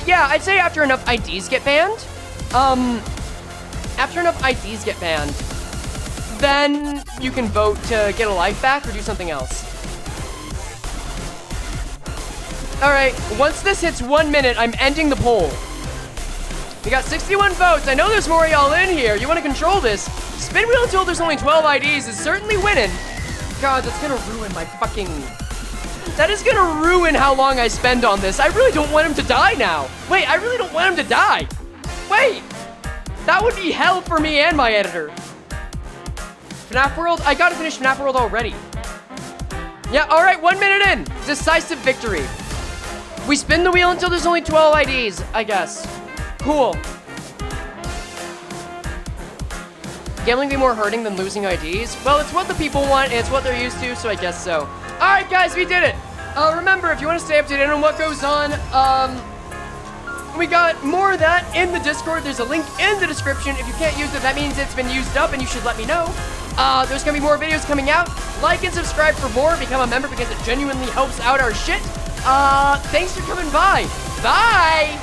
Yeah, I'd say after enough IDs get banned. After enough IDs get banned, then you can vote to get a life back or do something else. Alright, once this hits 1 minute, I'm ending the poll. We got 61 votes. I know there's more of y'all in here. You want to control this? Spin wheel until there's only 12 IDs is certainly winning. God, that's gonna ruin my fucking... That is gonna ruin how long I spend on this. I really don't want him to die now. Wait, I really don't want him to die. Wait, that would be hell for me and my editor. FNAF World? I gotta finish FNAF World already. Yeah, alright, 1 minute in. Decisive victory. We spin the wheel until there's only 12 IDs, I guess. Cool. Gambling be more hurting than losing IDs? Well, it's what the people want, and it's what they're used to, so I guess so. Alright, guys, we did it. Remember, if you want to stay up to date on what goes on, we got more of that in the Discord. There's a link in the description. If you can't use it, that means it's been used up, and you should let me know. There's gonna be more videos coming out. Like and subscribe for more. Become a member because it genuinely helps out our shit. Thanks for coming by. Bye!